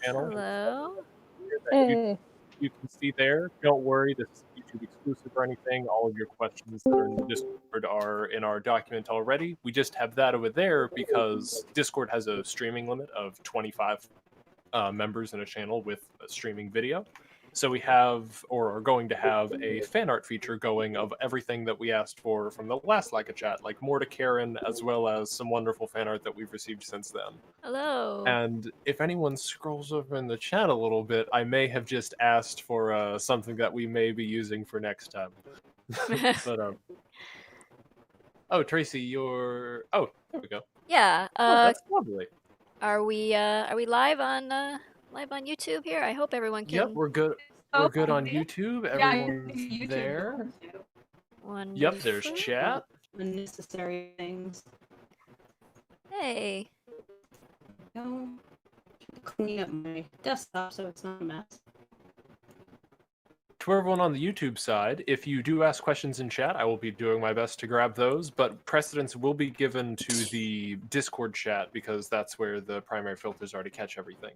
channel. Hello. That you can see there. Don't worry, this is YouTube exclusive or anything. All of your questions that are in the Discord are in our document already. We just have that over there because Discord has a streaming limit of 25 members in a channel with a streaming video. So we have, or are going to have, a fan art feature going of everything that we asked for from the last Lackachat, like more to Karen, as well as some wonderful fan art that we've received since then. Hello. And if anyone scrolls over in the chat a little bit, I may have just asked for something that we may be using for next time. But oh, Tracy, you're. Oh, there we go. Yeah. Oh, that's lovely. Are we live on YouTube here? I hope everyone can. Yep, we're good. We're good on YouTube. Everyone's there. Wonderful. Yep, there's chat. Unnecessary things. Hey. Go clean up my desktop so it's not a mess. To everyone on the YouTube side, if you do ask questions in chat, I will be doing my best to grab those, but precedence will be given to the Discord chat because that's where the primary filters are to catch everything.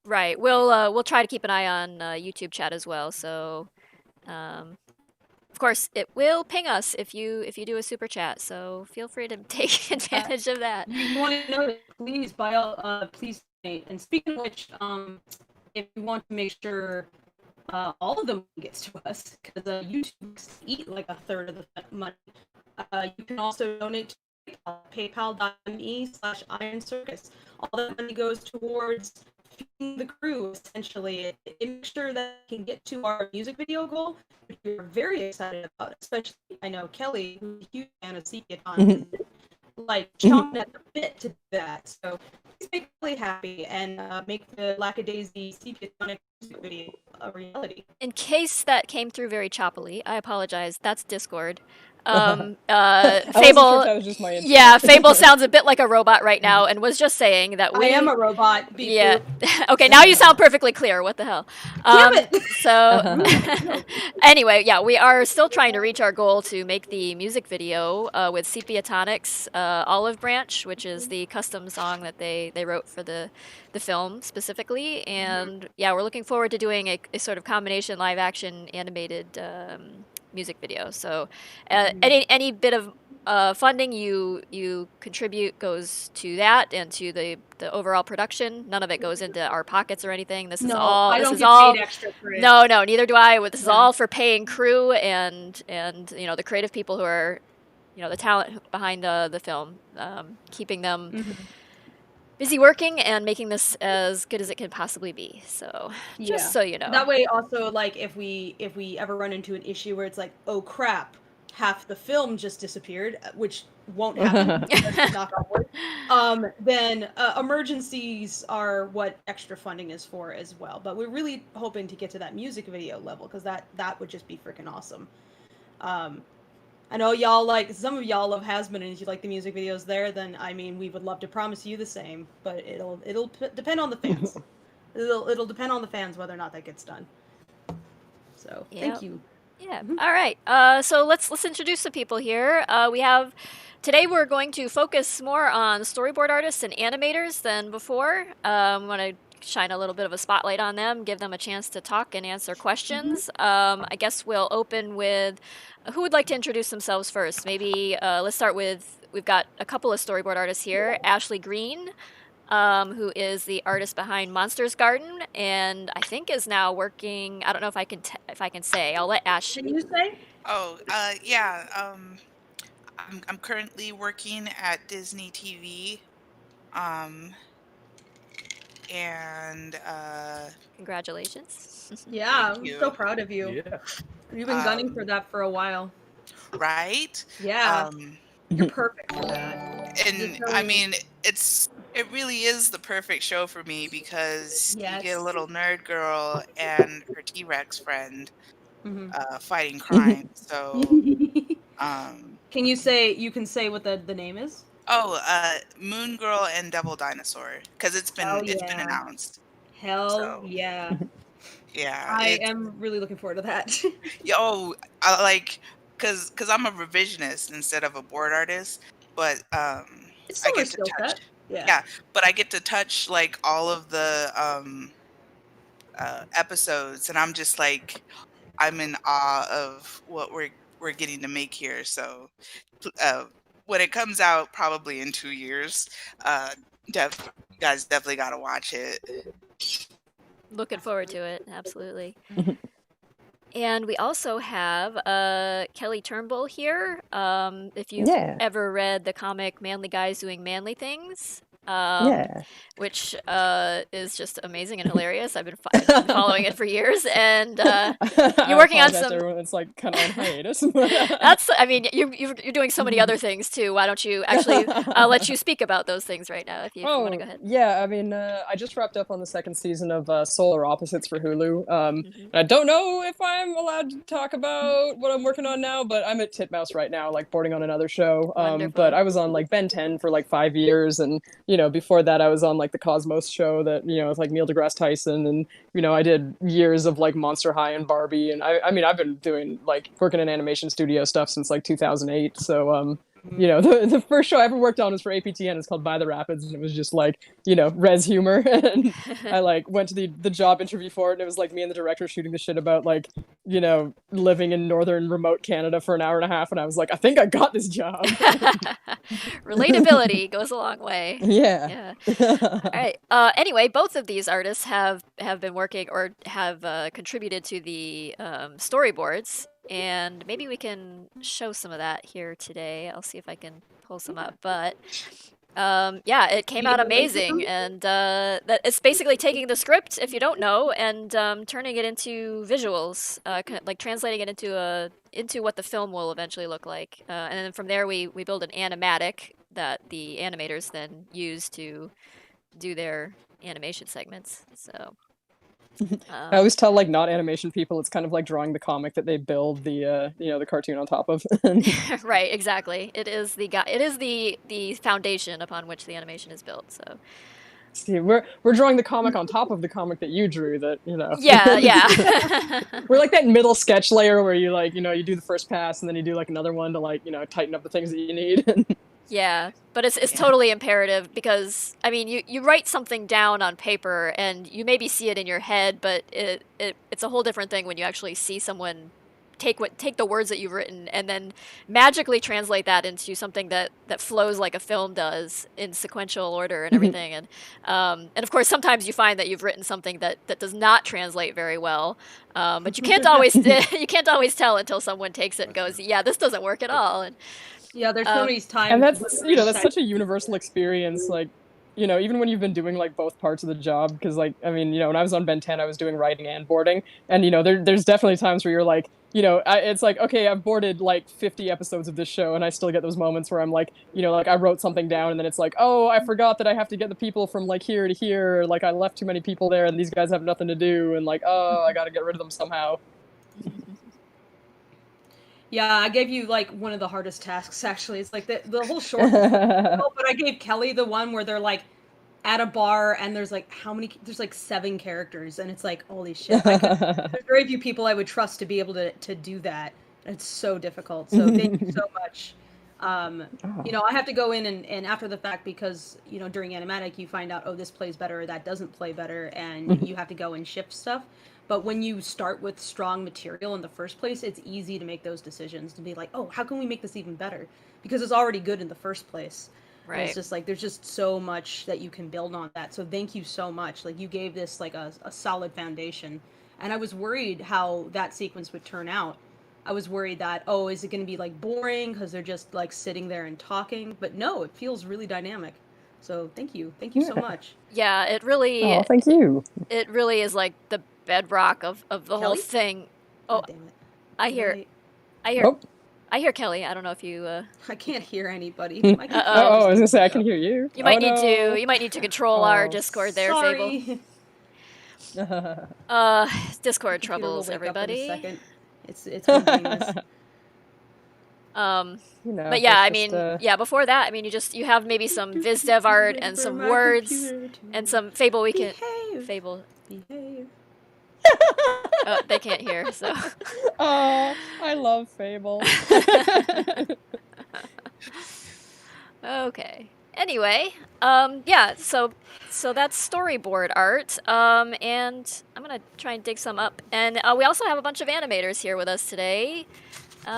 Right. We'll try to keep an eye on YouTube chat as well. So, of course, it will ping us if you do a super chat. So feel free to take advantage of that. You want to know, please by all please donate. And speaking of which, if you want to make sure all of them gets to us, because YouTube eat like a third of the money, you can also donate to PayPal.me/IronCircus. All that money goes towards feeding the crew, essentially. It makes sure that we can get to our music video goal, which we're very excited about. Especially, I know Kelly, who's a huge fan of Sepia-Ton, like chomping at the bit to do that. So please make Kelly happy and make the Lackadaisy Sepia-Ton music video a reality. In case that came through very choppily, I apologize. That's Discord. Fable. That was just my intro. Yeah, Fable sounds a bit like a robot right now, and was just saying that we. I am a robot. Beep, yeah. Boop. Okay, now you sound perfectly clear. What the hell? Damn it! So, anyway, yeah, we are still trying to reach our goal to make the music video with Sepia-Tonic's Olive Branch, which is the custom song that they wrote for the film specifically, and yeah, we're looking forward to doing a sort of combination live action animated music video. So any bit of funding you contribute goes to that and to the overall production. None of it goes into our pockets or anything. This is all. I don't get paid extra for it. No, neither do I. This is all for paying crew and the creative people who are the talent behind the film, keeping them busy working and making this as good as it can possibly be. So just so you know. That way also, like, if we ever run into an issue where it's like, oh crap, half the film just disappeared, which won't happen, knock on wood, then emergencies are what extra funding is for as well. But we're really hoping to get to that music video level, because that would just be freaking awesome. I know y'all some of y'all love Hasbin, and if you like the music videos there, then I mean, we would love to promise you the same, but it'll depend on the fans. It'll depend on the fans whether or not that gets done. So thank you. Yeah. All right. So let's introduce some people here. Today we're going to focus more on storyboard artists and animators than before. I want to shine a little bit of a spotlight on them, give them a chance to talk and answer questions. I guess we'll open with who would like to introduce themselves first. Maybe let's start with, we've got a couple of storyboard artists here. Ashley Green, who is the artist behind Monsters Garden, and I think is now working. I don't know if I can say. I'll let Ash. Can you say? Oh, yeah. I'm currently working at Disney TV. And congratulations. Yeah, I'm so proud of you. Yeah. You've been gunning for that for a while. Right? Yeah. You're perfect for that. And I mean, it really is the perfect show for me because you get a little nerd girl and her T-Rex friend fighting crime. So can you say what the name is? Oh, Moon Girl and Devil Dinosaur, because it's been announced. Hell yeah. Yeah. I am really looking forward to that. I like, because I'm a revisionist instead of a board artist, but it's I get to touch. Yeah, but I get to touch like all of the episodes, and I'm just like, I'm in awe of what we're getting to make here. So when it comes out, probably in 2 years, def guys definitely gotta watch it. Looking forward to it, absolutely. And we also have Kelly Turnbull here. If you've ever read the comic Manly Guys Doing Manly Things, which is just amazing and hilarious. I've been following it for years, and you're working on some. Everyone that's like kind of on hiatus. That's. I mean, you're doing so many other things too. Why don't you actually? I'll let you speak about those things right now if you want to go ahead. Yeah, I mean, I just wrapped up on the second season of Solar Opposites for Hulu. I don't know if I'm allowed to talk about what I'm working on now, but I'm at Titmouse right now, like boarding on another show. But I was on like Ben 10 for like 5 years, and before that I was on like the Cosmos show that with like Neil deGrasse Tyson, and I did years of like Monster High and Barbie, and I mean I've been doing like working in animation studio stuff since like 2008. So the first show I ever worked on was for APTN. It's called By the Rapids, and it was just like res humor. And I like went to the job interview for it, and it was like me and the director shooting the shit about like living in northern remote Canada for an hour and a half, and I was like, I think I got this job. Relatability goes a long way. Yeah. All right. Anyway, both of these artists have been working or have contributed to the storyboards. And maybe we can show some of that here today. I'll see if I can pull some up. But yeah, it came out amazing. And that it's basically taking the script, if you don't know, and turning it into visuals, like translating it into what the film will eventually look like. And then from there, we build an animatic that the animators then use to do their animation segments. So. I always tell like not animation people it's kind of like drawing the comic that they build the the cartoon on top of. Right, exactly. It is the foundation upon which the animation is built. So see, we're drawing the comic on top of the comic that you drew. That Yeah. We're like that middle sketch layer where you like you do the first pass and then you do like another one to like tighten up the things that you need. Yeah, but it's totally imperative because, I mean, you write something down on paper and you maybe see it in your head, but it's a whole different thing when you actually see someone take the words that you've written and then magically translate that into something that flows like a film does in sequential order and everything. And of course, sometimes you find that you've written something that does not translate very well, but you can't always tell until someone takes it and goes, yeah, this doesn't work at all. And yeah, there's so many times. And that's, that's such a universal experience, like, even when you've been doing, like, both parts of the job, because, like, I mean, when I was on Ben 10, I was doing writing and boarding, and, there's definitely times where you're like, it's like, okay, I've boarded, like, 50 episodes of this show, and I still get those moments where I'm like, like, I wrote something down, and then it's like, oh, I forgot that I have to get the people from, like, here to here, or, like, I left too many people there, and these guys have nothing to do, and, like, oh, I gotta get rid of them somehow. Yeah, I gave you like one of the hardest tasks actually. It's like the whole short, but I gave Kelly the one where they're like at a bar and there's like there's like 7 characters and it's like holy shit. There's very few people I would trust to be able to do that. It's so difficult. So thank you so much. I have to go in and after the fact because during Animatic you find out this plays better or that doesn't play better and you have to go and shift stuff. But when you start with strong material in the first place, it's easy to make those decisions to be like, oh, how can we make this even better? Because it's already good in the first place. Right. And it's just like, there's just so much that you can build on that. So thank you so much. Like you gave this like a solid foundation. And I was worried how that sequence would turn out. I was worried that, is it going to be like boring because they're just like sitting there and talking? But no, it feels really dynamic. So thank you. Thank you so much. Yeah, it really... Oh, thank you. It really is like the bedrock of the Kelly? Whole thing. Oh, damn it. I hear Kelly. I don't know if you. I can't hear anybody. I was gonna say I can hear you. You might need to control our Discord there, sorry. Fable. Discord troubles, everybody. Up in a second. It's meaningless. But yeah, I mean, before that, I mean, you have maybe some viz dev art and some words and some Fable. We can Fable. Behave. They can't hear, so. Oh, I love Fable. Okay. Anyway, yeah, so that's storyboard art, and I'm gonna try and dig some up. And we also have a bunch of animators here with us today. Okay,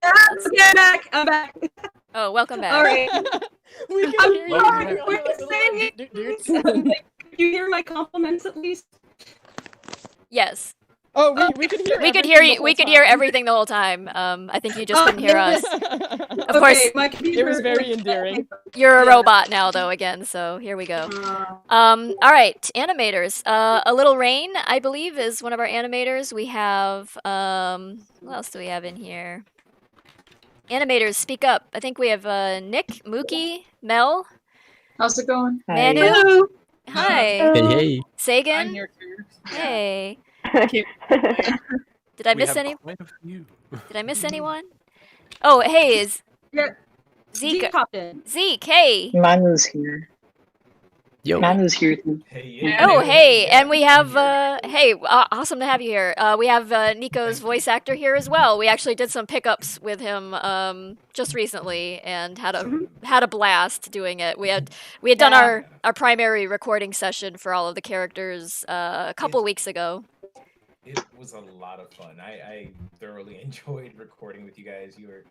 I'm back. I'm back. Oh, welcome back. All right. We can I'm hear you. sorry, Like, we're just saying dude. Like, could you hear my compliments at least? Yes, Oh, we could hear. we could everything hear the you. whole We could hear time. everything the whole time. I think you just couldn't hear us. Of Okay, course, my computer. It was very endearing. you're a Yeah. robot now, though. Again, so here we go. All right, animators. A Little Rain, I believe, is one of our animators. We have who else do we have in here? Animators, speak up. I think we have Nick, Mookie, Mel, How's it going? Manu. Hello. Hi. Hey. Sagan. I'm here too. Hey. Keep- Did I We miss have any? quite a few. Did I miss anyone? Oh, hey, is Yeah. Zeke? Zeke popped in. Zeke, hey. Manu's here. Yo. Manu's here too. Oh, hey, and we have, hey, awesome to have you here. We have Nico's voice actor here as well. We actually did some pickups with him just recently and had a blast doing it. We had done our primary recording session for all of the characters a couple weeks ago. It was a lot of fun. I thoroughly enjoyed recording with you guys. You're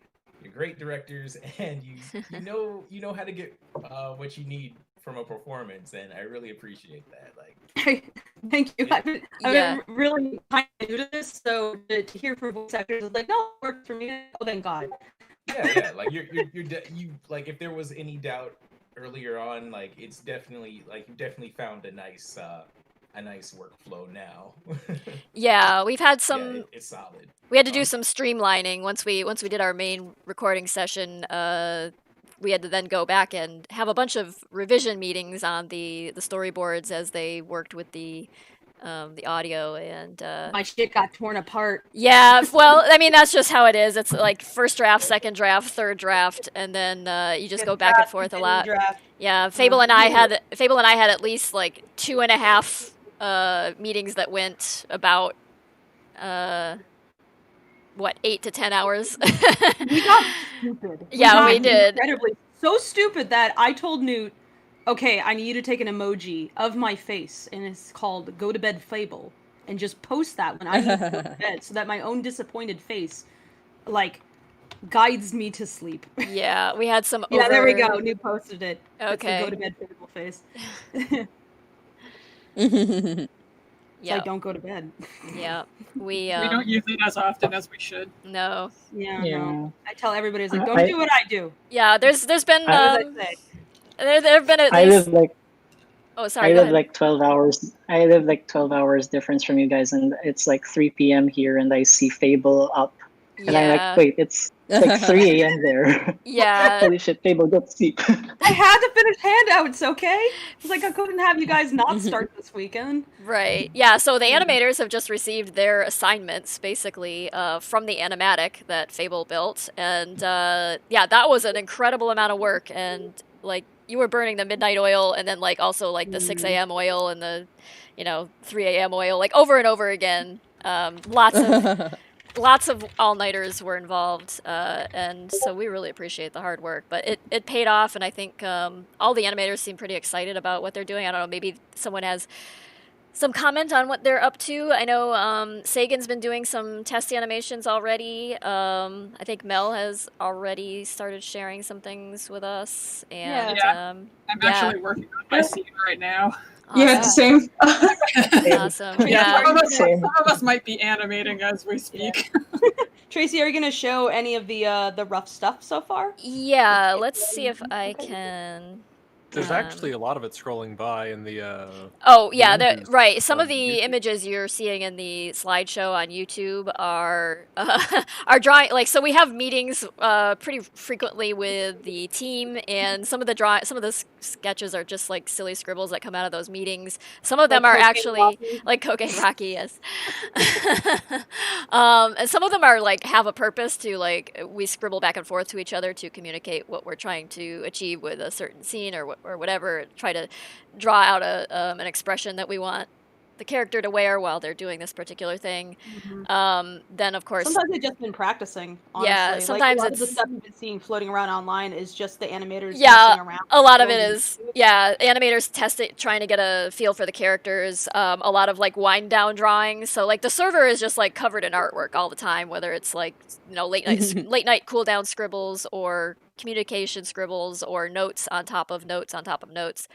great directors, and you know how to get what you need from a performance, and I really appreciate that. Like, Thank you. I've been Yeah. really kind of new to this, so to hear from voice actors is like, no, it works for me. Oh, thank God. yeah, like you like if there was any doubt earlier on, like it's definitely like you definitely found a nice workflow now. Yeah, we've had Yeah, some. it's solid. We had to do some streamlining once we did our main recording session. We had to then go back and have a bunch of revision meetings on the storyboards as they worked with the audio and. My shit got torn apart. Yeah, well, I mean that's just how it is. It's like first draft, second draft, third draft, and then you just go back and forth a lot. Draft. Yeah, Fable and I had at least like 2.5 meetings that went about 8 to 10 hours. We got stupid. Yeah, got we did. Incredibly so stupid that I told Newt, okay, I need you to take an emoji of my face, and it's called "Go to Bed Fable," and just post that when I need to go to bed, so that my own disappointed face, like, guides me to sleep. Yeah, we had some. Yeah, there we go. Newt posted it. It's the Okay. Go to Bed Fable face. Yeah, Like, don't go to bed. yeah. We we don't use it as often as we should. no. Yeah. Yeah. No. I tell everybody, it's like, don't I- do what I do. Yeah, there's been What does I say? there have been at I least. live like Oh, sorry. Go ahead. 12 hours. I live like 12 hours difference from you guys, and it's like 3 p.m. here, and I see Fable up, and I'm Yeah, like, wait, it's like 3 a.m. there. yeah. Holy shit, Fable, go to sleep. I had to finish handouts, okay? It's like I couldn't have you guys not start this weekend. Right. Yeah. So the animators have just received their assignments, basically, from the Animatic that Fable built, and yeah, that was an incredible amount of work. And like, you were burning the midnight oil, and then like also like the 6 a.m. oil and the 3 a.m. oil, like over and over again. Lots of all-nighters were involved, and so we really appreciate the hard work. But it paid off, and I think all the animators seem pretty excited about what they're doing. I don't know, maybe someone has some comment on what they're up to. I know Sagan's been doing some test animations already. I think Mel has already started sharing some things with us. And Yeah. I'm actually working on my scene right now. Yeah, awesome. same. Awesome. Yeah. Some of us might be animating as we speak. Tracy, are you gonna show any of the rough stuff so far? Yeah, let's see if I can. There's actually a lot of it scrolling by in the. Oh yeah, images right. Some on of the YouTube. images you're seeing in the slideshow on YouTube are are drawing. Like, so we have meetings pretty frequently with the team, and some of the sketches are just like silly scribbles that come out of those meetings. Some of them Like are Cocaine actually Rocky? like Cocaine Rocky, yes. And some of them are like have a purpose to like we scribble back and forth to each other to communicate what we're trying to achieve with a certain scene or whatever. Try to draw out an expression that we want. the character to wear while they're doing this particular thing. Then of course, sometimes they've just been practicing. Honestly. Yeah, sometimes like, a lot it's of the stuff you've been seeing floating around online is just the animators yeah, messing around. a lot of it is animators testing, trying to get a feel for the characters. A lot of like wind down drawings. So like the server is just like covered in artwork all the time, whether it's like late night cool down scribbles or communication scribbles or notes on top of notes on top of notes.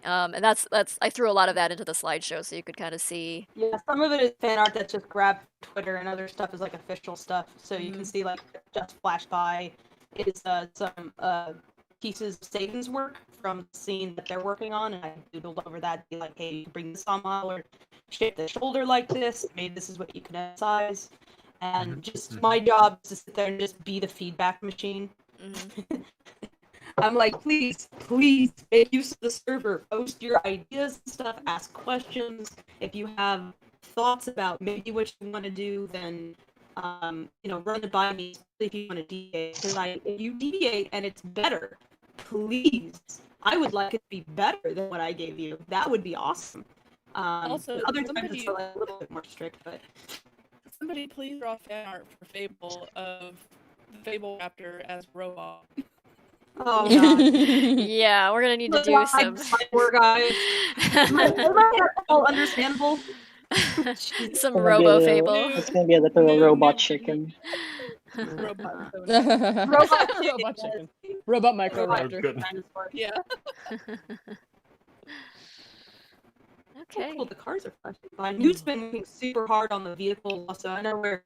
And that's I threw a lot of that into the slideshow so you could kind of see. Yeah, some of it is fan art that's just grabbed Twitter, and other stuff is like official stuff. So you can see like just flashed by is some pieces of Satan's work from the scene that they're working on, and I doodled over that, be like, hey, you can bring this on model or shape the shoulder like this. Maybe this is what you can emphasize. And just my job is to sit there and just be the feedback machine. I'm like, please make use of the server. Post your ideas and stuff. Ask questions. If you have thoughts about maybe what you want to do, then run it by me. Especially if you want to deviate. Because if you deviate and it's better, please. I would like it to be better than what I gave you. That would be awesome. Also, other times it's a little bit more strict, but somebody please draw fan art for Fable of the Fable Raptor as robot. Oh god. Yeah, we're gonna need to do some. Poor guy. All understandable. Some Robo Fable. It's gonna be a little robot chicken. Robot. Robot chicken. Robot microraptor. Yeah. Okay. Cool, the cars are flashing by. Newt's been working super hard on the vehicles also. I know we're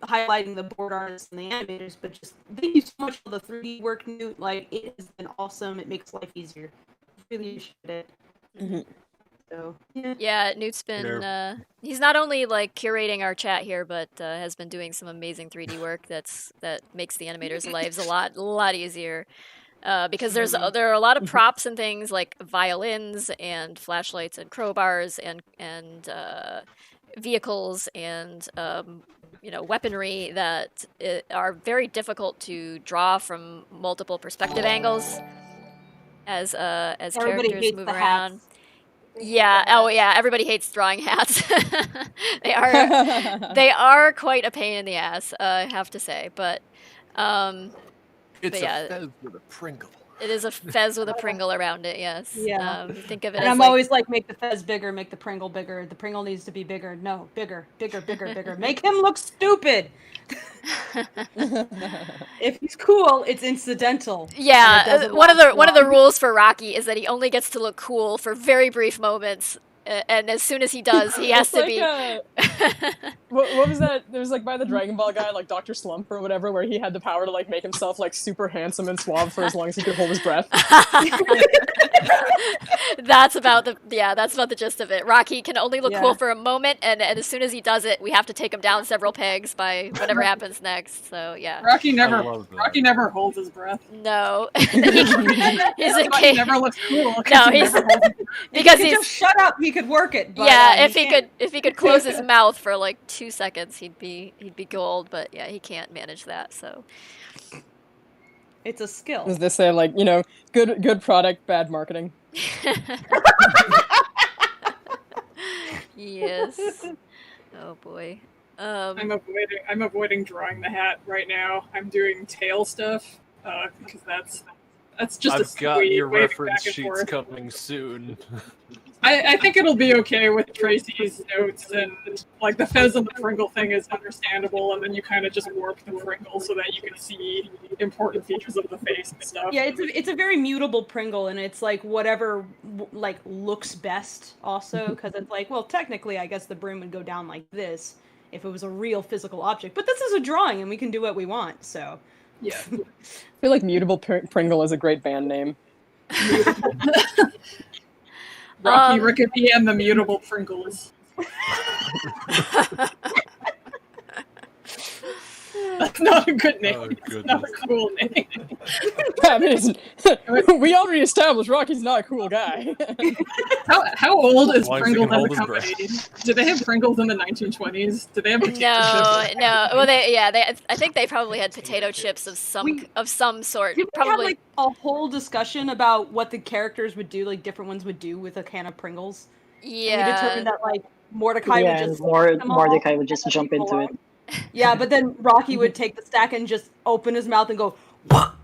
highlighting the board artists and the animators, but just thank you so much for the 3D work, Newt. Like, it has been awesome. It makes life easier. Really appreciate it. So yeah, Newt's been he's not only like curating our chat here, but has been doing some amazing 3D work that makes the animators' lives a lot easier. Because there are a lot of props and things like violins and flashlights and crowbars and vehicles and weaponry that are very difficult to draw from multiple perspective angles as characters move around. Hats. Yeah. Oh, yeah. Everybody hates drawing hats. They are quite a pain in the ass, I have to say. But it's a fez with a Pringle. It is a fez with a Pringle around it. Yes. Yeah. Think of it. And as I'm like, always like, make the fez bigger, make the Pringle bigger. The Pringle needs to be bigger. No, bigger. Make him look stupid. If he's cool, it's incidental. Yeah, one of the rules for Rocky is that he only gets to look cool for very brief moments, and as soon as he does, he has to be. What was that? There was like by the Dragon Ball guy, like Dr. Slump or whatever, where he had the power to like make himself like super handsome and suave for as long as he could hold his breath. That's about the gist of it. Rocky can only look cool for a moment, and as soon as he does it, we have to take him down several pegs by whatever happens next. So yeah. Rocky never holds his breath. No. He never looks cool. No, because he's just shut up. He could work it. But, yeah, if he could close his mouth for like 2 seconds, he'd be gold. But yeah, he can't manage that. So it's a skill. As they say, like good product, bad marketing. Yes. Oh boy. I'm avoiding drawing the hat right now. I'm doing tail stuff because that's just I've a got sweet your waving reference back and sheets forth. coming soon. I think it'll be okay with Tracy's notes, and like the fez and the Pringle thing is understandable, and then you kind of just warp the Pringle so that you can see important features of the face and stuff. Yeah, it's a very mutable Pringle, and it's like whatever like looks best also, because it's like, well, technically I guess the broom would go down like this if it was a real physical object, but this is a drawing and we can do what we want, so yeah. I feel like Mutable Pringle is a great band name. Rocky Rickaby and the Mutable Pringles. That's not a good name. Oh, it's not a cool name. I mean, we already established Rocky's not a cool guy. How old is As long as he Pringles can as hold a his breath. company? Did they have Pringles in the 1920s? Did they have potato chips? No. Well, I think they probably had potato chips of some sort. Did we Probably. have like a whole discussion about what the characters would do, like different ones would do with a can of Pringles Yeah. And we determined that like Mordecai Yeah, would and just Mordecai would just jump into it. Yeah, but then Rocky would take the stack and just open his mouth and go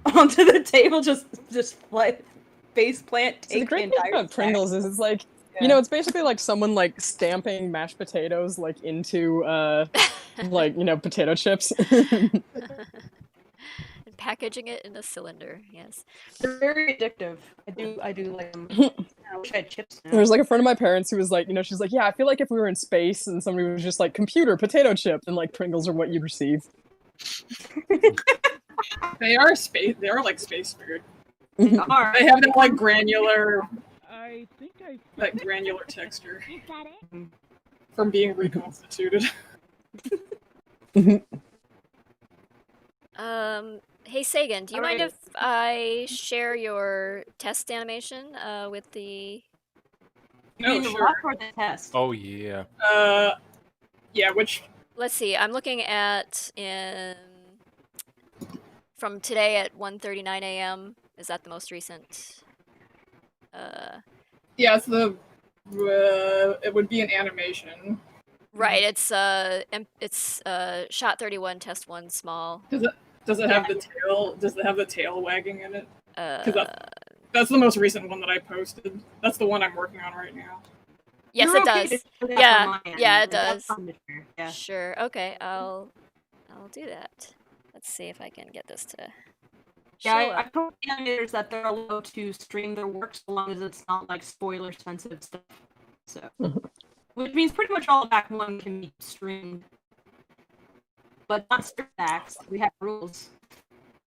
onto the table, just like face plant. So the great thing about Pringles is it's like, you know, it's basically like someone like stamping mashed potatoes like into like, you know, potato chips. And packaging it in a cylinder, yes. They're very addictive. I do like them. I wish I had chips now. There's like a friend of my parents who was like, you know, she's like, yeah, I feel like if we were in space and somebody was just like computer potato chip, and like Pringles are what you'd receive. They are space. They are like space food. They They have that like granular, that granular texture from being reconstituted. Hey Sagan, do you mind if I share your test animation with the? No, sure. For the test. Oh yeah. Yeah. Which? Let's see. I'm looking at from today at 1:39 a.m. Is that the most recent? Yeah, it's the. It would be an animation. Right. It's shot 31, test 1, small. Does it have the tail? Does it have the tail wagging in it? Because that's the most recent one that I posted. That's the one I'm working on right now. yes, You're it okay does. to do that Yeah, on my end, yeah, it like, that's does. fine to share, yeah. Sure. Okay, I'll do that. Let's see if I can get this to. Yeah, show I up. told the animators that they're allowed to stream their work so long as it's not like spoiler sensitive stuff. So, which means pretty much all of Act 1 can be streamed, but not strict acts. We have rules.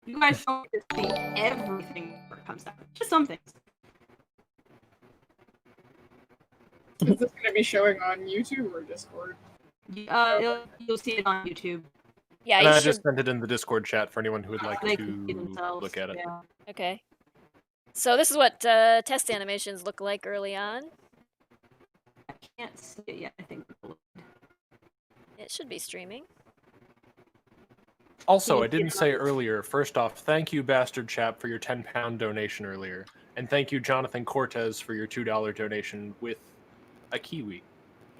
You guys don't get to see everything before it comes out. Just some things. Is this going to be showing on YouTube or Discord? You'll see it on YouTube. Yeah, And you I should. just sent it in the Discord chat for anyone who would like They can see to themselves. look at it. Yeah. Okay. So this is what test animations look like early on. I can't see it yet. I think. It should be streaming. Also, I didn't say earlier, first off, thank you, Bastard Chap, for your £10 donation earlier. And thank you, Jonathan Cortez, for your $2 donation with a kiwi.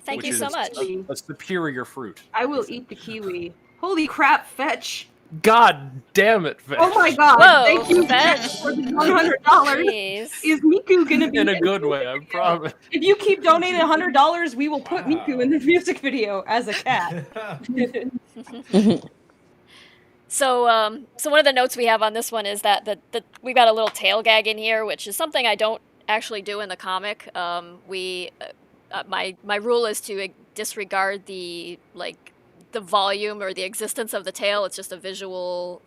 Thank which you so is much. A superior fruit. I will eat the kiwi. Holy crap, Fetch! God damn it, Fetch. Oh my god! Whoa, Thank you, Fetch. Fetch, for the $100. Jeez. Is Miku gonna be In a good way, I promise. If you keep donating $100, we will put Miku in the music video as a cat. So one of the notes we have on this one is that we've got a little tail gag in here, which is something I don't actually do in the comic. My rule is to disregard the volume or the existence of the tail. It's just a visual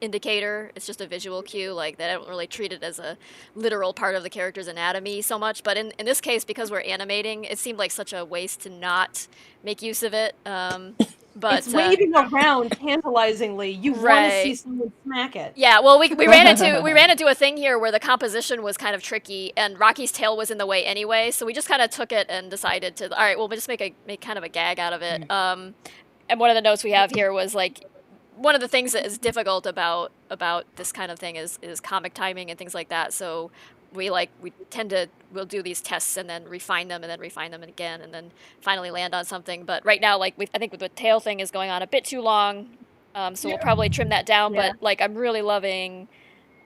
indicator. It's just a visual cue. Like that, I don't really treat it as a literal part of the character's anatomy so much. But in this case, because we're animating, it seemed like such a waste to not make use of it. But it's waving around tantalizingly. You want to Right. see someone smack it. yeah, well, we ran into a thing here where the composition was kind of tricky, and Rocky's tail was in the way anyway. So we just kind of took it and decided to, all right, well, we'll just make kind of a gag out of it. And one of the notes we have here was like, one of the things that is difficult about this kind of thing is comic timing and things like that. So we'll do these tests and then refine them again and then finally land on something. But right now, I think the tail thing is going on a bit too long. So we'll probably trim that down. Yeah. But I'm really loving.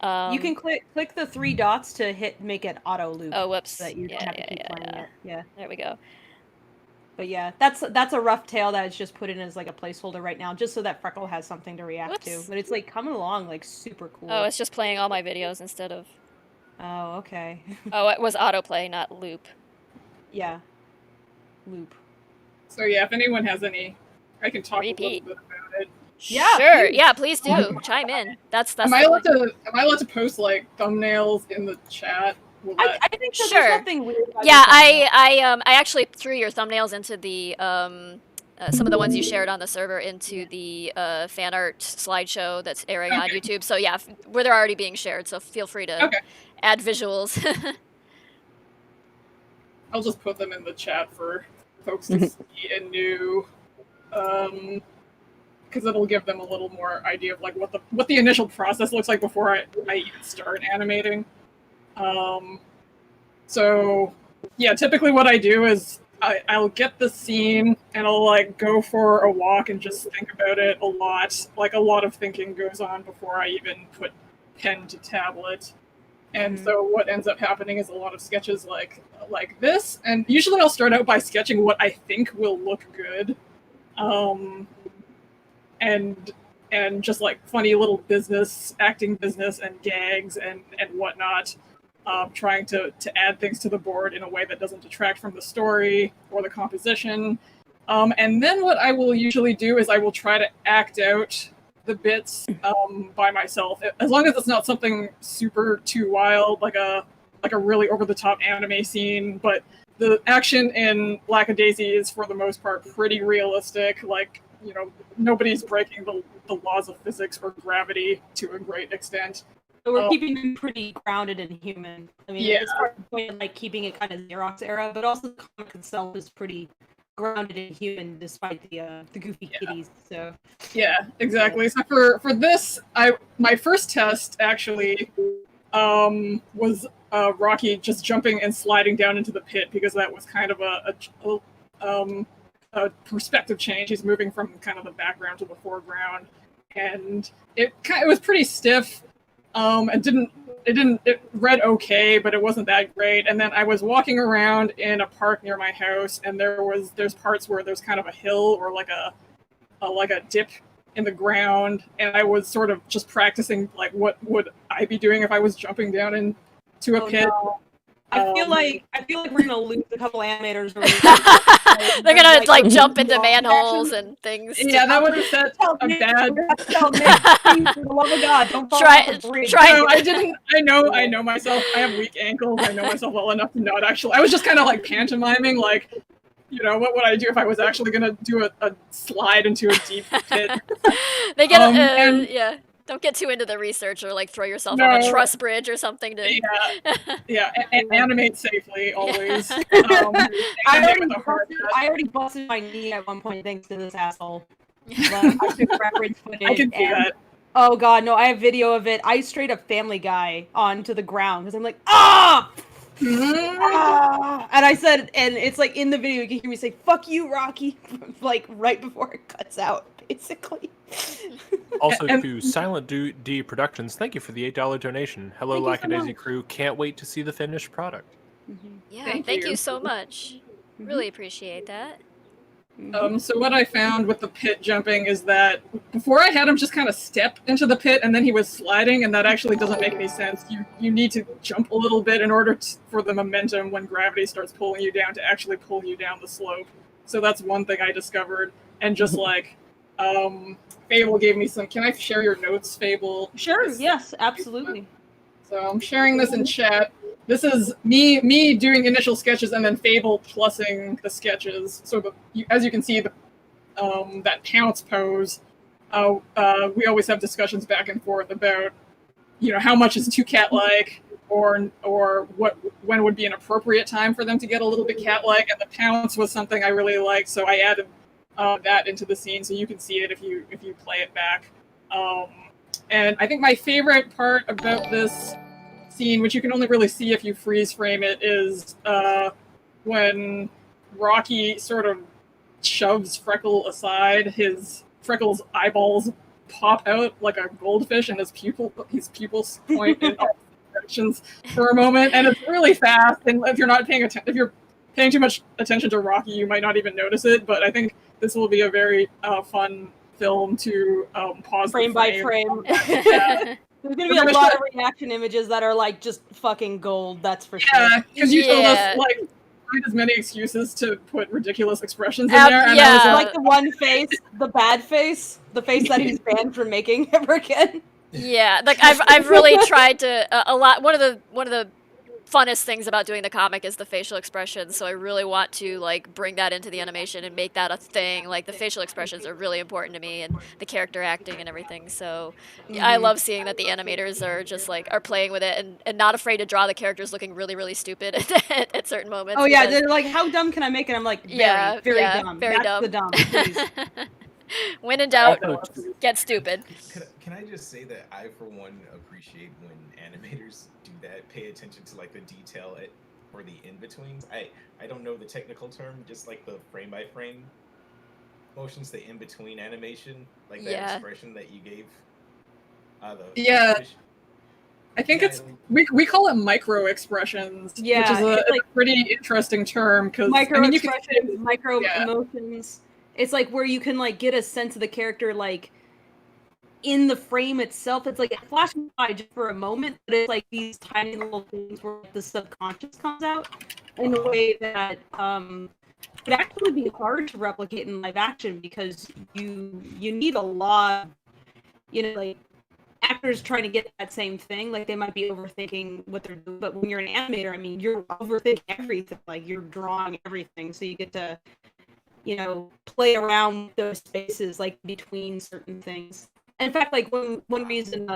You can click the 3 dots to make it auto loop. Oh, whoops. So that you don't have to keep playing it. Yeah. There we go. But yeah, that's a rough tail that is just put in as like a placeholder right now, just so that Freckle has something to react to. But it's like coming along like super cool. Oh, it's just playing all my videos instead of. Oh, okay. Oh, it was autoplay, not loop. Yeah. Loop. So yeah, if anyone has any, I can talk Repeat. a little bit about it. Yeah, Sure. please. Yeah, please do. Chime in. That's Am I allowed to post like thumbnails in the chat? Will that... I think so. Sure. There's nothing weird about Yeah, your I actually threw your thumbnails into the some of the ones you shared on the server into the fan art slideshow that's airing on YouTube. So yeah, where they're already being shared. So feel free to add visuals. I'll just put them in the chat for folks to see anew, because it'll give them a little more idea of like what the initial process looks like before I even start animating. So yeah, typically what I do is I'll get the scene and I'll like go for a walk and just think about it a lot. Like a lot of thinking goes on before I even put pen to tablet. And so what ends up happening is a lot of sketches like this. And usually I'll start out by sketching what I think will look good. And just like funny little acting business and gags and whatnot. Trying to add things to the board in a way that doesn't detract from the story or the composition. And then what I will usually do is I will try to act out the bits by myself, as long as it's not something super too wild, like a really over-the-top anime scene. But the action in Lackadaisy is, for the most part, pretty realistic. Like, you know, nobody's breaking the laws of physics or gravity to a great extent. So we're keeping them pretty grounded and human. I mean, it's part of the point of like keeping it kind of Xerox era, but also the comic itself is pretty grounded and human despite the goofy kitties. So yeah, exactly. So for this, my first test actually was Rocky just jumping and sliding down into the pit, because that was kind of a perspective change. He's moving from kind of the background to the foreground, and it was pretty stiff. It read okay, but it wasn't that great. And then I was walking around in a park near my house, and there's parts where there's kind of a hill or like a dip in the ground, and I was sort of just practicing like what would I be doing if I was jumping down into a pit. No. I feel like we're gonna lose a couple animators. They're gonna like jump into manholes and things. Yeah, that would have set a bad. For the love of God, don't fall off the bridge. No, I didn't. I know myself. I have weak ankles. I know myself well enough to not actually. I was just kind of like pantomiming, like, you know, what would I do if I was actually gonna do a slide into a deep pit? They get yeah. Don't get too into the research or like throw yourself on a truss bridge or something to. Animate safely always. I already busted my knee at one point thanks to this asshole. I took reference footage. I can see that. Oh god, no! I have video of it. I straight up Family Guy onto the ground because I'm like, ah! And I said, and it's like in the video, you can hear me say, "Fuck you, Rocky," like right before it cuts out, basically. Also to Silent D Productions, thank you for the $8 donation. Hello, Lackadaisy crew. Can't wait to see the finished product. Yeah, thank you so much. Really appreciate that. So what I found with the pit jumping is that before I had him just kind of step into the pit and then he was sliding, and that actually doesn't make any sense. You need to jump a little bit in order for the momentum when gravity starts pulling you down to actually pull you down the slope. So that's one thing I discovered. And just like Fable gave me some. Can I share your notes, Fable? Sure. Yes, absolutely. So I'm sharing this in chat. This is me doing initial sketches and then Fable plussing the sketches. So as you can see, that pounce pose. We always have discussions back and forth about, you know, how much is too cat-like, or when would be an appropriate time for them to get a little bit cat-like. And the pounce was something I really liked, so I added that into the scene so you can see it if you play it back. And I think my favorite part about this scene, which you can only really see if you freeze frame it, is when Rocky sort of shoves Freckle aside. His Freckle's eyeballs pop out like a goldfish, and his pupils point in all directions for a moment, and it's really fast. And if you're paying too much attention to Rocky, you might not even notice it. But I think this will be a very fun film to pause frame by frame. Yeah. There's gonna be a lot of reaction images that are like just fucking gold. That's for sure. Yeah, because you told us like find as many excuses to put ridiculous expressions in there. And I was like the one face, the bad face, the face that he's banned from making ever again. Yeah, like I've really tried to a lot. One of the funnest things about doing the comic is the facial expressions, so I really want to like bring that into the animation and make that a thing. Like the facial expressions are really important to me, and the character acting and everything. So I love seeing that the animators are just like are playing with it and not afraid to draw the characters looking really, really stupid at certain moments. Oh yeah, they're like, how dumb can I make it? I'm like, very dumb. Very That's dumb. the dumb, please. When in doubt, get stupid. Can I just say that I, for one, appreciate when animators do that, pay attention to like the detail for the in-betweens. I don't know the technical term, just like the frame-by-frame motions, the in-between animation, like that expression that you gave. I think it's we call it micro expressions, which is a pretty interesting term because micro expressions, micro emotions. It's like where you can like get a sense of the character like in the frame itself. It's like it flashes by just for a moment, but it's like these tiny little things where the subconscious comes out in a way that would actually be hard to replicate in live action because you need a lot, like actors trying to get that same thing. Like they might be overthinking what they're doing, but when you're an animator, I mean, you're overthinking everything. Like you're drawing everything, so you get to, play around with those spaces like between certain things. In fact, like one reason,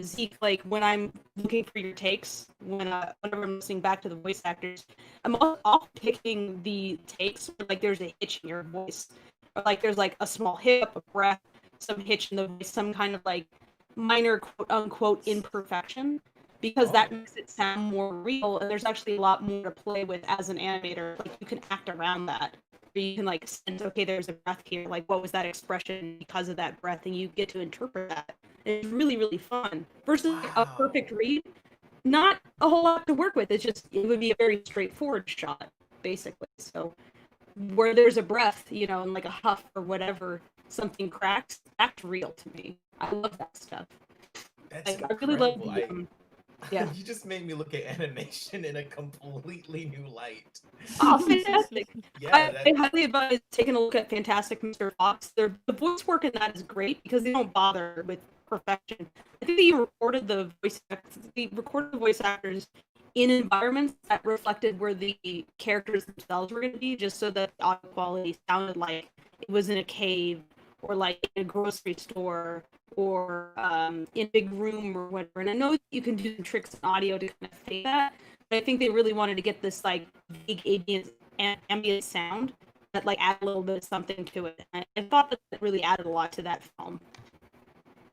Zeke, like when I'm looking for your takes, whenever I'm listening back to the voice actors, I'm often picking the takes where like there's a hitch in your voice, or like there's like a small hiccup, a breath, some hitch in the voice, some kind of like minor quote unquote imperfection, because that makes it sound more real, and there's actually a lot more to play with as an animator. Like you can act around that. You can like sense, okay, there's a breath here, like what was that expression because of that breath, and you get to interpret that. It's really, really fun. Versus a perfect read, not a whole lot to work with. It's just, it would be a very straightforward shot, basically. So where there's a breath, and like a huff or whatever, something cracks, that's real to me. I love that stuff. That's I really love you just made me look at animation in a completely new light. Oh, fantastic. I highly advise taking a look at Fantastic Mr. Fox. The voice work in that is great because they don't bother with perfection. I think they recorded the voice actors in environments that reflected where the characters themselves were going to be, just so that the audio quality sounded like it was in a cave or like in a grocery store or in a big room or whatever. And I know you can do tricks in audio to kind of fake that, but I think they really wanted to get this like big ambient sound that like add a little bit of something to it. And I thought that really added a lot to that film.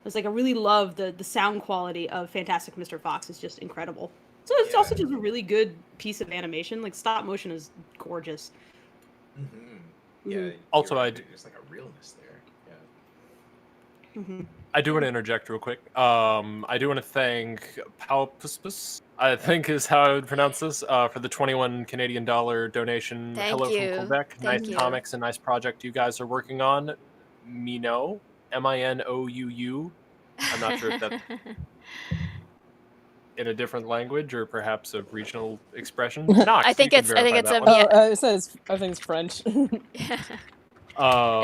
It's like I really love the sound quality of Fantastic Mr. Fox. It's just incredible. So it's also just a really good piece of animation. Like stop motion is gorgeous. Mm-hmm. Yeah. Also, there's like a realness there. Yeah. Mm-hmm. I do want to interject real quick. I do want to thank Paupuspus, I think is how I would pronounce this, for the $21 Canadian donation. Thank you. From Quebec. Thank nice you. comics and nice project you guys are working on. Minou, Minouu. I'm not sure if that's in a different language or perhaps a regional expression. Knox, I think it's it says I think it's French. Is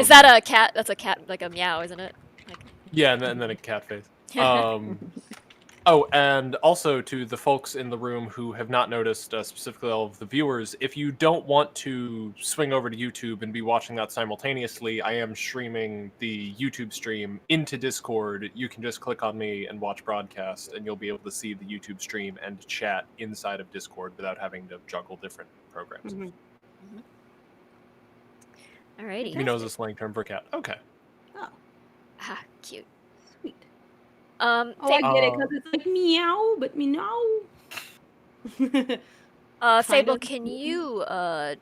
that a cat? That's a cat, like a meow, isn't it? Like... Yeah, and then a cat face. Oh, and also to the folks in the room who have not noticed, specifically all of the viewers, if you don't want to swing over to YouTube and be watching that simultaneously, I am streaming the YouTube stream into Discord. You can just click on me and watch broadcast, and you'll be able to see the YouTube stream and chat inside of Discord without having to juggle different programs. Mm-hmm. Alrighty. He knows a slang term for cat. Okay. Oh. Ah, cute. Sweet. I get it, because it's like meow, but meow. Fable, can you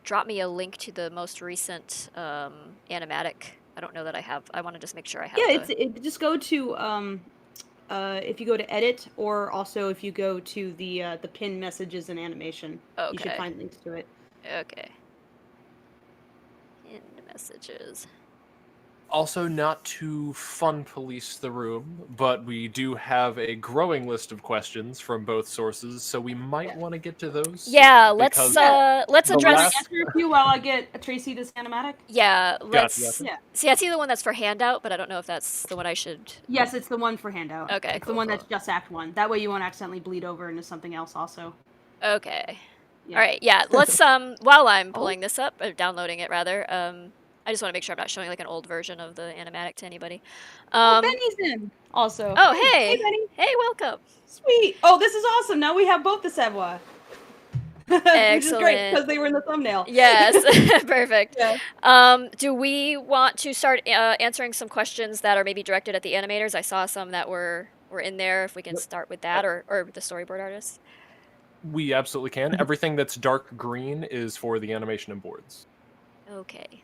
drop me a link to the most recent animatic? I don't know that I have. I want to just make sure I have. Yeah, just go to if you go to edit, or also if you go to the pin messages and animation, you should find links to it. Okay. Pin messages. Also, not to fun police the room, but we do have a growing list of questions from both sources, so we might want to get to those. Yeah, let's address. Answer a few while I get Tracy this animatic. Yeah, let's. Gotcha. Yeah. See, I see the one that's for handout, but I don't know if that's the one I should. Yes, it's the one for handout. Okay, it's the one that's just Act 1. That way you won't accidentally bleed over into something else also. Okay. Yeah. All right. Yeah. Let's while I'm pulling this up, or downloading it rather. I just want to make sure I'm not showing like an old version of the animatic to anybody. Benny's in also. Oh, hey. Hey, Benny. Hey, welcome. Sweet. Oh, this is awesome. Now we have both the Savoie. Excellent. Which is great because they were in the thumbnail. Yes. Perfect. Yeah. Do we want to start answering some questions that are maybe directed at the animators? I saw some that were in there. If we can start with that, or the storyboard artists. We absolutely can. Everything that's dark green is for the animation and boards. Okay.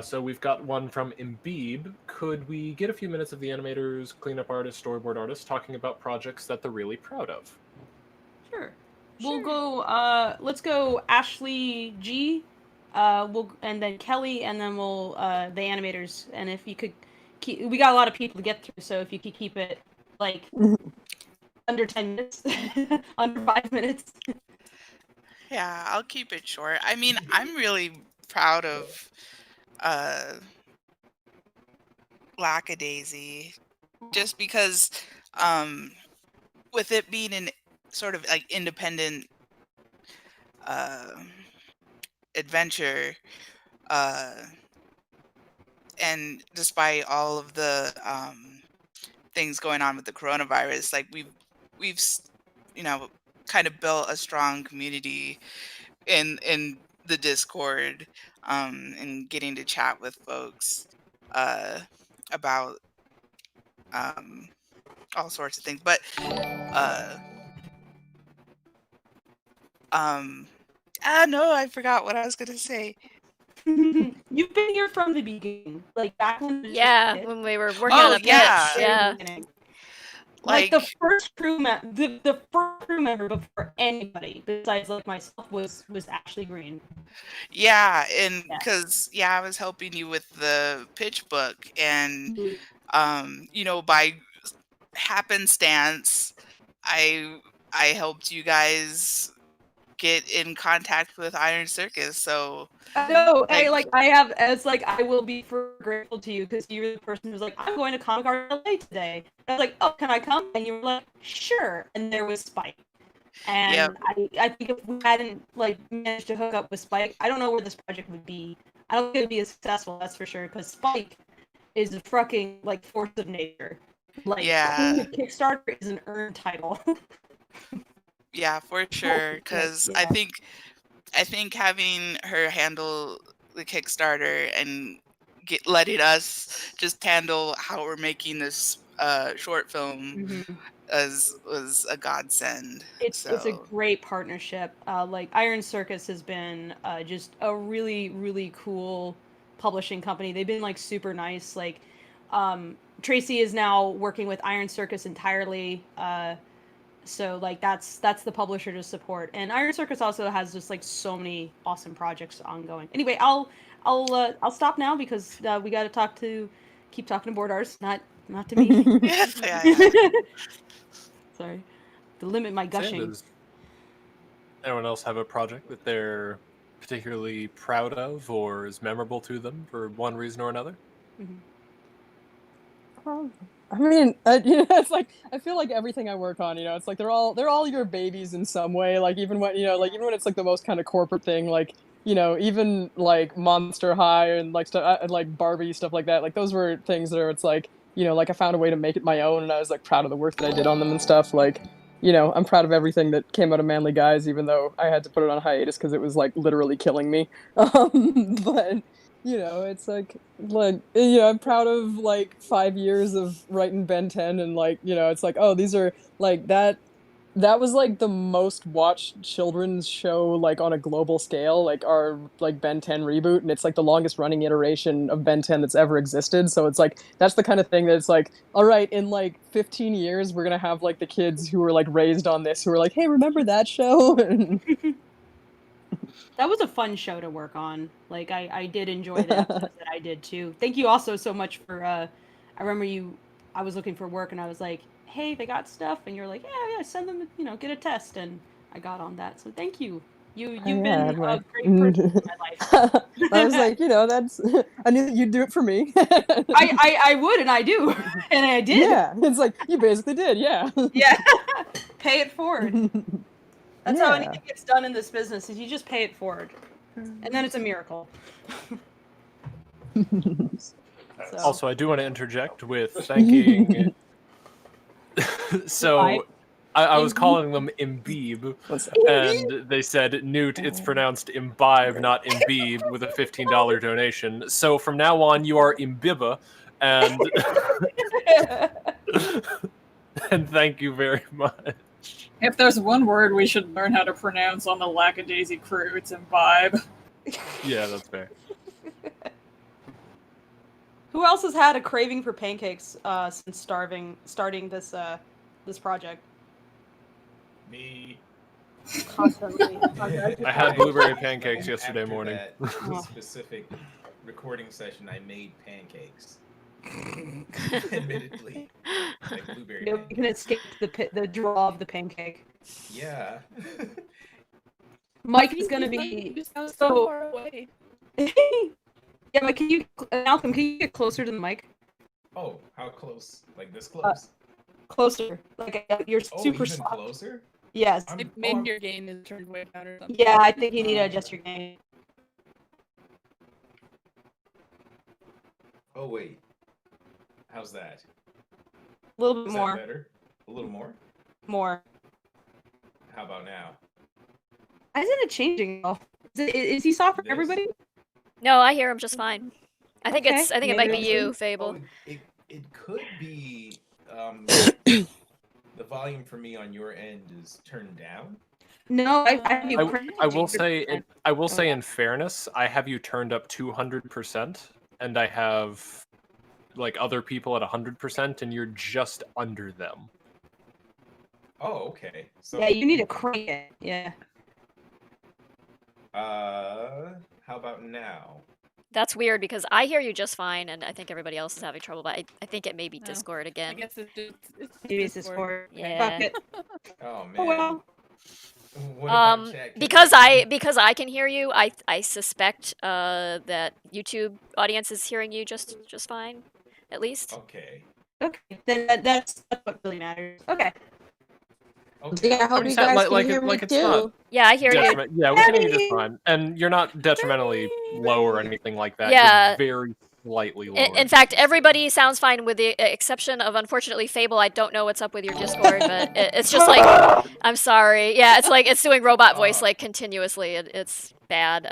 So we've got one from Imbibe. Could we get a few minutes of the animators, cleanup artists, storyboard artists talking about projects that they're really proud of? Sure. We'll go, let's go Ashley G, and then Kelly, and then we'll, the animators. And if you could we got a lot of people to get through, so if you could keep it, like, under 10 minutes, under 5 minutes. Yeah, I'll keep it short. I mean, I'm really proud of Lackadaisy, just because with it being an sort of like independent adventure, and despite all of the things going on with the coronavirus, like we've you know, kind of built a strong community in the Discord, and getting to chat with folks about all sorts of things. But no, I forgot what I was gonna say. You've been here from the beginning, like back when. When we were working on a pitch. Yeah. Like the first crew the first crew member before anybody besides like myself was Ashley Green. Yeah, and because I was helping you with the pitch book, and you know, by happenstance, I helped you guys get in contact with Iron Circus. So I know, I will be forever grateful to you, because you're the person who's like, I'm going to Comic Art LA today. I was like, oh, can I come? And you were like, sure. And there was Spike. And I think if we hadn't like managed to hook up with Spike, I don't know where this project would be. I don't think it would be as successful, that's for sure, because Spike is a fucking like force of nature. Like, Queen of Kickstarter is an earned title. Yeah, for sure. Because I think having her handle the Kickstarter and letting us just handle how we're making this short film was a godsend. It's a great partnership. Like Iron Circus has been just a really, really cool publishing company. They've been like super nice. Like Tracy is now working with Iron Circus entirely. So like that's the publisher to support. And Iron Circus also has just like so many awesome projects ongoing. Anyway, I'll stop now, because we got to keep talking to board artists, not to me. Sorry, to limit my gushing. Does anyone else have a project that they're particularly proud of or is memorable to them for one reason or another? I mean, it's like, I feel like everything I work on, it's like they're all your babies in some way. Like even when even when it's like the most kind of corporate thing, like even like Monster High and like stuff, like Barbie, stuff like that. Like those were things that it's like like I found a way to make it my own, and I was like proud of the work that I did on them and stuff. Like I'm proud of everything that came out of Manly Guys, even though I had to put it on hiatus because it was like literally killing me. But it's like I'm proud of like 5 years of writing Ben 10, and like it's like, oh, these are like that was like the most watched children's show like on a global scale, like our like Ben 10 reboot, and it's like the longest running iteration of Ben 10 that's ever existed. So it's like that's the kind of thing that it's like, all right, in like 15 years we're gonna have like the kids who were like raised on this who are like, hey, remember that show? That was a fun show to work on. Like, I did enjoy the episodes that I did, too. Thank you also so much for, I remember I was looking for work, and I was like, hey, they got stuff? And you're like, yeah, send them, get a test. And I got on that, so thank you. You've been a great person in my life. I was like, that's, I knew that you'd do it for me. I would, and I do. And I did. Yeah, it's like, you basically did, yeah. Yeah. Pay it forward. That's how anything gets done in this business, is you just pay it forward. And then it's a miracle. Also, I do want to interject with thanking... So, I was calling them Imbibe, and they said, Newt, it's pronounced imbibe, not imbibe, with a $15 donation. So from now on, you are Imbiba, and... and thank you very much. If there's one word we should learn how to pronounce on the Lackadaisy crew, it's imbibe. Yeah, that's fair. Who else has had a craving for pancakes since starting this this project? Me. Constantly. I had blueberry pancakes yesterday After morning. That specific recording session, I made pancakes. Admittedly, like blueberry. You can escape the draw of the pancake. Yeah. Mike is gonna be You sound so. so far away. Yeah, but Malcolm? Can you get closer to the mic? Oh, how close? Like this close? Closer, like you're Oh, super even soft. closer? Yes. Maybe your gain is turned way down or something. Yeah, I think you need to adjust your gain. Oh wait. How's that? A little bit Is more. that better? A little more? More. How about now? Isn't it changing though? Is he soft for This? everybody? No, I hear him just fine. I think Okay, it might be maybe you, Fable. Oh, it could be the volume for me on your end is turned down. No, I have you. I will say, I will say, in fairness, I have you turned up 200%, and I have like other people at 100%, and you're just under them. Oh, okay. So Yeah, you need to crank it. Yeah. how about now? That's weird because I hear you just fine, and I think everybody else is having trouble. But I think it may be No. Discord I again. guess it's Maybe it's Discord. Yeah. Fuck it. Oh man. Oh well. What about chat? Because I can hear you, I suspect that YouTube audience is hearing you just fine, at least. Okay. Okay, then that's what really matters. Okay. Okay. Yeah, I hope you It's guys not can hear me it's not too. Yeah, I hear you. yeah, we can hear you just fine, and you're not detrimentally low or anything like that. Yeah. You're very slightly lower. In fact, everybody sounds fine with the exception of, unfortunately, Fable. I don't know what's up with your Discord, but it's just like, I'm sorry. Yeah, it's like it's doing robot voice like continuously. It's bad.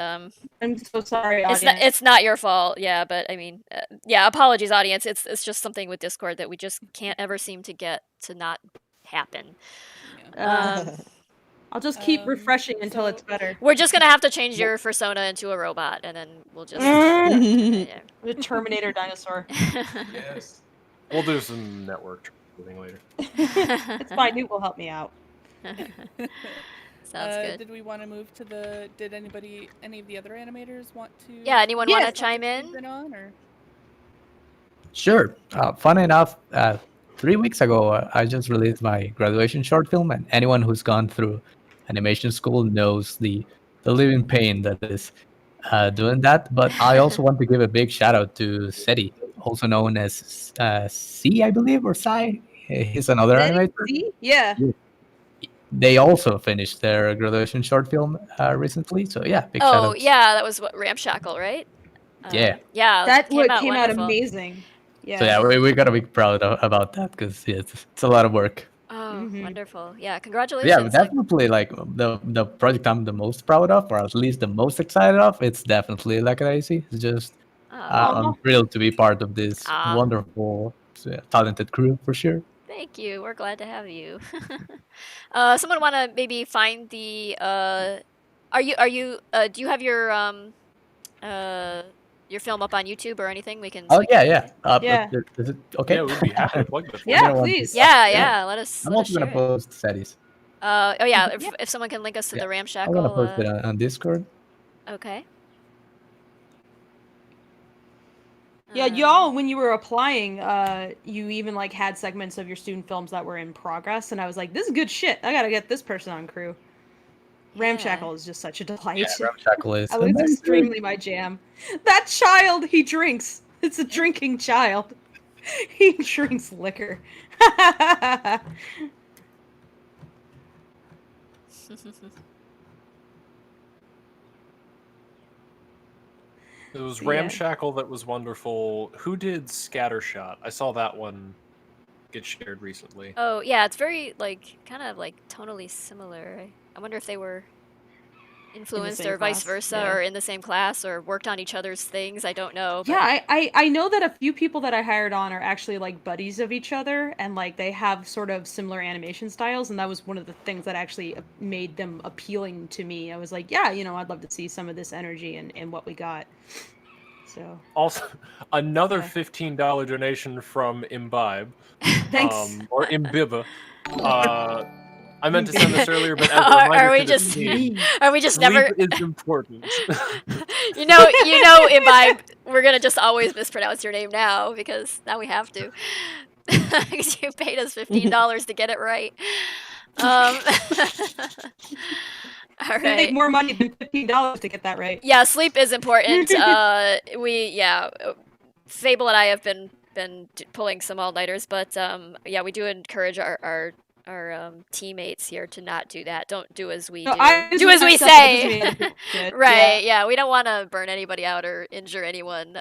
I'm so sorry, It's audience. it's not your fault. Yeah, but I mean, yeah, apologies, audience. It's just something with Discord that we just can't ever seem to get to not happen. I'll just keep refreshing until it's better. We're just gonna have to change your persona into a robot, and then we'll just yeah. The Terminator dinosaur. Yes. We'll do some network troubleshooting later. It's fine. Newt will help me out. Sounds good. Did we want to move to the? Did any of the other animators want to? Yeah, anyone want to Yes. chime in? On, or? Sure. Funny enough, 3 weeks ago, I just released my graduation short film, and anyone who's gone through animation school knows the living pain that is doing that. But I also want to give a big shout out to Seti, also known as C, I believe, or Sai. He's another animator. See? Yeah. They also finished their graduation short film recently. So yeah, big shout Oh out. yeah, that was what Ramshackle, right? Yeah. Yeah, That came out wonderful. amazing. Yeah. So yeah, we gotta be proud about that because it's a lot of work. Oh, Mhm. wonderful! Yeah, congratulations. Yeah, but definitely like the project I'm the most proud of, or at least the most excited of, it's definitely Lackadaisy. It's just I'm thrilled to be part of this wonderful, talented crew for sure. Thank you. We're glad to have you. Someone want to maybe find the? Are you? Do you have your film up on YouTube or anything? We can. Oh yeah. Yeah. Is it okay? Yeah, we'd be happy to plug this. Yeah, I don't want to- please. Yeah. Let us. I'm let us also gonna share it. post Settings. Oh yeah, if someone can link us to the I'm Ramshackle. gonna post it on Discord. Okay. Yeah, y'all, when you were applying, you even like had segments of your student films that were in progress, and I was like, "This is good shit. I gotta get this person on crew." Ramshackle is just such a delight. Yeah, Ramshackle is. It's amazing. extremely my jam. That child, he drinks. It's a drinking child. He drinks liquor. It was Yeah. Ramshackle that was wonderful. Who did Scattershot? I saw that one get shared recently. Oh yeah, it's very like kind of like tonally similar. I wonder if they were. influenced same or vice class, versa, yeah. or in the same class, or worked on each other's things. I don't know. But... Yeah, I know that a few people that I hired on are actually like buddies of each other, and like they have sort of similar animation styles, and that was one of the things that actually made them appealing to me. I was like, yeah, you know, I'd love to see some of this energy in what we got. So Also, another Yeah. $15 donation from Imbibe. Thanks. Or Imbiba. I meant to send this earlier, but as a Are reminder we to the just- team, Are we just sleep never? is important. You know, Imbibe, we're gonna just always mispronounce your name now because now we have to. Because you paid us $15 to get it right. All It's gonna take right. more money than $15 to get that right. Yeah, sleep is important. Fable and I have been pulling some all-nighters, but yeah, we do encourage our teammates here to not do that. Don't do as we No, do. I Do as we myself, that doesn't say. mean other people should. Right? Yeah, we don't want to burn anybody out or injure anyone.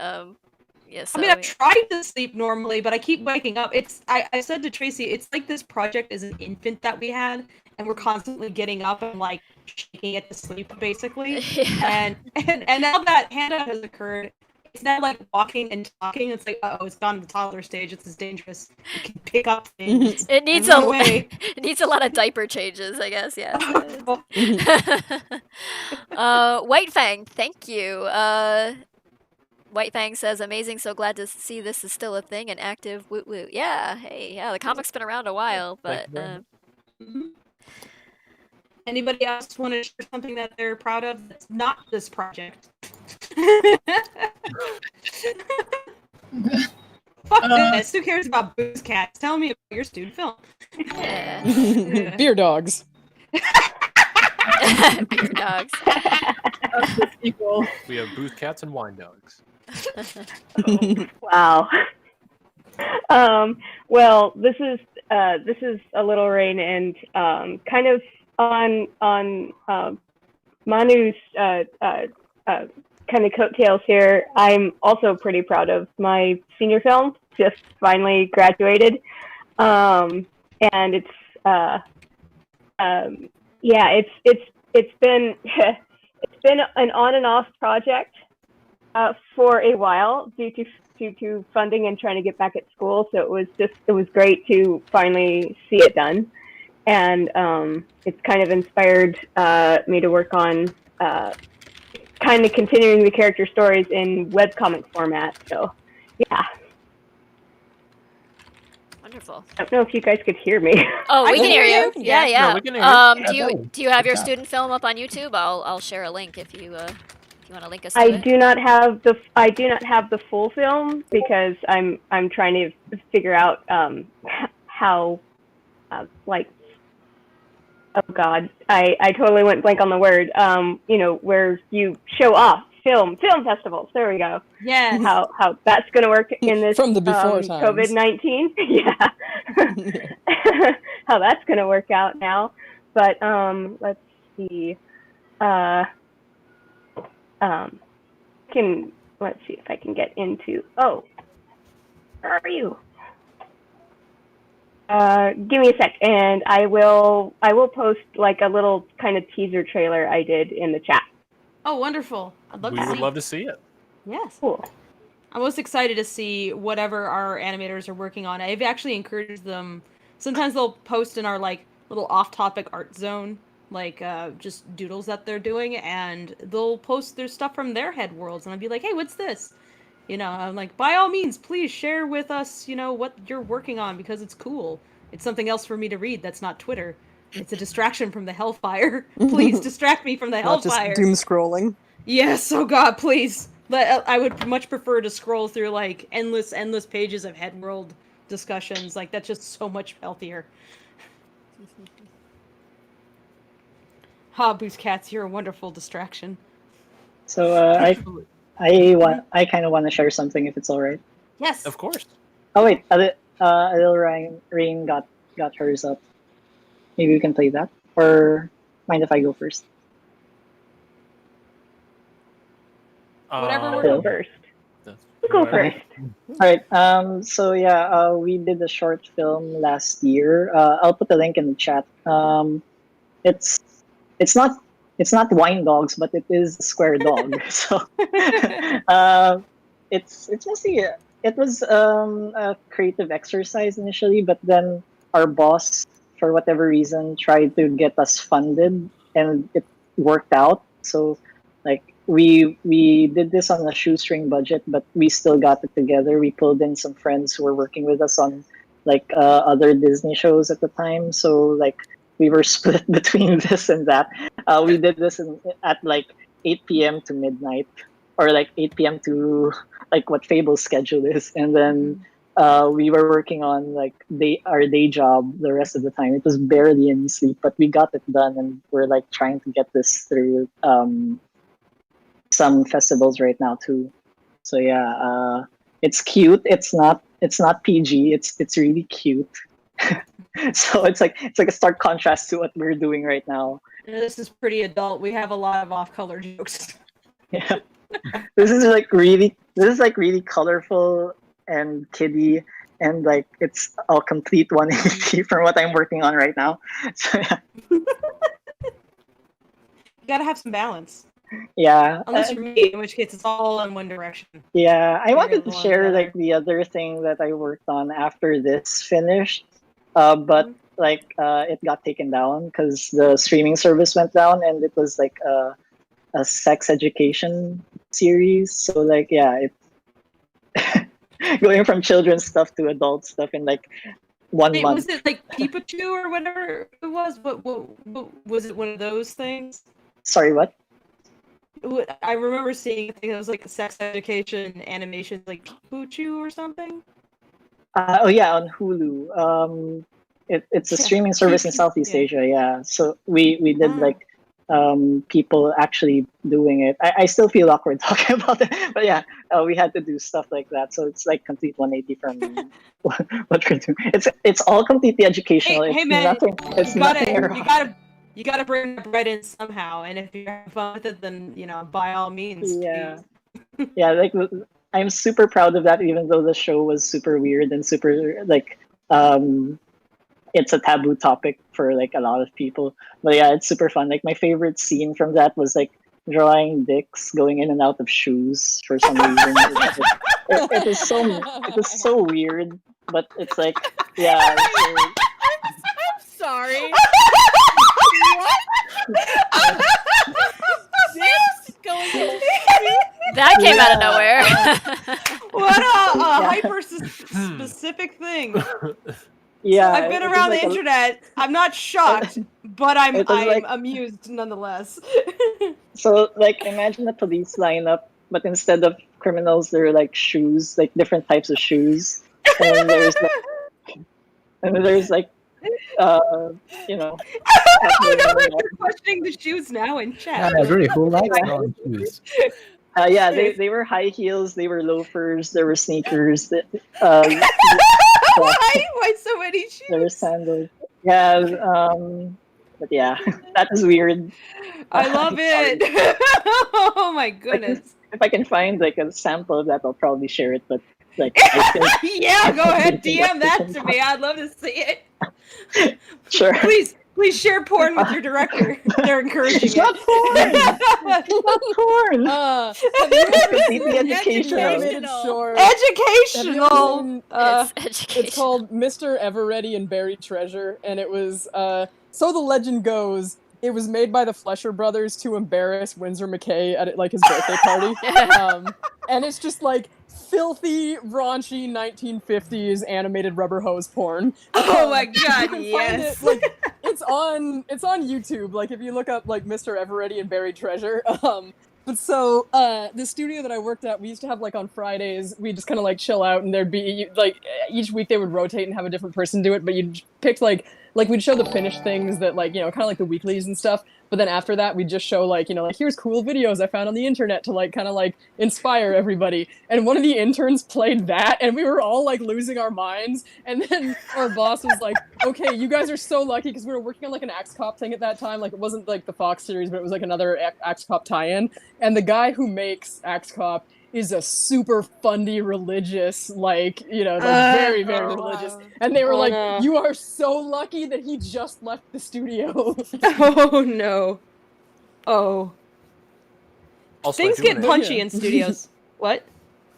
Yeah, so I mean, I've tried to sleep normally, but I keep waking up. I said to Tracy, it's like this project is an infant that we had, and we're constantly getting up and like shaking it to sleep, basically. Yeah. And now that handout has occurred, it's now like walking and talking. It's like, oh, it's gone to the toddler stage. It's nedangerous. It can pick up things. It needs and run away. it needs a lot of diaper changes, I guess. Yeah. White Fang, thank you. White Fang says, amazing, so glad to see this is still a thing and active. Woot woot. Yeah, hey, yeah, the comic's been around a while, but Anybody else want to share something that they're proud of that's not this project? Fuck this. Who cares about booze cats? Tell me about your student film. Yeah. Beer dogs. Beer dogs. That's the sequel. We have booth cats and wine dogs. Wow. Well, this is a little rain, and kind of on Manu's kind of coattails here. I'm also pretty proud of my senior film. Just finally graduated, and it's it's been it's been an on and off project for a while due to funding and trying to get back at school. So it was great to finally see it done, and it's kind of inspired me to work on kind of continuing the character stories in webcomic format. So yeah. Wonderful. I don't know if you guys could hear me. Oh, we can hear you. Yeah, yeah. No, we can hear you. Do you have your student film up on YouTube? I'll share a link if you want to link us to I it. do not have the full film because I'm trying to figure out how like, oh god, I totally went blank on the word. Where you show off film festivals. There we go. Yes. How that's going to work in this From the before times. COVID-19. Yeah. How that's going to work out now. But let's see. Let's see if I can get into. Oh, where are you? Give me a sec, and I will post like a little kind of teaser trailer I did in the chat. Oh, wonderful. I'd love We to see. would love to see it. Yes. Cool. I'm most excited to see whatever our animators are working on. I've actually encouraged them. Sometimes they'll post in our like little off-topic art zone, like just doodles that they're doing, and they'll post their stuff from their head worlds, and I'll be like, hey, what's this? I'm like, by all means, please share with us, what you're working on, because it's cool. It's something else for me to read that's not Twitter. It's a distraction from the hellfire. Please distract me from the Not hellfire. just doom scrolling. Yes, oh god, please. I would much prefer to scroll through like endless pages of head world discussions. Like that's just so much healthier. Boost Cats, you're a wonderful distraction. So I kind of want to share something if it's all right. Yes. Of course. Oh wait, Adil Rain got hers up. Maybe we can play that, or mind if I go first? Whatever Go we're first. That's Go right. first. All right. So yeah, we did a short film last year. I'll put the link in the chat. It's not it's not wine dogs, but it is a square dog. So it's mostly it was a creative exercise initially, but then our boss, for whatever reason, tried to get us funded, and it worked out. So like we did this on a shoestring budget, but we still got it together. We pulled in some friends who were working with us on like other Disney shows at the time. So like we were split between this and that. We did this at like 8 p.m. to midnight, or like 8 p.m. to like what Fable's schedule is, and then we were working on like our day job the rest of the time. It was barely any sleep, but we got it done, and we're like trying to get this through some festivals right now too. So yeah, it's cute. It's not PG. It's really cute. So it's like a stark contrast to what we're doing right now. This is pretty adult. We have a lot of off-color jokes. Yeah. This is really colorful and kiddie, and like it's a complete 180 from what I'm working on right now. So yeah. You gotta have some balance. Yeah. Unless you're me, in which case it's all in one direction. Yeah, I wanted to share like the other thing that I worked on after this finished, but like it got taken down because the streaming service went down, and it was like a sex education series. So like yeah, it going from children's stuff to adult stuff in like 1 month. Was it like Pikachu or whatever it was? What was it? One of those things? Sorry, what? I remember seeing a thing that was like a sex education animation, like Pikachu or something. Oh yeah, on Hulu. It's a streaming service in Southeast Asia. Yeah, so we did like people actually doing it. I still feel awkward talking about it, but yeah, we had to do stuff like that. So it's like complete 180 from what we're doing. It's all completely educational. Hey man, you gotta bring the bread in somehow, and if you're having fun with it, then by all means. Yeah, yeah. Like I'm super proud of that, even though the show was super weird and super like it's a taboo topic for like a lot of people. But yeah, it's super fun. Like my favorite scene from that was like drawing dicks going in and out of shoes for some reason. It was so weird, but it's like yeah. I'm sorry. That came out of nowhere. What a hyper specific thing. Yeah, I've been around the internet. I'm not shocked, but I'm amused nonetheless. So like imagine a police lineup, but instead of criminals, they're like shoes, like different types of shoes. And there's like Oh no, we're questioning the shoes now in chat. Yeah, really, who likes drawing shoes? Yeah, they were high heels, they were loafers, there were sneakers. Why so many shoes? There were sandals. Yeah, but yeah, that is weird. I love it. Oh my goodness. If I can find like a sample of that, I'll probably share it. But like, yeah, go ahead, DM that to me. I'd love to see it. Sure. Please share porn with your director. They're encouraging it's not porn. It's not porn. Completely educational. Educational. It's called Mr. Everready and Buried Treasure, and it was so the legend goes. It was made by the Flesher brothers to embarrass Windsor McKay at like his birthday party, and it's just like filthy, raunchy 1950s animated rubber hose porn. Oh my god, yes! It's on YouTube. Like if you look up like Mr. Everready and Buried Treasure. But so the studio that I worked at, we used to have like on Fridays, we just kind of like chill out, and there'd be like each week they would rotate and have a different person do it. But you'd pick like we'd show the finished things that like kind of like the weeklies and stuff. But then after that, we'd just show like here's cool videos I found on the internet to like kind of like inspire everybody. And one of the interns played that, and we were all like losing our minds. And then our boss was like, "Okay, you guys are so lucky," because we were working on like an Axe Cop thing at that time. Like it wasn't like the Fox series, but it was like another Axe Cop tie-in. And the guy who makes Axe Cop is a super fundy religious, like very, very religious. And they were like, no. You are so lucky that he just left the studio. Oh no. Uh-oh. Also, Things I do get wanna- punchy in studios. What?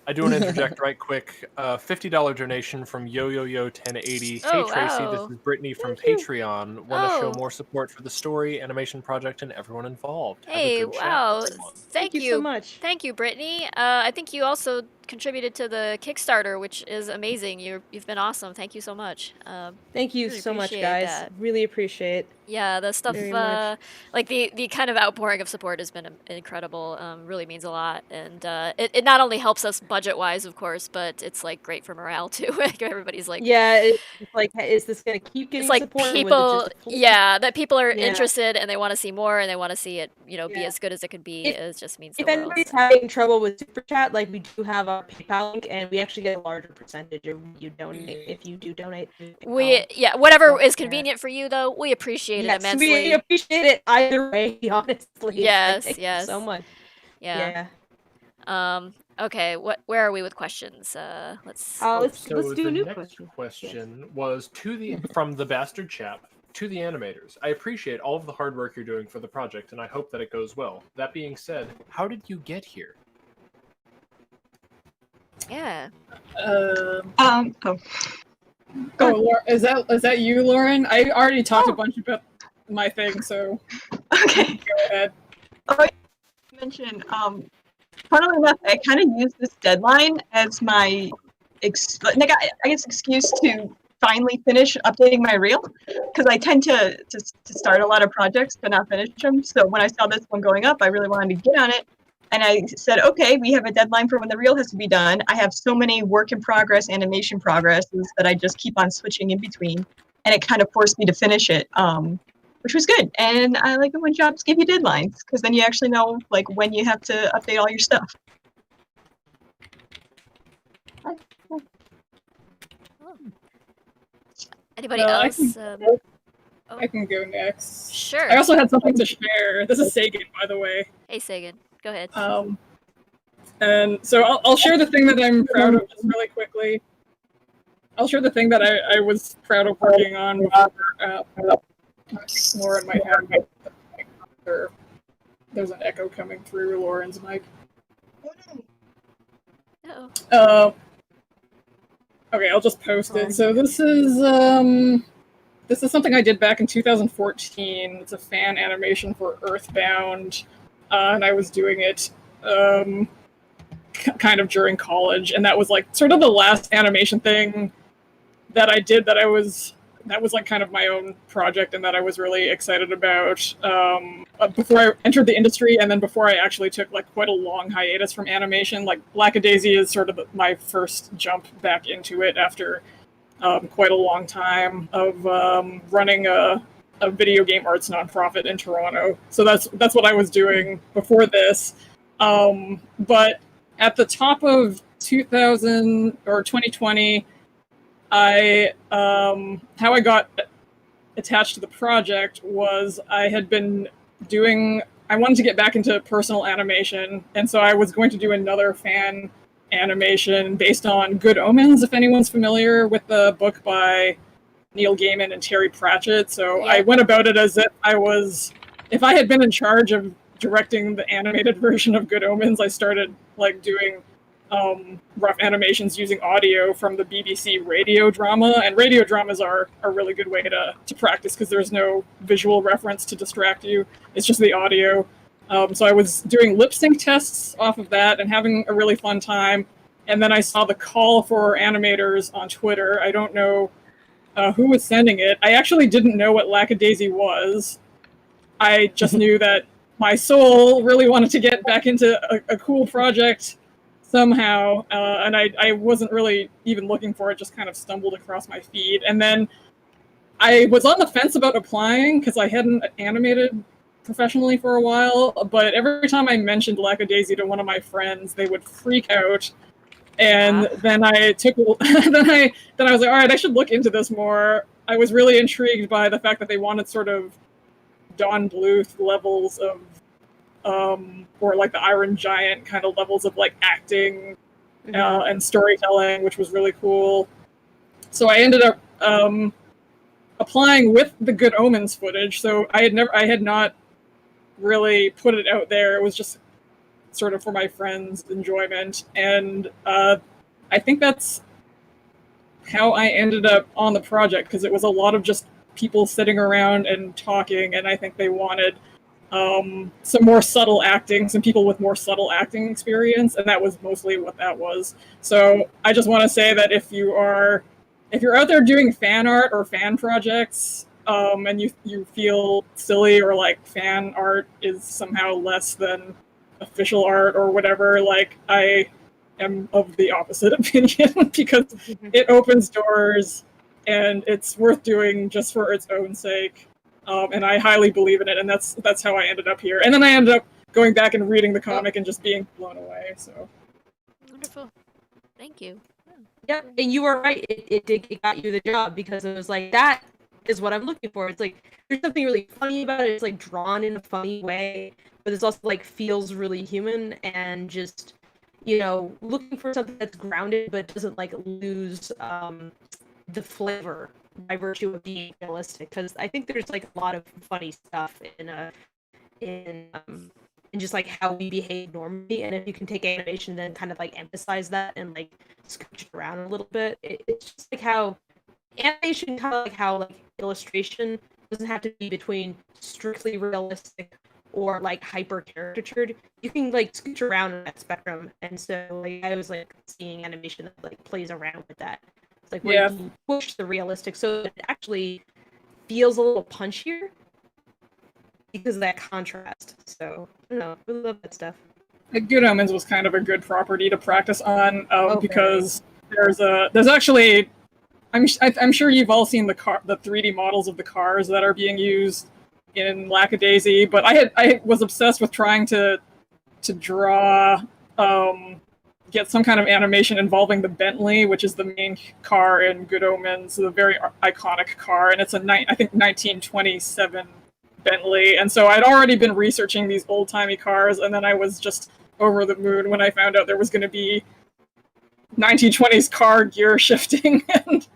I do want to interject right quick. $50 donation from Yo1080. Oh, Hey Tracy, wow. this is Brittany from Thank you. Patreon. Want to show Oh. more support for the story, animation project, and everyone involved. Have a Hey, good chat, wow. everyone. Thank you so much. Thank you, Brittany. I think you also contributed to the Kickstarter, which is amazing. You've been awesome. Thank you so much. Thank you Really so much, appreciate guys. that. Really appreciate. Yeah, the stuff, Very much. like the kind of outpouring of support has been incredible. Really means a lot, and it not only helps us budget wise, of course, but it's like great for morale too. Like everybody's like, Yeah, it's like, is this gonna keep getting it's like support? Or was it people, just a fluke? yeah, that people are Yeah. interested and they want to see more and they want to see it, be Yeah. as good as it could be. It just means the If world. anybody's having trouble with Super Chat, like we do have our PayPal link, and we actually get a larger percentage of what you donate if you do donate. to PayPal. Whatever So, is yeah. convenient for you though, we appreciate it Yes, immensely. we appreciate it either way. Honestly, Yes, thank yes. you so much. Yeah. Okay, where are we with questions? Let's Let's So do a the new next question. was from the bastard chap to the animators. I appreciate all of the hard work you're doing for the project, and I hope that it goes well. That being said, how did you get here? Yeah. Is that you, Lauren? I already talked a bunch about my thing, so Okay. go ahead. Oh, you mentioned, funnily enough, I kind of used this deadline as my, I guess, excuse to finally finish updating my reel, because I tend to start a lot of projects but not finish them. So when I saw this one going up, I really wanted to get on it. And I said, okay, we have a deadline for when the reel has to be done. I have so many work in progress, animation progresses that I just keep on switching in between. And it kind of forced me to finish it, which was good. And I like it when jobs give you deadlines, because then you actually know like when you have to update all your stuff. Anybody I else? I can go next. Sure. I also had something to share. This is Sagan, by the way. Hey, Sagan. Go ahead. And so I'll share the thing that I'm proud of just really quickly. I'll share the thing that I was proud of working on before. Lauren might have there's an echo coming through Lauren's mic. Uh-oh. Okay, I'll just post it. So this is something I did back in 2014. It's a fan animation for Earthbound, and I was doing it kind of during college, and that was like sort of the last animation thing that I did that was like kind of my own project and that I was really excited about before I entered the industry, and then before I actually took like quite a long hiatus from animation. Like Lackadaisy is sort of my first jump back into it after quite a long time of running a video game arts nonprofit in Toronto. So that's what I was doing before this. But at the top of 2020, how I got attached to the project was I wanted to get back into personal animation, and so I was going to do another fan animation based on Good Omens, if anyone's familiar with the book by Neil Gaiman and Terry Pratchett. So I went about it as if I had been in charge of directing the animated version of Good Omens, I started like doing rough animations using audio from the BBC radio drama, and radio dramas are a really good way to practice because there's no visual reference to distract you. It's just the audio. So I was doing lip sync tests off of that and having a really fun time. And then I saw the call for animators on Twitter. I don't know who was sending it. I actually didn't know what Lackadaisy was. I just knew that my soul really wanted to get back into a cool project somehow, and I wasn't really even looking for it, just kind of stumbled across my feed. And then I was on the fence about applying because I hadn't animated professionally for a while, but every time I mentioned Lackadaisy to one of my friends, they would freak out. And then I took then I was like, all right, I should look into this more. I was really intrigued by the fact that they wanted sort of Don Bluth levels of or like the Iron Giant kind of levels of like acting and storytelling, which was really cool. So I ended up applying with the Good Omens footage. So I had not really put it out there. It was just sort of for my friends' enjoyment, and I think that's how I ended up on the project, because it was a lot of just people sitting around and talking, and I think they wanted some more subtle acting, some people with more subtle acting experience, and that was mostly what that was. So I just want to say that if you're out there doing fan art or fan projects, and you feel silly or like fan art is somehow less than official art or whatever, like I am of the opposite opinion, because it opens doors and it's worth doing just for its own sake. And I highly believe in it, and that's how I ended up here. And then I ended up going back and reading the comic and just being blown away. So Wonderful. Thank you. Yep, and you were right. It got you the job, because it was like, that is what I'm looking for. It's like there's something really funny about it. It's like drawn in a funny way, but it's also like feels really human, and just, you know, looking for something that's grounded but doesn't like lose the flavor by virtue of being realistic. Because I think there's like a lot of funny stuff in just like how we behave normally, and if you can take animation and then kind of like emphasize that and like scooch it around a little bit, it's just like how animation, kind of like how like illustration doesn't have to be between strictly realistic or like hyper caricatured. You can like scooch around in that spectrum, and so like I was like seeing animation that like plays around with that. It's like where you can push the realistic so it actually feels a little punchier because of that contrast. So I don't know, I really love that stuff. Good Omens was kind of a good property to practice on, because there's actually, I'm sure you've all seen the 3D models of the cars that are being used in Lackadaisy, but I was obsessed with trying to draw, get some kind of animation involving the Bentley, which is the main car in Good Omens, the very iconic car, and it's I think 1927 Bentley. And so I'd already been researching these old-timey cars, and then I was just over the moon when I found out there was going to be 1920s car gear shifting and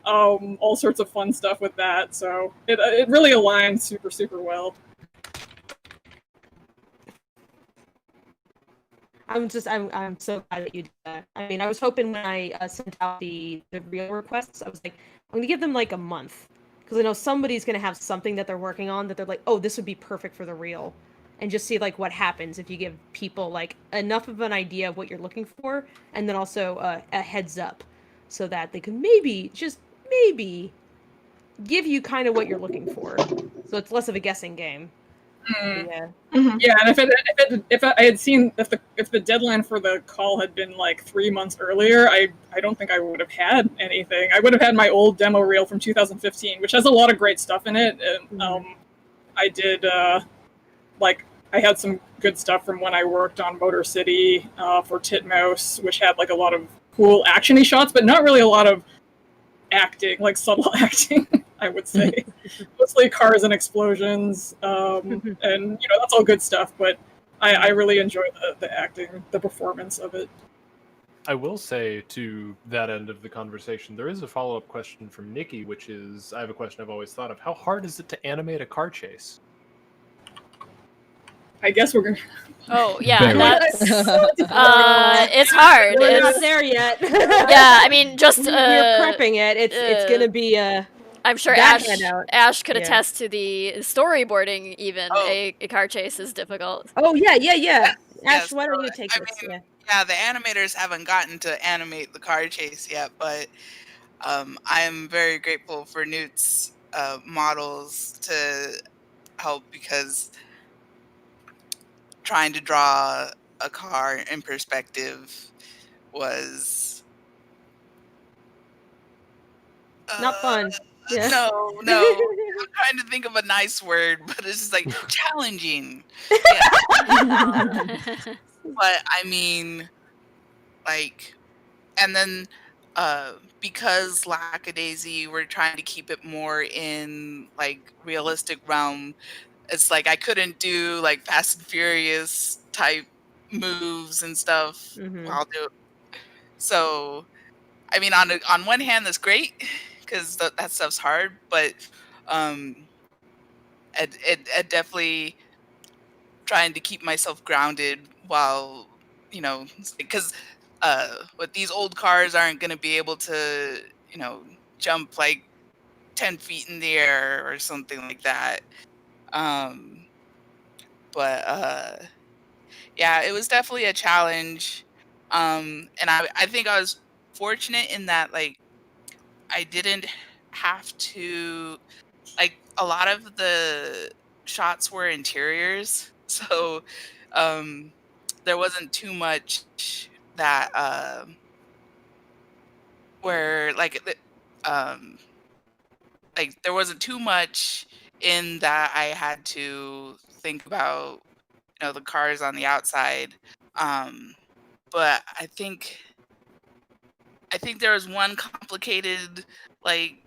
all sorts of fun stuff with that. So it really aligned super, super well. I'm so glad that you did that. I mean, I was hoping when I sent out the reel requests, I was like, I'm gonna give them like a month, because I know somebody's gonna have something that they're working on that they're like, oh, this would be perfect for the reel, and just see like what happens if you give people like enough of an idea of what you're looking for, and then also a heads up, so that they can maybe give you kind of what you're looking for, so it's less of a guessing game. Yeah. Yeah, and if I had seen if the deadline for the call had been like 3 months earlier, I don't think I would have had anything. I would have had my old demo reel from 2015, which has a lot of great stuff in it. And I did like I had some good stuff from when I worked on Motor City for Titmouse, which had like a lot of cool actiony shots, but not really a lot of acting, like subtle acting, I would say. Mostly cars and explosions, and you know, that's all good stuff, but I really enjoy the acting, the performance of it. I will say, to that end of the conversation, there is a follow-up question from Nikki, which is, I have a question I've always thought of. How hard is it to animate a car chase? I guess we're gonna... Oh, yeah, that's... it's hard. We're not there yet. Yeah, I mean, just... We're prepping it. It's gonna be I'm sure Ash could attest to the storyboarding even. A car chase is difficult. Oh, yeah. Yes, Ash, why don't you take this? Yeah, the animators haven't gotten to animate the car chase yet, but I'm very grateful for Newt's models to help, because trying to draw a car in perspective was not fun. Yeah. No. I'm trying to think of a nice word, but it's just like challenging. Yeah. But I mean, like, and then because Lackadaisy, we're trying to keep it more in like realistic realm. It's like I couldn't do like Fast and Furious type moves and stuff while doing. So, I mean, on one hand, that's great, because that stuff's hard, but it definitely trying to keep myself grounded while, because with these old cars aren't going to be able to, jump like 10 feet in the air or something like that. But yeah, it was definitely a challenge. And I think I was fortunate in that, like, I didn't have to, like, a lot of the shots were interiors. So there wasn't too much that, where, like, there wasn't too much in that I had to think about, the cars on the outside. But I think there was one complicated, like,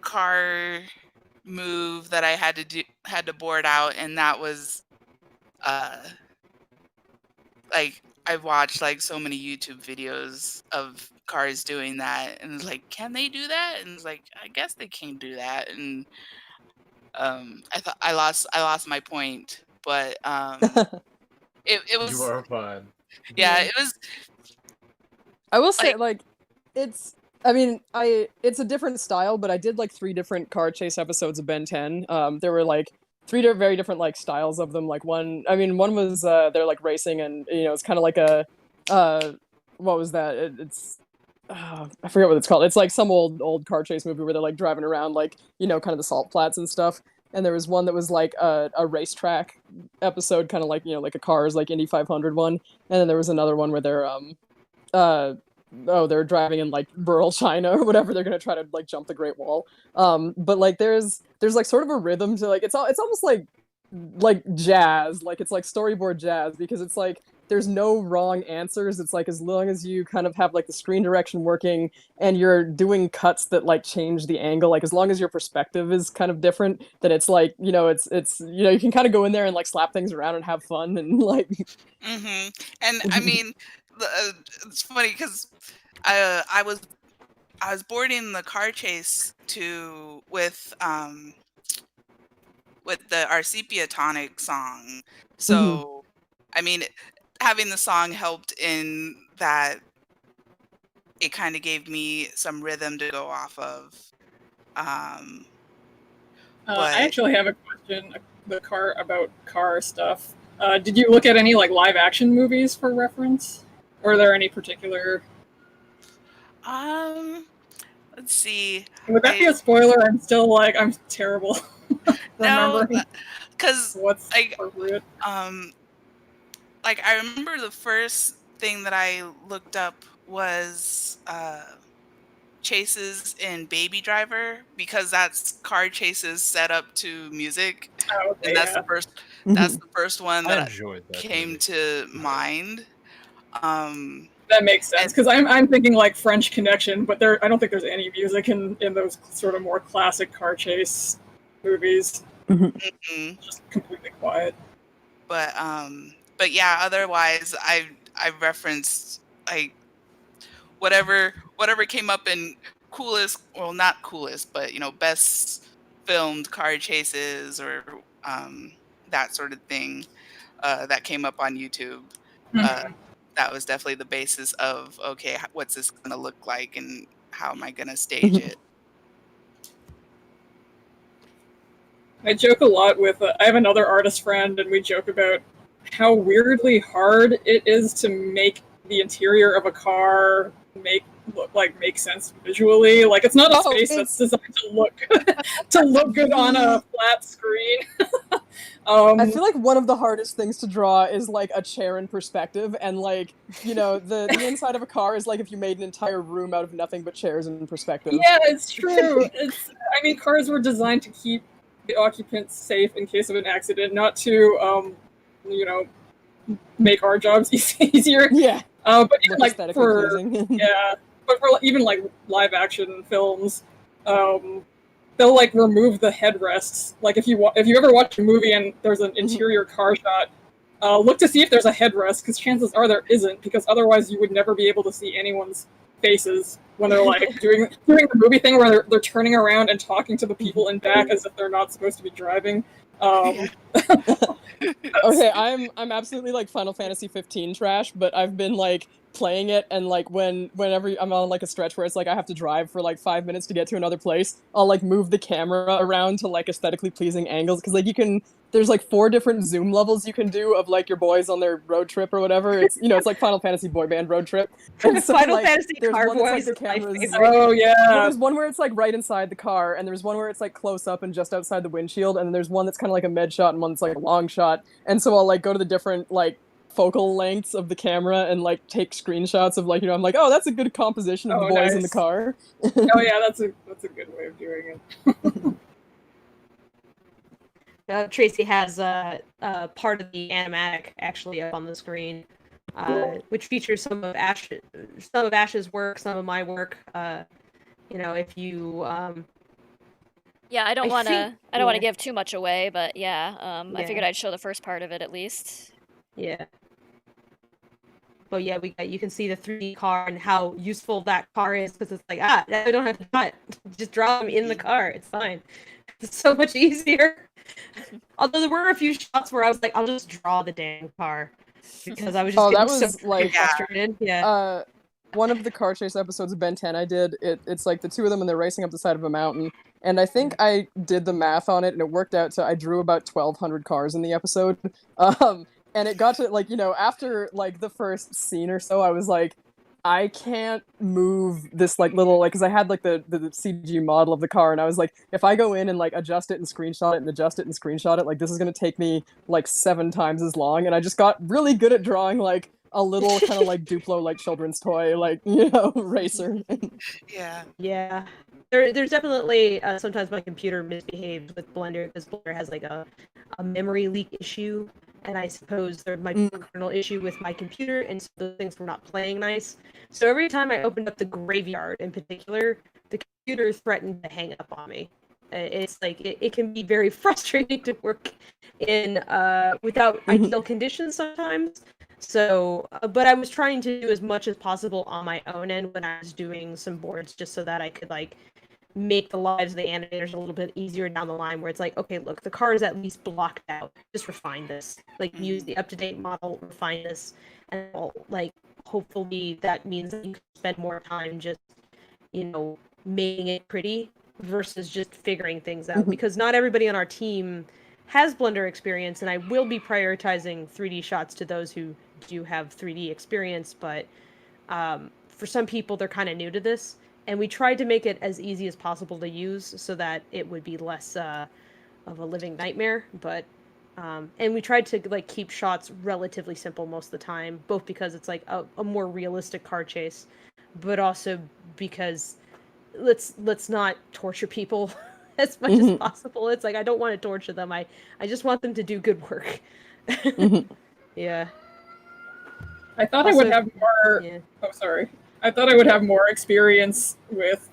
car move that I had to board out, and that was like, I've watched like so many YouTube videos of cars doing that, and it's like, can they do that? And it's like, I guess they can do that. And I thought I lost my point, but it was, You are fun. yeah, it was. I will say, like, it's a different style, but I did like 3 different car chase episodes of Ben 10. There were like 3 very different like styles of them. Like one was they're like racing, and it's kind of like a what was that? It's I forget what it's called. It's like some old car chase movie where they're like driving around like kind of the salt flats and stuff. And there was one that was like a racetrack episode, kind of like like a Cars, like Indy 500 one. And then there was another one where they're driving in like rural China or whatever. They're gonna try to like jump the Great Wall. But like there's like sort of a rhythm to, like, it's almost like jazz, like it's like storyboard jazz, because it's like there's no wrong answers. It's like, as long as you kind of have like the screen direction working and you're doing cuts that like change the angle, like as long as your perspective is kind of different, then it's like, it's you can kind of go in there and like slap things around and have fun and like. Mm-hmm. And I mean, it's funny because I was boarding the car chase with our Sepia Tonic song. So I mean, having the song helped in that it kind of gave me some rhythm to go off of. I actually have a question about car stuff. Did you look at any like live action movies for reference? Or are there any particular? Let's see. Would that be a spoiler? I'm terrible. No, because what's appropriate? Like, I remember the first thing that I looked up was chases in Baby Driver, because that's car chases set up to music. Oh, okay, and that's yeah. the first one I that enjoyed that came movie. to mind. That makes sense, because I'm thinking like French Connection, but I don't think there's any music in those sort of more classic car chase movies. Just completely quiet. But yeah, otherwise I referenced like whatever came up in coolest, well, not coolest, but best filmed car chases or that sort of thing that came up on YouTube. That was definitely the basis of, okay, what's this gonna look like and how am I gonna stage it? I joke a lot with I have another artist friend, and we joke about how weirdly hard it is to make the interior of a car make sense visually. Like, it's not a space that's designed to look good on a flat screen. I feel like one of the hardest things to draw is like a chair in perspective, and like the inside of a car is like if you made an entire room out of nothing but chairs in perspective. Yeah, it's true. Cars were designed to keep the occupants safe in case of an accident, not to make our jobs easier. Yeah. But even More like but for even like live action films, they'll like remove the headrests. Like if you ever watch a movie and there's an interior car shot, look to see if there's a headrest, because chances are there isn't, because otherwise you would never be able to see anyone's faces when they're like doing the movie thing where they're turning around and talking to the people in back as if they're not supposed to be driving. Okay, I'm absolutely like Final Fantasy 15 trash, but I've been like playing it, and like whenever I'm on like a stretch where it's like I have to drive for like 5 minutes to get to another place, I'll like move the camera around to like aesthetically pleasing angles, because like there's like 4 different zoom levels you can do of like your boys on their road trip or whatever. It's it's like Final Fantasy boy band road trip. And so, Final like, Fantasy there's car one that's, like, boys the is my camera's favorite. Oh yeah. well, there's one where it's like right inside the car, and there's one where it's like close up and just outside the windshield, and then there's one that's kind of like a med shot and one that's like a long shot. And so I'll like go to the different like focal lengths of the camera and like take screenshots of like I'm like, oh, that's a good composition of the boys in the nice. car. Oh yeah, that's a good way of doing it. Tracy has part of the animatic actually up on the screen, which features some of Ash's work, some of my work. If you Yeah, I don't want to think- give too much away, but I figured I'd show the first part of it at least. Yeah. But yeah, you can see the 3D car and how useful that car is, because it's like, I don't have to cut. Just draw them in the car. It's fine. It's so much easier. Although there were a few shots where I was like, I'll just draw the damn car, because I was just getting so like frustrated. Yeah. One of the car chase episodes of Ben 10 I did, it's like the 2 of them and they're racing up the side of a mountain. And I think I did the math on it and it worked out to I drew about 1,200 cars in the episode. And it got to like, after like the first scene or so, I was like, I can't move this like little, like, because I had like the CG model of the car, and I was like, if I go in and like adjust it and screenshot it and adjust it and screenshot it, like this is going to take me like 7 times as long. And I just got really good at drawing like a little kind of like Duplo like children's toy, like, racer. Yeah. There's definitely sometimes my computer misbehaves with Blender, because Blender has like a memory leak issue, and I suppose there might be a kernel issue with my computer, and so those things were not playing nice. So every time I opened up the graveyard in particular, the computer threatened to hang up on me. It's like it can be very frustrating to work in without ideal conditions sometimes. So, but I was trying to do as much as possible on my own end when I was doing some boards, just so that I could like make the lives of the animators a little bit easier down the line, where it's like, okay, look, the car is at least blocked out. Just refine this. Like, use the up-to-date model, refine this, and like, hopefully that means that you can spend more time just, making it pretty versus just figuring things out. Because not everybody on our team has Blender experience, and I will be prioritizing 3D shots to those who do have 3D experience, but for some people, they're kind of new to this. And we tried to make it as easy as possible to use so that it would be less of a living nightmare. But and we tried to like keep shots relatively simple most of the time, both because it's like a more realistic car chase, but also because let's not torture people as much as possible. It's like I don't want to torture them. I just want them to do good work. Yeah. I thought I would have more. Yeah. Oh, sorry. I thought I would have more experience with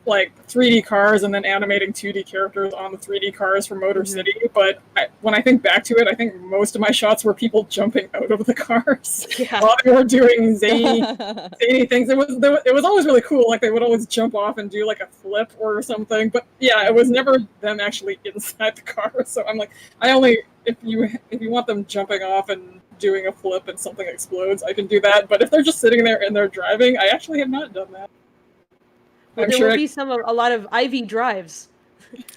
like 3D cars and then animating 2D characters on the 3D cars for Motor City, but when I think back to it, I think most of my shots were people jumping out of the cars while they were doing zany things. It was always really cool. Like they would always jump off and do like a flip or something. But yeah, it was never them actually inside the car. So I'm like, if you want them jumping off and doing a flip and something explodes, I can do that. But if they're just sitting there and they're driving, I actually have not done that. Well, there will be a lot of IV drives.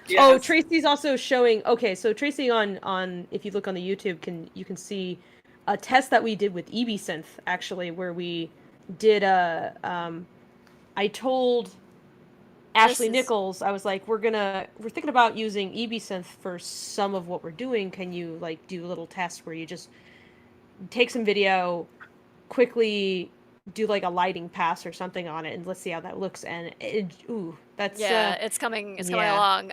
Yes. Oh, Tracy's also showing. Okay, so Tracy on if you look on the YouTube, you can see a test that we did with EBSynth actually, where we did I told Ashley Nichols, I was like, we're thinking about using EBSynth for some of what we're doing. Can you like do a little test where you just take some video, quickly do like a lighting pass or something on it, and let's see how that looks. And that's it's coming along.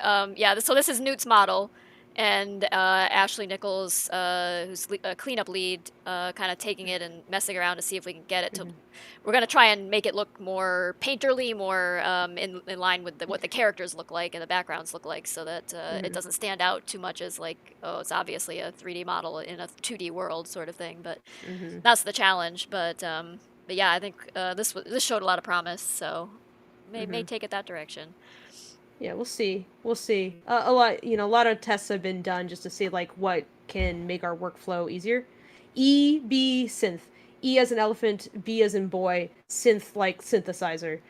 So this is Newt's model, and Ashley Nichols, who's a cleanup lead, kind of taking it and messing around to see if we can get it to. We're gonna try and make it look more painterly, more in line with what the characters look like and the backgrounds look like, so that it doesn't stand out too much as like, oh, it's obviously a 3D model in a 2D world sort of thing. But that's the challenge. But yeah, I think this showed a lot of promise, so may take it that direction. Yeah, we'll see. We'll see. A lot of tests have been done just to see like what can make our workflow easier. E, B, synth. E as an elephant, B as in boy, synth like synthesizer.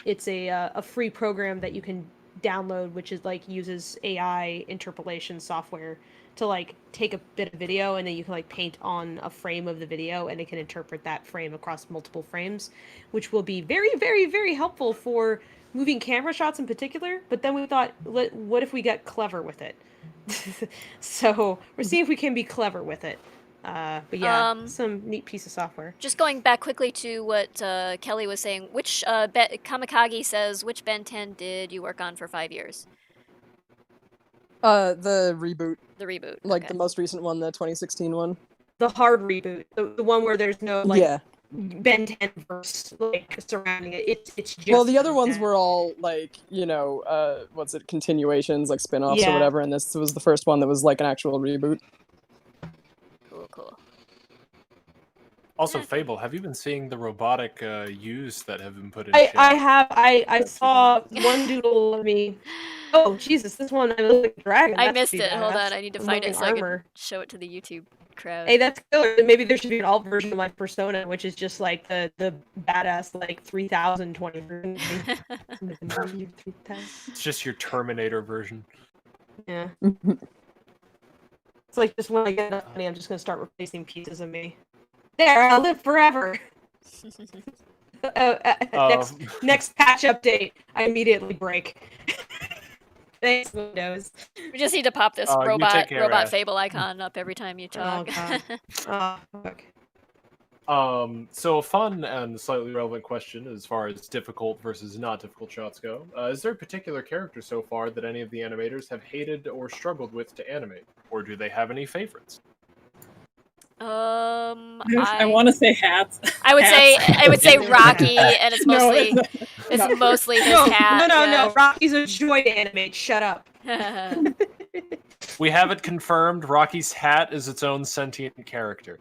It's a free program that you can download, which is like uses AI interpolation software to like take a bit of video and then you can like paint on a frame of the video and it can interpret that frame across multiple frames, which will be very, very, very helpful for moving camera shots in particular. But then we thought, what if we get clever with it? So we're seeing if we can be clever with it. But yeah, some neat piece of software. Just going back quickly to what Kelly was saying, which Kamikage says, which Ben 10 did you work on for 5 years? The reboot. The reboot. Like okay. the most recent one, the 2016 one. The hard reboot, the one where there's no like Ben 10 verse like surrounding it. It's just well, the other ones were all like what's it, continuations, like spin-offs or whatever, and this was the first one that was like an actual reboot. Cool. Also, Fable, have you been seeing the robotic U's that have been put in? I have. I saw one doodle of me. Oh Jesus, this one I look like a dragon. I missed it. Hold on, I need to find it so I can show it to the YouTube crowd. Hey, that's killer. Maybe there should be an alt version of my persona, which is just like the badass like 3020. It's just your Terminator version. Yeah. It's like just when I get enough money, I'm just gonna start replacing pieces of me. There, I'll live forever. Next patch update, I immediately break. Thanks, Windows. We just need to pop this robot Fable icon up every time you talk. Oh, fuck. So a fun and slightly relevant question as far as difficult versus not difficult shots go. Is there a particular character so far that any of the animators have hated or struggled with to animate? Or do they have any favorites? I want to say hats. I would say Rocky, and it's mostly mostly his hat. No. Rocky's a joy to animate. Shut up. We have it confirmed. Rocky's hat is its own sentient character.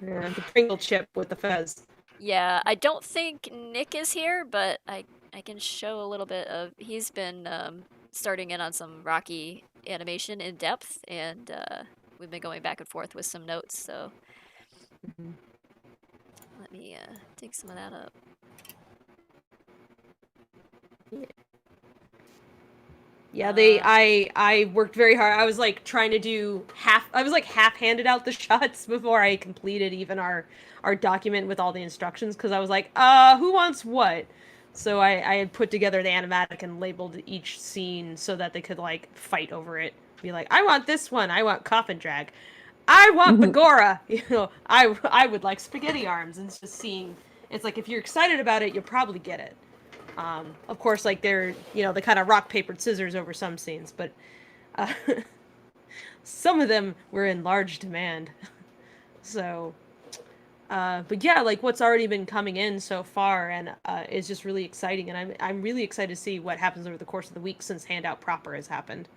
Yeah, the Pringle chip with the fez. Yeah, I don't think Nick is here, but I can show a little bit of. He's been starting in on some Rocky animation in depth, and we've been going back and forth with some notes. So let me dig some of that up. Yeah, I worked very hard. I was like trying to do half-handed out the shots before I completed even our document with all the instructions, because I was like, who wants what? So I had put together the animatic and labeled each scene so that they could like fight over it. Be like, I want this one. I want coffin drag. I want Bagora. I would like spaghetti arms. And it's just seeing. It's like if you're excited about it, you'll probably get it. Of course, like they're they kind of rock paper scissors over some scenes, but some of them were in large demand. So, but yeah, like what's already been coming in so far and is just really exciting, and I'm really excited to see what happens over the course of the week since Handout Proper has happened.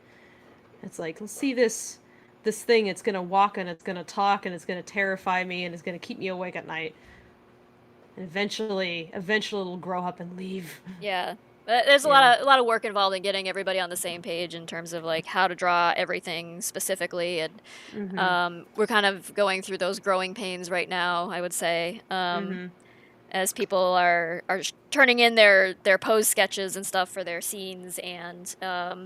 It's like, let's see this thing. It's gonna walk and it's gonna talk and it's gonna terrify me and it's gonna keep me awake at night. And eventually it'll grow up and leave. Yeah, there's a lot of work involved in getting everybody on the same page in terms of like how to draw everything specifically, and we're kind of going through those growing pains right now, I would say. As people are turning in their pose sketches and stuff for their scenes, and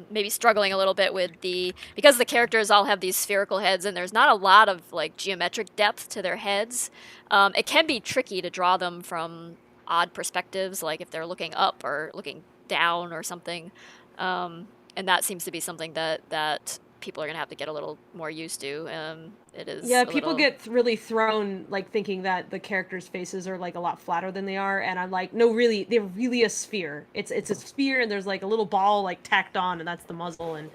maybe struggling a little bit with because the characters all have these spherical heads and there's not a lot of like geometric depth to their heads. It can be tricky to draw them from odd perspectives, like if they're looking up or looking down or something, and that seems to be something that people are gonna have to get a little more used to. It is. Yeah, people get really thrown like thinking that the characters' faces are like a lot flatter than they are, and I'm like, no, really, they're really a sphere. It's a sphere, and there's like a little ball like tacked on, and that's the muzzle, and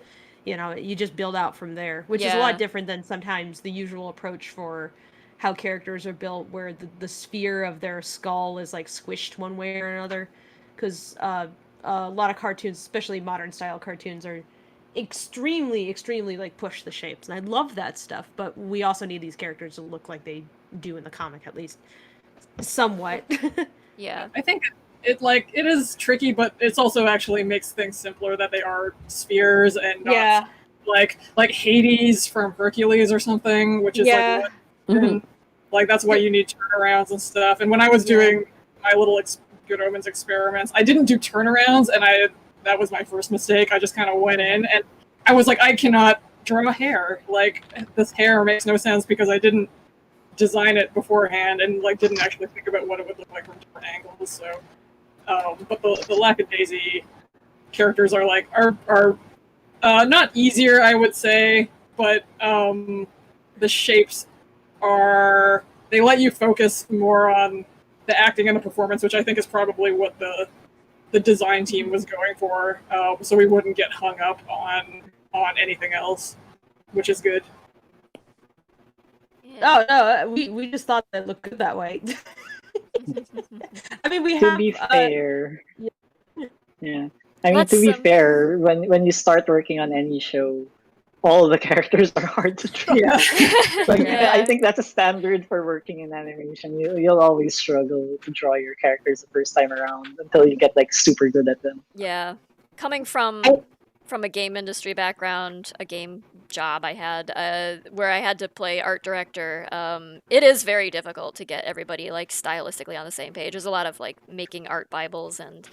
you just build out from there, which is a lot different than sometimes the usual approach for how characters are built, where the sphere of their skull is like squished one way or another, because a lot of cartoons, especially modern style cartoons, are extremely like push the shapes, and I love that stuff, but we also need these characters to look like they do in the comic, at least somewhat. Yeah, I think it is tricky, but it's also actually makes things simpler that they are spheres and not like Hades from Hercules or something, which is like like that's why you need turnarounds and stuff. And when I was doing my little Good Omens experiments, I didn't do turnarounds, and that was my first mistake. I just kind of went in, and I was like, I cannot draw hair. Like, this hair makes no sense because I didn't design it beforehand and like didn't actually think about what it would look like from different angles. So, but the Lackadaisy characters are not easier, I would say, but the shapes they let you focus more on the acting and the performance, which I think is probably what the design team was going for, so we wouldn't get hung up on anything else, which is good. Oh no, we just thought that it looked good that way. I mean, to be fair, yeah. I mean, to be fair, when you start working on any show, all the characters are hard to draw. Yeah. I think that's a standard for working in animation. You'll always struggle to draw your characters the first time around until you get like super good at them. Yeah, coming from a game industry background, a game job I had where I had to play art director, it is very difficult to get everybody like stylistically on the same page. There's a lot of like making art bibles and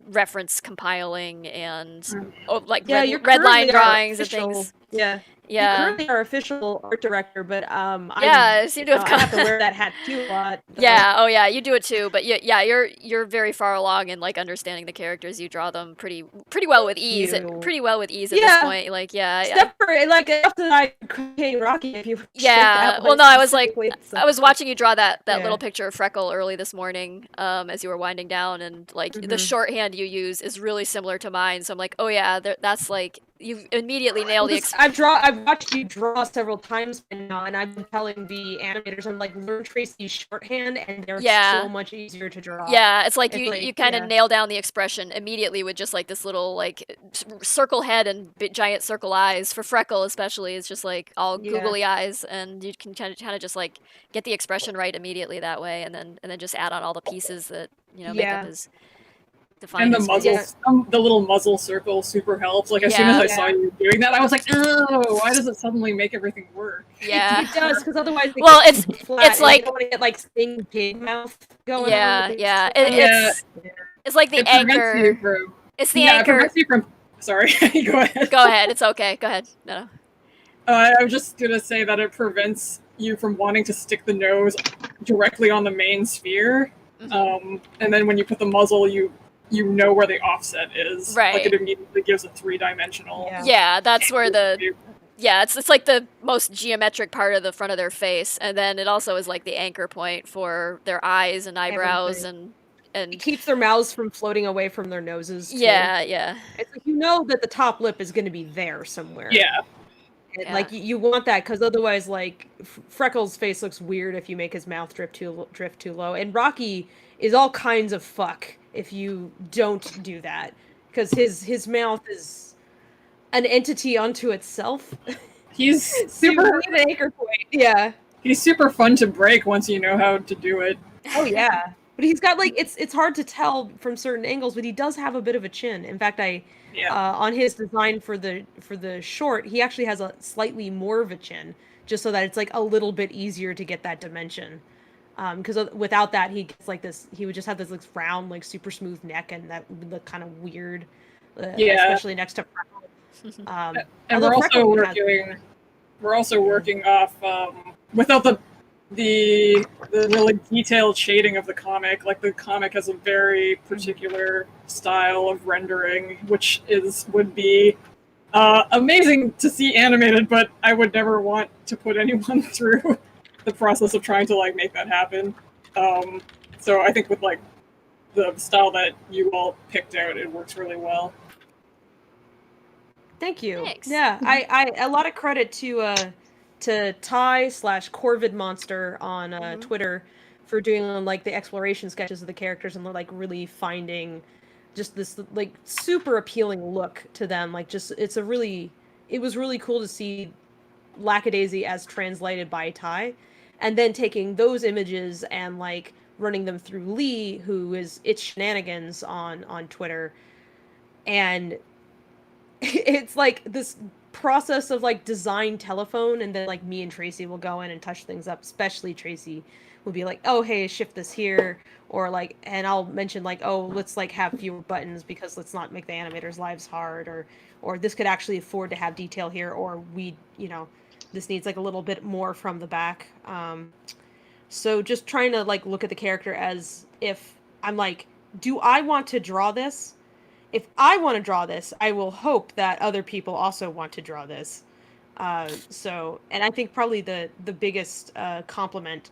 reference compiling and red line drawings and things. Yeah. Yeah. You currently are official art director, but I seem to have to wear that hat too a lot. Yeah, oh yeah, you do it too, but you're very far along in like understanding the characters. You draw them pretty well with ease. Pretty well with ease at this point. Like Except for like after I create Rocky, if you well, no, I was watching you draw that little picture of Freckle early this morning, as you were winding down, and like the shorthand you use is really similar to mine. So I'm like, oh yeah, that's like. You immediately nailed the. I've watched you draw several times by now, and I've been telling the animators, I'm like, learn Tracy's shorthand, and they're so much easier to draw. Yeah, it's like you kind of nail down the expression immediately with just like this little like circle head and giant circle eyes. For Freckle especially, it's just like all googly eyes, and you can kind of just like get the expression right immediately that way, and then just add on all the pieces that make up his. And the muzzle, the little muzzle circle super helps. Like as soon as I saw you doing that, I was like, oh, why does it suddenly make everything work? Yeah, it does, because otherwise it's flat, it's like you don't want to get like sting pig mouth going. It's like the anchor. It's the anchor. It prevents you from. Sorry, go ahead. Go ahead. It's okay. Go ahead. No. I was just gonna say that it prevents you from wanting to stick the nose directly on the main sphere, and then when you put the muzzle, you know where the offset is. Right. Like it immediately gives a 3-dimensional. Yeah, that's where it's like the most geometric part of the front of their face, and then it also is like the anchor point for their eyes and eyebrows and it keeps their mouths from floating away from their noses. Too. Yeah. It's like that the top lip is going to be there somewhere. Yeah. Like you want that because otherwise, like Freckles' face looks weird if you make his mouth drift too low, and Rocky is all kinds of fuck if you don't do that, because his mouth is an entity unto itself. He's super an anchor point. Yeah, he's super fun to break once you know how to do it. Oh yeah, but he's got like it's hard to tell from certain angles, but he does have a bit of a chin. In fact, on his design for the short, he actually has a slightly more of a chin, just so that it's like a little bit easier to get that dimension. Because without that, he gets like this. He would just have this like round, like super smooth neck, and that would look kind of weird, especially next to Freckle. And we're also working off without the really detailed shading of the comic. Like the comic has a very particular style of rendering, which would be amazing to see animated, but I would never want to put anyone through the process of trying to like make that happen. So I think with like the style that you all picked out, it works really well. Thank you. Thanks. Yeah, I a lot of credit to Ty/Corvid Monster on Twitter for doing like the exploration sketches of the characters and like really finding just this like super appealing look to them. Like just it was really cool to see Lackadaisy as translated by Ty, and then taking those images and like running them through Lee, who is It's Shenanigans on Twitter, and it's like this process of like design telephone, and then like me and Tracy will go in and touch things up. Especially Tracy will be like, oh hey, shift this here, or like, and I'll mention like, oh, let's like have fewer buttons because let's not make the animators' lives hard, or this could actually afford to have detail here, or we, this needs like a little bit more from the back. So just trying to like look at the character as if I'm like, do I want to draw this? If I want to draw this, I will hope that other people also want to draw this. And I think probably the biggest compliment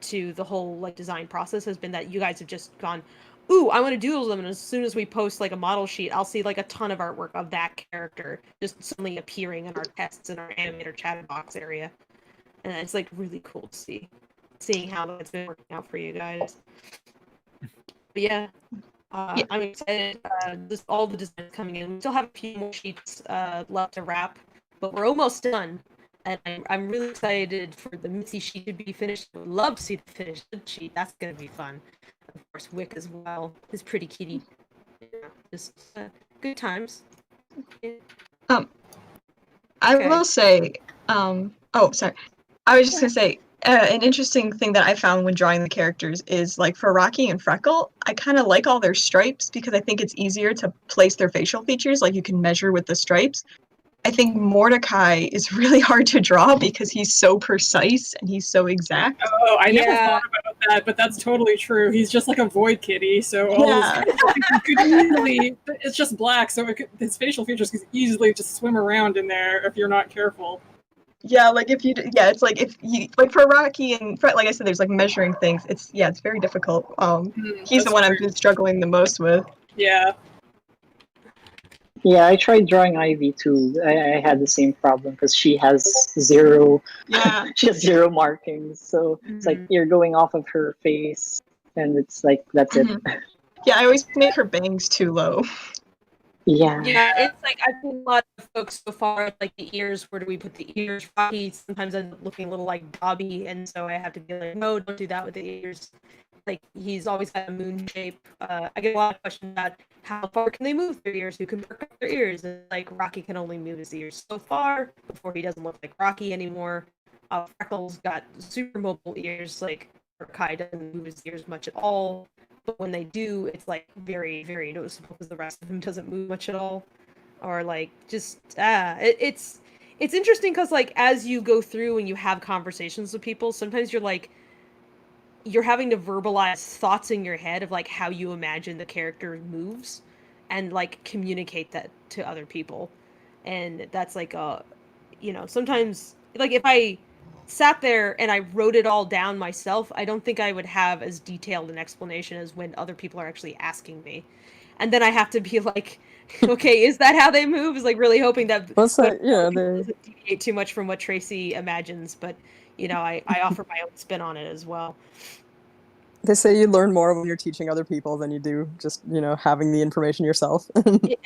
to the whole like design process has been that you guys have just gone, ooh, I want to doodle them, and as soon as we post like a model sheet, I'll see like a ton of artwork of that character just suddenly appearing in our tests in our animator chat box area, and it's like really cool to seeing how that's been working out for you guys. But yeah. I'm excited. All the designs coming in. We still have a few more sheets left to wrap, but we're almost done. And I'm really excited for the Mitzi sheet to be finished. I would love to see the finished sheet. That's going to be fun. Of course, Wick as well. His pretty kitty. Yeah, just good times. I will say, oh, sorry. I was just going to say, an interesting thing that I found when drawing the characters is, like, for Rocky and Freckle, I kind of like all their stripes because I think it's easier to place their facial features, like you can measure with the stripes. I think Mordecai is really hard to draw because he's so precise and he's so exact. Oh, I never thought about that, but that's totally true. He's just like a void kitty, so all his could easily, it's just black, so his facial features could easily just swim around in there if you're not careful. Yeah, like it's like if you, like for Rocky and like I said, there's like measuring things. It's very difficult. He's the one I've been struggling the most with. Yeah. Yeah, I tried drawing Ivy too. I had the same problem because she has zero. Yeah. She has zero markings, so it's like you're going off of her face, and it's like that's it. Yeah, I always make her bangs too low. Yeah. Yeah, it's like I've seen a lot of folks so far, like the ears, where do we put the ears? Rocky sometimes ends up looking a little like Dobby, and so I have to be like, no, don't do that with the ears. Like, he's always got a moon shape. I get a lot of questions about how far can they move their ears, who can work up their ears, and like Rocky can only move his ears so far before he doesn't look like Rocky anymore. Freckles got super mobile ears, like Kai doesn't move his ears much at all. But when they do, it's like very, very noticeable because the rest of him doesn't move much at all. Or like just it's interesting because like as you go through and you have conversations with people, sometimes you're having to verbalize thoughts in your head of like how you imagine the character moves and like communicate that to other people. And that's like sometimes like if I sat there and I wrote it all down myself, I don't think I would have as detailed an explanation as when other people are actually asking me. And then I have to be like, okay, is that how they move? Is like really hoping that doesn't deviate too much from what Tracy imagines, but I offer my own spin on it as well. They say you learn more when you're teaching other people than you do just, having the information yourself.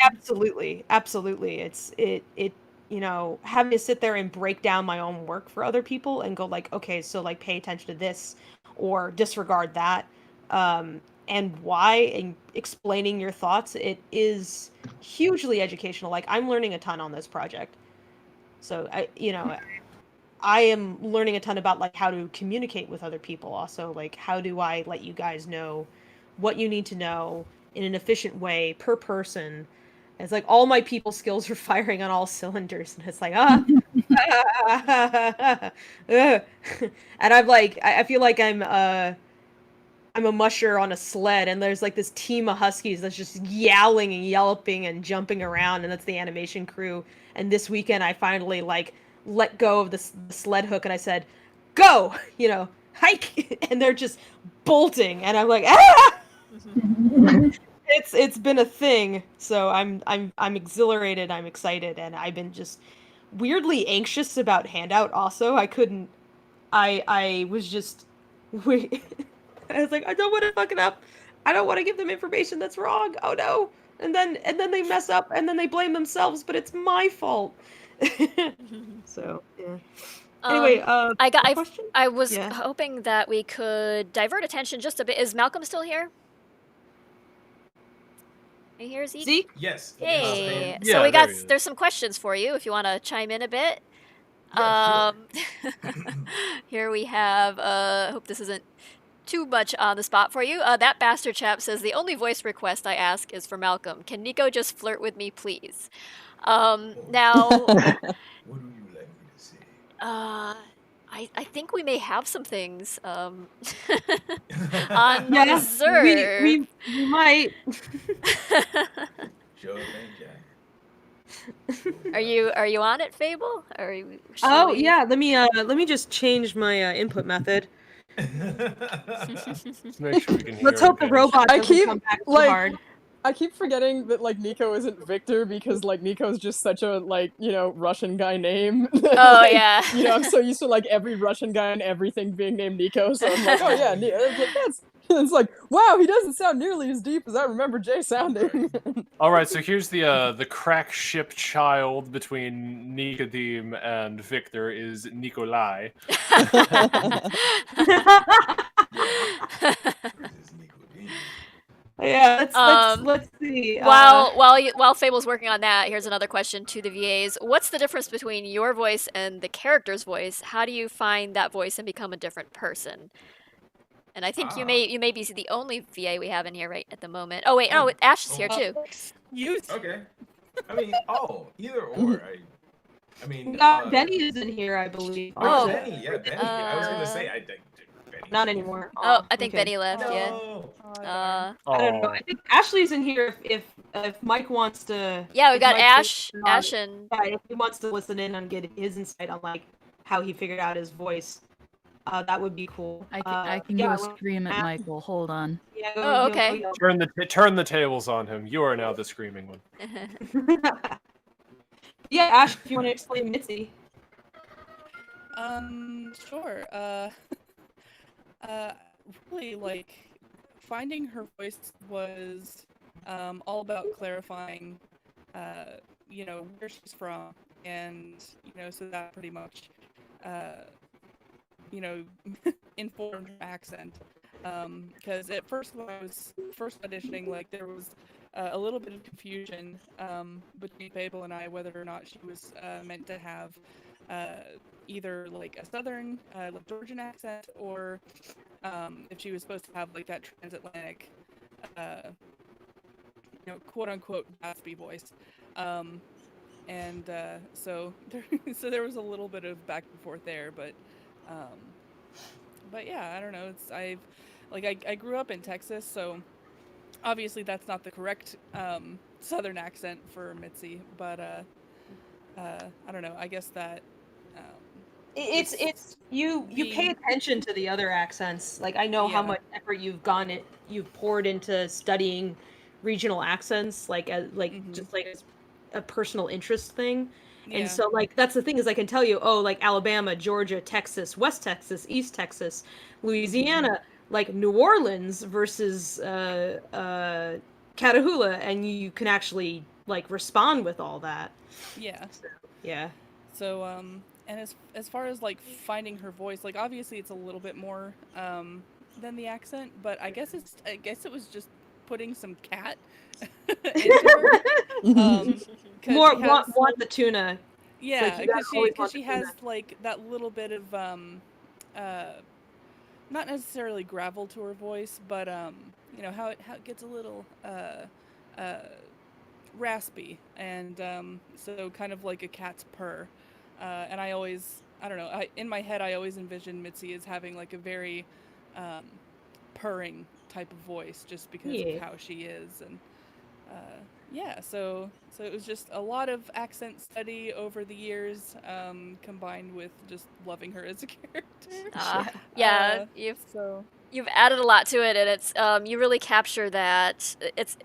Absolutely. It's having to sit there and break down my own work for other people and go like, okay, so like pay attention to this or disregard that, and why, and explaining your thoughts. It is hugely educational. Like, I'm learning a ton on this project. So I am learning a ton about like how to communicate with other people. Also, like, how do I let you guys know what you need to know in an efficient way per person? It's like all my people skills are firing on all cylinders, and it's like and I'm like, I feel like I'm a musher on a sled, and there's like this team of huskies that's just yowling and yelping and jumping around, and that's the animation crew. And this weekend, I finally like let go of the sled hook, and I said, "Go!" Hike, and they're just bolting, and I'm like, ah! It's been a thing, so I'm exhilarated, I'm excited, and I've been just weirdly anxious about handout also. I was just I was like, I don't want to fuck it up. I don't want to give them information that's wrong. Oh no. And then they mess up and then they blame themselves, but it's my fault. So, yeah. Anyway, question? I was Yeah. hoping that we could divert attention just a bit. Is Malcolm still here? Are you here, Zeke? Zeke? Yes. Hey. Yeah, So we there got he is. there's some questions for you if you want to chime in a bit. Yeah, Here we have. Hope this isn't too much on the spot for you. That bastard chap says the only voice request I ask is for Malcolm. Can Nico just flirt with me, please? Now. What do you like me to say? I think we may have some things on Yeah, reserve. we might. Sure thing, Jack. Are you on it, Fable? Or should Oh we... yeah, let me just change my input method. Let's make sure we can hear Let's hope the okay. robot I doesn't keep, come back so like- hard. I keep forgetting that like Nico isn't Victor because like Nico's just such a like Russian guy name. Oh Like, yeah. I'm so used to like every Russian guy and everything being named Nico, so I'm like, oh yeah, it's like, wow, he doesn't sound nearly as deep as I remember Jay sounding. All right, so here's the crack ship child between Nicodeme and Victor is Nikolai. Yeah, let's see. While Fable's working on that, here's another question to the VAs. What's the difference between your voice and the character's voice? How do you find that voice and become a different person? And I think you may be the only VA we have in here right at the moment. Oh wait, Ash is here too. Okay. I mean, either or. I mean, Benny is in here, I believe. Oh, Benny. Yeah, Benny. I was gonna say, I think Benny. Not anymore. Oh, I think okay. Benny left. No. Yeah. I don't know. I think Ashley's in here if Mike wants to. Yeah, we if got Mike Ash. wants to- Ash and Yeah, if he wants to listen in and get his insight on like how he figured out his voice, that would be cool. I can go scream at Michael. Hold on. Yeah, Oh, okay. Turn the tables on him. You are now the screaming one. Yeah, Ash, if you want to explain Mitzi. Sure. Really, like, finding her voice was all about clarifying, where she's from, and so that pretty much, informed her accent. Because at first, when I was first auditioning, like, there was a little bit of confusion between Fable and I whether or not she was meant to have either like a southern like Georgian accent or if she was supposed to have like that transatlantic quote unquote raspy voice. So there was a little bit of back and forth there, but yeah, I don't know. I grew up in Texas, so obviously that's not the correct southern accent for Mitzi, but I don't know. I guess that It's you pay attention to the other accents. Like I know how much effort you've poured into studying regional accents, like just like as a personal interest thing. Yeah. And so like that's the thing is I can tell you, like Alabama, Georgia, Texas, West Texas, East Texas, Louisiana, like New Orleans versus Catahoula, and you can actually like respond with all that. Yeah. So, yeah. So and as far as like finding her voice, like obviously it's a little bit more than the accent, but I guess it was just putting some cat into her. More want the tuna. Yeah, because she has like that little bit of not necessarily gravel to her voice, but how it gets a little raspy, and so kind of like a cat's purr. And I don't know, in my head I always envision Mitzi as having like a very purring type of voice just because of how she is, and so it was just a lot of accent study over the years, combined with just loving her as a character. You've added a lot to it, and it's you really capture that.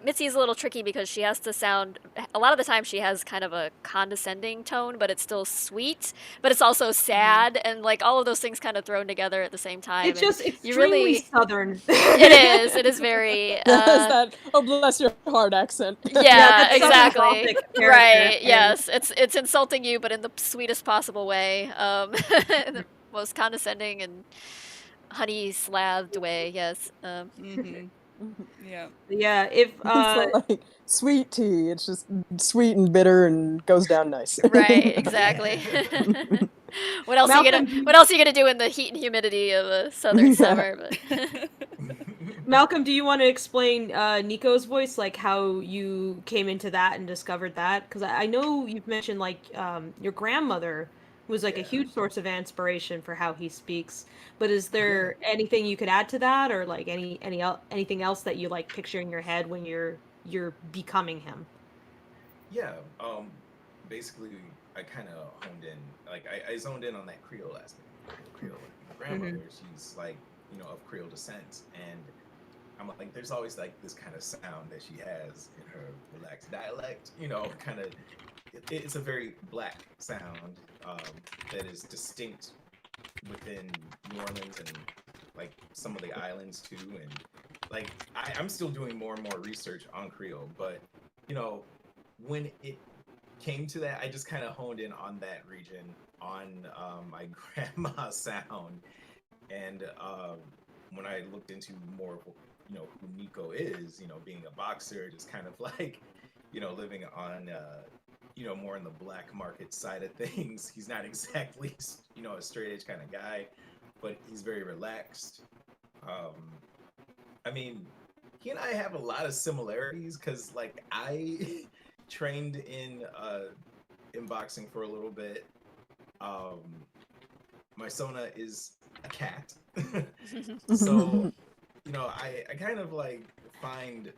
Mitzi's a little tricky because she has to sound. A lot of the time, she has kind of a condescending tone, but it's still sweet. But it's also sad, and like all of those things kind of thrown together at the same time. It's just you extremely really southern. It is. It is very. That's that. Oh, bless your heart accent. Yeah, that's Southern exactly. Gothic character Right. thing. Yes. It's insulting you, but in the sweetest possible way. The most condescending and honey slathed way. Yes. Yeah. Yeah. If It's like sweet tea. It's just sweet and bitter and goes down nice. Right. Exactly. What else are you gonna do in the heat and humidity of a southern summer? But Malcolm, do you want to explain Nico's voice, like how you came into that and discovered that? Because I know you've mentioned like your grandmother was like a huge source of inspiration for how he speaks. But is there anything you could add to that, or like anything else that you like picture in your head when you're becoming him? Yeah. Basically, I kind of honed in, like I zoned in on that Creole aspect. Creole. My grandmother, she's like, you know, of Creole descent, and I'm like, there's always like this kind of sound that she has in her relaxed dialect, you know, kind of. It's a very black sound that is distinct within New Orleans and like some of the islands too. And like I'm still doing more and more research on Creole, but you know, when it came to that, I just kind of honed in on that region, on my grandma's sound. And when I looked into more, you know, who Nico is, you know, being a boxer, just kind of like, you know, living on you know, more in the black market side of things. He's not exactly, you know, a straight edge kind of guy, but he's very relaxed. I mean, he and I have a lot of similarities because, like, I trained in boxing for a little bit. My Sona is a cat, so you know, I kind of like find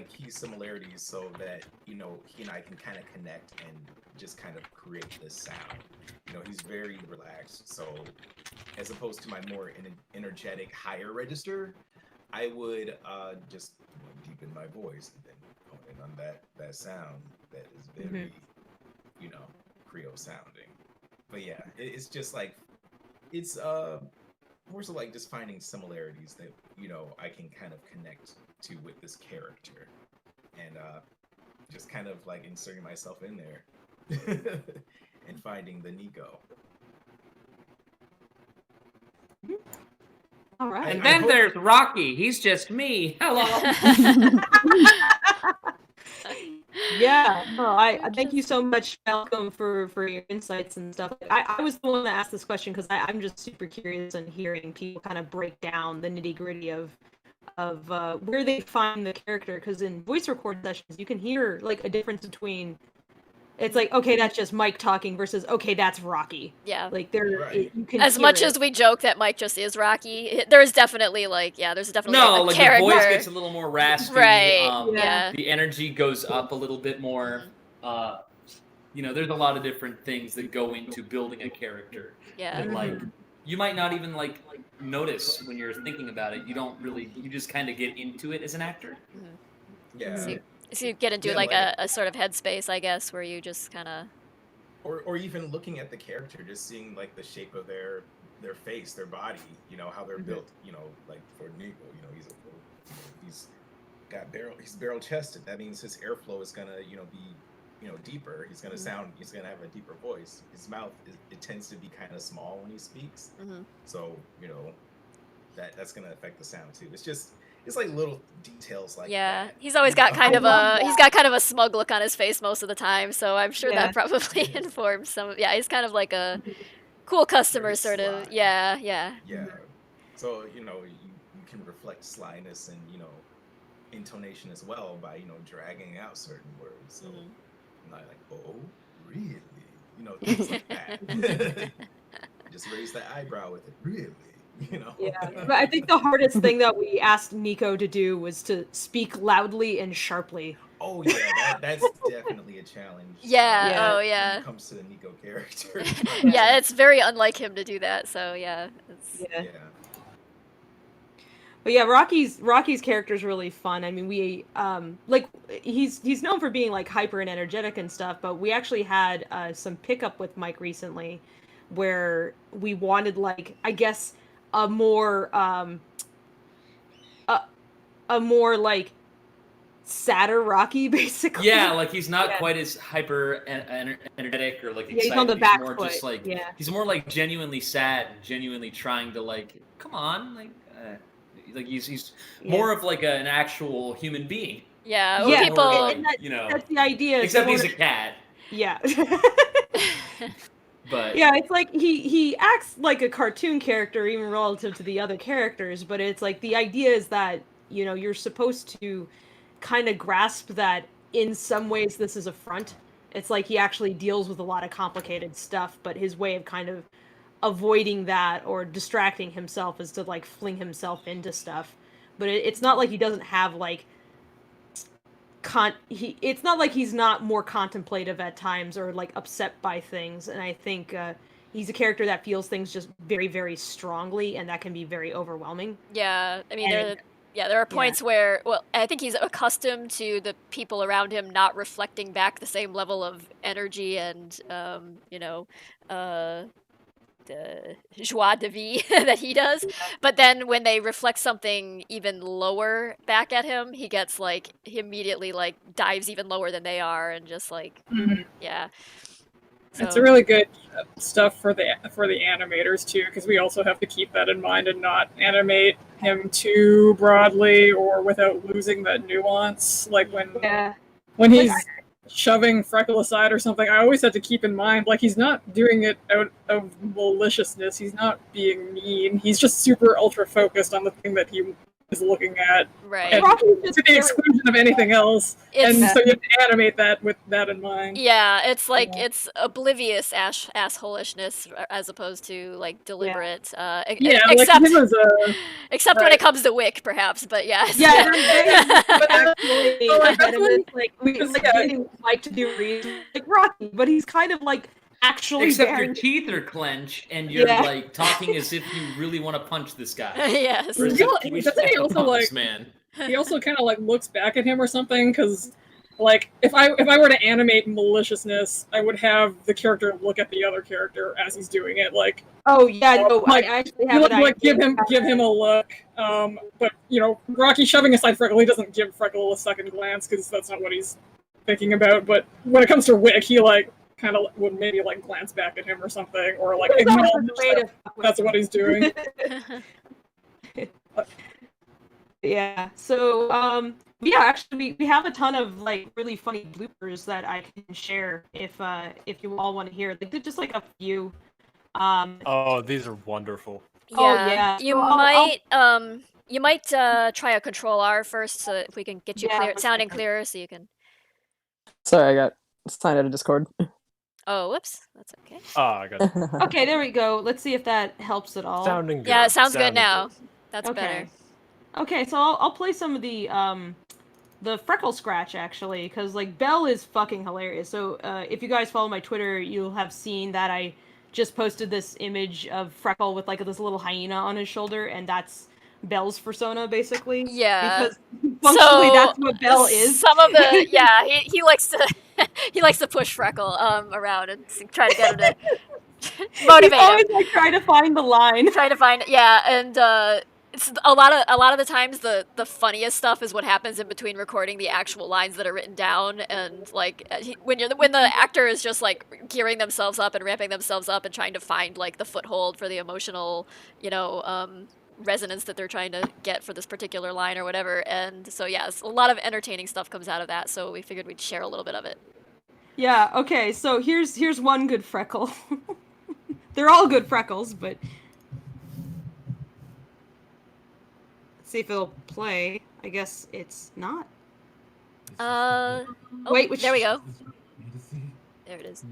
key similarities so that, you know, he and I can kind of connect and just kind of create this sound. You know, he's very relaxed, so as opposed to my more energetic higher register, I would just deepen my voice and then hone in on that sound that is very, you know, Creole sounding. But yeah, it's just like, it's more so like just finding similarities that, you know, I can kind of connect to with this character, and just kind of like inserting myself in there and finding the Nico. All right. And then there's Rocky. He's just me. Hello. Yeah, no, I thank you so much, Malcolm, for your insights and stuff. I was the one that asked this question because I'm just super curious in hearing people kind of break down the nitty gritty of where they find the character. Because in voice record sessions, you can hear like a difference between. It's like, okay, that's just Mike talking versus, okay, that's Rocky. Yeah. Like you can as hear much it. as we joke that Mike just is Rocky, there's definitely like, there's definitely No, a like character. the voice gets a little more raspy. Right. Yeah. The energy goes up a little bit more. You know, there's a lot of different things that go into building a character. Yeah. That, like, you might not even like notice when you're thinking about it. You don't really. You just kind of get into it as an actor. Yeah. So you get into like a sort of headspace, I guess, where you just kind of. Or even looking at the character, just seeing like the shape of their face, their body, you know, how they're built, you know, like for Nico, you know, he's barrel chested. That means his airflow is gonna, you know, be, you know, deeper. He's gonna he's gonna have a deeper voice. His mouth it tends to be kind of small when he speaks, so you know that's gonna affect the sound too. It's like little details like that. He's always got kind of a smug look on his face most of the time, so I'm sure that probably informs some. Yeah, he's kind of like a cool customer sort of. Yeah. So you know you can reflect slyness and, you know, intonation as well by, you know, dragging out certain words. So I'm not like, oh really, you know, things like that. Just raise the eyebrow with it, really. You know? Yeah, but I think the hardest thing that we asked Nico to do was to speak loudly and sharply. Oh yeah, that's definitely a challenge. Yeah. When it comes to the Nico character. Yeah, it's very unlike him to do that. So yeah. But yeah, Rocky's character is really fun. I mean, we like he's known for being like hyper and energetic and stuff, but we actually had some pickup with Mike recently, where we wanted like I guess a more like sadder Rocky, basically. Yeah, like he's not quite as hyper energetic or like excited. He's on the back more foot. just like yeah. He's more like genuinely sad and genuinely trying to like, come on, like he's more of like an actual human being. Yeah, Yeah, people, and that's the idea. Except he's a cat. Yeah. But yeah, it's like he acts like a cartoon character even relative to the other characters, but it's like the idea is that, you know, you're supposed to kind of grasp that in some ways this is a front. It's like he actually deals with a lot of complicated stuff, but his way of kind of avoiding that or distracting himself is to like fling himself into stuff. But it's not like he doesn't have like it's not like he's not more contemplative at times or like upset by things, and I think he's a character that feels things just very, very strongly, and that can be very overwhelming. Yeah, I mean, there are points where, well, I think he's accustomed to the people around him not reflecting back the same level of energy and, you know, the joie de vivre that he does. But then when they reflect something even lower back at him, he gets like, he immediately like dives even lower than they are and just like, yeah. So. It's a really good stuff for the animators too, because we also have to keep that in mind and not animate him too broadly or without losing that nuance. Like when he's shoving Freckle aside or something, I always have to keep in mind, like, he's not doing it out of maliciousness. He's not being mean. He's just super ultra focused on the thing that he is looking at, right? And to the exclusion of anything else. And so you have to animate that with that in mind. Yeah, it's like it's oblivious assholishness as opposed to like deliberate. Except except when it comes to Wick, perhaps. But yes. Yeah, but actually, like we getting Mike to do reads like Rocky, but he's kind of like actually. Except your teeth are clenched and you're like talking as if you really want to punch this guy. Yes. Doesn't he also like? Man. He also kind of like looks back at him or something, because like if I were to animate maliciousness, I would have the character look at the other character as he's doing it. Like, oh yeah, no, like, I actually have like give him a look. But you know, Rocky shoving aside Freckle, he doesn't give Freckle a second glance because that's not what he's thinking about. But when it comes to Wick, he like kind of would maybe like glance back at him or something, or like acknowledge that's what he's doing. Yeah. So, yeah, actually, we have a ton of like really funny bloopers that I can share if you all want to hear. Like, they're just like a few. Oh, these are wonderful. Yeah. Oh yeah. You might try a Control R first, so if we can get you sounding clearer, so you can. Sorry, I got signed out of Discord. Oh, whoops. That's okay. Oh, I got it. Okay, there we go. Let's see if that helps at all. Sounding good. Yeah, it sounds good now. That's better. Okay, so I'll play some of the Freckle scratch actually, because like Belle is fucking hilarious. So if you guys follow my Twitter, you'll have seen that I just posted this image of Freckle with like this little hyena on his shoulder, and that's Belle's persona basically. Yeah. Because functionally that's what Belle is. Some of the he likes to he likes to push Freckle around and try to get him to motivate He's always him. like trying to find the line. And it's a lot of the times the funniest stuff is what happens in between recording the actual lines that are written down, and like when the actor is just like gearing themselves up and ramping themselves up and trying to find like the foothold for the emotional, resonance that they're trying to get for this particular line or whatever. And so yes, a lot of entertaining stuff comes out of that, so we figured we'd share a little bit of it. Yeah, okay, so here's one good Freckle. They're all good Freckles, but let's see if it'll play. I guess it's not. Wait, there we go. There it is.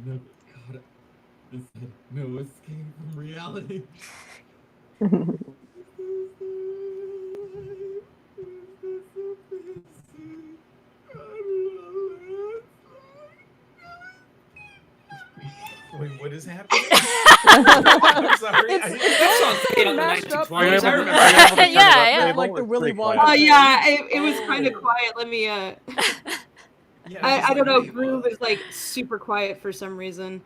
No escape from reality. Wait, what is happening? I'm sorry. That song came out in the Mashed up. 1920s. I remember. Yeah. Like the Willy Wonka. Oh yeah, it was kind of quiet. Let me. Yeah, I don't know. Groove is like super quiet for some reason.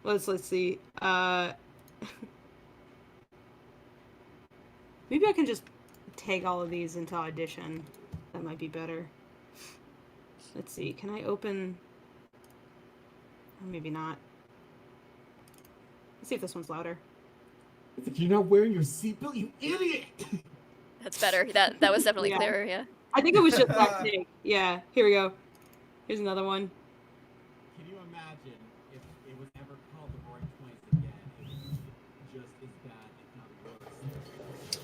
Let's see. Maybe I can just take all of these into Audition. That might be better. Let's see. Can I open? Or maybe not. Let's see if this one's louder. You're not wearing your seatbelt, you idiot! That's better. That was definitely Yeah. clearer. Yeah. I think it was just that take. Yeah. Here we go. Here's another one. Can you imagine if it was ever called The Roaring Twenties again? It would be just as bad, if not worse.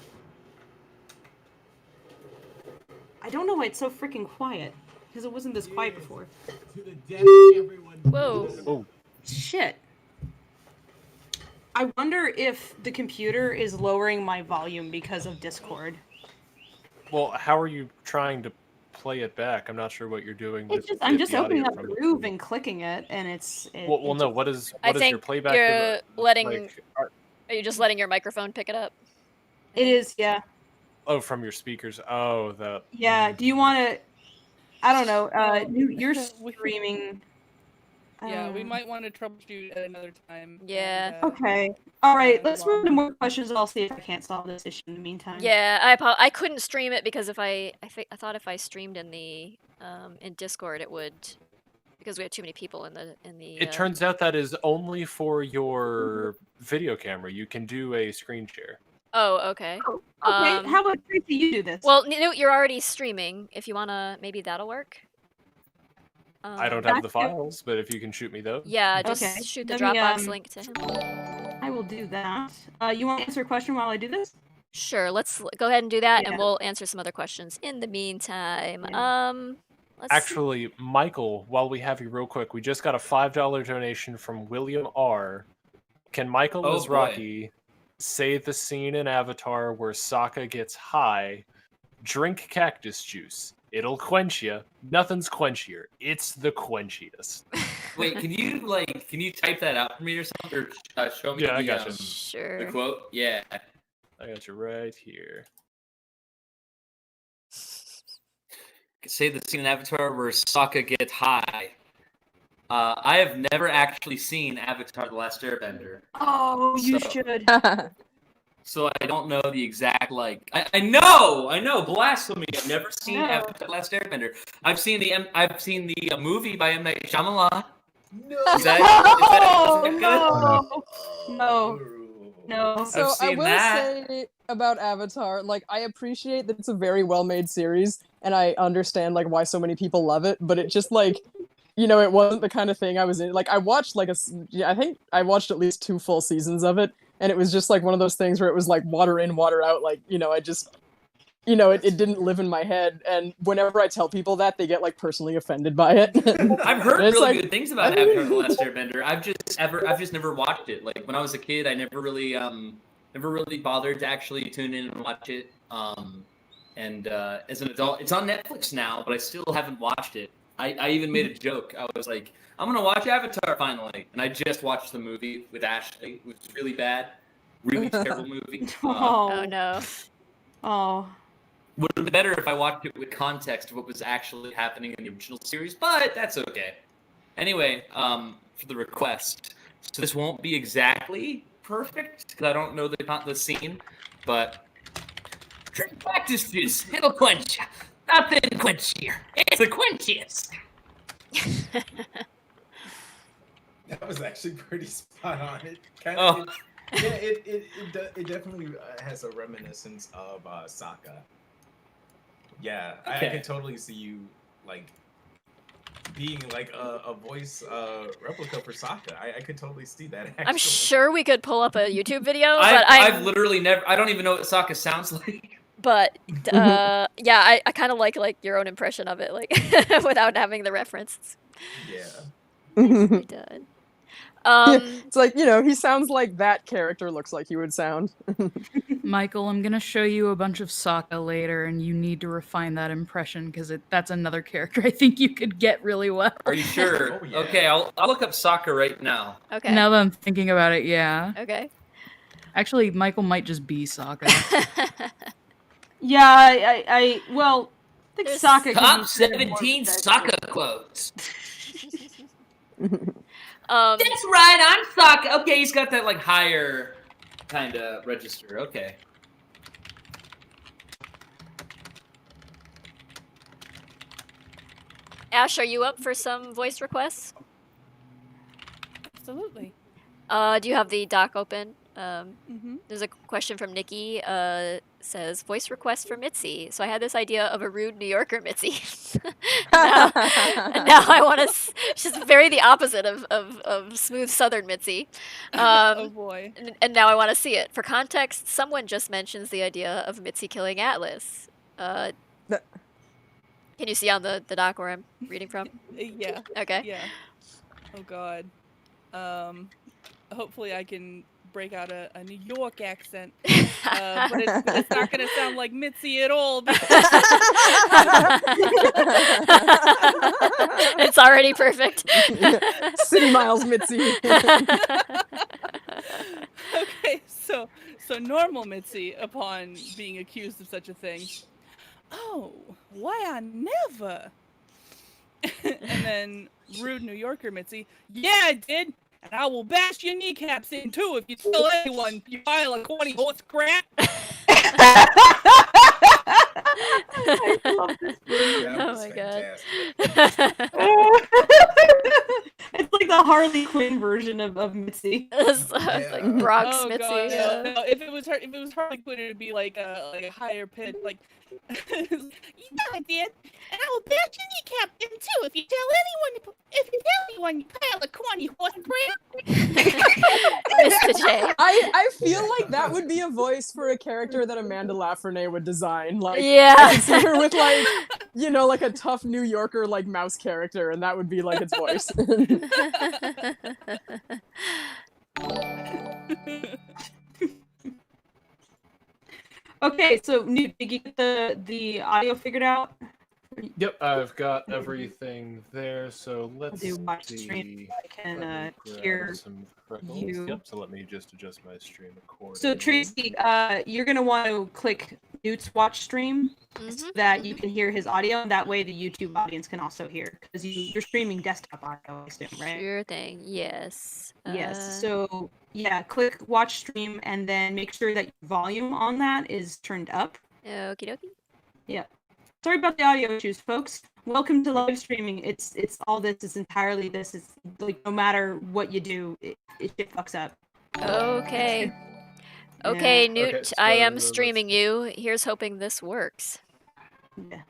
I don't know why it's so freaking quiet. Because it wasn't this quiet before. To the death, everyone. Whoa. Oh. Shit. I wonder if the computer is lowering my volume because of Discord. Well, how are you trying to play it back? I'm not sure what you're doing. It's to just I'm get just the audio opening up from it. Groove and clicking it, and it's. Well, no. What is I your think playback? you're letting. Like, Are you just letting your microphone pick it up? It is, yeah. oh, from your speakers. Oh, that. Yeah. Do you want to? I don't know. You're streaming. Yeah, we might want to troubleshoot at another time. Yeah. Okay. All right. Let's move to more questions. I'll see if I can't solve this issue in the meantime. Yeah, I couldn't stream it because if I thought if I streamed in the in Discord it would, because we had too many people in the It turns out that is only for your video camera. You can do a screen share. Oh, okay. Okay. How about Tracy? You do this. Well, Newt, you're already streaming. If you wanna, maybe that'll work. I don't have the files, but if you can shoot me those. Yeah, just Okay. shoot the Let me, Dropbox link to him. I will do that. You want to answer a question while I do this? Sure, let's go ahead and do that, Yeah. and we'll answer some other questions in the meantime. Let's Actually, Michael, while we have you real quick, we just got a $5 donation from William R. Can Michael Oh, Mizrachi say the scene in Avatar where Sokka gets high, drink cactus juice? It'll quench you. Nothing's quenchier. It's the quenchiest. Wait, can you type that out for me or something, or show me? Yeah, I the, got you. Sure. The quote. Yeah. I got you right here. Say the scene in Avatar where Sokka gets high. I have never actually seen Avatar: The Last Airbender. Oh, you So- should. So I don't know the exact I know blasphemy. I've never seen No. Avatar: The Last Airbender. I've seen the movie by M. Night Shyamalan. No. Is that good? No. So I've I seen will that. say about Avatar, like I appreciate that it's a very well-made series, and I understand like why so many people love it. But it just like, it wasn't the kind of thing I was in. Like I watched I think I watched at least 2 full seasons of it, and it was just like one of those things where it was like water in, water out. Like I just. It didn't live in my head, and whenever I tell people that, they get like personally offended by it. I've heard It's really like- good things about Avatar: The Last Airbender. I've just never watched it. Like when I was a kid, I never really bothered to actually tune in and watch it. And as an adult, it's on Netflix now, but I still haven't watched it. I even made a joke. I was like, I'm gonna watch Avatar finally, and I just watched the movie with Ashley, which is really bad, really terrible movie. Oh no. Oh. Would have been better if I watched it with context of what was actually happening in the original series, but that's okay. Anyway, for the request, so this won't be exactly perfect because I don't know the scene, but drink cactus juice, it'll quench you. Nothing quenchier. It's the quenchiest. That was actually pretty spot on. It Oh. it definitely has a reminiscence of Sokka. Yeah, I Okay. could totally see you like being like a voice replica for Sokka. I could totally see that. Actually. I'm sure we could pull up a YouTube video, but I've literally never. I don't even know what Sokka sounds like. But yeah, I kind of like your own impression of it, like without having the reference. Yeah. Nicely done. It's like, he sounds like that character looks like he would sound. Michael, I'm gonna show you a bunch of Sokka later, and you need to refine that impression because that's another character I think you could get really well. Are you sure? Okay, I'll look up soccer right now. Okay. Now that I'm thinking about it, yeah. Okay. Actually, Michael might just be Sokka. Yeah, I think Sokka Top 17 Sokka quotes. That's right, I'm Sokka. Okay, he's got that like higher kind of register. Okay. Ash, are you up for some voice requests? Absolutely. Do you have the doc open? Mm-hmm. There's a question from Nikki. Says voice request for Mitzi. So I had this idea of a rude New Yorker Mitzi. now I want to. She's very the opposite of smooth Southern Mitzi. Oh boy. And now I want to see it. For context, someone just mentions the idea of Mitzi killing Atlas. Can you see on the doc where I'm reading from? Yeah. Okay. Yeah. Oh god. Hopefully I can break out a New York accent, but it's not gonna sound like Mitzi at all. It's already perfect. City Miles Mitzi. Okay, so normal Mitzi, upon being accused of such a thing. Oh, why I never? And then rude New Yorker Mitzi. Yeah, I did. And I will bash your kneecaps in too if you tell anyone you pile of corny horse crap. I love this movie. Oh my god. It's like the Harley Quinn version of Mitzi. It's like Bronx Oh Mitzi. god, Yeah. no. If it was Harley Quinn, it'd be like a higher pitch, like. Yeah, I did, and I will bash your kneecap in too if you tell anyone you pile of corny horse crap. Mr. J. I feel like that would be a voice for a character that Amanda Lafrene would design. Like, Yeah. I could see her with like, like a tough New Yorker like mouse character, and that would be like its voice. Okay, so Newt, did you get the audio figured out? Yep, I've got everything there. So let's do watch see. stream so I can Let me grab hear some freckles. you. Yep. So let me just adjust my stream accordingly. So Tracy, you're gonna want to click Newt's watch stream so that you can hear his audio. That way, the YouTube audience can also hear because you're streaming desktop audio, I assume, right? Sure thing. Yes. Yes. So yeah, click watch stream and then make sure that your volume on that is turned up. Okie dokie. Yeah. Sorry about the audio issues, folks. Welcome to live streaming. It's all this is entirely this is like no matter what you do, it shit fucks up. Okay. Okay, Yeah. Newt, Okay, I so am let's- streaming you. Here's hoping this works. Yeah.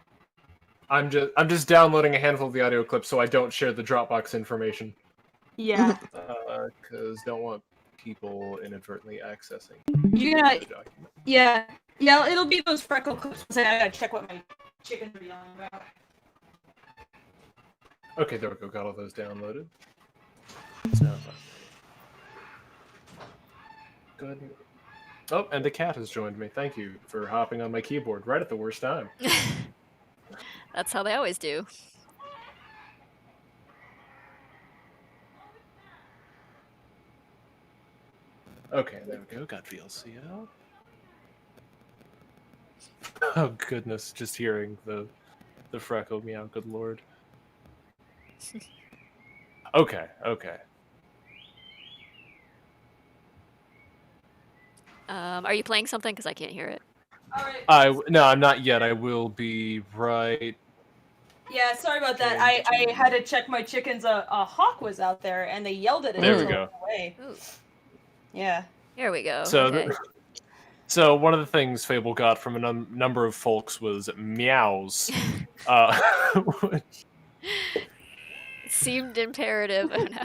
I'm just downloading a handful of the audio clips so I don't share the Dropbox information. Yeah. Because don't want people inadvertently accessing. You're gonna the document. yeah. It'll be those freckle clips. I gotta check what my chickens are yelling about. Okay, there we go. Got all those downloaded. So, go ahead. Oh, and the cat has joined me. Thank you for hopping on my keyboard right at the worst time. That's how they always do. Okay, there we go. Got VLC out. Oh goodness, just hearing the freckle meow. Good lord. Okay. Are you playing something? Because I can't hear it. No, I'm not yet. I will be right. Yeah, sorry about that. I had to check my chickens. A hawk was out there, and they yelled at it. There we until go. it went away. Yeah. Here we go. So, okay. So one of the things Fable got from a number of folks was meows. Which... It seemed imperative. Oh no.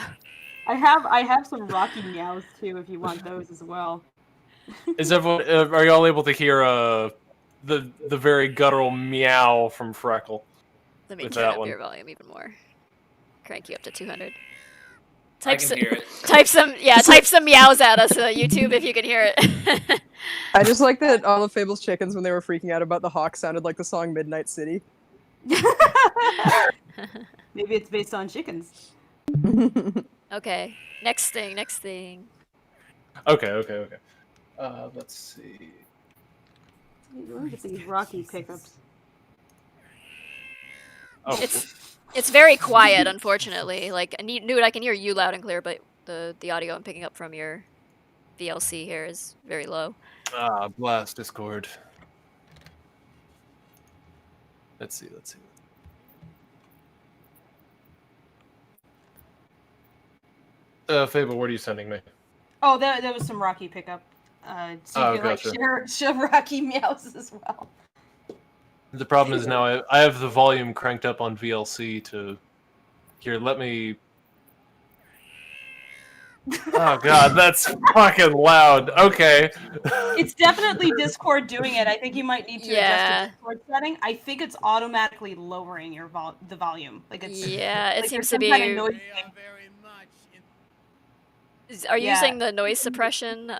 I have some Rocky meows too, if you want those as well. Is everyone? Are y'all able to hear the very guttural meow from Freckle? Let me with turn that up one? your volume even more. Crank you up to 200. Type can some, hear it. type some meows at us, YouTube, if you can hear it. I just like that all of Fable's chickens, when they were freaking out about the hawk, sounded like the song Midnight City. Maybe it's based on chickens. Okay, next thing. Okay. Let's see. Look at these rocky pickups. Oh, It's very quiet, unfortunately. Like, Newt, I can hear you loud and clear, but the audio I'm picking up from your VLC here is very low. blast Discord. Let's see. Fable, what are you sending me? Oh, that was some rocky pickup. So you can gotcha. share rocky meows as well. The problem is now I have the volume cranked up on VLC to... Here, let me... Oh god, that's fucking loud. Okay. It's definitely Discord doing it. I think you might need to adjust the Discord setting. I think it's automatically lowering your the volume. Like it's it like seems there's to some be. kind of noise thing. Are you using the noise suppression?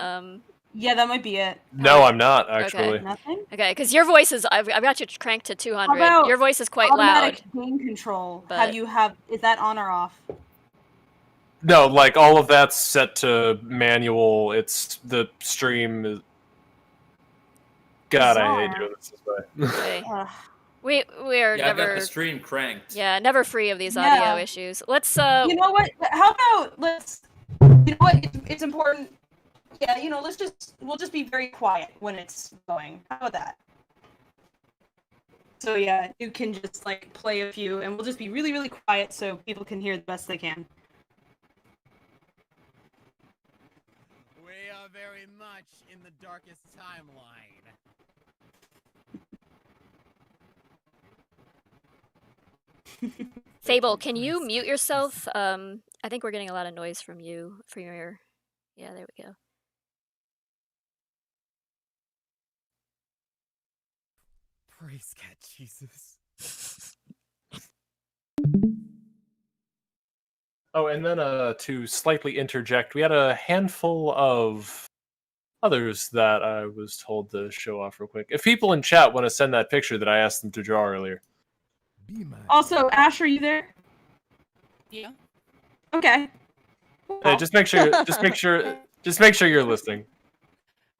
Yeah, that might be it. No, I'm not actually. Okay. Nothing? Okay, because your voice is. I've got you cranked to 200. How about Your voice is quite loud. automatic gain control. but- Is that on or off? No, like all of that's set to manual. It's the stream is. God, I hate doing this way. Okay. We are Yeah, I never. got the stream cranked. Yeah, never free of these Yeah. audio issues. Let's. You know what? How about let's. You know what? It's important. Yeah, we'll just be very quiet when it's going. How about that? So yeah, you can just like play a few, and we'll just be really, really quiet so people can hear the best they can. We are very much in the darkest timeline. Fable, can you mute yourself? I think we're getting a lot of noise from you. From your. Yeah, there we go. Praise God, Jesus. Oh, and then to slightly interject, we had a handful of others that I was told to show off real quick. If people in chat want to send that picture that I asked them to draw earlier. Also, Ash, are you there? Yeah. Okay. Hey, just make sure you're listening.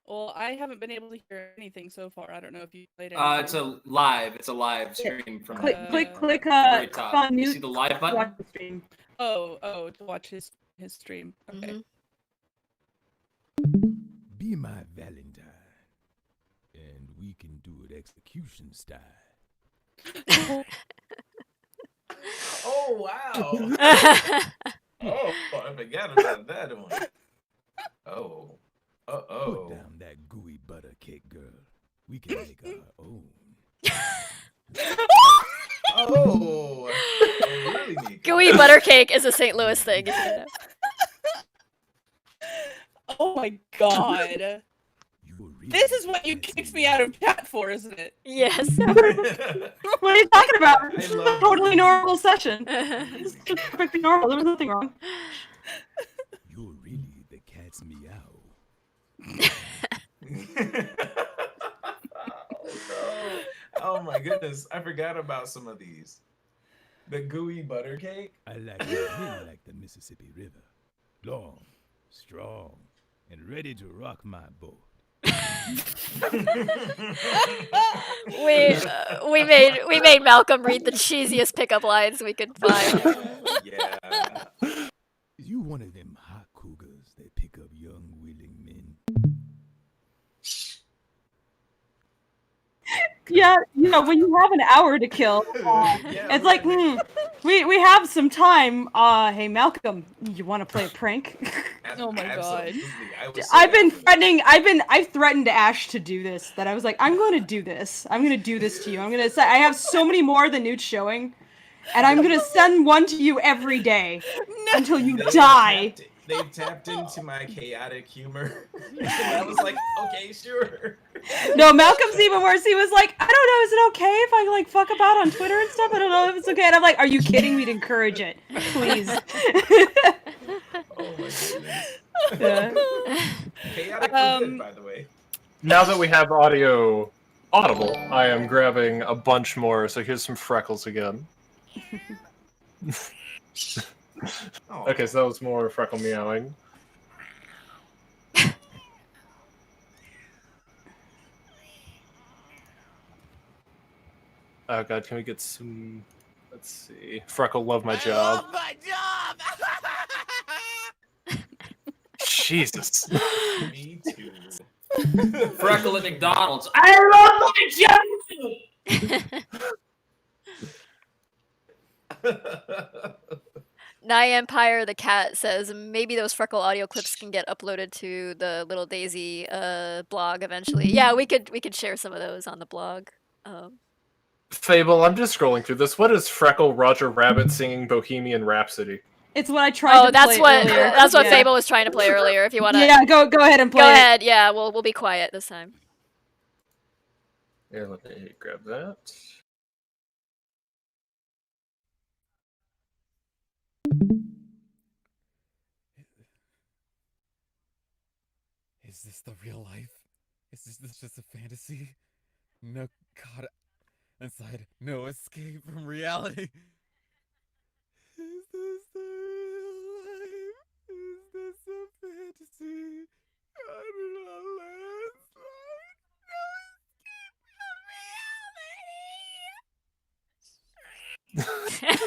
Well, I haven't been able to hear anything so far. I don't know if you played it. It's a live stream from Click very top. on You mute. see the live button? Watch the stream. Oh, to watch his stream. Okay. Be my Valentine, and we can do it execution style. Oh wow! Oh, I forgot about that one. Oh. Put down that gooey butter cake, girl. We can make our own. Oh, really, Nico? Gooey butter cake is a St. Louis thing. If you know. Oh my god. This is what you kicked me out of chat for, isn't it? Yes. What are you talking about? This is a totally normal session. This is just perfectly normal. There was nothing wrong. You're really the cat's meow. Oh my goodness, I forgot about some of these. The gooey butter cake. I like it really like the Mississippi River. Long, strong, and ready to rock my boat. we made Malcolm read the cheesiest pickup lines we could find. Yeah. You one of them hot cougars that pick up young willing men. Yeah, when you have an hour to kill, it's like, we have some time. Hey, Malcolm, you want to play a prank? Oh my god. I've threatened Ash to do this. That I was like, I'm going to do this. I'm going to do this to you. I have so many more than Newt's showing, and I'm going to send one to you every day until you die. They've tapped into my chaotic humor. And I was like, okay, sure. No, Malcolm's even worse. He was like, I don't know, is it okay if I like fuck about on Twitter and stuff? I don't know if it's okay. And I'm like, are you kidding? We'd encourage it, please. Oh my goodness. Yeah. Chaotic for good, by the way. Now that we have audio audible, I am grabbing a bunch more. So here's some freckles again. Okay, so that was more freckle meowing. Oh god, can we get some... Let's see. Freckle, love my job. Love my job! Jesus. Me too. Freckle at McDonald's. I love my job! Nye Empire the cat says maybe those freckle audio clips can get uploaded to the Little Daisy blog eventually. Yeah, we could share some of those on the blog. Fable, I'm just scrolling through this. What is Freckle Roger Rabbit singing Bohemian Rhapsody? It's what I tried to play earlier. That's what Yeah. Fable was trying to play earlier. If you want to, Yeah, go ahead and play Go it. ahead. Yeah, we'll be quiet this time. Yeah, let me grab that. Is this the real life? Is this just a fantasy? No, God, inside, no escape from reality. Is this the real life? Is this a fantasy? I do not landslide. No escape from reality.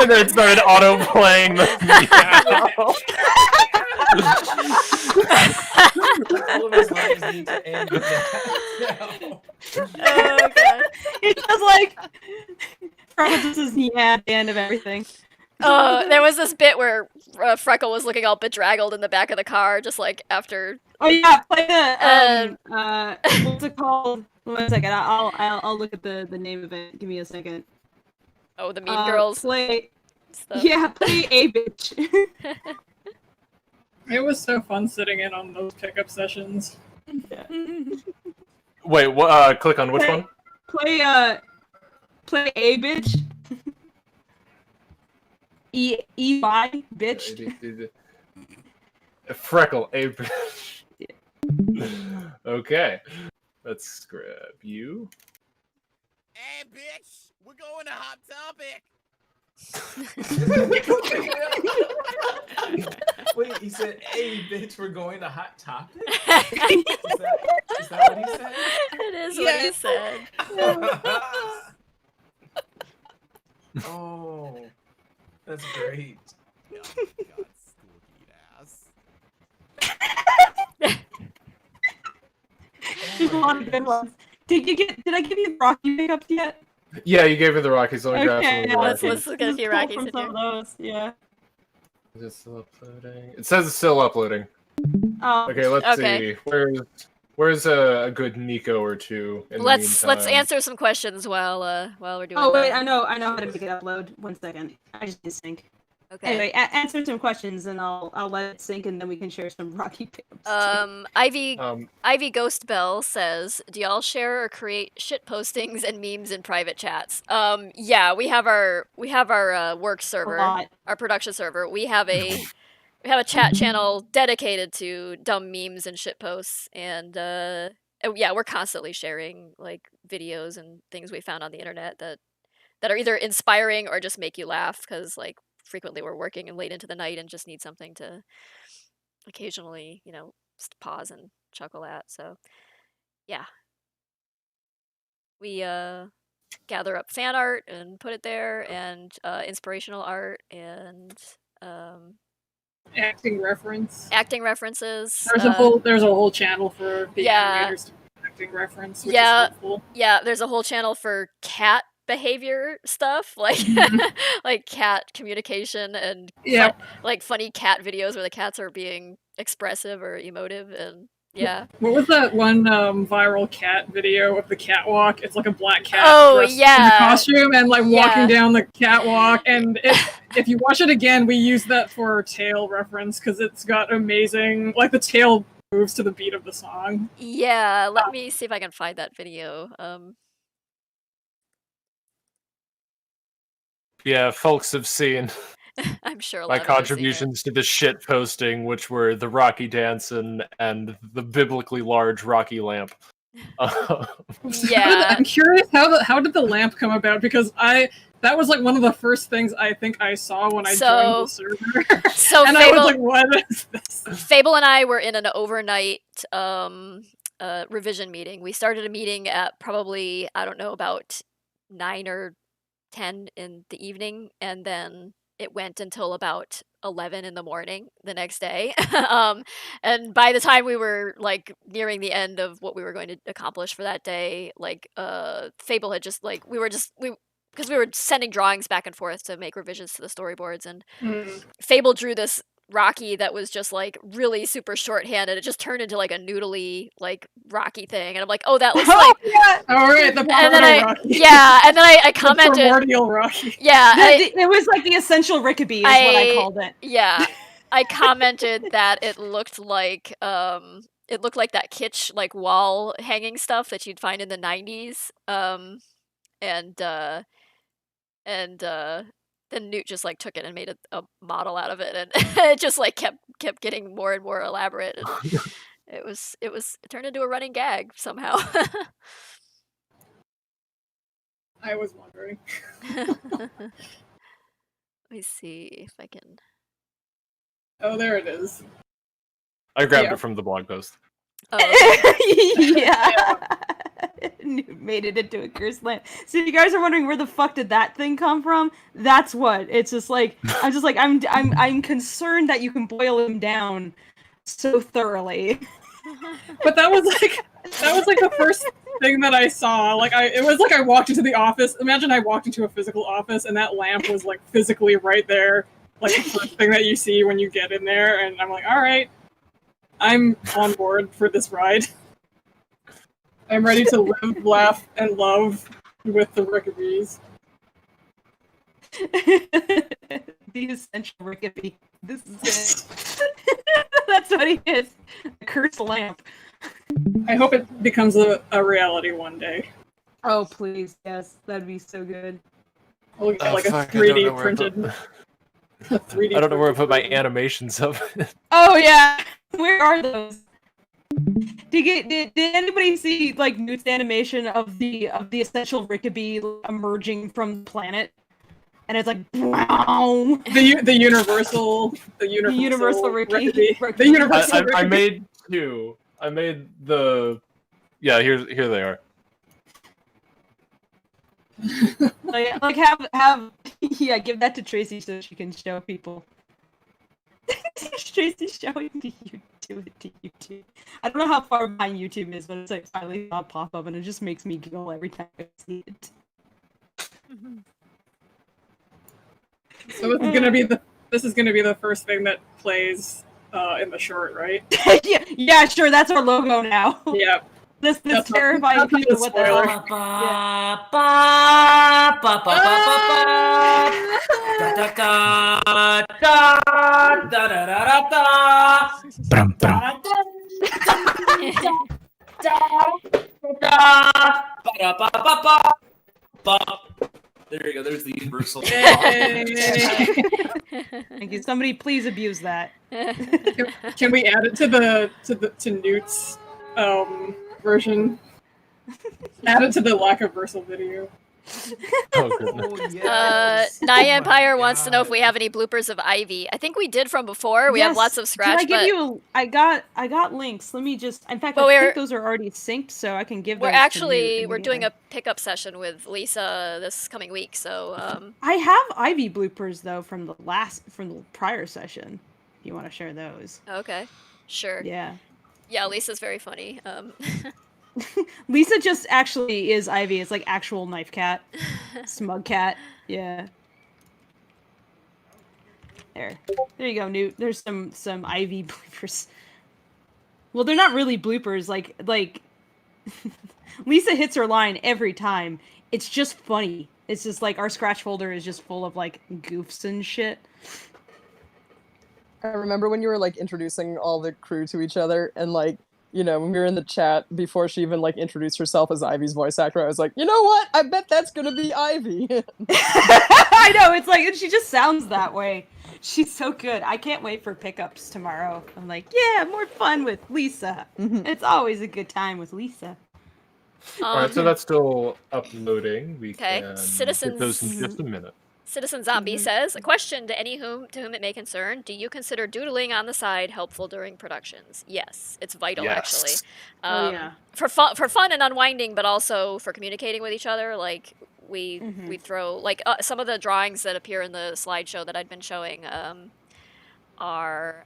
And then it started auto-playing the meow. All of us lines need to end with that now. Oh god. It's just like Freckle just says yeah at the end of everything. There was this bit where Freckle was looking all bedraggled in the back of the car, just like after. Oh yeah, play the what's it called? 1 second, I'll look at the name of it. Give me a second. Oh, the Mean Girls. Play. Stuff. Yeah, play a bitch. It was so fun sitting in on those pickup sessions. Wait, what? Click on which one? Play a bitch. E-Y, bitch. Freckle, a bitch. Okay. Let's grab you. Hey, bitch! We're going to Hot Topic! Wait, he said, hey, bitch, we're going to Hot Topic? Is that what he said? It is what he said. Oh, that's great. Oh my God, school ass. There's a lot of good ones. Did I give you the Rocky pickups yet? Yeah, you gave me the Rockies. Let me grab some of the yeah, Rockies. let's look at a few Rockies from in some here. of those, yeah. Is it still uploading? It says it's still uploading. Oh. Okay, let's Okay. see. Where's a good Nico or two in the Let's meantime? answer some questions while we're doing. Oh wait, that. I know how to make it upload. 1 second. I just need to sync. Okay. Anyway, answer some questions and I'll let it sync and then we can share some Rocky pickups. Ivy Ghost Bell says, "Do y'all share or create shit postings and memes in private chats?" Yeah, we have our work server, lot. our production server. We have a chat channel dedicated to dumb memes and shit posts, and yeah, we're constantly sharing like videos and things we found on the internet that are either inspiring or just make you laugh because like frequently we're working and late into the night and just need something to occasionally, just pause and chuckle at. So, yeah. We gather up fan art and put it there, and inspirational art and Acting reference. acting references. There's a whole channel for the Yeah. animators to acting reference, which is Yeah, helpful. yeah. There's a whole channel for cat behavior stuff, like like cat communication and Yeah. like funny cat videos where the cats are being expressive or emotive, and yeah. What was that one viral cat video of the catwalk? It's like a black cat dressed in yeah. a costume and like walking Yeah. down the catwalk. And if you watch it again, we use that for tail reference because it's got amazing, like the tail moves to the beat of the song. Yeah, let me see if I can find that video. Yeah, folks have seen. I'm sure a lot My of them have seen it. contributions to the shit posting, which were the Rocky dance and the biblically large Rocky lamp. Yeah. I'm curious how did the lamp come about, because that was like one of the first things I think I saw when I joined the server. So and I was like, what is this? Fable and I were in an overnight revision meeting. We started a meeting at probably, I don't know, about 9 or 10 in the evening, and then it went until about 11 in the morning the next day. And by the time we were like nearing the end of what we were going to accomplish for that day, like Fable had just like because we were sending drawings back and forth to make revisions to the storyboards, and Fable drew this Rocky that was just like really super shorthanded. It just turned into like a noodly like Rocky thing, and I'm like, oh, that looks like all right, the and then Rocky. and then I The commented primordial Rocky. Yeah, it was like the essential Rickaby is what I called it. Yeah, I commented that it looked like that kitsch like wall hanging stuff that you'd find in the 90s. Then Newt just like took it and made a model out of it, and it just like kept getting more and more elaborate. And it turned into a running gag somehow. I was wondering. Let me see if I can. Oh, there it is. I grabbed it from the blog post. Yeah. Newt made it into a cursed lamp. So if you guys are wondering where the fuck did that thing come from, that's what. It's just like I'm concerned that you can boil him down so thoroughly. But that was like the first thing that I saw. Like it was like I walked into the office. Imagine I walked into a physical office and that lamp was like physically right there, like the first thing that you see when you get in there. And I'm like, all right, I'm on board for this ride. I'm ready to live, laugh, and love with the Rickabys. The essential Rickaby. This is it. That's what he is. A cursed lamp. I hope it becomes a reality one day. Oh, please. Yes, that'd be so good. We'll get like a 3D printed. I don't know where I put my animations of it. Oh, yeah. Where are those? Did anybody see like Newt's animation of the essential Rickaby emerging from the planet? And it's like, wow. The universal Rickaby. The universal I made two. I made the here they are. like have give that to Tracy so she can show people. Tracy's showing to you. Do it to YouTube. I don't know how far behind YouTube is, but it's like finally not pop up, and it just makes me giggle every time I see it. So this is gonna be the first thing that plays in the short, right? yeah, sure. That's our logo now. Yeah. This terrifying piece of what the hell. There you go. There's the universal. Thank you. Somebody please abuse that. Can we add it to Newt's version? Add it to the Lackaversal video. Oh goodness. Nye Empire wants to know if we have any bloopers of Ivy. I think we did from before. We have lots of scratch. Did I give you? I got links. Let me just. In fact, I think those are already synced, so I can give. We're doing a pickup session with Lisa this coming week. So I have Ivy bloopers though from the prior session. If you want to share those. Okay, sure. Yeah. Yeah, Lisa's very funny. Lisa just actually is Ivy. It's like actual knife cat, smug cat. Yeah. There you go, Newt. There's some Ivy bloopers. Well, they're not really bloopers. Like Lisa hits her line every time. It's just funny. It's just like our scratch folder is just full of like goofs and shit. I remember when you were like introducing all the crew to each other, and like, you know, when we were in the chat before she even like introduced herself as Ivy's voice actor, I was like, you know what? I bet that's gonna be Ivy. I know, it's like, and she just sounds that way. She's so good. I can't wait for pickups tomorrow. I'm like, yeah, more fun with Lisa. It's always a good time with Lisa. All right, so that's still uploading. We Okay, can Citizens- get those in just a minute. Citizen Zombie says, a question to any to whom it may concern. Do you consider doodling on the side helpful during productions? Yes, it's vital actually. Yes. Oh, yeah. For fun and unwinding, but also for communicating with each other. Like we throw like some of the drawings that appear in the slideshow that I'd been showing are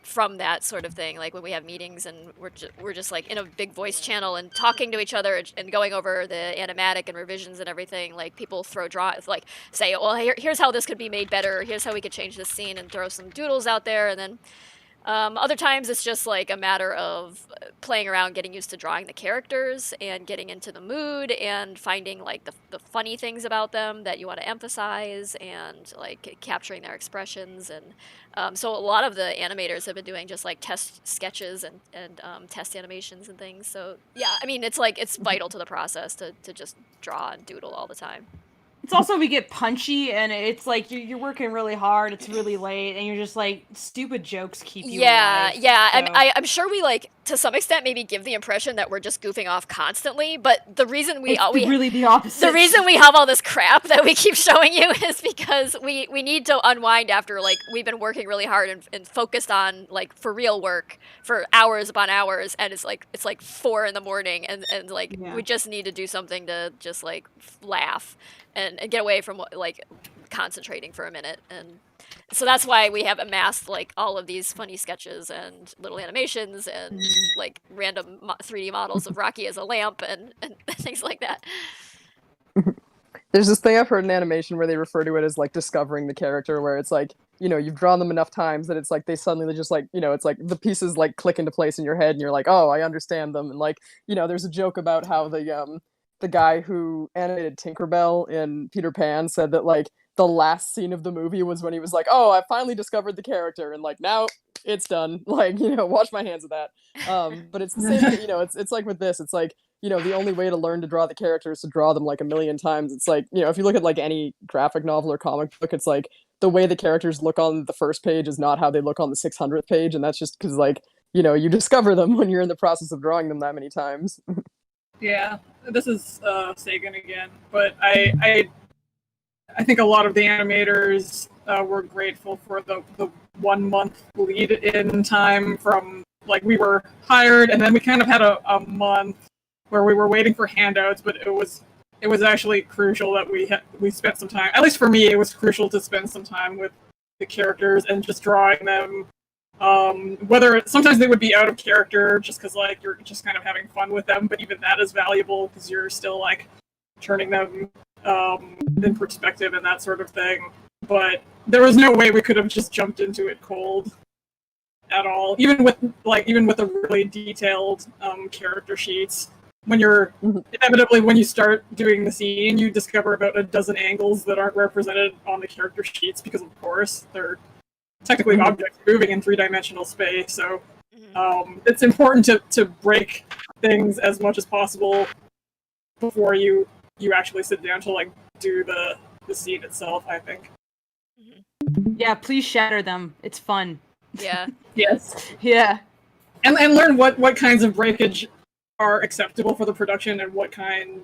from that sort of thing, like when we have meetings and we're just like in a big voice channel and talking to each other and going over the animatic and revisions and everything. Like people throw like say, well, here's how this could be made better, here's how we could change this scene, and throw some doodles out there. And then other times it's just like a matter of playing around, getting used to drawing the characters and getting into the mood and finding like the funny things about them that you want to emphasize and like capturing their expressions. And so a lot of the animators have been doing just like test sketches and test animations and things. So yeah, I mean, it's like it's vital to the process to just draw and doodle all the time. It's also we get punchy and it's like you're working really hard, it's really late, and you're just like, stupid jokes keep you alive. Yeah. So. I'm sure we like to some extent maybe give the impression that we're just goofing off constantly, but the reason really the opposite. The reason we have all this crap that we keep showing you is because we need to unwind after like we've been working really hard and focused on like for real work for hours upon hours, and it's like 4 a.m. and like we just need to do something to just like laugh and get away from like concentrating for a minute. And so that's why we have amassed like all of these funny sketches and little animations and like random 3D models of Rocky as a lamp and things like that. There's this thing I've heard in animation where they refer to it as like discovering the character, where it's like, you know, you've drawn them enough times that it's like they suddenly just like, you know, it's like the pieces like click into place in your head and you're like, oh, I understand them. And like, you know, there's a joke about how the guy who animated Tinkerbell in Peter Pan said that like the last scene of the movie was when he was like, oh, I finally discovered the character, and like now it's done, like, you know, wash my hands of that. But it's the same, you know, it's like with this, it's like, you know, the only way to learn to draw the characters is to draw them like a million times. It's like, you know, if you look at like any graphic novel or comic book, it's like the way the characters look on the first page is not how they look on the 600th page, and that's just because like, you know, you discover them when you're in the process of drawing them that many times. Yeah, this is Sagan again, but I think a lot of the animators were grateful for the 1 month lead in time from like we were hired, and then we kind of had a month where we were waiting for handouts, but it was actually crucial that we spent some time. At least for me, it was crucial to spend some time with the characters and just drawing them. Whether sometimes they would be out of character just because like you're just kind of having fun with them, but even that is valuable because you're still like turning them in perspective and that sort of thing. But there was no way we could have just jumped into it cold at all. Even with the really detailed character sheets, when you're inevitably when you start doing the scene, you discover about a dozen angles that aren't represented on the character sheets because of course they're technically objects moving in 3-dimensional space. So it's important to break things as much as possible before you actually sit down to like do the scene itself, I think. Yeah, please shatter them. It's fun. Yeah. Yes. Yeah. And learn what kinds of breakage are acceptable for the production and what kind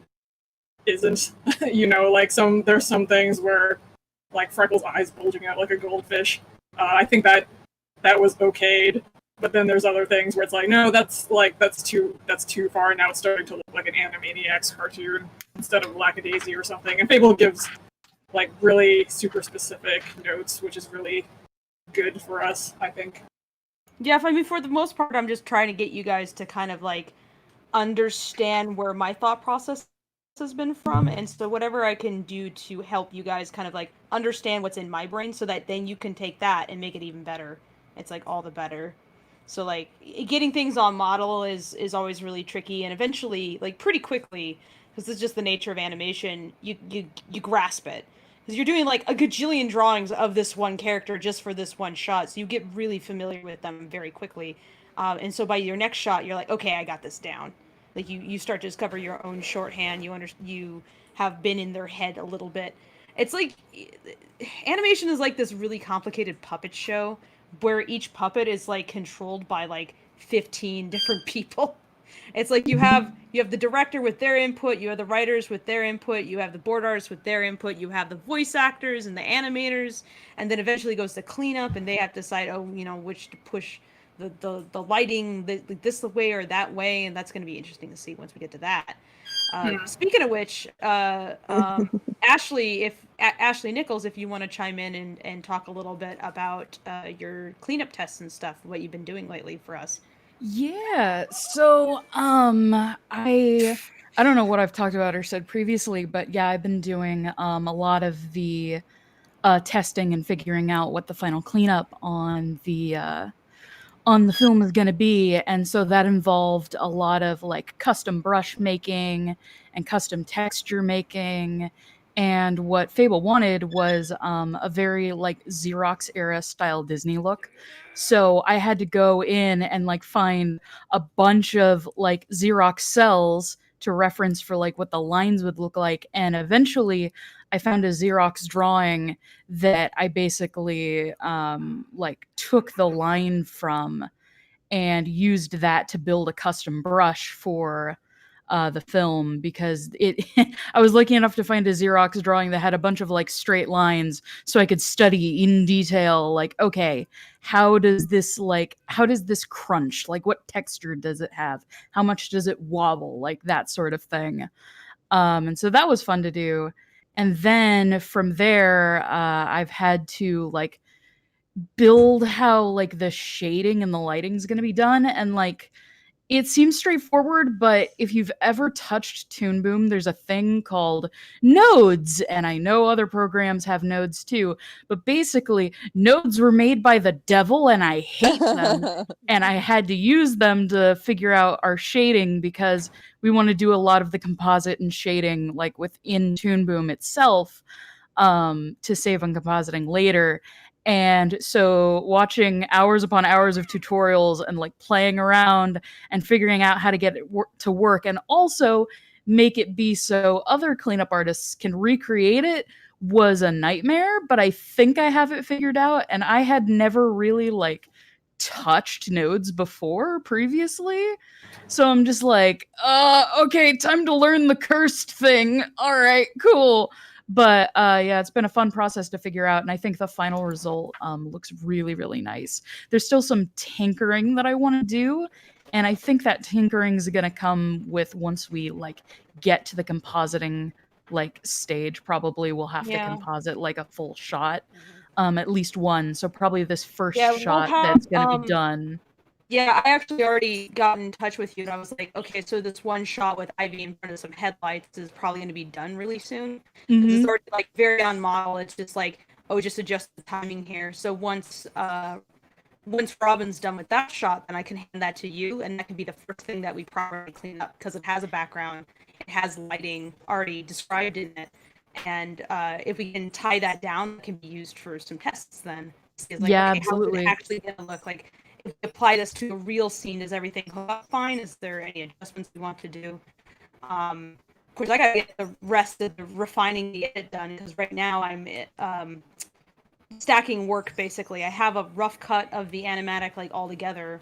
isn't. You know, like there's some things where like Freckles' eyes bulging out like a goldfish. I think that was okayed, but then there's other things where it's like, no, that's too far. Now it's starting to look like an Animaniacs cartoon instead of Lackadaisy or something. And Fable gives like really super specific notes, which is really good for us, I think. Yeah, I mean, for the most part, I'm just trying to get you guys to kind of like understand where my thought process has been from, and so whatever I can do to help you guys kind of like understand what's in my brain so that then you can take that and make it even better. It's like all the better. So like getting things on model is always really tricky, and eventually like pretty quickly, because it's just the nature of animation, you grasp it. Because you're doing like a gajillion drawings of this one character just for this one shot, so you get really familiar with them very quickly. And so by your next shot, you're like, okay, I got this down. Like you start to discover your own shorthand. You have been in their head a little bit, it's like animation is like this really complicated puppet show where each puppet is like controlled by like 15 different people. It's like you have the director with their input, you have the writers with their input, you have the board artists with their input, you have the voice actors and the animators, and then eventually goes to cleanup, and they have to decide, which to push the lighting this way or that way, and that's going to be interesting to see once we get to that. Speaking of which, Ashley, Ashley Nichols, if you want to chime in and talk a little bit about your cleanup tests and stuff, what you've been doing lately for us. Yeah. So, I don't know what I've talked about or said previously, but yeah, I've been doing a lot of the testing and figuring out what the final cleanup on the film is going to be, and so that involved a lot of like custom brush making and custom texture making. And what Fable wanted was a very like Xerox era style Disney look. So I had to go in and like find a bunch of like Xerox cells to reference for like what the lines would look like. And eventually I found a Xerox drawing that I basically like took the line from and used that to build a custom brush for the film, because I was lucky enough to find a Xerox drawing that had a bunch of like straight lines, so I could study in detail like, okay, how does this crunch, like what texture does it have, how much does it wobble, like that sort of thing. And so that was fun to do. And then from there, I've had to like build how like the shading and the lighting is going to be done. And like, it seems straightforward, but if you've ever touched Toon Boom, there's a thing called nodes, and I know other programs have nodes too, but basically nodes were made by the devil and I hate them. And I had to use them to figure out our shading, because we want to do a lot of the composite and shading like within Toon Boom itself, to save on compositing later. And so watching hours upon hours of tutorials and like playing around and figuring out how to get it to work, and also make it be so other cleanup artists can recreate it, was a nightmare. But I think I have it figured out, and I had never really like touched nodes before previously. So I'm just like, okay, time to learn the cursed thing. All right, cool. But yeah, it's been a fun process to figure out, and I think the final result looks really, really nice. There's still some tinkering that I want to do, and I think that tinkering is going to come with once we like get to the compositing like stage. Probably we'll have to composite like a full shot, at least one. So probably this first shot that's going to be done. Yeah, I actually already got in touch with you, and I was like, okay, so this one shot with Ivy in front of some headlights is probably going to be done really soon. It's already like very on model. It's just like, just adjust the timing here. So once Robin's done with that shot, then I can hand that to you, and that can be the first thing that we properly clean up, because it has a background, it has lighting already described in it, and if we can tie that down, it can be used for some tests then. Like, yeah, okay, absolutely. How is it actually going to look like? If we apply this to a real scene, does everything hook up fine? Is there any adjustments we want to do? Of course, I gotta get the rest of the refining the edit done, because right now I'm stacking work basically. I have a rough cut of the animatic like all together,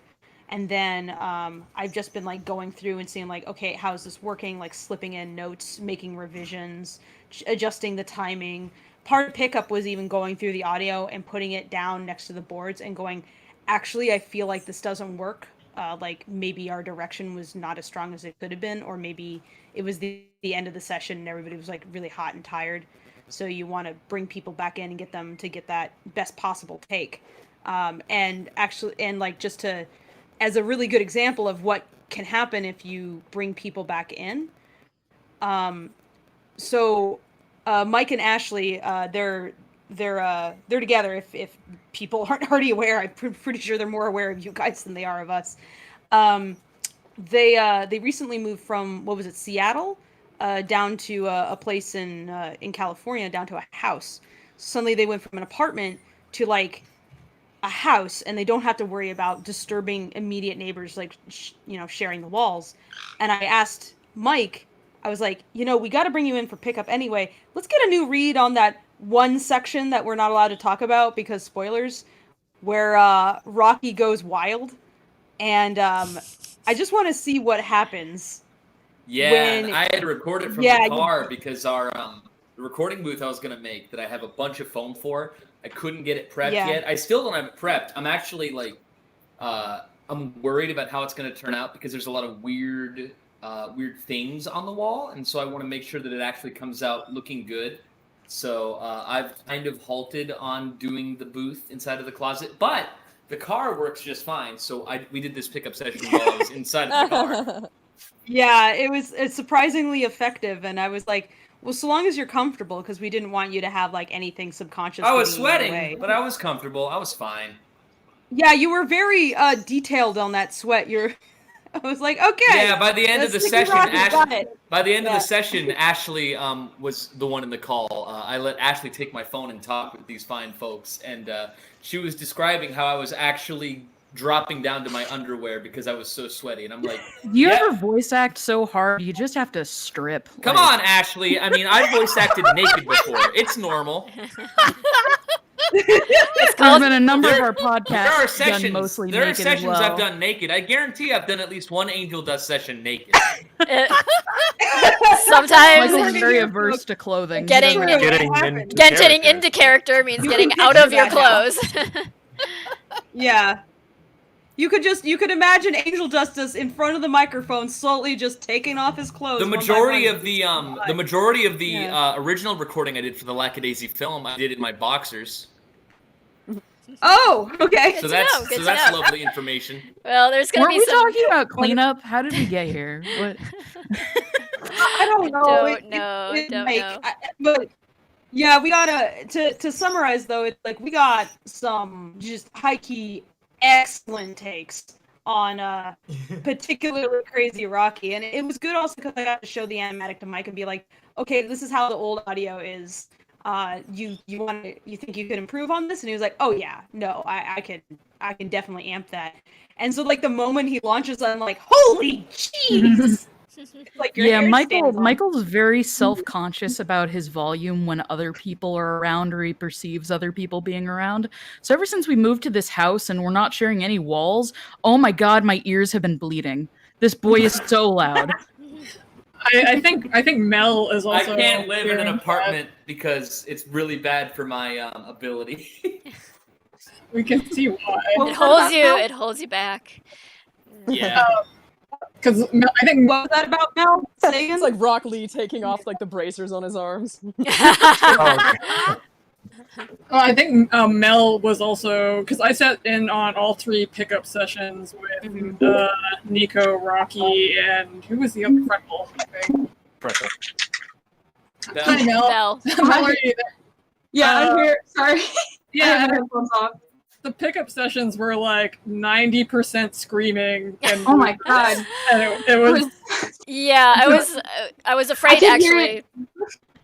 and then I've just been like going through and seeing like, okay, how is this working? Like slipping in notes, making revisions, adjusting the timing. Part of pickup was even going through the audio and putting it down next to the boards and going, actually, I feel like this doesn't work. Like maybe our direction was not as strong as it could have been, or maybe it was the end of the session and everybody was like really hot and tired. So you want to bring people back in and get them to get that best possible take. And like just to, as a really good example of what can happen if you bring people back in. So Mike and Ashley, they're together. If people aren't already aware, I'm pretty sure they're more aware of you guys than they are of us. They recently moved from, what was it, Seattle, down to a place in California, down to a house. Suddenly they went from an apartment to like a house, and they don't have to worry about disturbing immediate neighbors, like sharing the walls. And I asked Mike, I was like, we got to bring you in for pickup anyway. Let's get a new read on that one section that we're not allowed to talk about because spoilers, where Rocky goes wild. And I just want to see what happens. Yeah, and I had to record it from the car because our the recording booth I was going to make that I have a bunch of foam for, I couldn't get it prepped yet. I still don't have it prepped. I'm actually like, I'm worried about how it's going to turn out because there's a lot of weird things on the wall, and so I want to make sure that it actually comes out looking good. So I've kind of halted on doing the booth inside of the closet, but the car works just fine. So we did this pickup session while I was inside of the car. Yeah, it's surprisingly effective, and I was like, well, so long as you're comfortable, because we didn't want you to have like anything subconscious. I was sweating, but I was comfortable. I was fine. Yeah, you were very detailed on that sweat. I was like, okay. Yeah, by the end of the session, Ashley was the one in the call. I let Ashley take my phone and talk with these fine folks, and she was describing how I was actually dropping down to my underwear because I was so sweaty, and I'm like, you ever voice act so hard you just have to strip? Come on, Ashley. I mean, I've voice acted naked before. It's normal. There's been a number of our podcasts done mostly there are naked sessions as well. I've done naked. I guarantee I've done at least one Angel Dust session naked. Sometimes Michael's very averse to clothing. Getting into character means getting out of your clothes. Yeah. You could imagine Angel Dust in front of the microphone, slowly just taking off his clothes. The majority of the original recording I did for the Lackadaisy film, I did in my boxers. Oh, okay. So that's lovely information. Well, there's gonna Weren't we talking about cleanup? How did we get here? What? I don't know. Don't know. But yeah, we gotta to summarize though. It's like we got some just high key excellent takes on particularly Crazy Rocky, and it was good also because I got to show the animatic to Mike and be like, okay, this is how the old audio is. You think you could improve on this? And he was like, oh yeah, no, I can definitely amp that. And so like the moment he launches, I'm like, holy jeez. Like yeah, Michael's very self-conscious about his volume when other people are around or he perceives other people being around. So ever since we moved to this house and we're not sharing any walls, oh my god, my ears have been bleeding. This boy is so loud. I think Mel is also. I can't live in an apartment because it's really bad for my ability. We can see why. It holds you back. Yeah. Because I think what was that about, Mel? It's like Rock Lee taking off like the bracers on his arms. I think Mel was also, because I sat in on all 3 pickup sessions with Nico, Rocky, and who was the other Freckle? Hi, Mel. How are you there? Yeah, I'm here. Sorry. Yeah, I have my headphones off. The pickup sessions were like 90% screaming. And oh my god! And it was. Yeah, I was afraid actually.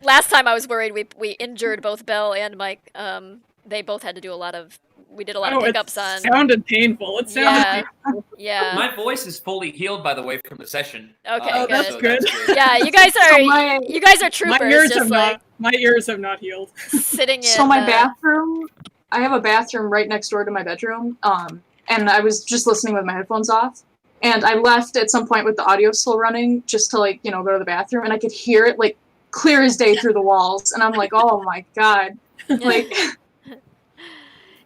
Last time I was worried we injured both Belle and Mike. They both had to do we did a lot of pickups on. It sounded painful. It sounded painful. Yeah. My voice is fully healed, by the way, from the session. Okay, good. That's good. Yeah, you guys are troopers. My ears have not healed. Sitting in. So my bathroom, I have a bathroom right next door to my bedroom. And I was just listening with my headphones off. And I left at some point with the audio still running just to go to the bathroom, and I could hear it like clear as day through the walls. And I'm like, oh my god. Like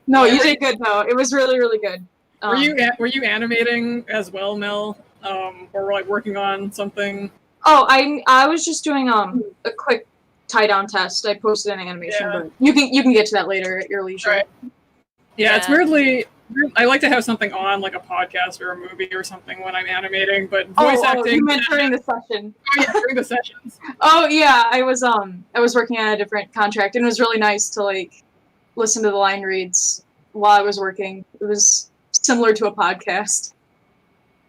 no, you did good though. It was really, really good. Were you animating as well, Mel? Or like working on something? Oh, I was just doing a quick tie down test. I posted an animation, but you can get to that later at your leisure. Right. Yeah, it's weirdly. I like to have something on, like a podcast or a movie or something when I'm animating, but voice acting. You meant during the session. Oh yeah, during the sessions. Oh yeah, I was working on a different contract, and it was really nice to listen to the line reads while I was working. It was similar to a podcast,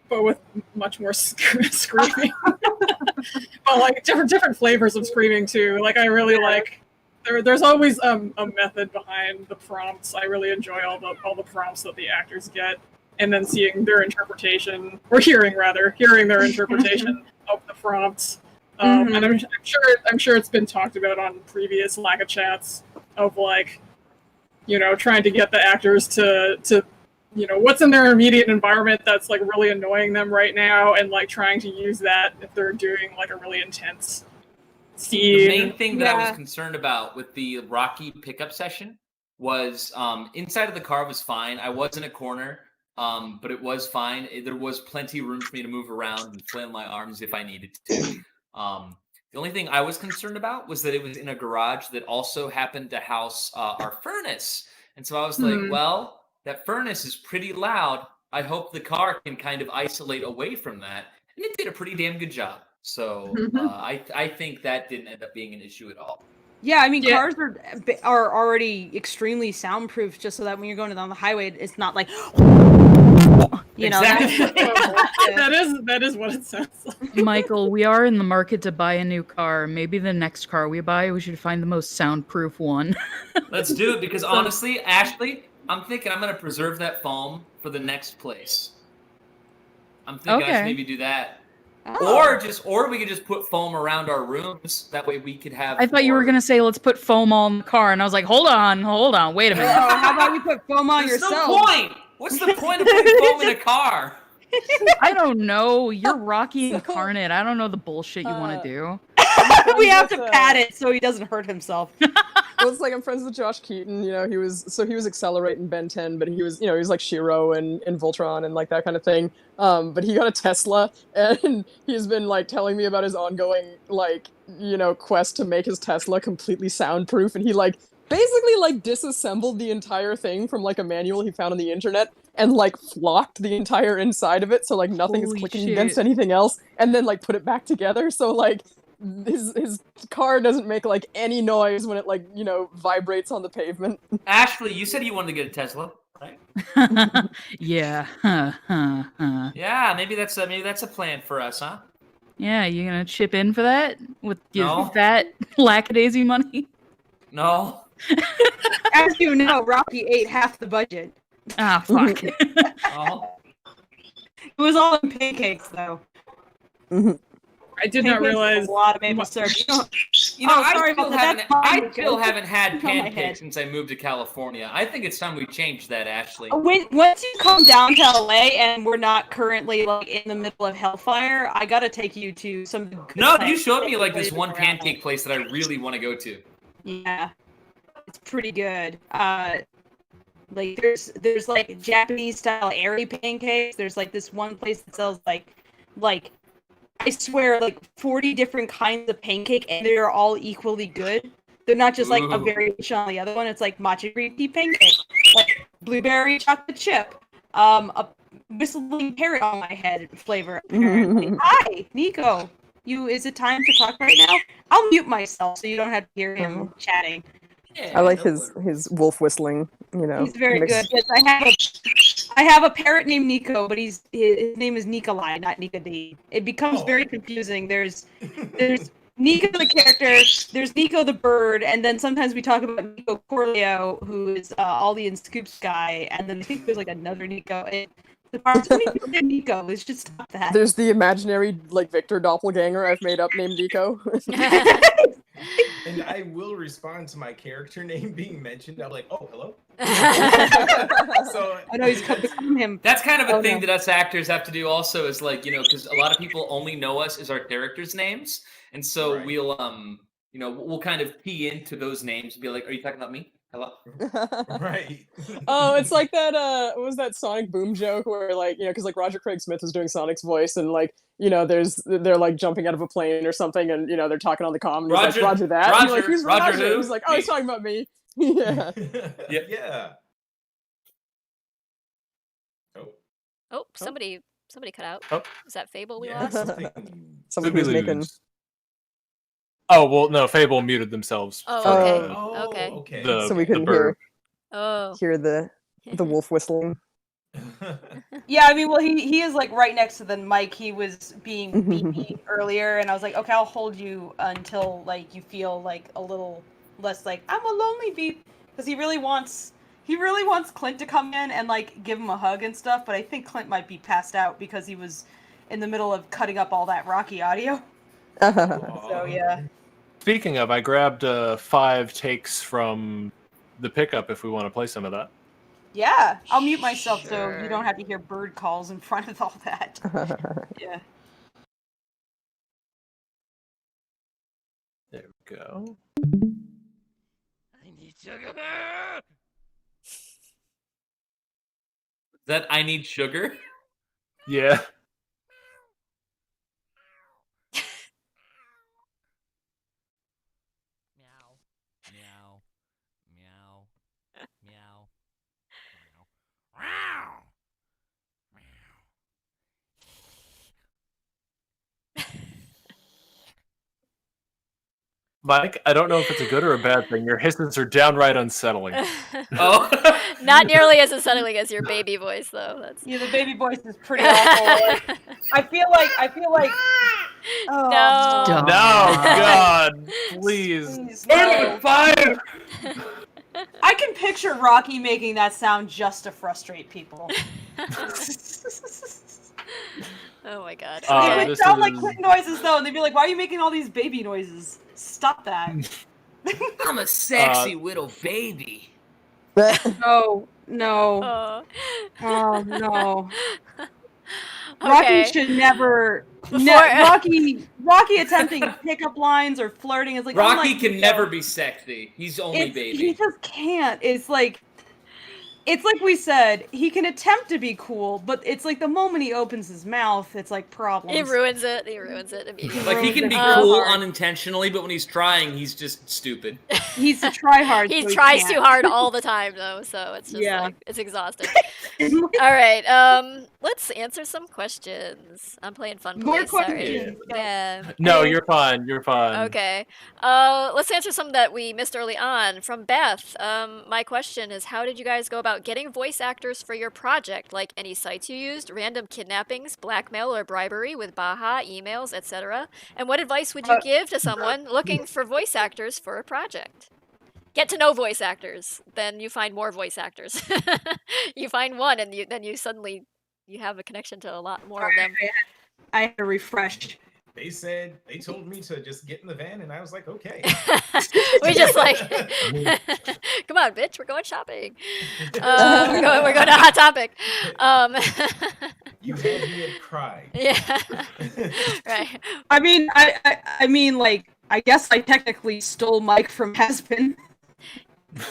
but with much more screaming. Well, like different flavors of screaming too. Like I really like. There's always a method behind the prompts. I really enjoy all the prompts that the actors get, and then seeing their interpretation, or hearing their interpretation of the prompts. And I'm sure it's been talked about on previous Lackachats of like, trying to get the actors to what's in their immediate environment that's like really annoying them right now, and like trying to use that if they're doing like a really intense scene. The main thing that I was concerned about with the Rocky pickup session was inside of the car was fine. I was in a corner, but it was fine. There was plenty of room for me to move around and flail my arms if I needed to. The only thing I was concerned about was that it was in a garage that also happened to house our furnace. And so I was like, well, that furnace is pretty loud. I hope the car can kind of isolate away from that. And it did a pretty damn good job. So I think that didn't end up being an issue at all. Yeah, I mean, cars are already extremely soundproof, just so that when you're going down the highway, it's not like, Exactly. that is what it sounds like. Michael, we are in the market to buy a new car. Maybe the next car we buy, we should find the most soundproof one. Let's do it, because honestly, Ashley, I'm thinking I'm going to preserve that foam for the next place. I'm thinking I should maybe do that. Oh. Or we could just put foam around our rooms. That way we could have. I thought you were gonna say let's put foam on the car, and I was like, hold on, wait a minute. Oh, how about you put foam on yourself? No point. What's the point of putting foam in a car? I don't know. You're Rocky incarnate. I don't know the bullshit you want to do. We have to pat it so he doesn't hurt himself. Well, it's like I'm friends with Josh Keaton. He was Accelerate in Ben 10, but he was like Shiro and Voltron and like that kind of thing. But he got a Tesla, and he's been like telling me about his ongoing quest to make his Tesla completely soundproof, and he like basically like disassembled the entire thing from like a manual he found on the internet and like flocked the entire inside of it so like nothing is clicking against anything else, and then like put it back together so like his car doesn't make like any noise when it like vibrates on the pavement. Ashley, you said you wanted to get a Tesla, right? Yeah. Yeah, maybe that's a plan for us, huh? Yeah, you gonna chip in for that with your fat Lackadaisy money? No. As you know, Rocky ate half the budget. Ah, fuck. Oh. It was all in pancakes, though. I did not realize a lot of maple syrup. I still haven't had pancakes since I moved to California. I think it's time we change that, Ashley. Once you come down to LA and we're not currently like in the middle of hellfire, I gotta take you to some good You showed me like this one pancake place that I really want to go to. Yeah, it's pretty good. Like there's like Japanese style airy pancakes. There's like this one place that sells like I swear, like 40 different kinds of pancake, and they're all equally good. They're not just like a variation on the other one. It's like matcha green tea pancake, like blueberry chocolate chip, a whistling parrot on my head flavor. Apparently. Hi, Nico. Is it time to talk right now? I'll mute myself so you don't have to hear him chatting. I like his wolf whistling. He's very good. Yes, I have a parrot named Nico, but his name is Nikolai, not Nicodine. It becomes very confusing. There's Nico the character, there's Nico the bird, and then sometimes we talk about Nico Corleo, who is Ollie and Scoop's guy, and then I think there's like another Nico. Nico, let's just stop that. There's the imaginary like Victor doppelganger I've made up named Nico. And I will respond to my character name being mentioned. I'm like, oh, hello. So I know he's become him. That's kind of a thing that us actors have to do also, is like, because a lot of people only know us as our characters' names, and so we'll we'll kind of key into those names and be like, are you talking about me? Hello? Right. Oh, it's like that what was that Sonic Boom joke where like, because like Roger Craig Smith was doing Sonic's voice, and like, they're like jumping out of a plane or something, and they're talking on the comm, and he's like, Roger that. And you're like, who's Roger Roger? who? He's like, oh, he's talking about me. Yeah. Yeah. Oh, somebody cut out. Oh. Is that Fable we Yeah, lost? Somebody was making. Oh well, no. Fable muted themselves. Oh, okay. Okay. So we couldn't hear the wolf whistling. Yeah, I mean, well, he is like right next to the mic. He was being beepy earlier, and I was like, okay, I'll hold you until like you feel like a little less like I'm a lonely beep, because he really wants Clint to come in and like give him a hug and stuff. But I think Clint might be passed out because he was in the middle of cutting up all that Rocky audio. So yeah. Speaking of, I grabbed 5 takes from the pickup if we want to play some of that. Yeah, I'll mute myself so you don't have to hear bird calls in front of all that. Yeah. There we go. I need sugar. Is that I need sugar? Yeah. Meow. Meow. Meow. Meow. Mike, I don't know if it's a good or a bad thing. Your hisses are downright unsettling. Oh. Not nearly as unsettling as your baby voice, though. That's Yeah, the baby voice is pretty awful. Like, I feel like. Oh, No. No, God, please. no. Fire! I can picture Rocky making that sound just to frustrate people. Oh my god. It would this sound like is- quick noises though, and they'd be like, "Why are you making all these baby noises? Stop that!" I'm a sexy little baby. No, no, Oh. oh no. Okay. Rocky should never. Rocky attempting pickup lines or flirting is like Rocky unlike can Nico. never be sexy. He's only baby. He just can't. It's like we said. He can attempt to be cool, but it's like the moment he opens his mouth, it's like problems. He ruins it. He ruins it immediately. Like he can be Ruins it cool hard. unintentionally, but when he's trying, he's just stupid. He's a tryhard. He so he tries can't. too hard all the time, though, so it's just Yeah. like it's exhausting. All right, let's answer some questions. I'm playing fun More play. Sorry. questions. Yeah. No, you're fine. You're fine. Okay. Let's answer some that we missed early on. From Beth, my question is, how did you guys go about getting voice actors for your project? Like any sites you used, random kidnappings, blackmail or bribery with Baja, emails, etc. And what advice would you give to someone looking for voice actors for a project? Get to know voice actors, then you find more voice actors. You find one, and then you suddenly you have a connection to a lot more of them. I had to refresh. They told me to just get in the van, and I was like, okay. We just like, come on, bitch, we're going shopping. We're going to Hot Topic. You had me at cry. Yeah, right. I mean, I mean, like, I guess I technically stole Mike from Hasbin.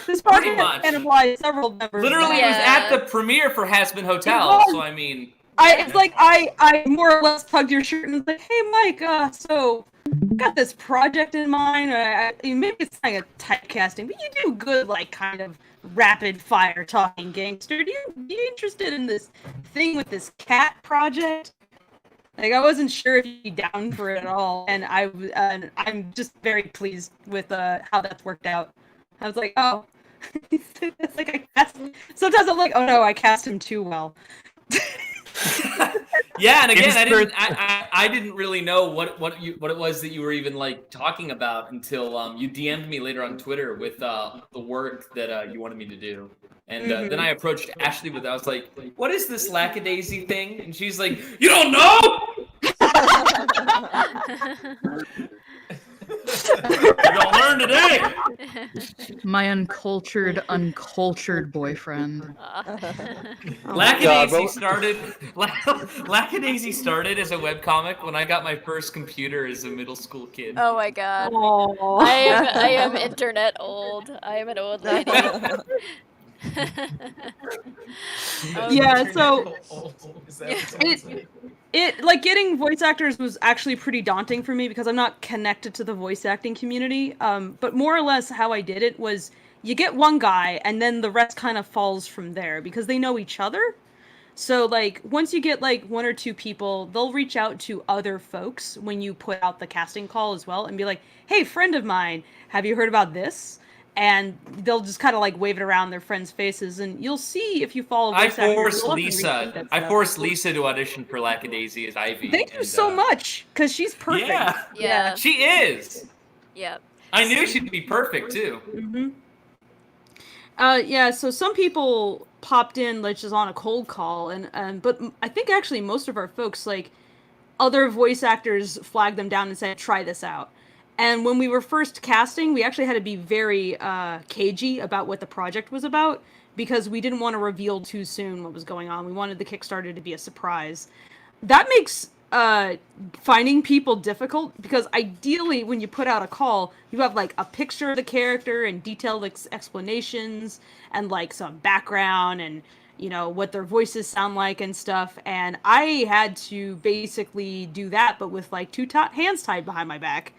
This Pretty project much. has cannibalized several members. Literally, Yeah. was at the premiere for Hasbin Hotel, was. so I mean, It's like I more or less tugged your shirt and was like, "Hey, Mike, so got this project in mind. Maybe it's like a typecasting, but you do good, like kind of rapid fire talking gangster. Do you interested in this thing with this cat project?" Like I wasn't sure if you'd be down for it at all, and I'm just very pleased with how that's worked out. I was like, oh, it's like I cast. Sometimes I'm like, oh no, I cast him too well. yeah. And again, Insert- I didn't really know what it was that you were even like talking about until you DM'd me later on Twitter with the work that you wanted me to do. And then I approached Ashley with that. I was like, what is this Lackadaisy thing? And she's like, you don't know? You're gonna learn today. My uncultured boyfriend. Lackadaisy started as a webcomic when I got my first computer as a middle school kid. Oh my god. Oh. I am internet old. I am an old lady. Yeah, so Is that what you're saying? it like getting voice actors was actually pretty daunting for me because I'm not connected to the voice acting community. But more or less how I did it was you get one guy and then the rest kind of falls from there because they know each other. So like once you get like one or two people, they'll reach out to other folks when you put out the casting call as well and be like, "Hey, friend of mine, have you heard about this?" And they'll just kind of like wave it around their friends' faces, and you'll see if you follow. I voice actors, forced you'll often reach Lisa. that I stuff. forced Lisa to audition for Lackadaisy as Ivy. Thank you and, so much, because she's perfect. Yeah, Yeah. she is. Yeah. I knew she'd be perfect too. Mm-hmm. Yeah. So some people popped in like just on a cold call, but I think actually most of our folks like other voice actors flagged them down and said, try this out. And when we were first casting, we actually had to be very cagey about what the project was about, because we didn't want to reveal too soon what was going on. We wanted the Kickstarter to be a surprise. That makes finding people difficult, because ideally when you put out a call, you have like a picture of the character and detailed explanations and like some background and, you know, what their voices sound like and stuff. And I had to basically do that, but with like two hands tied behind my back.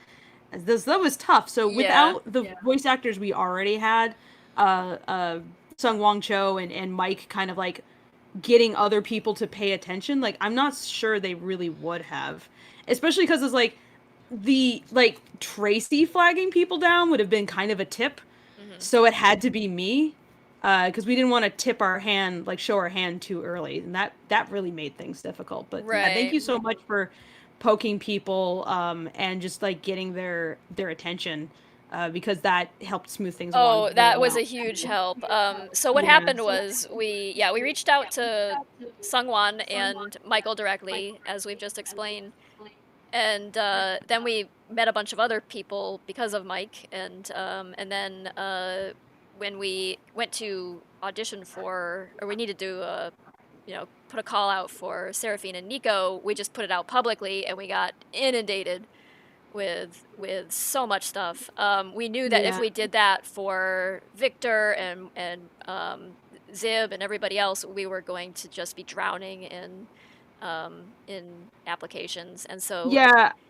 That was tough. So without the voice actors we already had, Sung Wong Cho and Mike kind of like getting other people to pay attention, like I'm not sure they really would have, especially because it's like Tracy flagging people down would have been kind of a tip. So it had to be me, because we didn't want to tip our hand, like show our hand too early, and that really made things difficult. But yeah, thank you so much for poking people and just like getting their attention, because that helped smooth things along. Oh, that was a huge help. So what happened was we reached out to Sungwon and Michael directly, as we've just explained, and then we met a bunch of other people because of Mike, and then when we went to audition for, or we needed to put a call out for Seraphine and Nico, we just put it out publicly, and we got inundated with so much stuff. We knew that if we did that for Victor and Zib and everybody else, we were going to just be drowning in applications, and so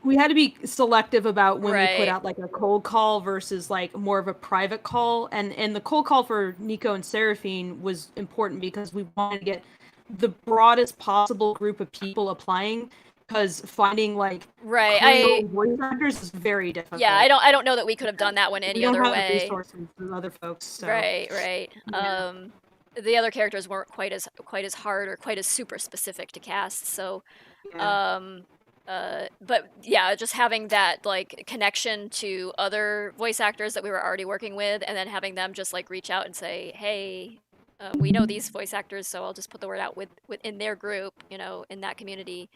we had to be selective about when we put out like a cold call versus like more of a private call. And the cold call for Nico and Seraphine was important because we wanted to get the broadest possible group of people applying, because finding like voice actors is very difficult. Yeah, I don't know that we could have done that one any other way. We don't have the resources from other folks. So. Right. Yeah. The other characters weren't quite as hard or quite as super specific to cast. So, but yeah, just having that like connection to other voice actors that we were already working with, and then having them just like reach out and say, hey, we know these voice actors, so I'll just put the word out within their group, in that community.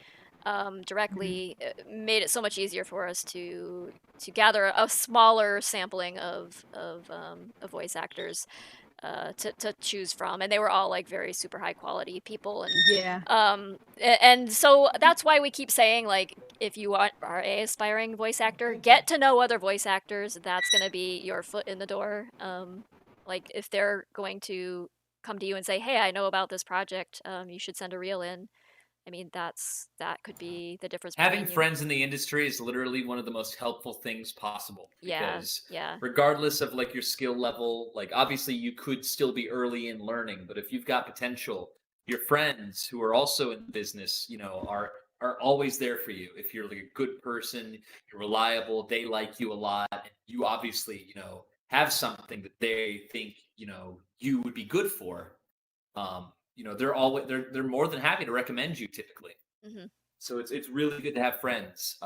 Directly made it so much easier for us to gather a smaller sampling of voice actors to choose from, and they were all like very super high quality people, and and so that's why we keep saying, like, if you are an aspiring voice actor, get to know other voice actors. That's going to be your foot in the door. Like if they're going to come to you and say, hey, I know about this project, you should send a reel in. I mean, that could be the difference. Having friends in the industry is literally one of the most helpful things possible. Because yeah. regardless of like your skill level, like obviously you could still be early in learning, but if you've got potential, your friends who are also in the business, are always there for you. If you're like a good person, you're reliable, they like you a lot, and you obviously, have something that they think, you would be good for. They're more than happy to recommend you typically. So it's really good to have friends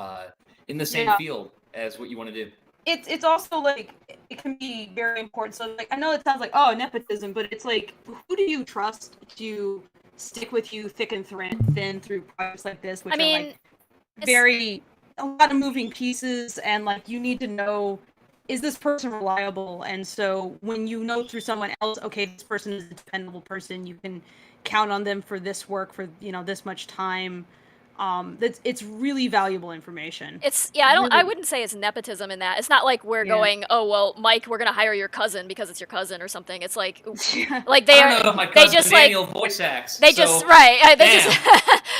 in the same field as what you want to do. It's also like it can be very important. So like I know it sounds like nepotism, but it's like, who do you trust to stick with you thick and thin through projects like this, which are like a lot of moving pieces, and like you need to know, is this person reliable? And so when you know through someone else, okay, this person is a dependable person, you can count on them for this work for this much time. It's really valuable information. I wouldn't say it's nepotism in that. It's not like we're going, oh well, Mike, we're gonna hire your cousin because it's your cousin or something. It's like they just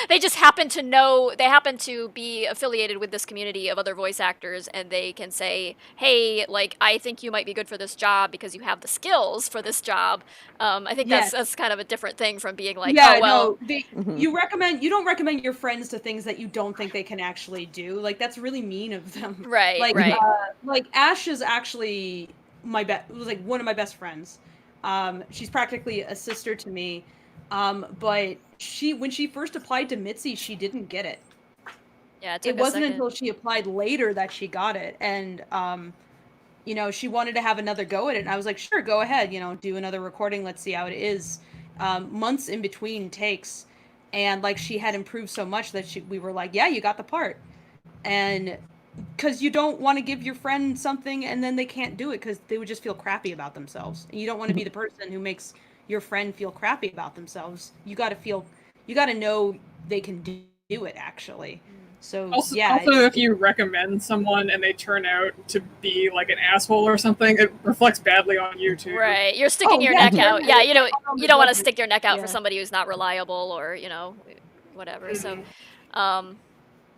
they just happen to know, they happen to be affiliated with this community of other voice actors, and they can say, hey, like I think you might be good for this job because you have the skills for this job. I think that's kind of a different thing from being like, you don't recommend your friends to things that you don't think they can actually do. Like that's really mean of them. Right. Like Ash is actually one of my best friends. She's practically a sister to me. But when she first applied to Mitzi, she didn't get it. Yeah, it wasn't until she applied later that she got it, and she wanted to have another go at it. And I was like, sure, go ahead. Do another recording. Let's see how it is. Months in between takes. and like she had improved so much that we were like, yeah, you got the part. And because you don't want to give your friend something and then they can't do it because they would just feel crappy about themselves. And you don't want to be the person who makes your friend feel crappy about themselves. You got to know they can do it actually. So Also, yeah. if you recommend someone and they turn out to be like an asshole or something, it reflects badly on you too. Right, you're sticking your neck out. Yeah, you don't want to stick your neck out for somebody who's not reliable or whatever. So,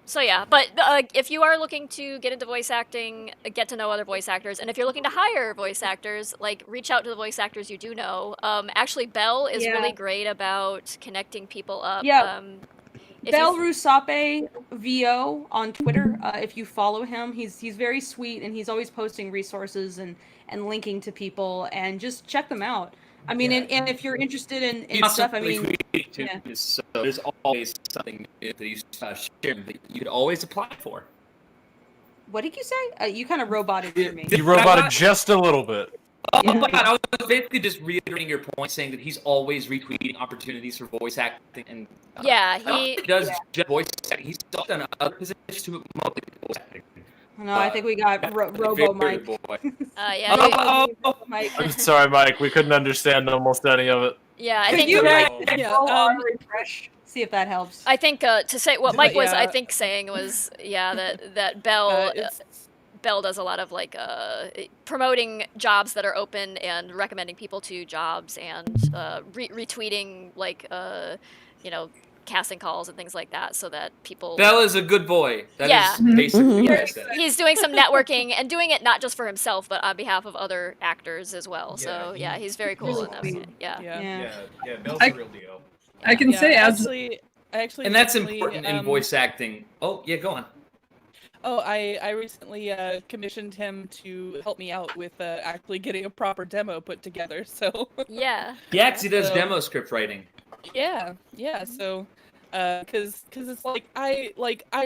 so yeah. But if you are looking to get into voice acting, get to know other voice actors, and if you're looking to hire voice actors, like reach out to the voice actors you do know. Actually, Belle is really great about connecting people up. Yeah. Belle Rusape VO on Twitter. If you follow him, he's very sweet and he's always posting resources and linking to people, and just check them out. I mean, and if you're interested in stuff, I mean, so there's always something that you share that you could always apply for. What did you say? You kind of roboted for me. You roboted just a little bit. Oh my god, I was basically just reiterating your point, saying that he's always retweeting opportunities for voice acting, and he does just voice acting. He's done other positions too, mostly voice acting. No, I think we got Robo Mike. I'm sorry, Mike. We couldn't understand almost any of it. Yeah, I think you refresh. See if that helps. I think to say what Mike was, I think saying was that Belle. Belle does a lot of like promoting jobs that are open and recommending people to jobs and retweeting like casting calls and things like that, so that people. Belle is a good boy. That is basically what I said. He's doing some networking and doing it not just for himself, but on behalf of other actors as well. So he's very cool in that. Yeah, Belle's the real deal. I can say actually, and that's recently, important in voice acting. Oh yeah, go on. Oh, I recently commissioned him to help me out with actually getting a proper demo put together. So yeah, because he does demo script writing. Yeah. So, because it's like I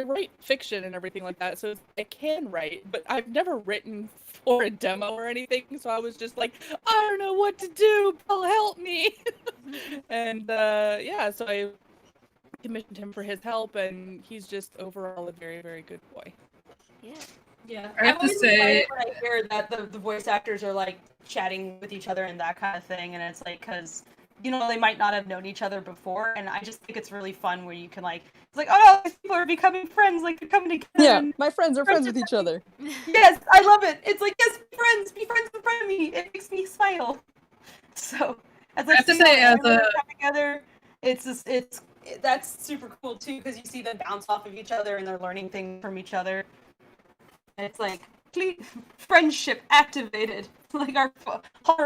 write fiction and everything like that, so I can write, but I've never written for a demo or anything. So I was just like, I don't know what to do. Belle, help me. And so I commissioned him for his help, and he's just overall a very, very good boy. Yeah. I have to say, when I hear that the voice actors are like chatting with each other and that kind of thing, and it's like because they might not have known each other before, and I just think it's really fun where you can it's like, oh no, these people are becoming friends, like they're coming together. Yeah, my friends are friends with each other. Yes, I love it. It's like, yes, be friends in front of me. It makes me smile. So as I have to say, as a together, that's super cool too, because you see them bounce off of each other and they're learning things from each other. And it's like friendship activated. Like our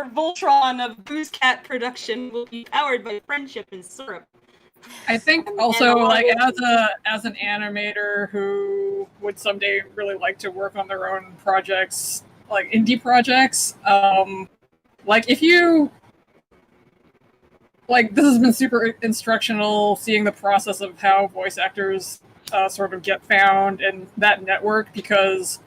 Voltron of Goose Cat production will be powered by friendship and syrup. I think also like as an animator who would someday really like to work on their own projects, like indie projects, like if you like, this has been super instructional, seeing the process of how voice actors sort of get found and that network, because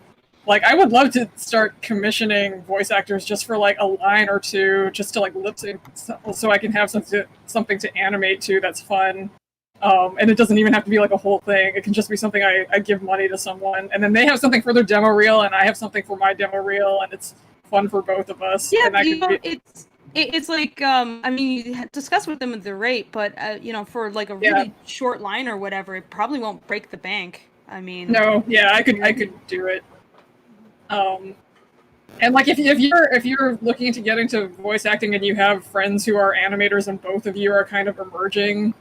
like I would love to start commissioning voice actors just for like a line or two, just to like lip sync, so I can have something to animate to that's fun. And it doesn't even have to be like a whole thing. It can just be something I give money to someone, and then they have something for their demo reel, and I have something for my demo reel, and it's fun for both of us. Yeah, and it's like I mean, you discuss with them the rate, but for like a really short line or whatever, it probably won't break the bank. I mean, no, I could do it. And like if you're looking to get into voice acting and you have friends who are animators and both of you are kind of emerging,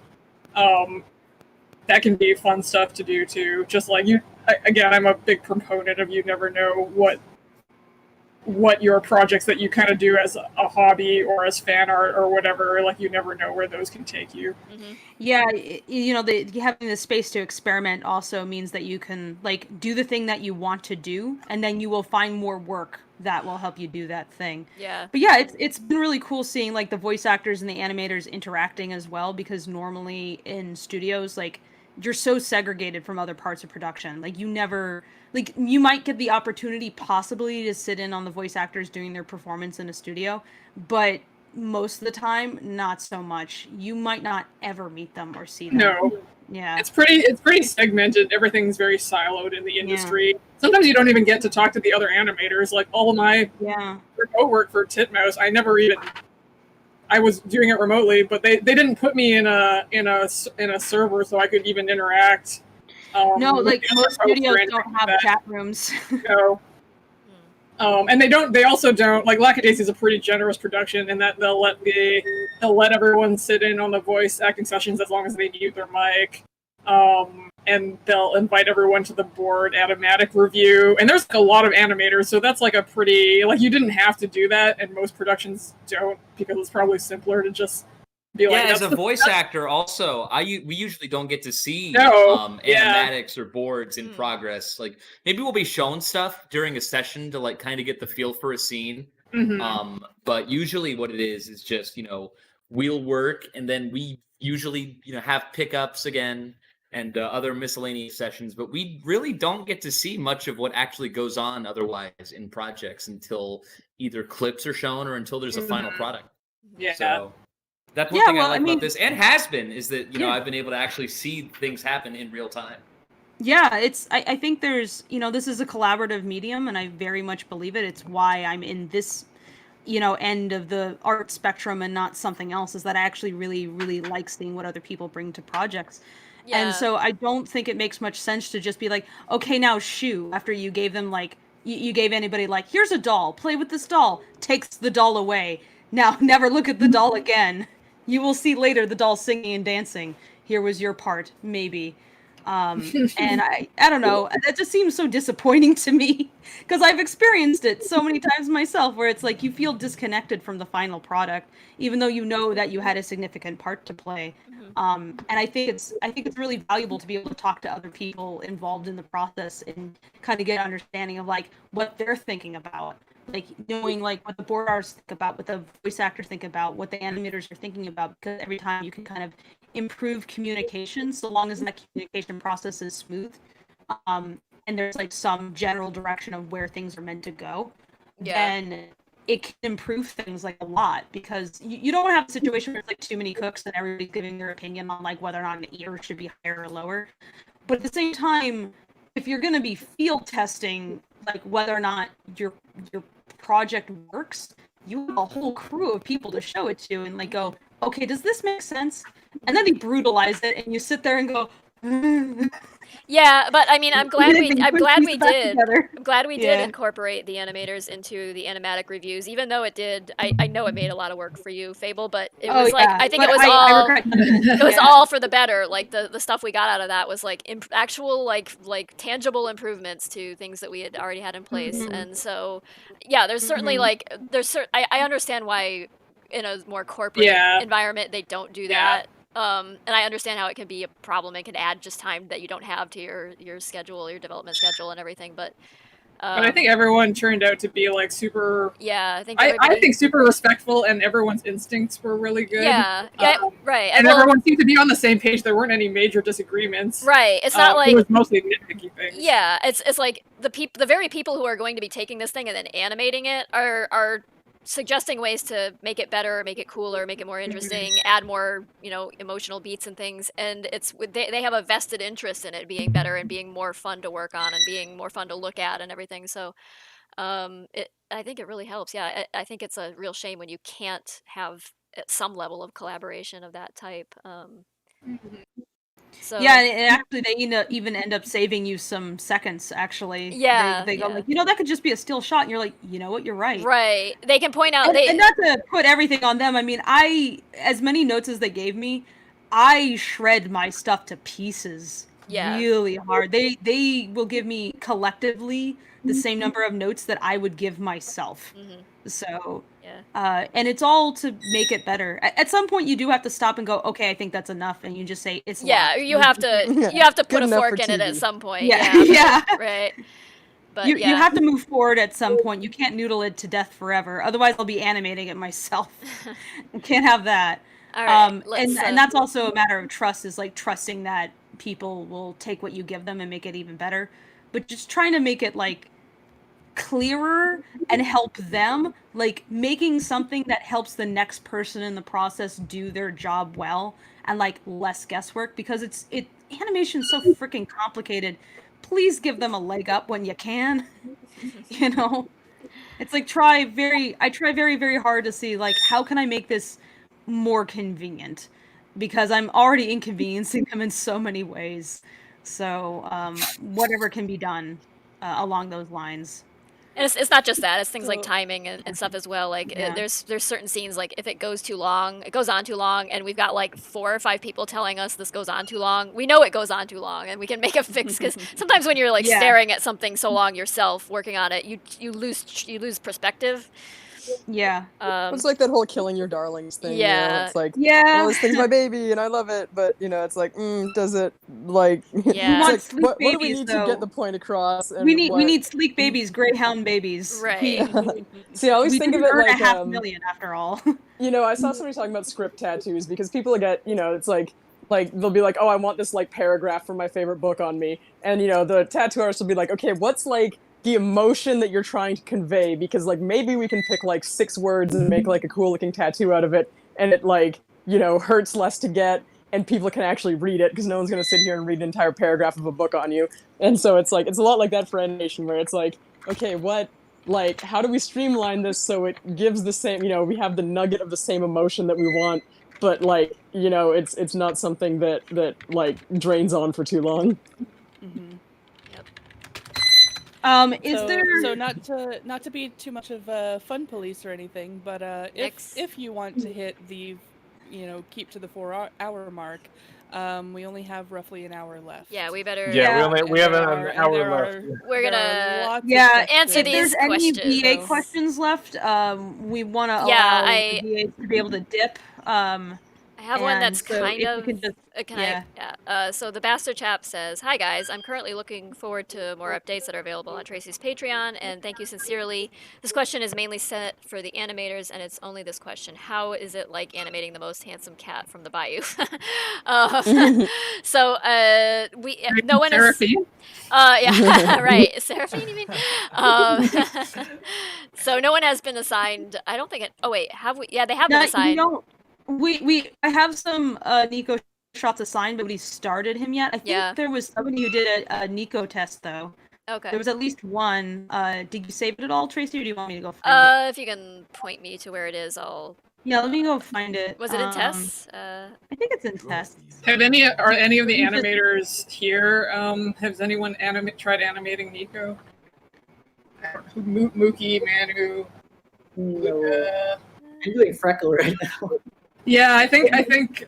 that can be fun stuff to do too. Just like again, I'm a big proponent of you never know what your projects that you kind of do as a hobby or as fan art or whatever, like you never know where those can take you. Mm-hmm. Yeah, having the space to experiment also means that you can like do the thing that you want to do, and then you will find more work that will help you do that thing. Yeah. But yeah, it's been really cool seeing like the voice actors and the animators interacting as well, because normally in studios, like you're so segregated from other parts of production. Like you never, like you might get the opportunity possibly to sit in on the voice actors doing their performance in a studio, but most of the time, not so much. You might not ever meet them or see them. No. Yeah. It's pretty segmented. Everything's very siloed in the industry. Sometimes you don't even get to talk to the other animators. Like all of my remote work for Titmouse, I was doing it remotely, but they didn't put me in a server so I could even interact. No, with like the other most folks or studios anything don't like have that. chat rooms. No. And they also don't, like, Lackadaisy is a pretty generous production in that they'll let everyone sit in on the voice acting sessions as long as they mute their mic. And they'll invite everyone to the board Animatic review. And there's like a lot of animators, so that's like a pretty, like, you didn't have to do that, and most productions don't, because it's probably simpler to just be like, as that's a voice actor, also, we usually don't get to see No, animatics or boards in progress. Like, maybe we'll be shown stuff during a session to like kind of get the feel for a scene. Mhm. But usually, what it is just we'll work, and then we usually have pickups again and other miscellaneous sessions. But we really don't get to see much of what actually goes on otherwise in projects until either clips are shown or until there's a final product. Yeah. So that's one thing I like about this, and has been, is that I've been able to actually see things happen in real time. Yeah, I think there's, this is a collaborative medium, and I very much believe it. It's why I'm in this, end of the art spectrum and not something else, is that I actually really, really like seeing what other people bring to projects. Yeah. And so I don't think it makes much sense to just be like, okay, now shoo, after you gave them like, you gave anybody like, here's a doll, play with this doll, takes the doll away. Now never look at the doll again. You will see later the doll singing and dancing. Here was your part, maybe. And I don't know, that just seems so disappointing to me, because I've experienced it so many times myself, where it's like you feel disconnected from the final product, even though you know that you had a significant part to play. And I think it's really valuable to be able to talk to other people involved in the process and kind of get an understanding of like what they're thinking about, like knowing like what the board artists think about, what the voice actors think about, what the animators are thinking about, because every time you can kind of improve communication, so long as that communication process is smooth, and there's like some general direction of where things are meant to go, then it can improve things like a lot, because you don't have a situation where it's like too many cooks and everybody's giving their opinion on like whether or not an ear should be higher or lower. But at the same time, if you're going to be field testing like whether or not your project works, you have a whole crew of people to show it to and like go, okay, does this make sense? And then they brutalize it, and you sit there and go, Yeah, but I mean, I'm glad we did. I'm glad we did Yeah. incorporate the animators into the animatic reviews, even though it did. I know it made a lot of work for you, Fable, but it Oh, was like yeah, I think but it was I all regret none of it. it was Yeah. all for the better. Like the stuff we got out of that was like actual like tangible improvements to things that we had already had in place. Mhm. And so, yeah, there's certainly Mhm. like I understand why in a more corporate Yeah. environment they don't do that. And I understand how it can be a problem. It can add just time that you don't have to your schedule, your development schedule, and everything. But But I think everyone turned out to be like super. yeah, I think I everybody. think super respectful, and everyone's instincts were really good. Yeah, right. And well, everyone seemed to be on the same page. There weren't any major disagreements. Right. It's not like it was mostly nitpicky things. Yeah, it's like the very people who are going to be taking this thing and then animating it are suggesting ways to make it better, make it cooler, make it more interesting, add more, emotional beats and things. And they have a vested interest in it being better and being more fun to work on and being more fun to look at and everything. So, I think it really helps. Yeah, I think it's a real shame when you can't have some level of collaboration of that type. So Yeah, and actually, they even end up saving you some seconds. Actually, Yeah, they go yeah. like, that could just be a still shot, and you're like, you know what, you're right. Right. They can point out And not to put everything on them. I mean, as many notes as they gave me, I shred my stuff to pieces. Yeah. Really hard. They will give me collectively the same number of notes that I would give myself. So, and it's all to make it better. At some point, you do have to stop and go, okay, I think that's enough, and you just say it's. Yeah, loud. you have to Good put a enough fork for in it at TV. some point. Yeah, Yeah. yeah. Right. But You yeah. have to move forward at some point. You can't noodle it to death forever. Otherwise, I'll be animating it myself. I can't have that. All right, And let's, that's also a matter of trust. Is like trusting that people will take what you give them and make it even better. But just trying to make it like clearer and help them, like making something that helps the next person in the process do their job well and like less guesswork, because animation's so freaking complicated. Please give them a leg up when you can. You know, it's like I try very, very hard to see like how can I make this more convenient, because I'm already inconveniencing them in so many ways. So whatever can be done along those lines. And it's not just that, it's things like timing and stuff as well. Like there's certain scenes, like if it goes too long, it goes on too long, and we've got like 4 or 5 people telling us this goes on too long. We know it goes on too long, and we can make a fix, because sometimes when you're like staring at something so long yourself, working on it, you lose perspective. Yeah. It's like that whole killing your darlings thing. Yeah. You know? It's like, yeah, well, this thing's my baby and I love it, but you know, it's like, does it like? Yeah. We want like, sleek what do we babies, need though. to get the point across? And We what... need sleek babies, greyhound babies. Right. See, I always We think of didn't it earn like a $500,000 after all. you know, I saw somebody talking about script tattoos, because people get, you know, it's like they'll be like, oh, I want this like paragraph from my favorite book on me, and you know, the tattoo artist will be like, okay, what's like the emotion that you're trying to convey, because like maybe we can pick like 6 words and make like a cool looking tattoo out of it, and it like, you know, hurts less to get, and people can actually read it, because no one's going to sit here and read an entire paragraph of a book on you. And so it's like, it's a lot like that for animation, where it's like, okay, like, how do we streamline this so it gives the same, you know, we have the nugget of the same emotion that we want, but like, you know, it's not something that like drains on for too long. So not to be too much of a fun police or anything, but if you want to hit the, you know, keep to the 4-hour mark, we only have roughly an hour left. Yeah, we better. Yeah, we have an hour left. We're gonna If answer these there's any questions. VA questions left, we want to Yeah, allow the VAs to be able to dip. I have one that's so kind if of. we could just, So the Bastard Chap says, "Hi guys, I'm currently looking forward to more updates that are available on Tracy's Patreon, and thank you sincerely. This question is mainly set for the animators, and it's only this question: how is it like animating the most handsome cat from the Bayou?" So no one is. Seraphine? Yeah, right. Seraphine, you mean? So no one has been assigned. I don't think it. Oh wait, have we? Yeah, they have been assigned. I have some Nico shots assigned, but we started him yet. I think there was somebody who did a Nico test though. Okay. There was at least one. Did you save it at all, Tracy, or do you want me to go find it? If you can point me to where it is, I'll. Yeah, let me go find it. Was it in tests? I think it's in tests. Are any of the animators here? Has anyone tried animating Nico? Mookie, Manu. No. I'm doing Freckle right now. Yeah, I think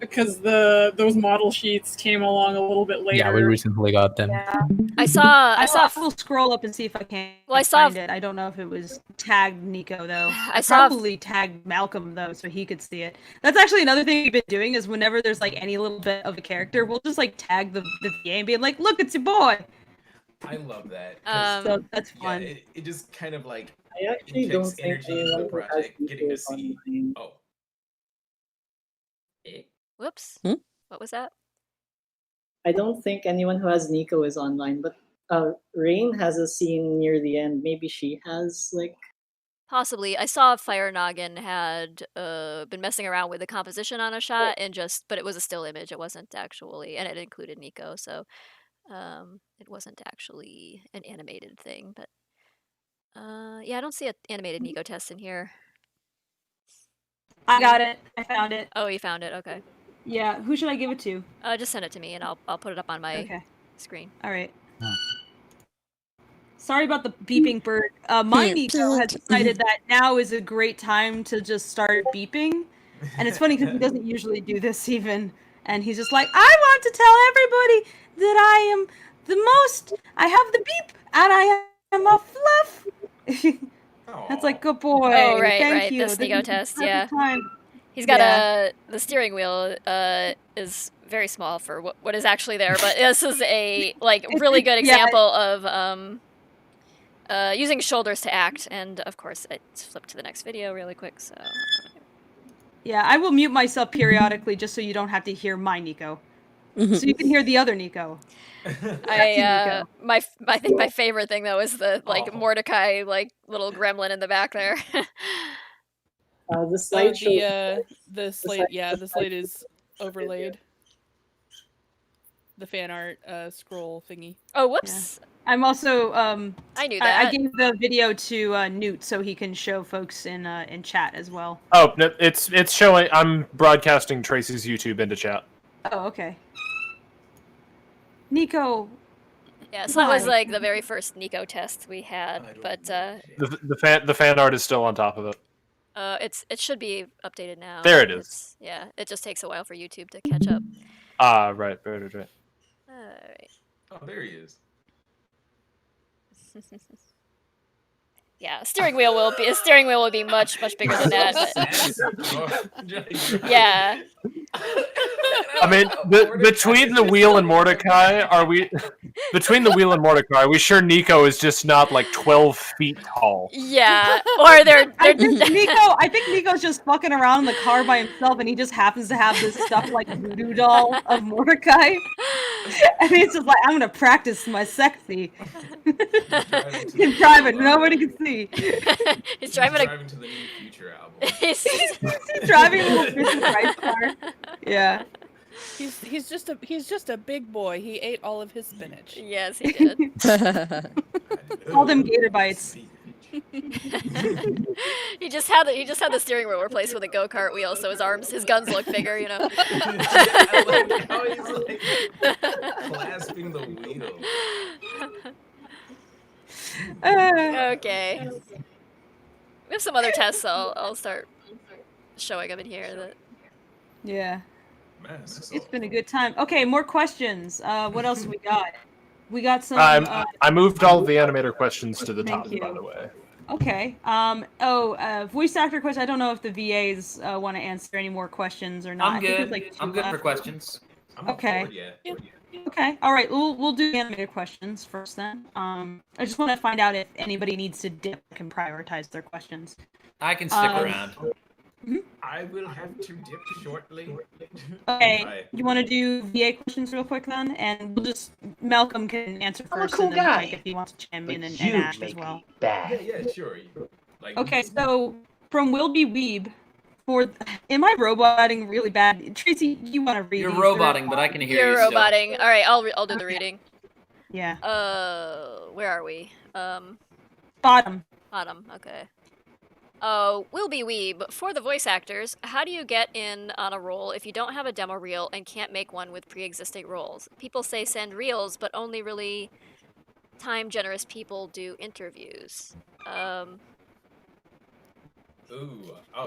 because those model sheets came along a little bit later. Yeah, we recently got them. Yeah. I saw. We'll scroll up and see if I can. Well, I saw. Find it. I don't know if it was tagged Nico though. I saw. Probably tagged Malcolm though, so he could see it. That's actually another thing we've been doing is whenever there's like any little bit of a character, we'll just like tag the VA and be like, "Look, it's your boy." I love that. So that's fun. Yeah, it just kind of like I actually don't think energy into the anyone has project, getting to see. online. Oh. Whoops. What was that? I don't think anyone who has Nico is online, but Rain has a scene near the end. Maybe she has like. Possibly. I saw Fire Noggin had been messing around with the composition on a shot but it was a still image. It wasn't actually, and it included Nico, so it wasn't actually an animated thing. But yeah, I don't see an animated Nico test in here. I got it. I found it. Oh, you found it. Okay. Yeah. Who should I give it to? Just send it to me, and I'll put it up on my screen. All right. Sorry about the beeping bird. My Nico has decided that now is a great time to just start beeping. And it's funny because he doesn't usually do this even. And he's just like, I want to tell everybody that I am the most, I have the beep, and I am a fluff. That's like, good boy. Oh, right, Thank right. you. The Snego test, yeah. Time. He's got the steering wheel is very small for what is actually there, but this is a really good example of using shoulders to act, and of course it's flipped to the next video really quick. So yeah, I will mute myself periodically just so you don't have to hear my Nico. So you can hear the other Nico. I think my favorite thing though is the Mordecai little gremlin in the back there. The slideshow. The slate, yeah, the slate is overlaid. The fan art scroll thingy. Oh, whoops. Yeah. I'm also I knew that. I gave the video to Newt so he can show folks in chat as well. Oh, no, it's showing. I'm broadcasting Tracy's YouTube into chat. Oh, okay. Nico. Yeah, so that was like the very first Nico test we had, but The fan art is still on top of it. it should be updated now. There it is. It just takes a while for YouTube to catch up. Ah, right. Alright. Oh, there he is. Yeah, steering wheel will be much bigger than that. But... yeah. I mean, between the wheel and Mordecai, are we sure Nico is just not like 12 feet tall? Yeah, or they're I think Nico's just fucking around in the car by himself, and he just happens to have this stuff like voodoo doll of Mordecai, and he's just like, I'm gonna practice my sexy. He's driving, nobody can see. He's driving to the new Future album. He's driving a little Fisher Price car. Yeah. He's just a big boy. He ate all of his spinach. Yes, he did. Called him gator bites. He just had the steering wheel replaced with a go-kart wheel, so his guns look bigger, you know. I like how he's like clasping the wheel. Okay. We have some other tests, so I'll start showing them in here. Yeah. It's been a good time. Okay, more questions. What else we got? We got some. I moved all of the animator questions to the top, by the way. Okay. Voice actor question. I don't know if the VAs want to answer any more questions or not. I'm good. I think there's, I'm good for questions. Okay. Okay. All right. We'll do animator questions first then. I just want to find out if anybody needs to dip and prioritize their questions. I can stick around. I will have to dip shortly. Okay, Bye. you want to do VA questions real quick then, and we'll just Malcolm can answer I'm a first, cool and then guy. Mike if he wants to chime in, and You Ash as make well. me bad. Yeah, sure. Like, Okay, so from Will Be Weeb, am I roboting really bad? Tracy, you want to read? You're these? roboting, but I can hear You're you still. roboting. All right, I'll do the reading. Yeah. Where are we? Bottom. Bottom. Okay. Will Be Weeb, for the voice actors, how do you get in on a role if you don't have a demo reel and can't make one with pre-existing roles? People say send reels, but only really time-generous people do interviews.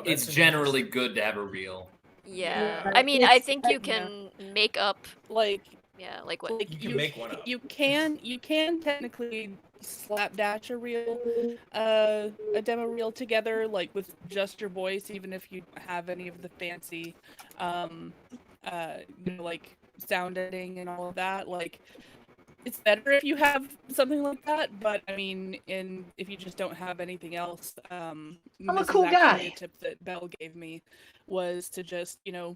It's generally good to have a reel. Yeah. I mean, I think you can make up like what? Like you can make one up. You can technically slapdash a reel, a demo reel together, like with just your voice, even if you don't have any of the fancy, like sound editing and all of that. Like, it's better if you have something like that. But I mean, if you just don't have anything else, I'm a cool guy. A tip that Belle gave me was to just do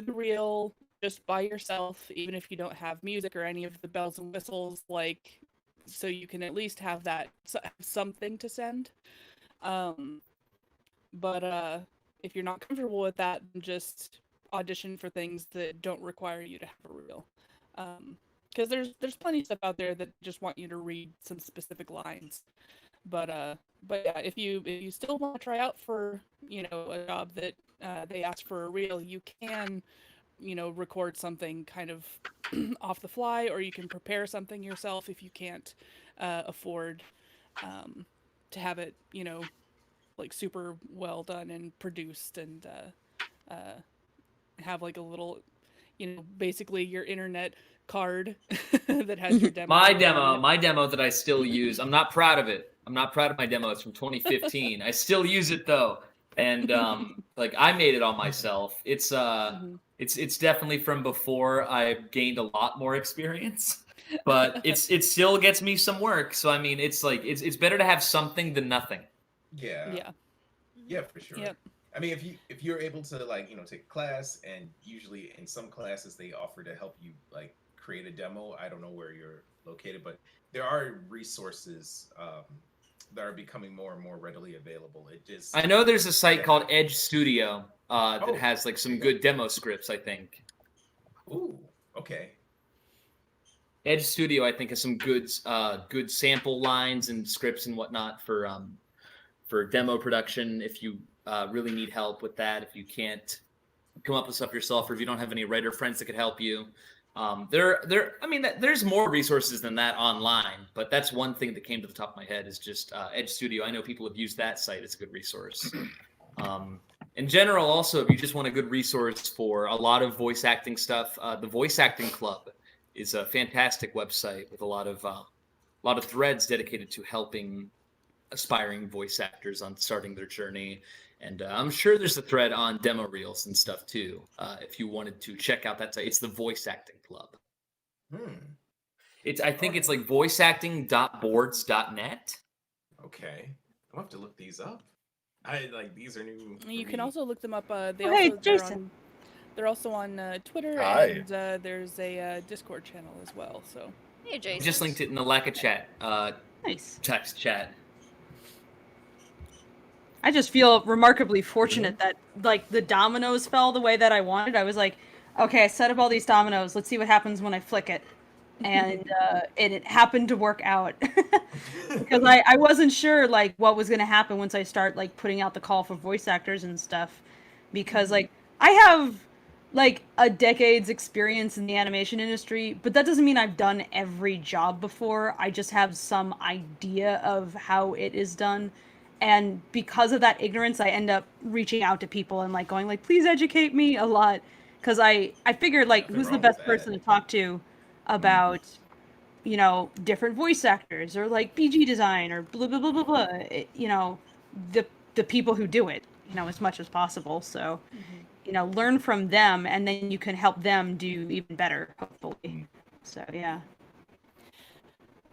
the reel just by yourself, even if you don't have music or any of the bells and whistles, like, so you can at least have that something to send. But if you're not comfortable with that, then just audition for things that don't require you to have a reel. Because there's plenty of stuff out there that just want you to read some specific lines. But yeah, if you still want to try out for a job that they ask for a reel, you can record something kind of off the fly, or you can prepare something yourself if you can't afford to have it like super well done and produced, and have like a little basically your internet card that has your demo. My demo that I still use. I'm not proud of it. I'm not proud of my demo. It's from 2015. I still use it though. And like, I made it all myself. It's it's definitely from before I gained a lot more experience, but it still gets me some work. So I mean, it's like it's better to have something than nothing. Yeah, for sure. Yep. I mean, if you're able to like take a class, and usually in some classes they offer to help you like create a demo. I don't know where you're located, but there are resources that are becoming more and more readily available. It just I know there's a site called Edge Studio that has like some good demo scripts, I think. Ooh, okay. Edge Studio, I think, has some good sample lines and scripts and whatnot for demo production. If you really need help with that, if you can't come up with stuff yourself, or if you don't have any writer friends that could help you, there's more resources than that online. But that's one thing that came to the top of my head is just Edge Studio. I know people have used that site as a good resource. In general, also, if you just want a good resource for a lot of voice acting stuff, the Voice Acting Club is a fantastic website with a lot of threads dedicated to helping aspiring voice actors on starting their journey. And I'm sure there's a thread on demo reels and stuff too. If you wanted to check out that site, it's the Voice Acting Club. I think it's like voiceacting.boards.net. Okay, I'll have to look these up. These are new. You can also look them up. Jason. They're also on Twitter, Hi. and there's a Discord channel as well. So Hey, Jason. Just linked it in the Lackachat Nice. text chat. I just feel remarkably fortunate that like the dominoes fell the way that I wanted. I was like, okay, I set up all these dominoes. Let's see what happens when I flick it. And it happened to work out because I wasn't sure like what was going to happen once I start like putting out the call for voice actors and stuff, because like I have like a decade's experience in the animation industry, but that doesn't mean I've done every job before. I just have some idea of how it is done. And because of that ignorance, I end up reaching out to people and like going like, please educate me a lot. Because I figured like, who's the best person to talk to about, different voice actors or like BG design or blah, blah, blah, blah, blah. The people who do it, as much as possible. So, learn from them, and then you can help them do even better, hopefully. So, yeah.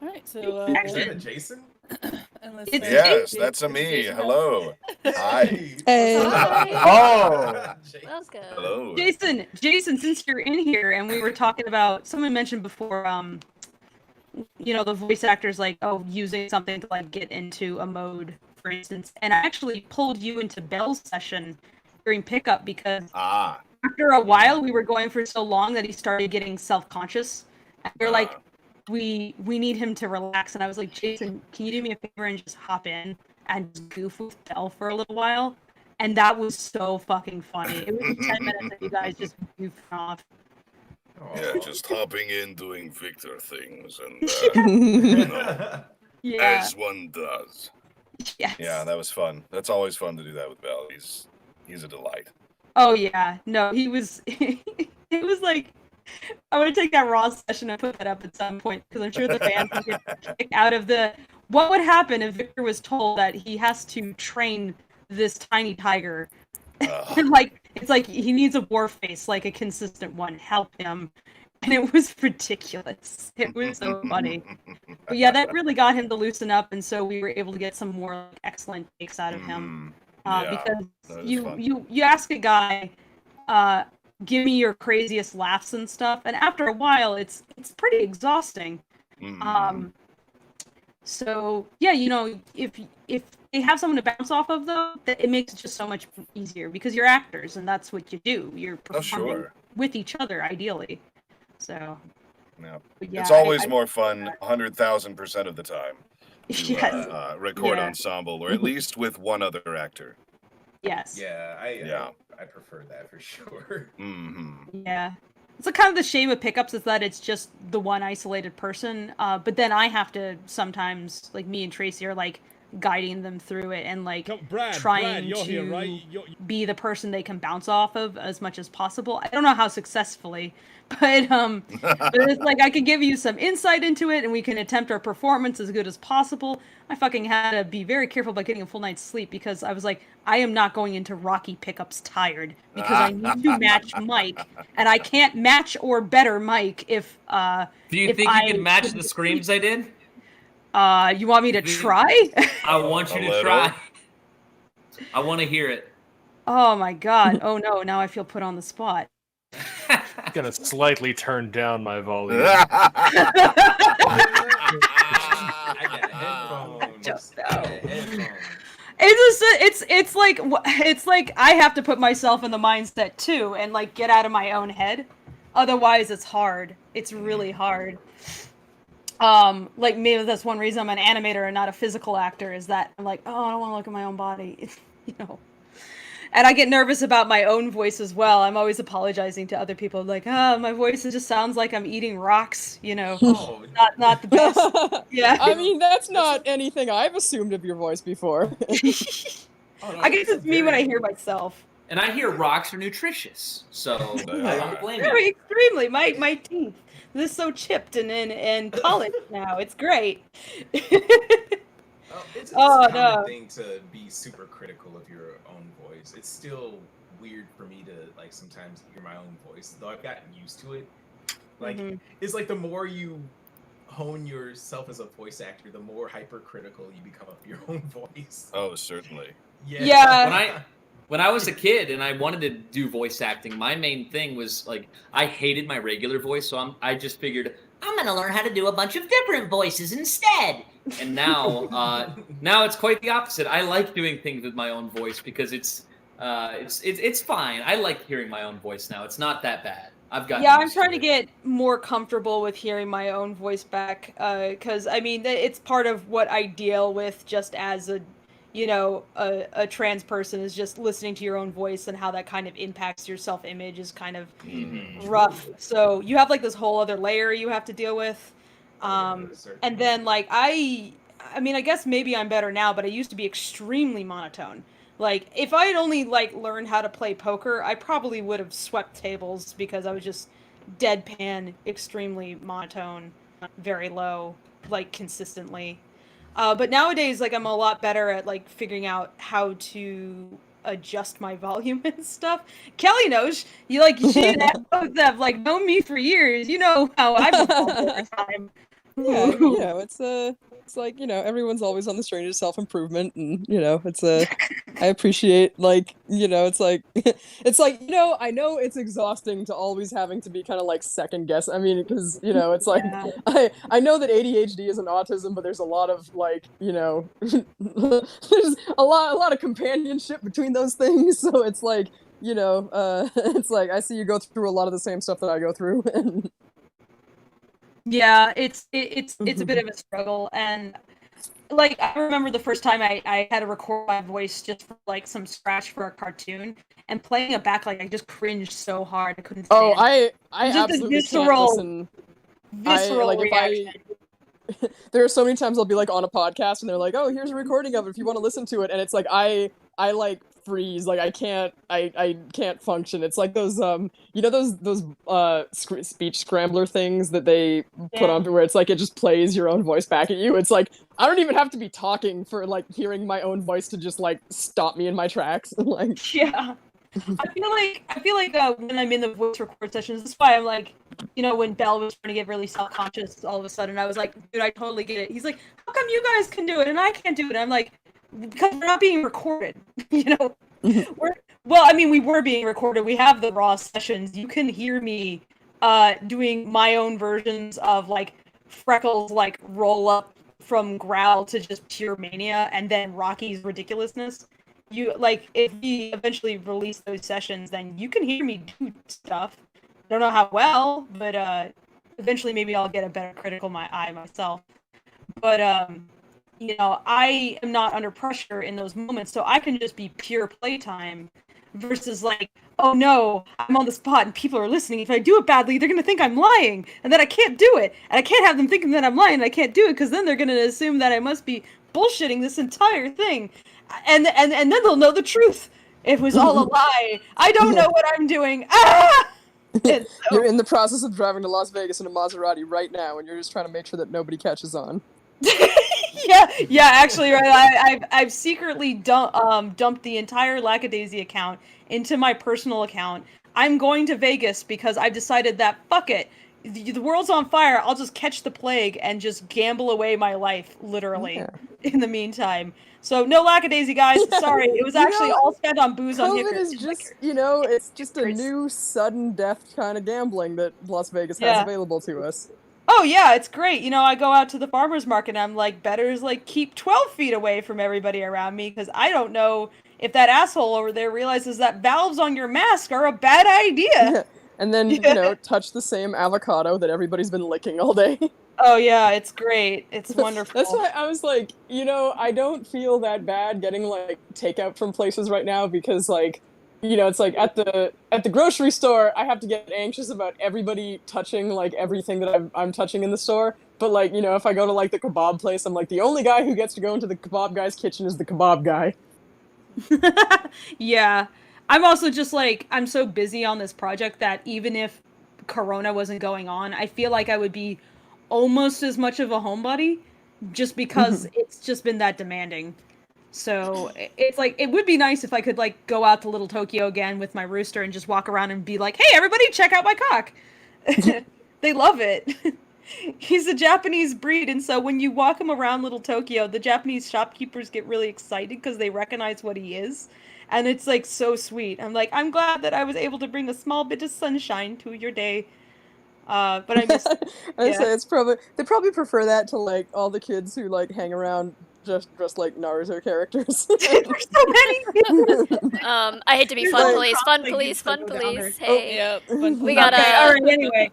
all right, so Is that a Jason? Yes, that's a me. Hello. Hi. Hi. Welcome. Hello. Jason, since you're in here and we were talking about, someone mentioned before, the voice actors like, using something to like get into a mode, for instance. And I actually pulled you into Bell's session during pickup because after a while we were going for so long that he started getting self-conscious. And we we're like, we need him to relax. And I was like, Jason, can you do me a favor and just hop in and just goof with Bell for a little while? And that was so fucking funny. It was 10 minutes of you guys just goofing off. Yeah, just hopping in, doing Victor things, and Yeah. as one does. Yes. Yeah, that was fun. That's always fun to do that with Bell. He's a delight. Oh yeah, no, he was. It was like, I want to take that raw session and put that up at some point because I'm sure the fans will get a kick out of the. What would happen if Victor was told that he has to train this tiny tiger? And like, it's like he needs a war face, like a consistent one. Help him. And it was ridiculous. It was so funny. But yeah, that really got him to loosen up, and so we were able to get some more like, excellent takes out of him. Because you ask a guy, give me your craziest laughs and stuff, and after a while, it's pretty exhausting. So yeah, if they have someone to bounce off of, though, it makes it just so much easier because you're actors and that's what you do. You're performing with each other, ideally. So yeah, yeah, it's always more fun 100,000% of the time to Yes. record Yeah. ensemble, or at least with one other actor. Yes. Yeah, Yeah. I prefer that for sure. Mm-hmm. Yeah. It's like kind of the shame of pickups is that it's just the one isolated person. But then I have to sometimes, like me and Tracy are like guiding them through it and like trying you're to here, right? be the person they can bounce off of as much as possible. I don't know how successfully, but it's like I can give you some insight into it and we can attempt our performance as good as possible. I fucking had to be very careful about getting a full night's sleep because I was like, I am not going into Rocky pickups tired because I need to match Mike, and I can't match or better Mike if Do you think you could match the screams I did? You want me to try? I want you A to little? try. I want to hear it. Oh my god. Oh no, now I feel put on the spot. I'm gonna slightly turn down my volume. It's like I have to put myself in the mindset too and like get out of my own head. Otherwise it's hard. It's really hard. Like maybe that's one reason I'm an animator and not a physical actor, is that I'm like, oh, I don't want to look at my own body, you know. And I get nervous about my own voice as well. I'm always apologizing to other people, like, my voice just sounds like I'm eating rocks, you know. Oh. Not the best. Yeah. I mean, that's not anything I've assumed of your voice before. I guess it's me when I hear myself. And I hear rocks are nutritious, so I don't blame you. Very extremely. My teeth. They're so chipped and polished now. It's great. It's a common thing to be super critical of your own voice. It's still weird for me to like sometimes hear my own voice, though I've gotten used to it. Like it's like the more you hone yourself as a voice actor, the more hypercritical you become of your own voice. Oh, certainly. Yeah. When I was a kid and I wanted to do voice acting, my main thing was like I hated my regular voice, so I just figured I'm gonna learn how to do a bunch of different voices instead. And now, now it's quite the opposite. I like doing things with my own voice because it's fine. I like hearing my own voice now. It's not that bad. I'm trying to get more comfortable with hearing my own voice back, because I mean it's part of what I deal with just as a trans person, is just listening to your own voice and how that kind of impacts your self-image is kind of rough. So you have like this whole other layer you have to deal with. And then like I mean, I guess maybe I'm better now, but I used to be extremely monotone. Like if I had only like learned how to play poker, I probably would have swept tables because I was just deadpan, extremely monotone, very low, like consistently. But nowadays, like I'm a lot better at like figuring out how to adjust my volume and stuff. Kelly knows. She and I both have like known me for years. You know how I've evolved over time. Yeah, it's like, everyone's always on this journey to self-improvement, and it's I appreciate it's like I know it's exhausting to always having to be kind of like second guess. I mean, because it's like I know that ADHD isn't autism, but there's a lot of like there's a lot of companionship between those things. So it's like it's like I see you go through a lot of the same stuff that I go through. Yeah, it's a bit of a struggle, and like I remember the first time I had to record my voice just for like some scratch for a cartoon, and playing it back, like I just cringed so hard I couldn't stand it. I just absolutely a visceral reaction. There are so many times I'll be like on a podcast and they're like, "Oh, here's a recording of it if you want to listen to it," and it's like I like freeze, like I can't function. It's like those those speech scrambler things that they put on where it's like it just plays your own voice back at you. It's like I don't even have to be talking for like hearing my own voice to just like stop me in my tracks. Like yeah. I feel like when I'm in the voice record sessions, that's why I'm like, when Belle was trying to get really self-conscious, all of a sudden I was like, dude, I totally get it. He's like, how come you guys can do it and I can't do it? And I'm like, because we're not being recorded, we were being recorded. We have the raw sessions. You can hear me doing my own versions of like Freckles like roll up from growl to just pure mania, and then Rocky's ridiculousness. You like if we eventually release those sessions, then you can hear me do stuff. Don't know how well, but eventually maybe I'll get a better critical eye myself. But I am not under pressure in those moments, so I can just be pure playtime versus like, oh no, I'm on the spot and people are listening. If I do it badly, they're gonna think I'm lying, and then I can't do it, and I can't have them thinking that I'm lying. And I can't do it because then they're gonna assume that I must be bullshitting this entire thing, and then they'll know the truth. It was all a lie. I don't know what I'm doing. Ah! You're in the process of driving to Las Vegas in a Maserati right now, and you're just trying to make sure that nobody catches on. Yeah, actually, right. I've secretly dumped the entire Lackadaisy account into my personal account. I'm going to Vegas because I've decided that fuck it, the world's on fire. I'll just catch the plague and just gamble away my life, literally. in the meantime. So no Lackadaisy, guys. Sorry, it was actually all spent on booze on COVID Hickory. is just, it's just a new sudden death kind of gambling that Las Vegas has Yeah. available to us. Oh yeah, it's great. I go out to the farmer's market and I'm like, better is like keep 12 feet away from everybody around me because I don't know if that asshole over there realizes that valves on your mask are a bad idea. Yeah. And then, touch the same avocado that everybody's been licking all day. Oh yeah, it's great. It's wonderful. That's why I was like, I don't feel that bad getting like takeout from places right now because like, it's like at the grocery store, I have to get anxious about everybody touching like everything that I'm touching in the store. But like, if I go to like the kebab place, I'm like, the only guy who gets to go into the kebab guy's kitchen is the kebab guy. Yeah. I'm also just like, I'm so busy on this project that even if Corona wasn't going on, I feel like I would be almost as much of a homebody just because it's just been that demanding. So it's like, it would be nice if I could like go out to Little Tokyo again with my rooster and just walk around and be like, hey, everybody check out my cock. They love it. He's a Japanese breed, and so when you walk him around Little Tokyo, the Japanese shopkeepers get really excited because they recognize what he is. And it's like so sweet. I'm like, I'm glad that I was able to bring a small bit of sunshine to your day. But I miss I say they probably prefer that to like all the kids who like hang around just like Naruto characters. There's so many. I hate to be fun police. Hey, we gotta. Okay, all right. Anyway,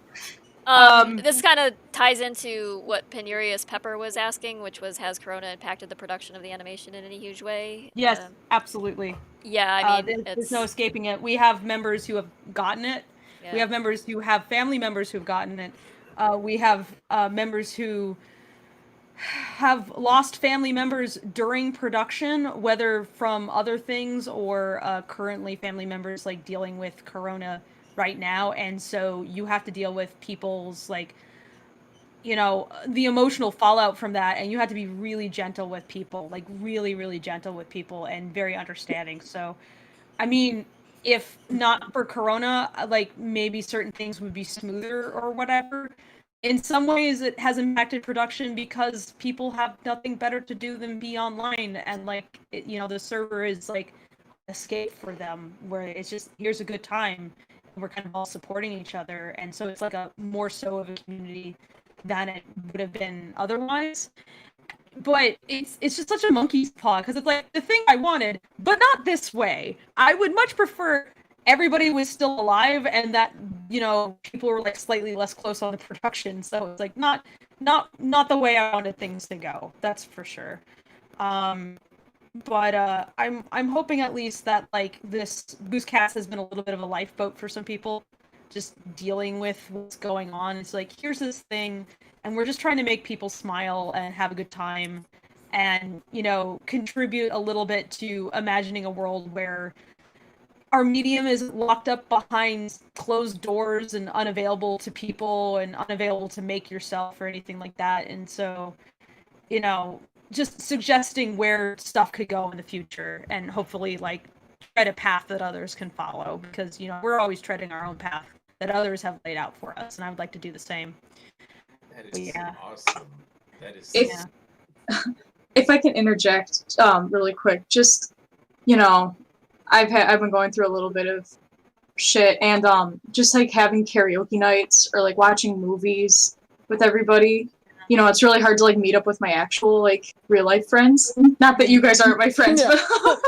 this kind of ties into what Penurious Pepper was asking, which was, has Corona impacted the production of the animation in any huge way? Yes, absolutely. Yeah, I mean, there's no escaping it. We have members who have gotten it. Yeah. We have members who have family members who've gotten it. We have members who have lost family members during production, whether from other things or currently family members like dealing with Corona right now. And so you have to deal with people's like, the emotional fallout from that. And you have to be really gentle with people, like really, really gentle with people and very understanding. So, I mean, if not for Corona, like maybe certain things would be smoother or whatever. In some ways, it has impacted production because people have nothing better to do than be online, and like the server is like escape for them, where it's just here's a good time, and we're kind of all supporting each other, and so it's like a more so of a community than it would have been otherwise. But it's just such a monkey's paw because it's like the thing I wanted, but not this way. I would much prefer everybody was still alive and that people were like slightly less close on the production. So it's like not the way I wanted things to go. That's for sure. But I'm hoping at least that like this Goosecast has been a little bit of a lifeboat for some people, just dealing with what's going on. It's like here's this thing, and we're just trying to make people smile and have a good time, and contribute a little bit to imagining a world where our medium is locked up behind closed doors and unavailable to people and unavailable to make yourself or anything like that. And so, just suggesting where stuff could go in the future and hopefully like tread a path that others can follow, because, we're always treading our own path that others have laid out for us. And I would like to do the same. That is awesome. That is if I can interject really quick, just I've been going through a little bit of shit, and just like having karaoke nights or like watching movies with everybody. It's really hard to like meet up with my actual like real life friends. Not that you guys aren't my friends, but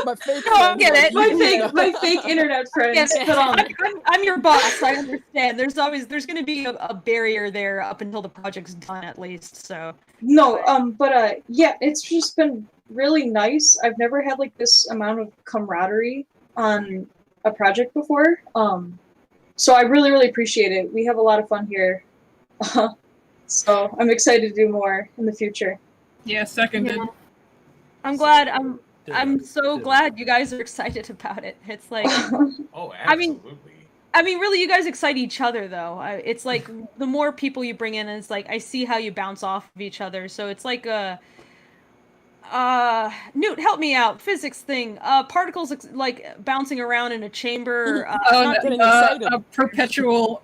my fake I get it. My fake internet friends. But I'm your boss. I understand. There's going to be a barrier there up until the project's done, at least. So no, yeah, it's just been really nice. I've never had like this amount of camaraderie on a project before. So I really, really appreciate it. We have a lot of fun here. So I'm excited to do more in the future. Yeah, seconded. Yeah. I'm glad. I'm so glad you guys are excited about it. It's like, oh, absolutely. I mean, really, you guys excite each other, though. It's like the more people you bring in, it's like I see how you bounce off of each other. So it's like a Newt, help me out. Physics thing. Particles like bouncing around in a chamber. A perpetual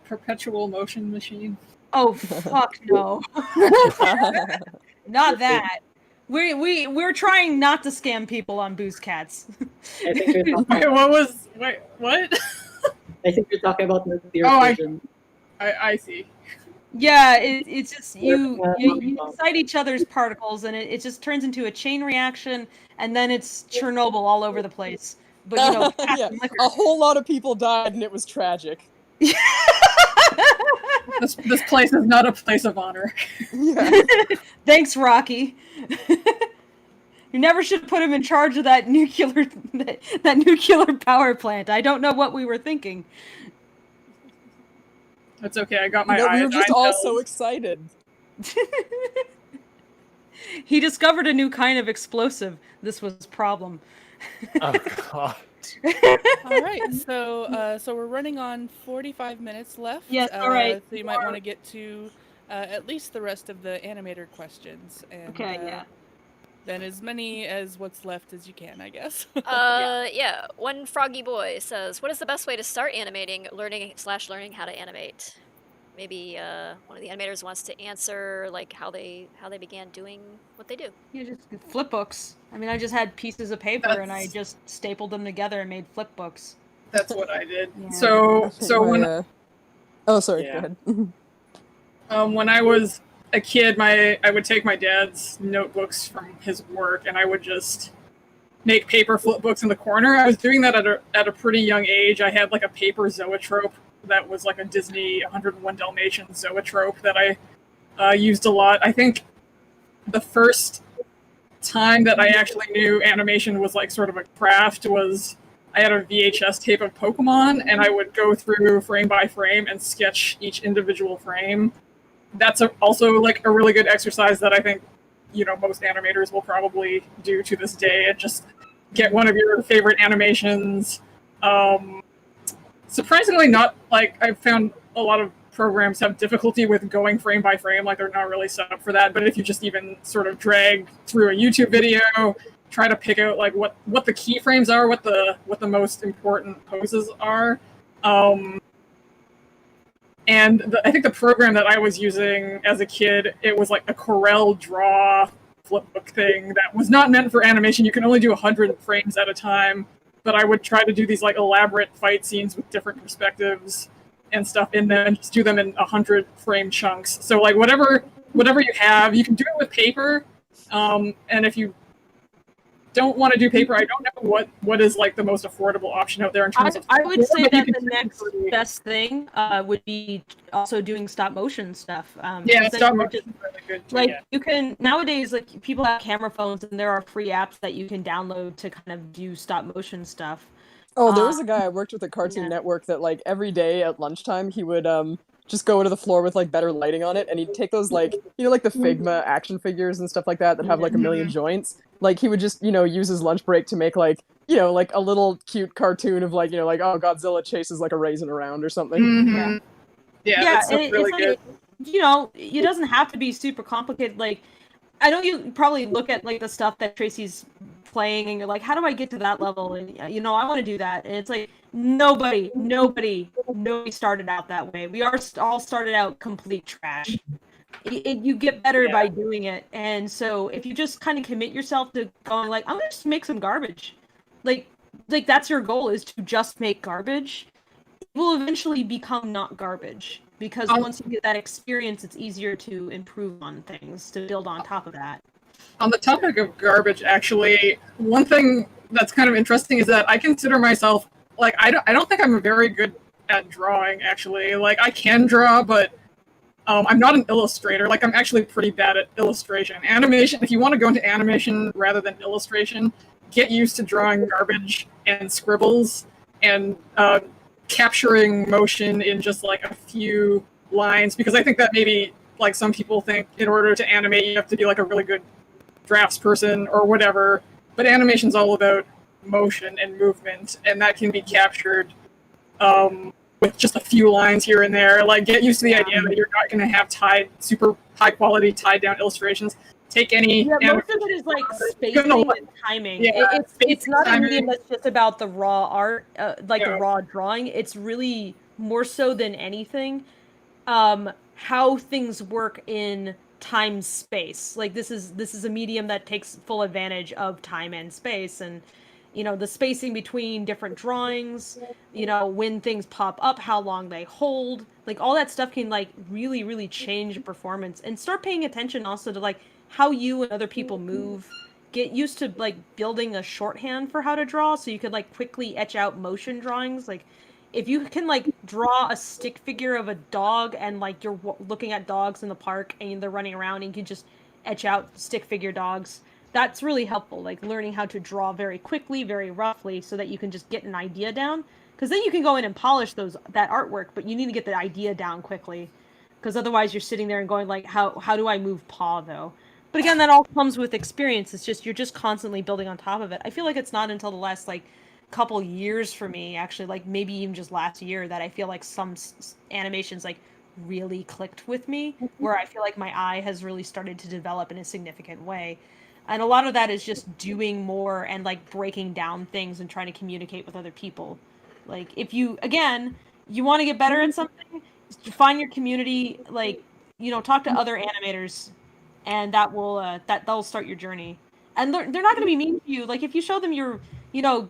motion machine. Oh fuck no! Not that. We're trying not to scam people on Boost Cats. I think you're talking. Wait, what? I think you're talking about nuclear Oh, fusion. I see. Yeah, it's just you Yeah. excite each other's particles, and it just turns into a chain reaction, and then it's Chernobyl all over the place. But you know, cats Yeah, and liquor. a whole lot of people died, and it was tragic. This place is not a place of honor. Thanks, Rocky. You never should have put him in charge of that nuclear power plant. I don't know what we were thinking. That's okay. I got my We were just iodine all pills. so excited. He discovered a new kind of explosive. This was his problem. Oh god. All right, so we're running on 45 minutes left. Yes, all right. So you might want to get to at least the rest of the animator questions, and Okay, yeah. then as many as what's left as you can, I guess. Yeah. One Froggy Boy says, "What is the best way to start animating, learning how to animate?" Maybe one of the animators wants to answer like how they began doing what they do. You just flip books. I mean, I just had pieces of paper and I just stapled them together and made flip books. That's what I did. Yeah. So when Oh, sorry. Yeah. Go ahead. when I was a kid, I would take my dad's notebooks from his work and I would just make paper flip books in the corner. I was doing that at a pretty young age. I had like a paper zoetrope that was like a Disney 101 Dalmatians zoetrope that I used a lot. I think the first time that I actually knew animation was like sort of a craft was I had a VHS tape of Pokemon and I would go through frame by frame and sketch each individual frame. That's also like a really good exercise that I think, you know, most animators will probably do to this day, and just get one of your favorite animations. Surprisingly not, like, I've found a lot of programs have difficulty with going frame by frame, like they're not really set up for that, but if you just even sort of drag through a YouTube video, try to pick out like what the keyframes are, what the most important poses are. And I think the program that I was using as a kid, it was like a Corel Draw flipbook thing that was not meant for animation. You can only do 100 frames at a time, but I would try to do these like elaborate fight scenes with different perspectives and stuff in them, and just do them in 100 frame chunks. So like whatever you have, you can do it with paper. And if you don't want to do paper, I don't know what is like the most affordable option out there in terms of. I would say but you that can the next best thing would be also doing stop motion stuff. Yeah, so stop you motion just- is really good too, Like yeah. you can nowadays, like people have camera phones, and there are free apps that you can download to kind of do stop motion stuff. Oh, there was a guy I worked with at Cartoon Network that like every day at lunchtime he would just go to the floor with like better lighting on it, and he'd take those like like the Figma action figures and stuff like that have like a million joints. Like he would just use his lunch break to make like like a little cute cartoon of like like oh Godzilla chases like a raisin around or something. Mhm. Yeah, that's and really it's good. like, it doesn't have to be super complicated. Like, I know you probably look at like the stuff that Tracy's playing, and you're like, how do I get to that level? And I want to do that. And it's like nobody started out that way. We all started out complete trash. You get better by doing it, and so if you just kind of commit yourself to going like, I'm gonna just make some garbage, like that's your goal, is to just make garbage. It will eventually become not garbage, because once you get that experience, it's easier to improve on things, to build on top of that. On the topic of garbage, actually, one thing that's kind of interesting is that I consider myself like I don't think I'm very good at drawing. Actually, like I can draw, but I'm not an illustrator. Like I'm actually pretty bad at illustration. Animation. If you want to go into animation rather than illustration, get used to drawing garbage and scribbles and capturing motion in just like a few lines, because I think that maybe like some people think in order to animate you have to be like a really good draftsperson or whatever, but animation's all about motion and movement, and that can be captured with just a few lines here and there. Like get used to the idea that you're not going to have super high quality tied down illustrations. Take any most of it is like spacing and timing. Yeah, It's not a timing. medium that's just about the raw art, the raw drawing. It's really more so than anything how things work in time space. Like this is a medium that takes full advantage of time and space, and the spacing between different drawings, when things pop up, how long they hold, like all that stuff can like really change performance. And start paying attention also to like how you and other people move. Get used to like building a shorthand for how to draw, so you could like quickly etch out motion drawings. Like if you can like draw a stick figure of a dog, and like you're looking at dogs in the park and they're running around, and you can just etch out stick figure dogs, that's really helpful. Like learning how to draw very quickly, very roughly, so that you can just get an idea down, because then you can go in and polish that artwork, but you need to get the idea down quickly, because otherwise you're sitting there and going like, how do I move paw though? But again, that all comes with experience. It's just you're just constantly building on top of it. I feel like it's not until the last like couple years for me, actually, like maybe even just last year, that I feel like some animations like really clicked with me, where I feel like my eye has really started to develop in a significant way. And a lot of that is just doing more and like breaking down things and trying to communicate with other people. Like if you want to get better at something, find your community, like talk to other animators, and that'll start your journey. And they're not going to be mean to you. Like if you show them your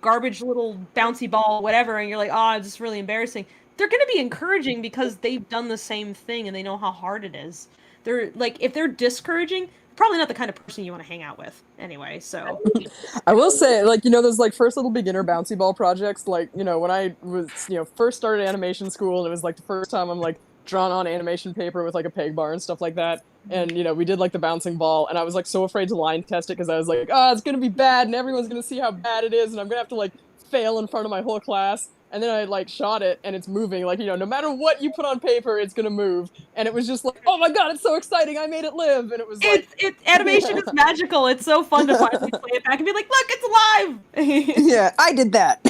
garbage little bouncy ball whatever, and you're like, oh, it's just really embarrassing, they're going to be encouraging because they've done the same thing and they know how hard it is. They're like, if they're discouraging, probably not the kind of person you want to hang out with anyway. So I will say, like, those like first little beginner bouncy ball projects, like, when I was, first started animation school, and it was like the first time I'm like drawn on animation paper with like a peg bar and stuff like that. And, we did like the bouncing ball, and I was like so afraid to line test it because I was like, oh, it's going to be bad and everyone's going to see how bad it is, and I'm going to have to like fail in front of my whole class. And then I like shot it, and it's moving. Like, no matter what you put on paper, it's gonna move. And it was just like, oh my god, it's so exciting! I made it live. And it was like, animation is magical. It's so fun to finally play it back and be like, look, it's alive. Yeah, I did that.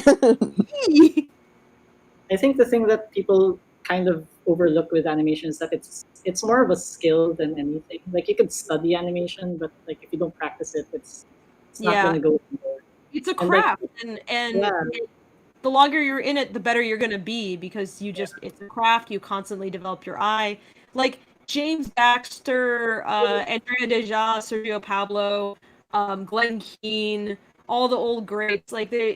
I think the thing that people kind of overlook with animation is that it's more of a skill than anything. Like you could study animation, but like if you don't practice it, it's not gonna go anywhere. It's a craft, and the longer you're in it, the better you're going to be, because it's a craft. You constantly develop your eye. Like James Baxter, Andrea Deja, Sergio Pablo, Glenn Keane, all the old greats, like they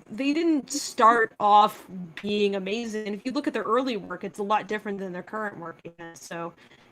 didn't start off being amazing. And if you look at their early work, it's a lot different than their current work. So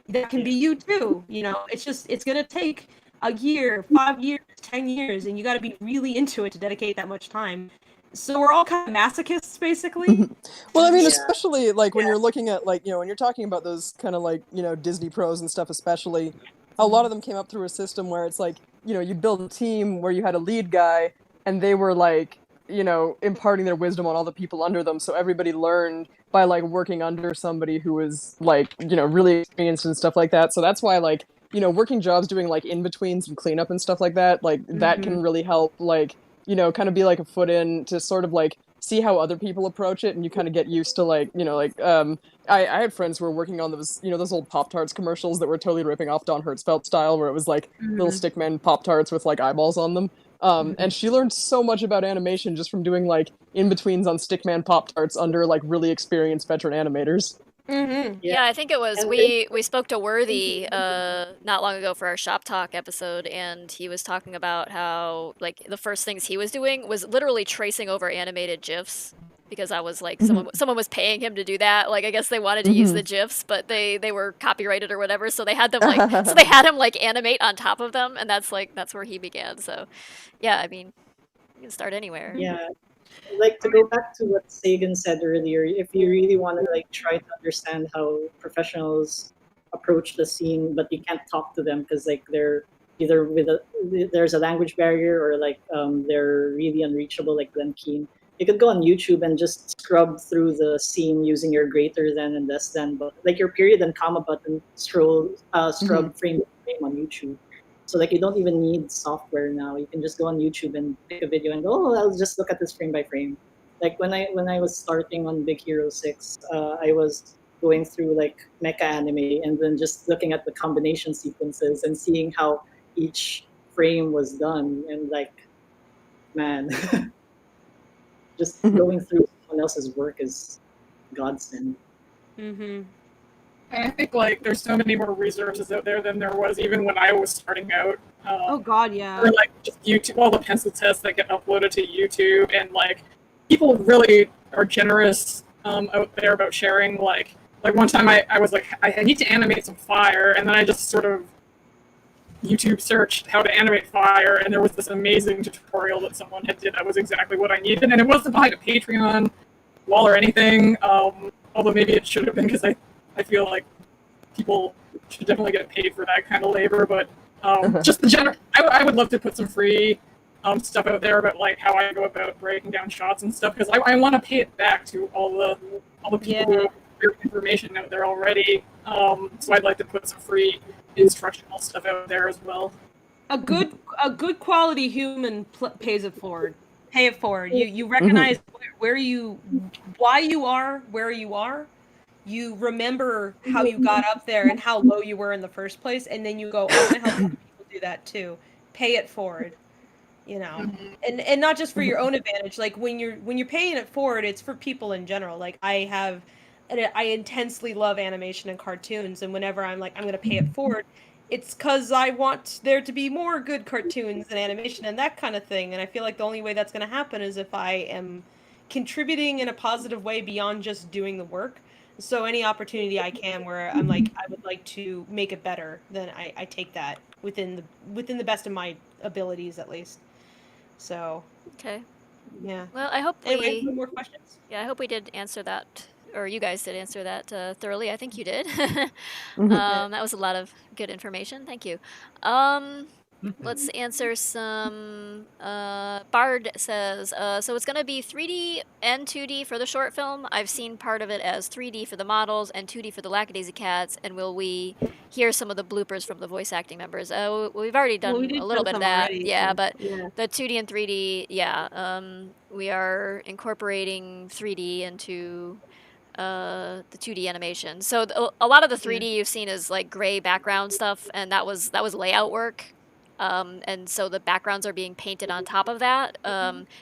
that can be you too. It's going to take a year, 5 years, 10 years, and you got to be really into it to dedicate that much time. So we're all kind of masochists, basically. Well, I mean, especially like when you're looking at like, when you're talking about those kind of like, Disney pros and stuff, especially, a lot of them came up through a system where it's like, you build a team where you had a lead guy, and they were like, imparting their wisdom on all the people under them. So everybody learned by like working under somebody who was like, really experienced and stuff like that. So that's why like, working jobs doing like in-betweens and cleanup and stuff like that, like that can really help, like, kind of be like a foot in to sort of like see how other people approach it, and you kind of get used to like, I had friends who were working on those, those old Pop-Tarts commercials that were totally ripping off Don Hertzfeldt style, where it was like little stickman Pop-Tarts with like eyeballs on them. And she learned so much about animation just from doing like in-betweens on stickman Pop-Tarts under like really experienced veteran animators. Yeah, I think it was we spoke to Worthy not long ago for our Shop Talk episode, and he was talking about how like the first things he was doing was literally tracing over animated GIFs, because I was like someone was paying him to do that. Like I guess they wanted to use the GIFs, but they were copyrighted or whatever, so they had them like so they had him like animate on top of them, and that's where he began. So yeah, I mean, you can start anywhere. Yeah. Like to go back to what Sagan said earlier, if you really want to like try to understand how professionals approach the scene, but you can't talk to them because like they're either there's a language barrier, or like they're really unreachable, like Glenn Keane. You could go on YouTube and just scrub through the scene using your greater than and less than, but like your period and comma button scrub frame by frame on YouTube. So like you don't even need software now. You can just go on YouTube and pick a video and go, oh, I'll just look at this frame by frame. Like when I was starting on Big Hero 6, I was going through like mecha anime and then just looking at the combination sequences and seeing how each frame was done, and like, man, just going through someone else's work is godsend. And I think like there's so many more resources out there than there was even when I was starting out. Oh God, yeah. Or like just YouTube, all the pencil tests that get uploaded to YouTube, and like people really are generous out there about sharing. Like one time I was like, I need to animate some fire, and then I just sort of YouTube searched how to animate fire, and there was this amazing tutorial that someone had did that was exactly what I needed, and it wasn't behind a Patreon wall or anything. Although maybe it should have been, because I feel like people should definitely get paid for that kind of labor. But just the general, I would love to put some free stuff out there about like how I go about breaking down shots and stuff, because I want to pay it back to all the people who have information out there already. So I'd like to put some free instructional stuff out there as well. A good quality human pays it forward. Pay it forward. You recognize where you, why you are where you are. You remember how you got up there and how low you were in the first place, and then you go, I want to help people do that too. Pay it forward, you know, and not just for your own advantage. Like when you're paying it forward, it's for people in general. Like I intensely love animation and cartoons, and whenever I'm like, I'm going to pay it forward, it's because I want there to be more good cartoons and animation and that kind of thing. And I feel like the only way that's going to happen is if I am contributing in a positive way beyond just doing the work. So any opportunity I can where I'm like, I would like to make it better, then I take that within the best of my abilities, at least. So. Okay. Yeah. Well, I hope Anyway, any more questions? Yeah, I hope we did answer that, or you guys did answer that thoroughly. I think you did. That was a lot of good information. Thank you. Let's answer some. Bard says, so it's going to be 3D and 2D for the short film. I've seen part of it as 3D for the models and 2D for the Lackadaisy cats. And will we hear some of the bloopers from the voice acting members? We've already done a little bit of that. Already, yeah, so, but the 2D and 3D, yeah. We are incorporating 3D into the 2D animation. So a lot of the 3D you've seen is like gray background stuff, and that was layout work. And so the backgrounds are being painted on top of that.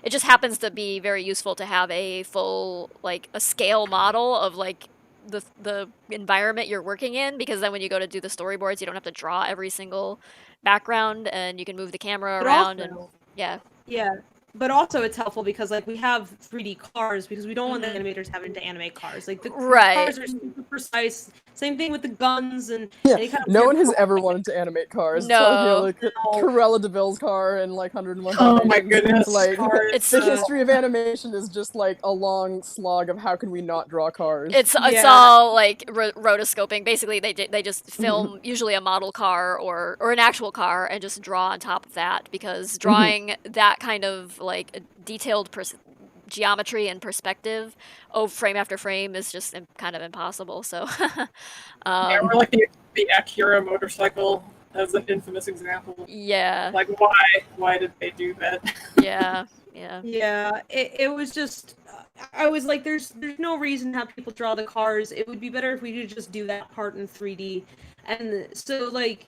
It just happens to be very useful to have a full, like, a scale model of, like, the environment you're working in, because then when you go to do the storyboards, you don't have to draw every single background, and you can move the camera around, and yeah. Yeah. But also it's helpful because like we have 3D cars because we don't want the animators having to animate cars. Like the cars are super precise. Same thing with the guns and any kind of no one has ever wanted to animate cars. No. Like Cruella DeVille's car and like 101 Oh my goodness. Like It's the history of animation is just like a long slog of how can we not draw cars. It's all like rotoscoping. Basically, they just film usually a model car or an actual car and just draw on top of that, because drawing that kind of like detailed geometry and perspective frame after frame is just kind of impossible. So yeah, we're like the Acura motorcycle as an infamous example. Yeah. Like why did they do that? Yeah. It was just I was like, there's no reason to have people draw the cars. It would be better if we could just do that part in 3D. And so like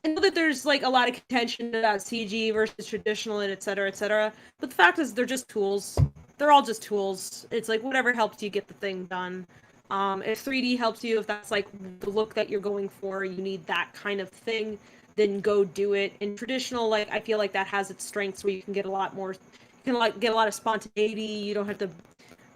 I know that there's like a lot of contention about CG versus traditional and et cetera, but the fact is they're just tools. They're all just tools. It's like whatever helps you get the thing done. If 3D helps you, if that's like the look that you're going for, you need that kind of thing, then go do it. In traditional, like I feel like that has its strengths where you can get a lot more, get a lot of spontaneity. You don't have to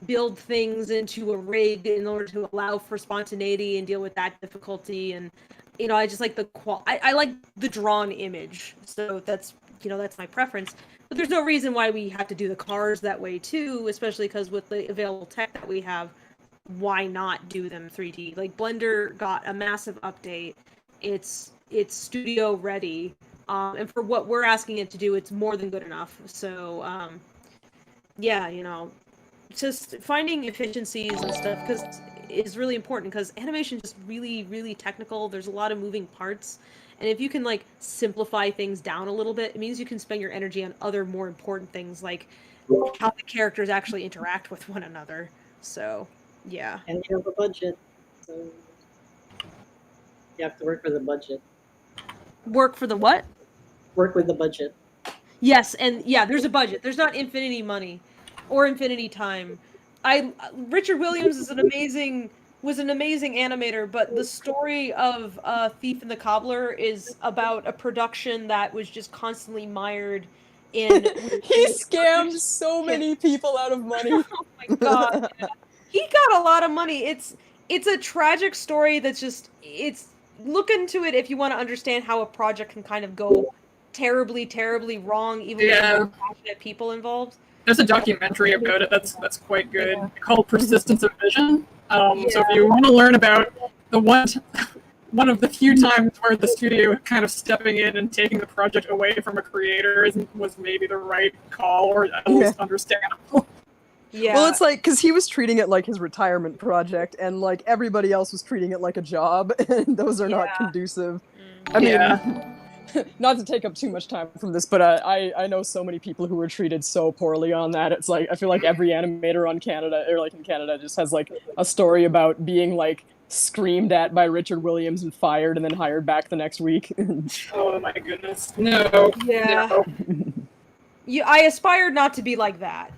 build things into a rig in order to allow for spontaneity and deal with that difficulty. And you know, I just like I like the drawn image, so that's that's my preference. But there's no reason why we have to do the cars that way too, especially because with the available tech that we have, why not do them 3D? Like Blender got a massive update. It's studio ready, and for what we're asking it to do, it's more than good enough. So yeah, just finding efficiencies and stuff is really important, because animation is just really, really technical. There's a lot of moving parts, and if you can like simplify things down a little bit, it means you can spend your energy on other more important things, like how the characters actually interact with one another. So yeah. And you have a budget, so you have to work with the budget. Work for the what? Work with the budget. Yes, and yeah, there's a budget. There's not infinity money or infinity time. Richard Williams is an amazing was an amazing animator, but the story of Thief and the Cobbler is about a production that was just constantly mired in. He scammed so many people out of money. Oh my god. Yeah. He got a lot of money. It's a tragic story that's just look into it if you want to understand how a project can kind of go terribly, terribly wrong, even with the passionate people involved. There's a documentary about it that's quite good called Persistence of Vision. So if you want to learn about the one of the few times where the studio kind of stepping in and taking the project away from a creator was maybe the right call, or at least understandable. Yeah. Well, it's like, because he was treating it like his retirement project, and like everybody else was treating it like a job, and those are not conducive. I mean, not to take up too much time from this, but I know so many people who were treated so poorly on that. It's like, I feel like every animator in Canada just has like a story about being like screamed at by Richard Williams and fired and then hired back the next week. Oh my goodness. No. Yeah. No. I aspired not to be like that.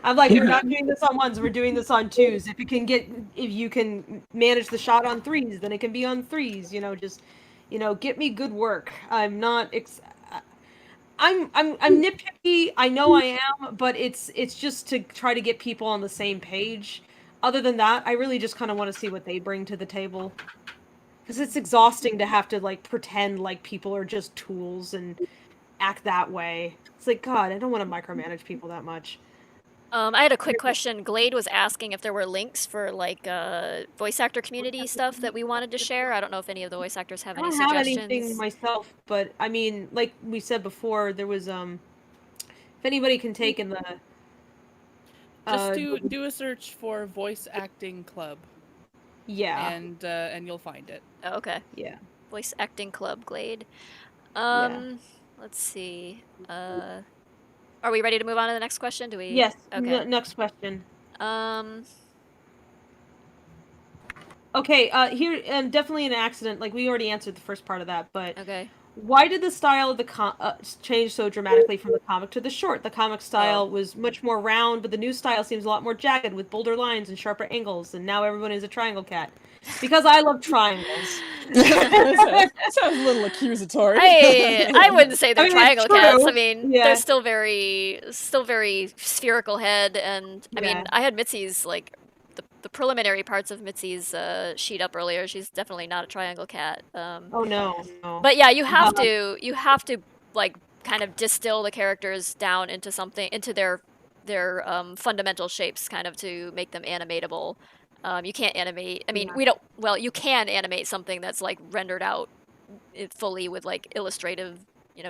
I'm like, we're not doing this on ones, we're doing this on twos. If you can manage the shot on threes, then it can be on threes. Get me good work. I'm not. I'm nitpicky. I know I am, but it's just to try to get people on the same page. Other than that, I really just kind of want to see what they bring to the table, because it's exhausting to have to like pretend like people are just tools and act that way. It's like, God, I don't want to micromanage people that much. I had a quick question. Glade was asking if there were links for like voice actor community stuff that we wanted to share. I don't know if any of the voice actors have any suggestions. I don't have anything myself, but I mean, like we said before, there was if anybody can take in the just do a search for voice acting club. Yeah. And you'll find it. Oh, okay. Yeah. Voice acting club Glade. Let's see. Are we ready to move on to the next question? Do we? Yes. Okay. Next question. Okay. Here, definitely an accident. Like we already answered the first part of that, but okay. Why did the style of the change so dramatically from the comic to the short? The comic style was much more round, but the new style seems a lot more jagged with bolder lines and sharper angles. And now everyone is a triangle cat. Because I love triangles. That sounds a little accusatory. I wouldn't say they're triangle cats. I mean, Yeah. they're still very spherical head, and I mean, I had Mitzi's like the preliminary parts of Mitzi's sheet up earlier. She's definitely not a triangle cat. Oh no. But yeah, you have to like kind of distill the characters down into their fundamental shapes, kind of to make them animatable. You can't animate. I mean, you can animate something that's like rendered out fully with like illustrative,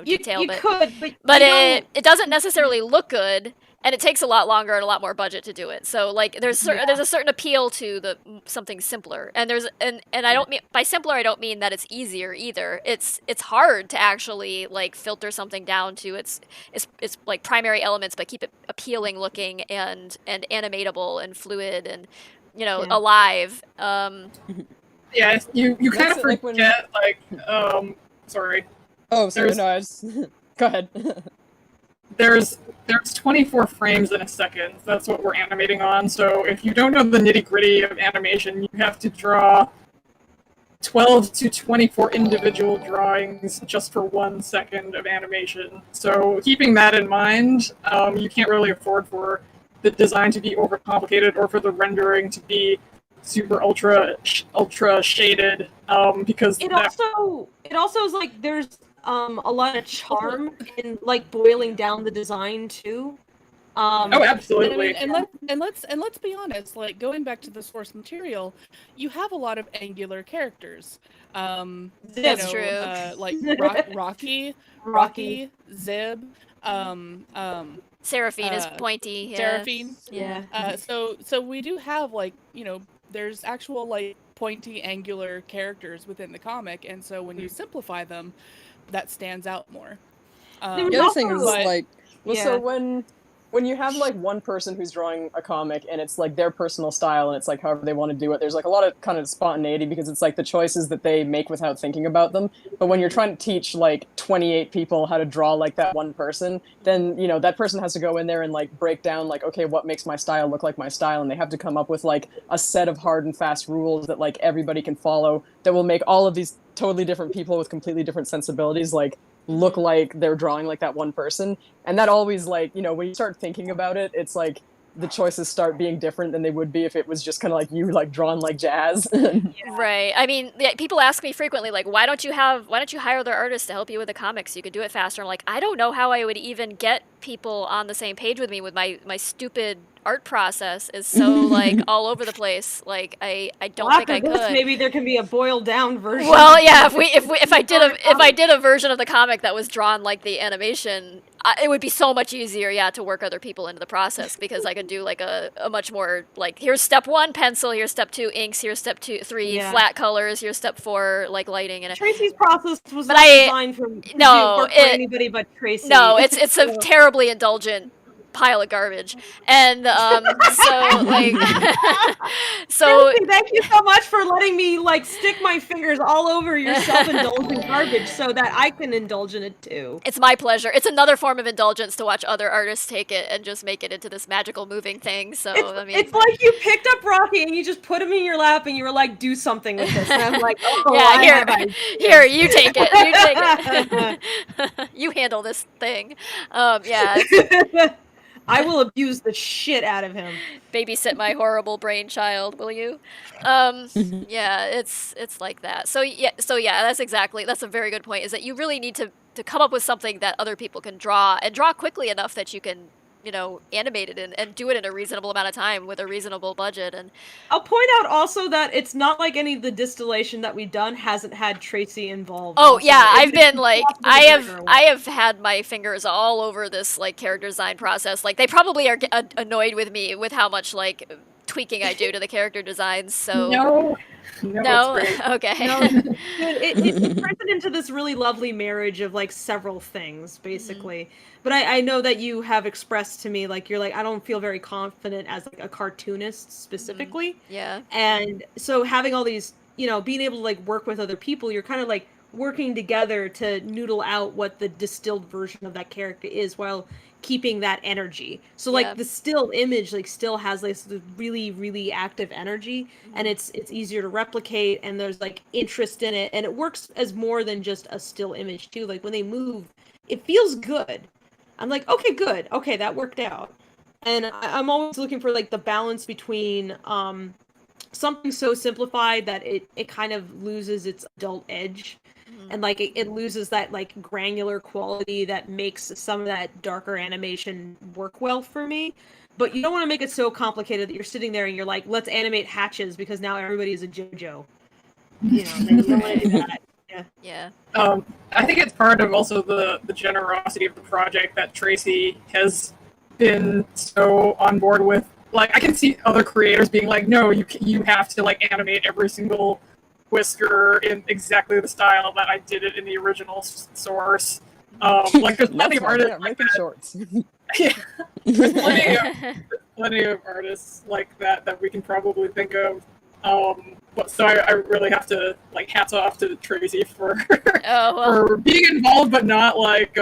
detail. You could, but it doesn't necessarily look good, and it takes a lot longer and a lot more budget to do it. So like there's a certain appeal to something simpler, and I don't mean by simpler I don't mean that it's easier either. It's hard to actually like filter something down to its like primary elements, but keep it appealing looking and animatable and fluid and alive. Yeah, you kind of forget sorry. Oh, sorry, no, go ahead. There's 24 frames in a second. That's what we're animating on. So if you don't know the nitty-gritty of animation, you have to draw 12 to 24 individual drawings just for 1 second of animation. So keeping that in mind, you can't really afford for the design to be overcomplicated or for the rendering to be super ultra shaded, because it also is like there's a lot of charm in like boiling down the design too. Oh, absolutely. And let's be honest. Like going back to the source material, you have a lot of angular characters. That's true. Like Rocky, Zib. Seraphine is pointy. Yeah. Seraphine. Yeah. So we do have like there's actual like pointy angular characters within the comic, and so when you simplify them, that stands out more. The other thing is like, so when when you have like one person who's drawing a comic and it's like their personal style and it's like however they want to do it, there's like a lot of kind of spontaneity because it's like the choices that they make without thinking about them. But when you're trying to teach like 28 people how to draw like that one person, then you know that person has to go in there and like break down like, okay, what makes my style look like my style, and they have to come up with like a set of hard and fast rules that like everybody can follow that will make all of these totally different people with completely different sensibilities like look like they're drawing like that one person. And that always, like, you know, when you start thinking about it, it's like the choices start being different than they would be if it was just kind of like you like drawn like jazz. Right. I mean, people ask me frequently, like, why don't you hire other artists to help you with the comics? You could do it faster. I'm like, I don't know how I would even get people on the same page with me with my stupid art process is so like all over the place. Like I don't think I could. Maybe there can be a boiled down version. Well, yeah, if I did a version of the comic that was drawn like the animation, it would be so much easier, to work other people into the process because I could do like a much more like, here's step 1 pencil, here's step 2 inks, here's step 3 flat colors, here's step 4 like lighting and Tracy's process was not designed for anybody but Tracy. No, it's a terribly indulgent pile of garbage, and so like Tracy, thank you so much for letting me like stick my fingers all over your self-indulgent garbage so that I can indulge in it too. It's my pleasure. It's another form of indulgence to watch other artists take it and just make it into this magical moving thing. So it's like you picked up Rocky and you just put him in your lap and you were like, do something with this, and I'm like, oh yeah, here you take it, you handle this thing. I will abuse the shit out of him. Babysit my horrible brainchild, will you? Yeah, it's like that. So yeah, that's a very good point. Is that you really need to come up with something that other people can draw and draw quickly enough that you can, animate it and do it in a reasonable amount of time with a reasonable budget. And I'll point out also that it's not like any of the distillation that we've done hasn't had Tracy involved. Oh also. Yeah, I've been like, I have had my fingers all over this like character design process. Like they probably are annoyed with me with how much like tweaking I do to the character designs. So no, okay. No, it turns it into this really lovely marriage of like several things basically. But I know that you have expressed to me like you're like, I don't feel very confident as like a cartoonist specifically. Yeah. And so having all these, being able to like work with other people, you're kind of like working together to noodle out what the distilled version of that character is while keeping that energy. So like the still image like still has like this really, really active energy, and it's easier to replicate, and there's like interest in it, and it works as more than just a still image too. Like when they move, it feels good. I'm like, okay, good. Okay, that worked out. And I'm always looking for like the balance between something so simplified that it kind of loses its adult edge. And like it loses that like granular quality that makes some of that darker animation work well for me. But you don't want to make it so complicated that you're sitting there and you're like, let's animate hatches because now everybody is a JoJo. You don't want to do that. Yeah. I think it's part of also the generosity of the project that Tracy has been so on board with. Like I can see other creators being like, no, you have to like animate every single whisker in exactly the style that I did it in the original source. Like there's plenty of artists like that. Shorts. Yeah, there's plenty of artists like that we can probably think of. But so I really have to like hats off to Tracy for for being involved, but not like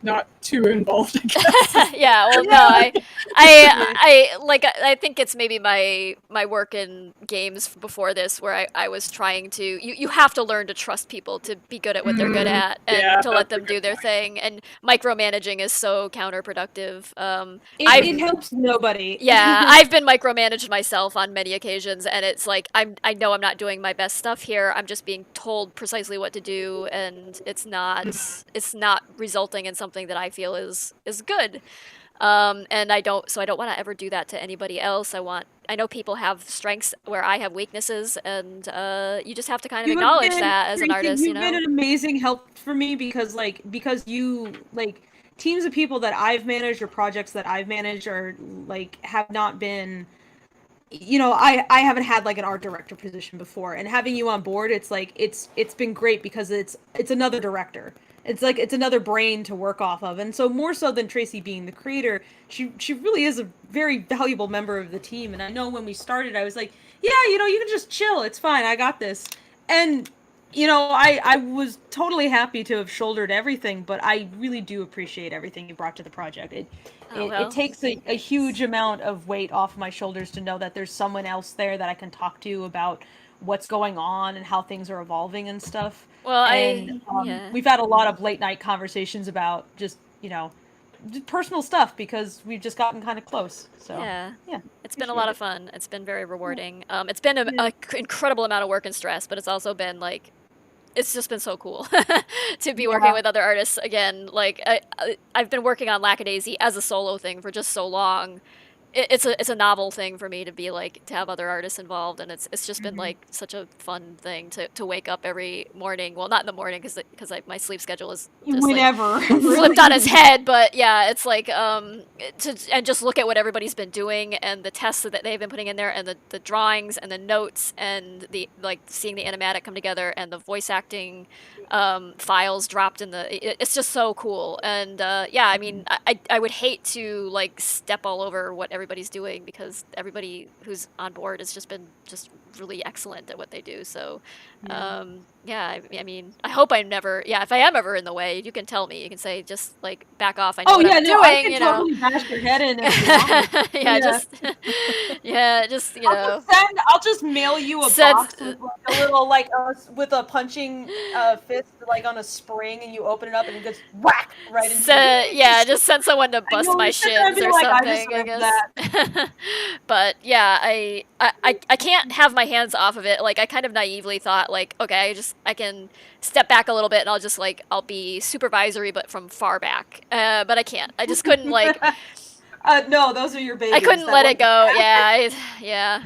not too involved, I guess. Yeah, well, no, I think it's maybe my work in games before this where I was trying to, you have to learn to trust people to be good at what they're good at and to let them do their thing, and micromanaging is so counterproductive. It helps nobody. Yeah, I've been micromanaged myself on many occasions, and it's like, I know I'm not doing my best stuff here, I'm just being told precisely what to do, and it's not resulting in something that I feel is good, and I don't want to ever do that to anybody else. I know people have strengths where I have weaknesses, and you just have to kind of acknowledge that as an artist. You've been an amazing help for me because you like teams of people that I've managed or projects that I've managed are like have not been. I haven't had like an art director position before, and having you on board, it's like it's been great because it's another director. it's another brain to work off of. And so more so than Tracy being the creator, she really is a very valuable member of the team. And I know when we started, I was like, yeah, you can just chill. It's fine. I got this. And I was totally happy to have shouldered everything, but I really do appreciate everything you brought to the project. It takes a huge amount of weight off my shoulders to know that there's someone else there that I can talk to about what's going on and how things are evolving and stuff. Well, we've had a lot of late night conversations about just personal stuff because we've just gotten kind of close. So yeah, it's been a lot of fun. It's been very rewarding. It's been an incredible amount of work and stress, but it's also been like, it's just been so cool to be working with other artists again. Like I've been working on Lackadaisy as a solo thing for just so long. It's a novel thing for me to be like, to have other artists involved, and it's just been like such a fun thing to wake up every morning. Well, not in the morning because my sleep schedule is just whenever flipped on its head. But yeah, it's like and just look at what everybody's been doing and the tests that they've been putting in there, and the drawings and the notes and the seeing the animatic come together and the voice acting files dropped in it's just so cool. And I mean, I would hate to like step all over what everybody's doing, because everybody who's on board has just been really excellent at what they do. So I mean, I hope I'm never, if I am ever in the way, you can tell me. You can say, just like, back off. I know what I'm doing. I can totally bash your head in if you want. I'll just mail you a box with like a little with a punching fist like on a spring, and you open it up and it goes whack right into just send someone to bust my shins or something, I guess. But yeah, I can't have my hands off of it. Like, I kind of naively thought, like, okay, I can step back a little bit and I'll be supervisory, but from far back. But I can't. I just couldn't like. No, those are your babies. I couldn't let it go. Yeah.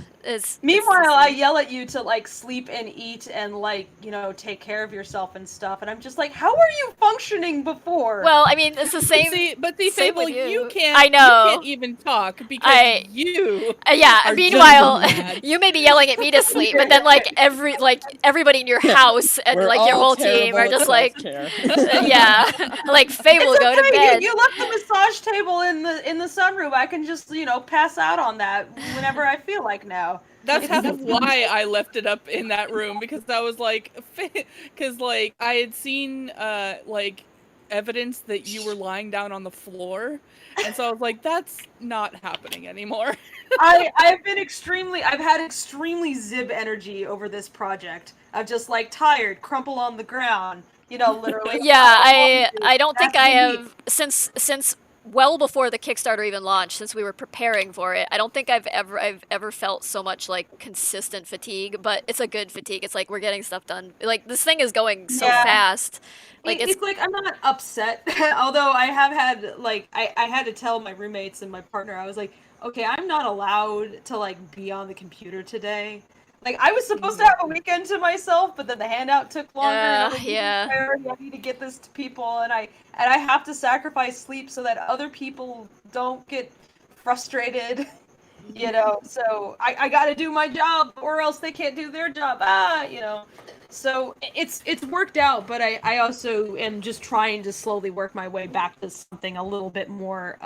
Meanwhile, I yell at you to like sleep and eat and like, take care of yourself and stuff, and I'm just like, how are you functioning before? Well, I mean, it's the same. But see, Fable, you can't. I know. You can't even talk because you. Are meanwhile, you may be yelling at me to sleep, but then like everybody in your house and like your whole team are just like, like Fable, go to bed. You left the massage table in the sunroom. I can just pass out on that whenever I feel like now. That's half of why I left it up in that room, because I was like, because like I had seen like evidence that you were lying down on the floor, and so I was like, that's not happening anymore. I've had extremely Zib energy over this project. I'm just like tired, crumple on the ground, literally. I don't think I have since well before the Kickstarter even launched, since we were preparing for it. I don't think I've ever felt so much like consistent fatigue, but it's a good fatigue. It's like we're getting stuff done. Like, this thing is going so fast. Like, it's like, I'm not upset, although I have had like I had to tell my roommates and my partner, I was like, okay, I'm not allowed to like be on the computer today. Like, I was supposed to have a weekend to myself, but then the handout took longer. And I need to get this to people, and I have to sacrifice sleep so that other people don't get frustrated. So I got to do my job, or else they can't do their job. So it's worked out, but I also am just trying to slowly work my way back to something a little bit more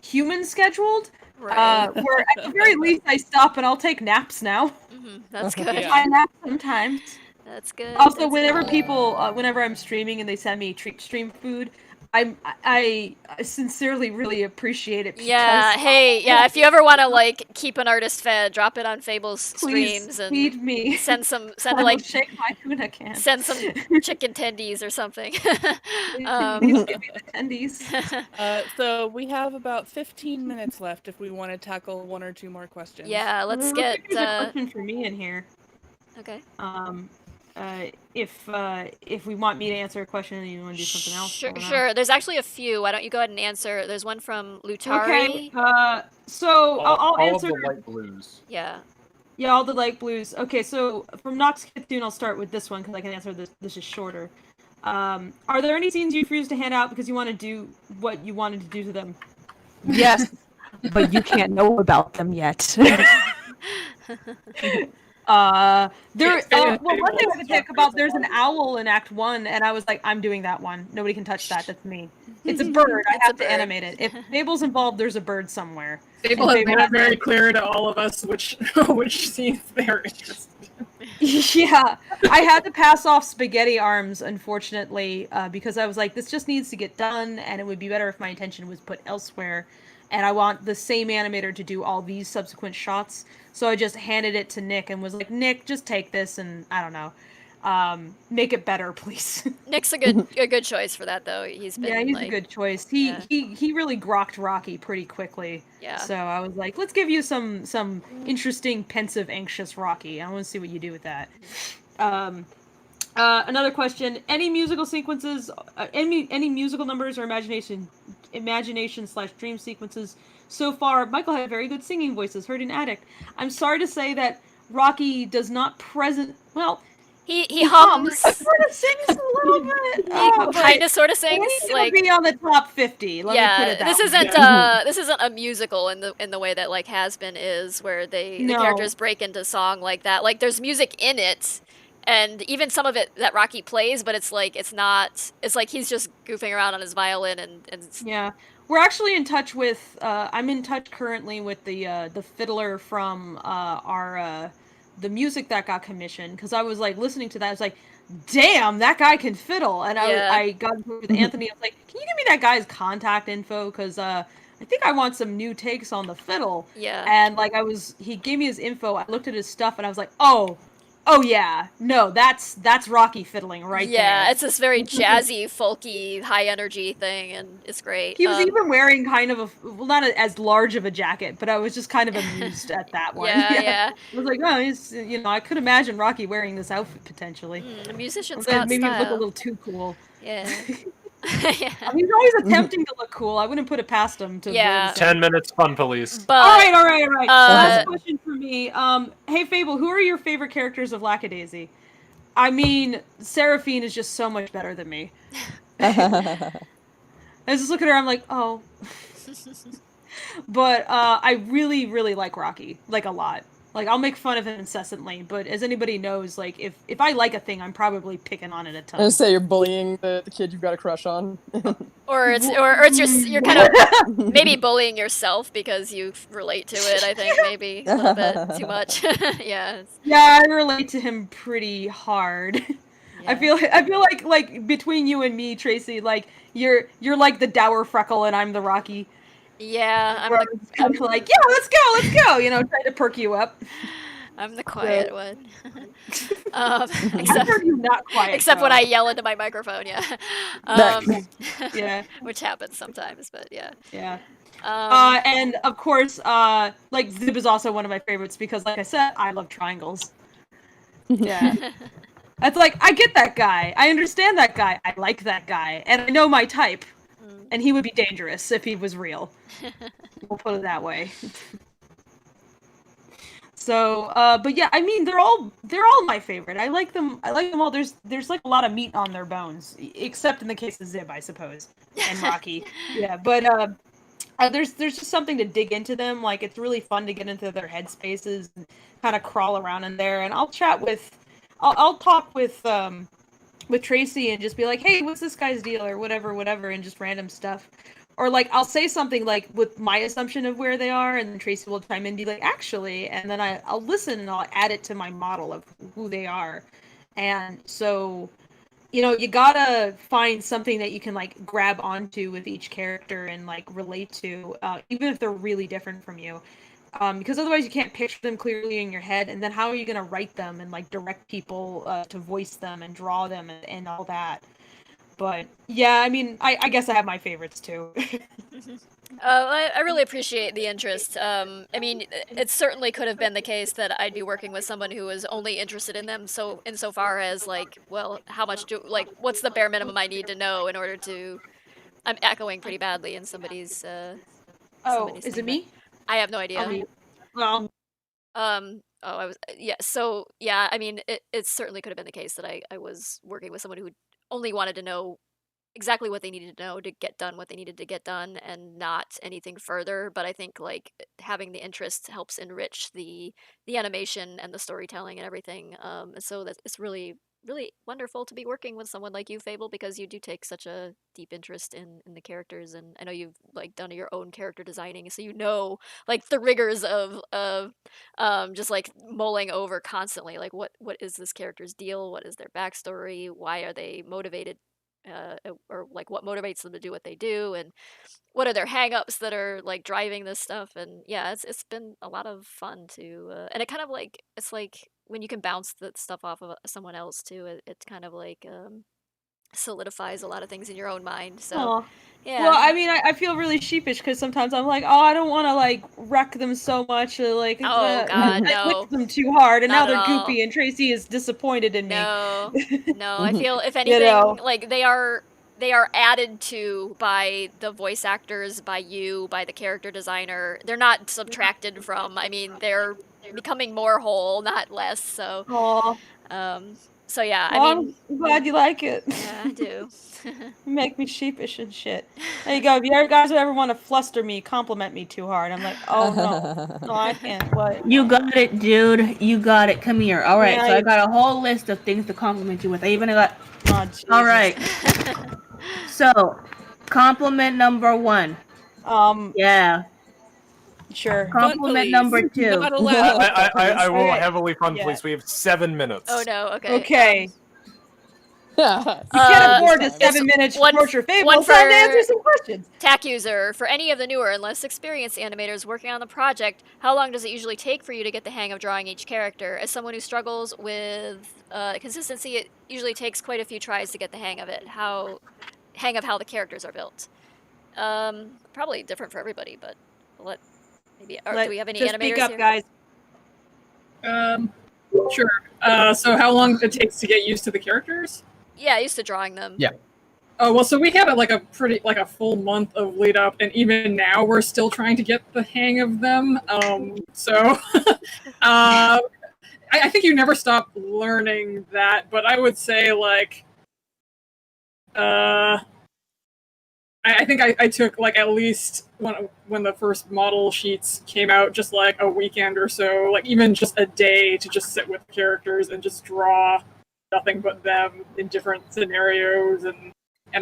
human scheduled. Right. Where at the very least I stop and I'll take naps now. That's good. I nap sometimes. That's good. Also, whenever I'm streaming and they send me stream food, I sincerely really appreciate it. If you ever want to like keep an artist fed, drop it on Fable's streams and feed me. Send like shake my tuna can. Send some chicken tendies or something. Please give me the tendies. So we have about 15 minutes left if we want to tackle one or two more questions. Yeah, let's get. There's a question for me in here. Okay. If we want me to answer a question and you want to do something else. Sure. There's actually a few. Why don't you go ahead and answer? There's one from Lutari. Okay. So I'll answer. All of the light blues. Yeah. Yeah, all the light blues. Okay, so from Nox Kitsune, I'll start with this one because I can answer this. This is shorter. Are there any scenes you refuse to hand out because you want to do what you wanted to do to them? Yes, but you can't know about them yet. Well, Favorite one thing I fables could pick about there's an owl in Act 1, and I was like, I'm doing that one. Nobody can touch that. That's me. It's a bird. I have to animate it. If Fable's involved, there's a bird somewhere. Fable And has made it very clear to all of us which scenes they're interested in. Yeah, I had to pass off spaghetti arms, unfortunately, because I was like, this just needs to get done, and it would be better if my attention was put elsewhere. And I want the same animator to do all these subsequent shots. So I just handed it to Nick and was like, Nick, just take this and, I don't know, make it better, please. Nick's a good choice for that, though. He's been a good choice. He really grokked Rocky pretty quickly. Yeah. So I was like, let's give you some interesting, pensive, anxious Rocky. I want to see what you do with that. Another question: any musical sequences, any musical numbers or imagination/dream sequences so far? Michael had very good singing voices. Heard in Addict. I'm sorry to say that Rocky does not present. Well, he hums. Sort of sings a little bit. He kind of sort of sings. Like be on the top 50. Let me put it that this way. isn't this isn't a musical in the way that like Has Been is, where the characters break into song like that. Like there's music in it. And even some of it that Rocky plays, but it's like it's like he's just goofing around on his violin and yeah. We're actually in touch with I'm in touch currently with the fiddler from our the music that got commissioned, because I was like listening to that, I was like, damn, that guy can fiddle. And I got with Anthony, I was like, can you give me that guy's contact info, because I think I want some new takes on the fiddle. Yeah. And like he gave me his info, I looked at his stuff and I was like, oh yeah, no, that's Rocky fiddling right there. Yeah, it's this very jazzy, folky, high energy thing, and it's great. He was even wearing kind of not as large of a jacket, but I was just kind of amused at that one. Yeah. I was like, oh, he's, I could imagine Rocky wearing this outfit potentially. The musician's maybe got it look a style. little too cool. Yeah. Yeah. I mean, he's always attempting to look cool. I wouldn't put it past him to. Yeah. 10 minutes, fun police. But, all right. Last question for me. Hey Fable, who are your favorite characters of Lackadaisy? I mean, Seraphine is just so much better than me. I just look at her, I'm like, oh. But I really, really like Rocky, like a lot. Like, I'll make fun of him incessantly, but as anybody knows, like, if I like a thing, I'm probably picking on it a ton. I say you're bullying the kid you've got a crush on. Or it's you're kind of maybe bullying yourself because you relate to it, I think, maybe a little bit too much. Yeah. Yeah, I relate to him pretty hard. Yeah. I feel like between you and me, Tracy, like you're like the dour freckle and I'm the Rocky. Yeah, I'm kind of like, yeah, let's go, trying to perk you up. I'm the quiet one. Except you're not quiet. Except when I yell into my microphone, yeah. Yeah. Which happens sometimes, but yeah. Yeah. And of course, like Zib is also one of my favorites because, like I said, I love triangles. Yeah. That's like, I get that guy. I understand that guy. I like that guy. And I know my type. And he would be dangerous if he was real. We'll put it that way. So, but yeah, I mean, they're all my favorite. I like them all. There's like a lot of meat on their bones, except in the case of Zib, I suppose, and Rocky. Yeah, but there's just something to dig into them. Like, it's really fun to get into their head spaces and kind of crawl around in there. And I'll talk with Tracy and just be like, hey, what's this guy's deal, or whatever, and just random stuff. Or like, I'll say something like with my assumption of where they are, and then Tracy will chime in and be like, actually, and then I'll listen and I'll add it to my model of who they are. And so, you gotta find something that you can like grab onto with each character and like relate to, even if they're really different from you. Because otherwise you can't picture them clearly in your head, and then how are you going to write them and like direct people to voice them and draw them and all that. But yeah, I mean, I guess I have my favorites too. I really appreciate the interest. I mean, it certainly could have been the case that I'd be working with someone who was only interested in them insofar as like, well, what's the bare minimum I need to know in order to... I'm echoing pretty badly in somebody's is it me? I have no idea. Well, So yeah, I mean, it certainly could have been the case that I was working with someone who only wanted to know exactly what they needed to know to get done what they needed to get done, and not anything further. But I think like having the interest helps enrich the animation and the storytelling and everything. And so that it's really wonderful to be working with someone like you, Fable, because you do take such a deep interest in the characters, and I know you've like done your own character designing, so you know like the rigors of just like mulling over constantly like what is this character's deal, what is their backstory, why are they motivated, or like what motivates them to do what they do, and what are their hang-ups that are like driving this stuff. And yeah, it's been a lot of fun to and it kind of like, it's like when you can bounce that stuff off of someone else too, it kind of like solidifies a lot of things in your own mind. So Aw. yeah. Well, I mean, I feel really sheepish because sometimes I'm like, oh, I don't want to like wreck them so much, or like, Oh, God, I no. licked them too hard, and now Not they're at all. goopy, and Tracy is disappointed in me. No, I feel if You anything, know. like they are added to by the voice actors, by you, by the character designer. They're not subtracted from. I mean, they're becoming more whole, not less. So, so yeah, I Well, mean, I'm glad you like it. yeah, I do. You make me sheepish and shit. There you go. If you guys ever want to fluster me, compliment me too hard, I'm like, oh no, I can't. What? You got it, dude. You got it. Come here. All right. Yeah, So I got a whole list of things to compliment you with. I even got. Oh, all right. So, compliment number 1. Yeah. Sure. Compliment number 2. I will Okay. heavily fund Yeah. police. We have 7 minutes. Oh no. Okay. Okay. You can't afford this 7 minutes to torture Fable. It's time to answer some questions. TAC user, for any of the newer and less experienced animators working on the project, how long does it usually take for you to get the hang of drawing each character? As someone who struggles with consistency, it usually takes quite a few tries to get the hang of it. Hang of how the characters are built. Probably different for everybody, but do we have any just animators speak up, here? guys. Sure. So how long it takes to get used to the characters? Yeah, used to drawing them. Yeah. Oh well, so we had a full month of lead up, and even now we're still trying to get the hang of them. I think you never stop learning that, but I would say like, I think I took like at least when the first model sheets came out, just like a weekend or so, like even just a day to just sit with characters and just draw nothing but them in different scenarios and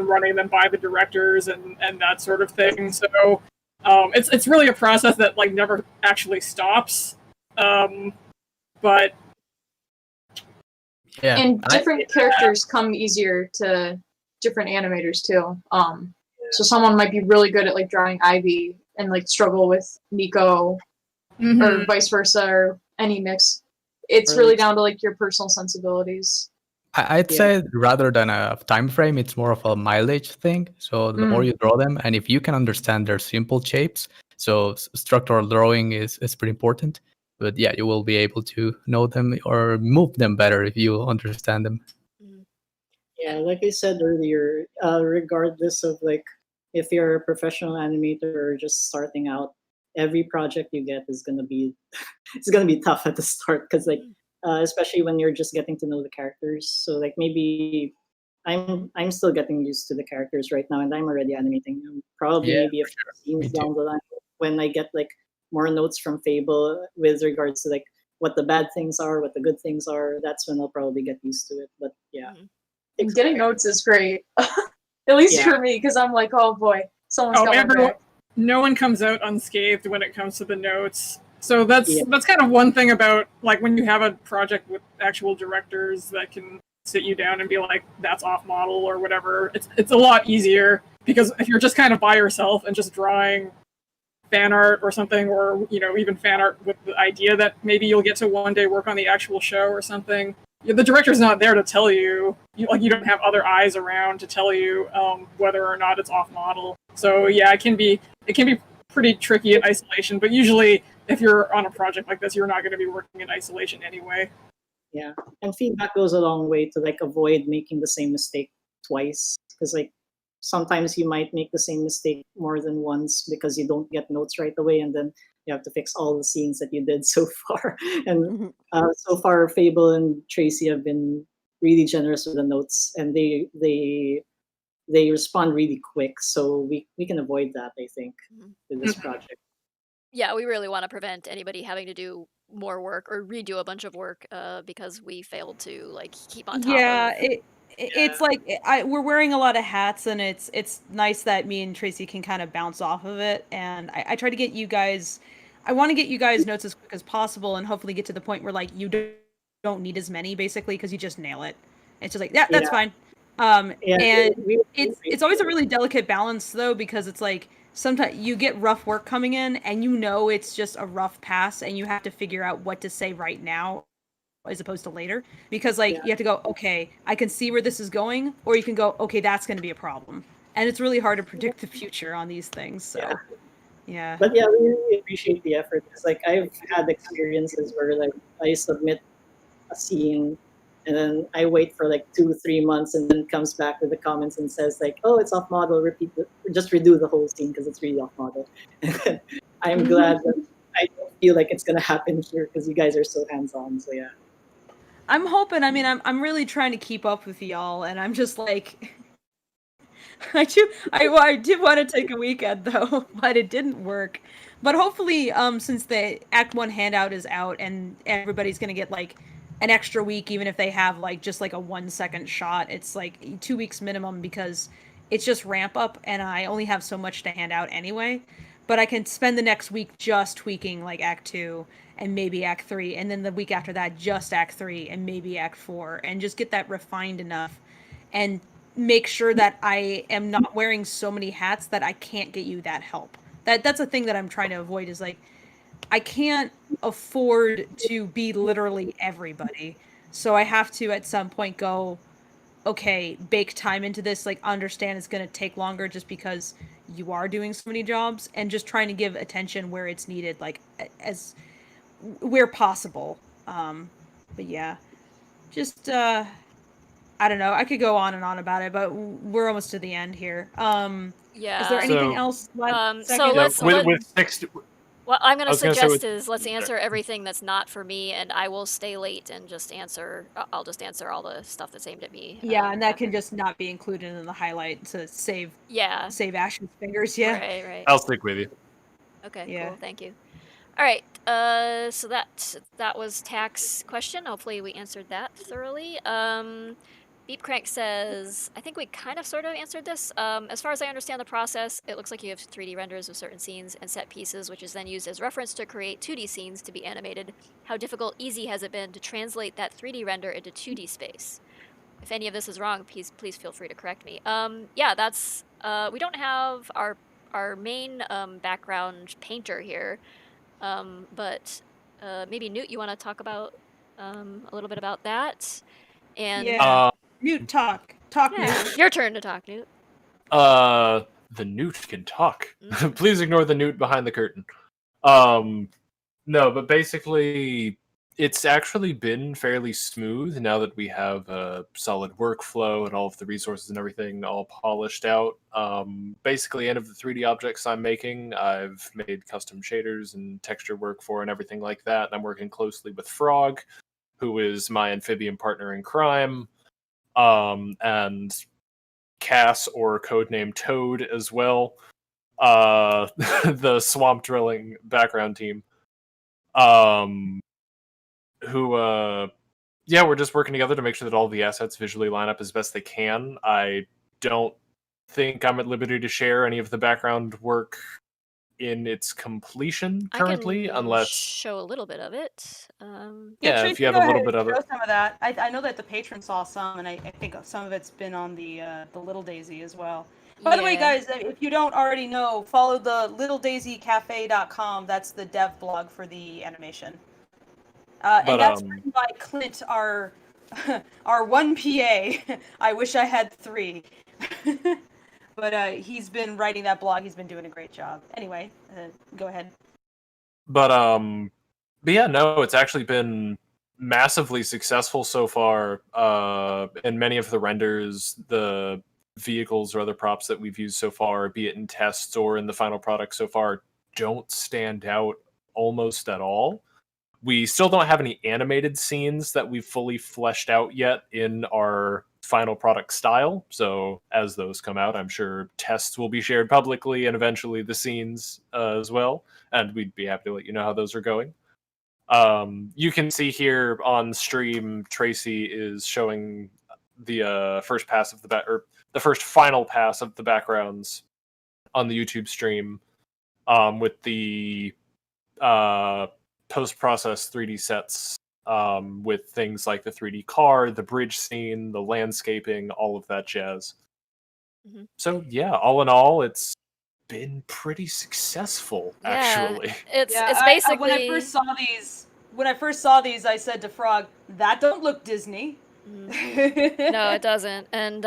running them by the directors and that sort of thing. So it's really a process that like never actually stops. But yeah, and different characters come easier to different animators too. So someone might be really good at like drawing Ivy and like struggle with Nico, or vice versa, or any mix. It's really down to like your personal sensibilities. I'd say rather than a time frame, it's more of a mileage thing. So the more you draw them, and if you can understand their simple shapes, so structural drawing is pretty important. But yeah, you will be able to know them or move them better if you understand them. Yeah, like I said earlier, regardless of like if you're a professional animator or just starting out, every project you get is gonna be it's gonna be tough at the start because like especially when you're just getting to know the characters. So like maybe I'm still getting used to the characters right now, and I'm already animating them. Probably maybe a few scenes down the line when I get like more notes from Fable with regards to like what the bad things are, what the good things are. That's when I'll probably get used to it. But yeah. And getting notes is great, at least for me, because I'm like, oh boy, someone's coming back. No one comes out unscathed when it comes to the notes. So that's kind of one thing about like when you have a project with actual directors that can sit you down and be like, that's off model or whatever. It's a lot easier, because if you're just kind of by yourself and just drawing fan art or something, or even fan art with the idea that maybe you'll get to one day work on the actual show or something, the director's not there to tell you. You don't have other eyes around to tell you whether or not it's off model. So yeah, it can be pretty tricky in isolation. But usually, if you're on a project like this, you're not going to be working in isolation anyway. Yeah, and feedback goes a long way to like avoid making the same mistake twice, because like sometimes you might make the same mistake more than once because you don't get notes right away, and then you have to fix all the scenes that you did so far. And so far, Fable and Tracy have been really generous with the notes, and they they respond really quick, so we can avoid that, I think, with this project. Yeah, we really want to prevent anybody having to do more work or redo a bunch of work because we failed to like keep on top Yeah, of. it's like we're wearing a lot of hats, and it's nice that me and Tracy can kind of bounce off of it. And I try to get you guys, I want to get you guys notes as quick as possible, and hopefully get to the point where like you don't need as many basically because you just nail it. It's just like that's Yeah. fine. Yeah, And we- it's always a really delicate balance though, because it's like sometimes you get rough work coming in and you know it's just a rough pass and you have to figure out what to say right now as opposed to later, because like you have to go, okay, I can see where this is going, or you can go, okay, that's going to be a problem. And it's really hard to predict the future on these things. So yeah. But yeah, we really appreciate the effort. It's like I've had experiences where like I submit a scene and then I wait for like 2-3 months and then comes back with the comments and says like, oh, it's off model, just redo the whole scene because it's really off model. And I'm glad that I don't feel like it's gonna happen here because you guys are so hands-on. So yeah. I'm hoping, I mean, I'm really trying to keep up with y'all, and I'm just like, I did want to take a weekend though, but it didn't work. But hopefully, since the Act 1 handout is out and everybody's gonna get like an extra week, even if they have like just like a 1-second shot, it's like 2 weeks minimum because it's just ramp up and I only have so much to hand out anyway. But I can spend the next week just tweaking like Act 2 and maybe Act 3, and then the week after that just Act 3 and maybe Act 4, and just get that refined enough and make sure that I am not wearing so many hats that I can't get you that help. That's a thing that I'm trying to avoid, is like I can't afford to be literally everybody. So I have to at some point go, okay, bake time into this, like understand it's going to take longer just because you are doing so many jobs, and just trying to give attention where it's needed, like as where possible. But yeah, just I don't know. I could go on and on about it, but we're almost to the end here. Yeah. Is there anything So- else? So let's with 60. what I'm going I to was gonna say suggest with- is let's answer everything that's not for me, and I will stay late and just answer. I'll just answer all the stuff that's aimed at me. Yeah, and that can just not be included in the highlight to save save Ash's fingers. Yeah. Right. I'll stick with you. Okay. Yeah. Cool. Thank you. All right. So that was tax question. Hopefully we answered that thoroughly. Beep Crank says, I think we kind of sort of answered this. As far as I understand the process, it looks like you have 3D renders of certain scenes and set pieces, which is then used as reference to create 2D scenes to be animated. How difficult, easy has it been to translate that 3D render into 2D space? If any of this is wrong, please feel free to correct me. Yeah, that's we don't have our main background painter here, but maybe Newt, you want to talk about a little bit about that? And Yeah. Newt, talk. yeah, Newt. your turn to talk, Newt. The Newt can talk. Please ignore the Newt behind the curtain. No, but basically, it's actually been fairly smooth now that we have a solid workflow and all of the resources and everything all polished out. Basically, any of the 3D objects I'm making, I've made custom shaders and texture work for and everything like that. And I'm working closely with Frog, who is my amphibian partner in crime, and Cass, or codename Toad, as well. The swamp drilling background team. Yeah, we're just working together to make sure that all the assets visually line up as best they can. I don't think I'm at liberty to share any of the background work in its completion currently, I can unless show a little bit of it. Yeah, Tracy, if you have go a little ahead bit of and it. show some of that. I know that the patron saw some, and I think some of it's been on the Little Daisy as well. By the way, Yeah. guys, if you don't already know, follow the littledaisycafe.com. That's the dev blog for the animation. But, And that's written by Clint, our one PA. I wish I had 3. But he's been writing that blog. He's been doing a great job. Anyway, go ahead. But yeah, no, it's actually been massively successful so far. In many of the renders, the vehicles or other props that we've used so far, be it in tests or in the final product so far, don't stand out almost at all. We still don't have any animated scenes that we've fully fleshed out yet in our final product style. So as those come out, I'm sure tests will be shared publicly and eventually the scenes as well. And we'd be happy to let you know how those are going. You can see here on stream, Tracy is showing the first pass of the the first final pass of the backgrounds on the YouTube stream, with the post-process 3D sets, with things like the 3D car, the bridge scene, the landscaping, all of that jazz. Mm-hmm. So yeah, all in all, it's been pretty successful, actually. It's basically when I first saw these, I said to Frog, "That don't look Disney." No, it doesn't. And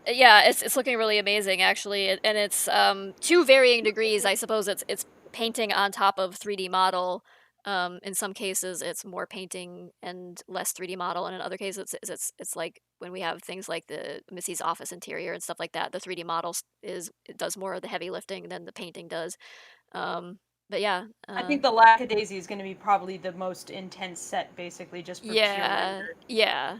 yeah, it's looking really amazing actually, and it's to varying degrees. I suppose it's painting on top of 3D model. In some cases, it's more painting and less 3D model, and in other cases, it's like when we have things like the Missy's office interior and stuff like that. The 3D model it does more of the heavy lifting than the painting does. But yeah, I think the Lackadaisy is going to be probably the most intense set, basically, just for pure render. Yeah.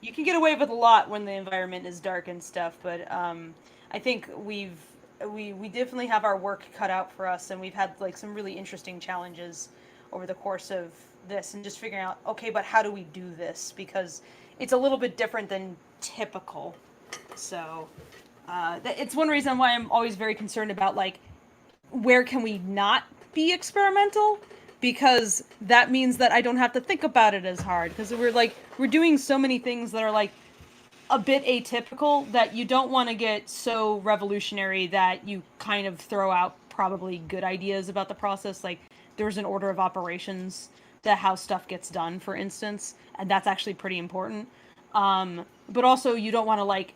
You can get away with a lot when the environment is dark and stuff, but I think we definitely have our work cut out for us, and we've had like some really interesting challenges over the course of this, and just figuring out, okay, but how do we do this? Because it's a little bit different than typical. So it's one reason why I'm always very concerned about like, where can we not be experimental? Because that means that I don't have to think about it as hard, because we're doing so many things that are like a bit atypical that you don't want to get so revolutionary that you kind of throw out probably good ideas about the process. Like there's an order of operations to how stuff gets done, for instance, and that's actually pretty important. But also you don't want to like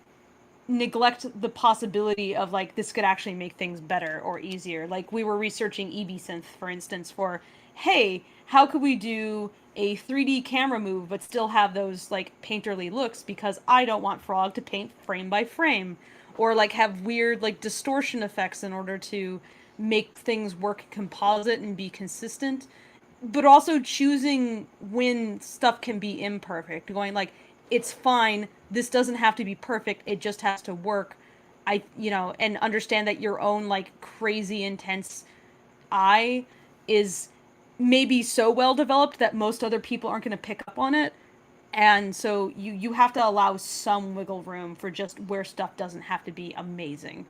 neglect the possibility of like this could actually make things better or easier. Like we were researching EBSynth, for instance, for hey, how could we do a 3D camera move but still have those like painterly looks, because I don't want Frog to paint frame by frame, or like have weird like distortion effects in order to make things work composite and be consistent, but also choosing when stuff can be imperfect, going like, it's fine, this doesn't have to be perfect, it just has to work. And understand that your own like crazy intense eye is maybe so well developed that most other people aren't going to pick up on it, and so you have to allow some wiggle room for just where stuff doesn't have to be amazing.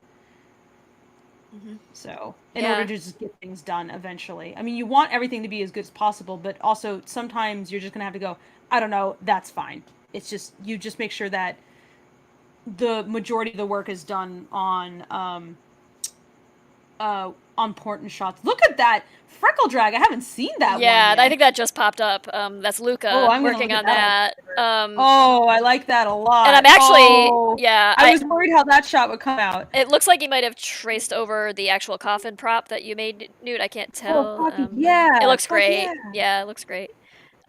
So in order to just get things done eventually, I mean, you want everything to be as good as possible, but also sometimes you're just going to have to go, I don't know, that's fine. It's just, you just make sure that the majority of the work is done on important shots. Look at that freckle drag. I haven't seen that one yet. I think that just popped up. That's Luca working on that. I like that a lot. And I'm actually, I was worried how that shot would come out. It looks like you might have traced over the actual coffin prop that you made, Newt. I can't tell. Yeah. It looks great. Yeah, it looks great.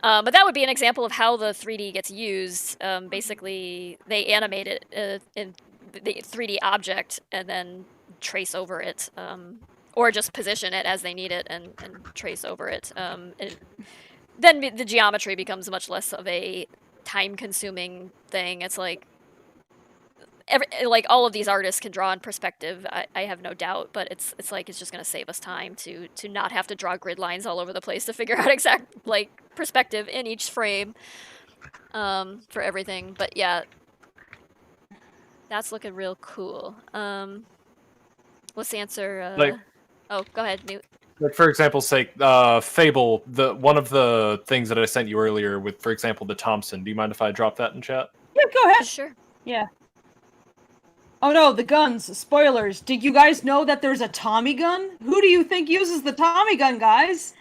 But that would be an example of how the 3D gets used. Basically, they animate it in the 3D object and then trace over it, or just position it as they need it and trace over it. Then the geometry becomes much less of a time-consuming thing. It's like all of these artists can draw in perspective. I have no doubt, but it's like it's just going to save us time to not have to draw grid lines all over the place to figure out exact perspective in each frame for everything. But yeah, that's looking real cool. Let's answer. Oh, go ahead, Newt. Like for example's sake, Fable, one of the things that I sent you earlier with, for example, the Thompson. Do you mind if I drop that in chat? Yeah, go ahead. Sure. Yeah. Oh no, the guns. Spoilers. Did you guys know that there's a Tommy gun? Who do you think uses the Tommy gun, guys?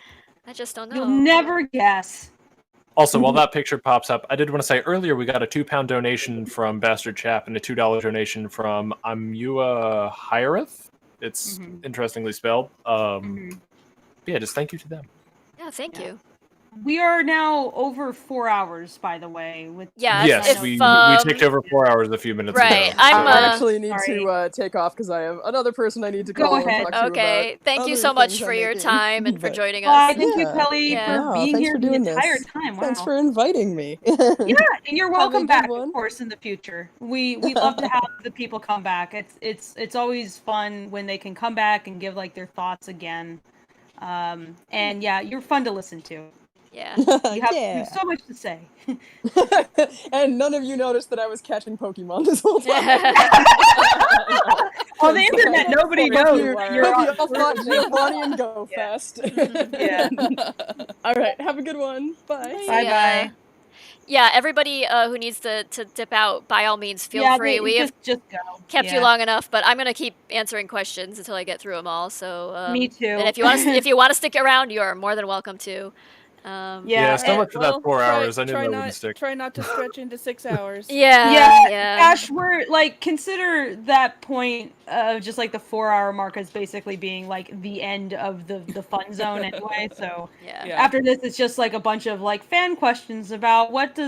I just don't know. You'll never guess. Also, while that picture pops up, I did want to say earlier we got a £2 donation from Bastard Chap and a $2 donation from Amua Hireth. It's interestingly spelled. Yeah, just thank you to them. Yeah, thank you. We are now over 4 hours, by the way. With Yeah, Yes, we ticked over 4 hours a few minutes right. ago. I'm I actually need sorry. to take off because I have another person I need to Go call ahead. and talk to Okay, about thank you other so much things for I'm your making. time and for But- joining Why, us. thank you, Yeah. Kelly, Yeah. for No, being thanks here for the doing entire this. time. Wow. Thanks for inviting me. Yeah, and you're Have a welcome good back, one. of course, in the future. We love to have the people come back. It's always fun when they can come back and give like their thoughts again. And yeah, you're fun to listen to. Yeah. You have so much to say. And none of you noticed that I was catching Pokemon this whole time. On the internet, nobody knows. You're all thought Giovanni and Go Fest. Yeah. All right, have a good one. Bye. Bye-bye. Yeah, everybody who needs to dip out, by all means, feel Yeah, free. We have just go. kept you Yeah. long enough, but I'm gonna keep answering questions until I get through them all. So Me too. And if you want to stick around, you are more than welcome to. Yeah, so much for that Well, 4 try- hours. I knew try that not- wouldn't stick. Try not to stretch into 6 hours. Yeah. Ash, we're like consider that point of just like the 4 hour mark as basically being like the end of the fun zone anyway. So Yeah. after this, it's just like a bunch of like fan questions about what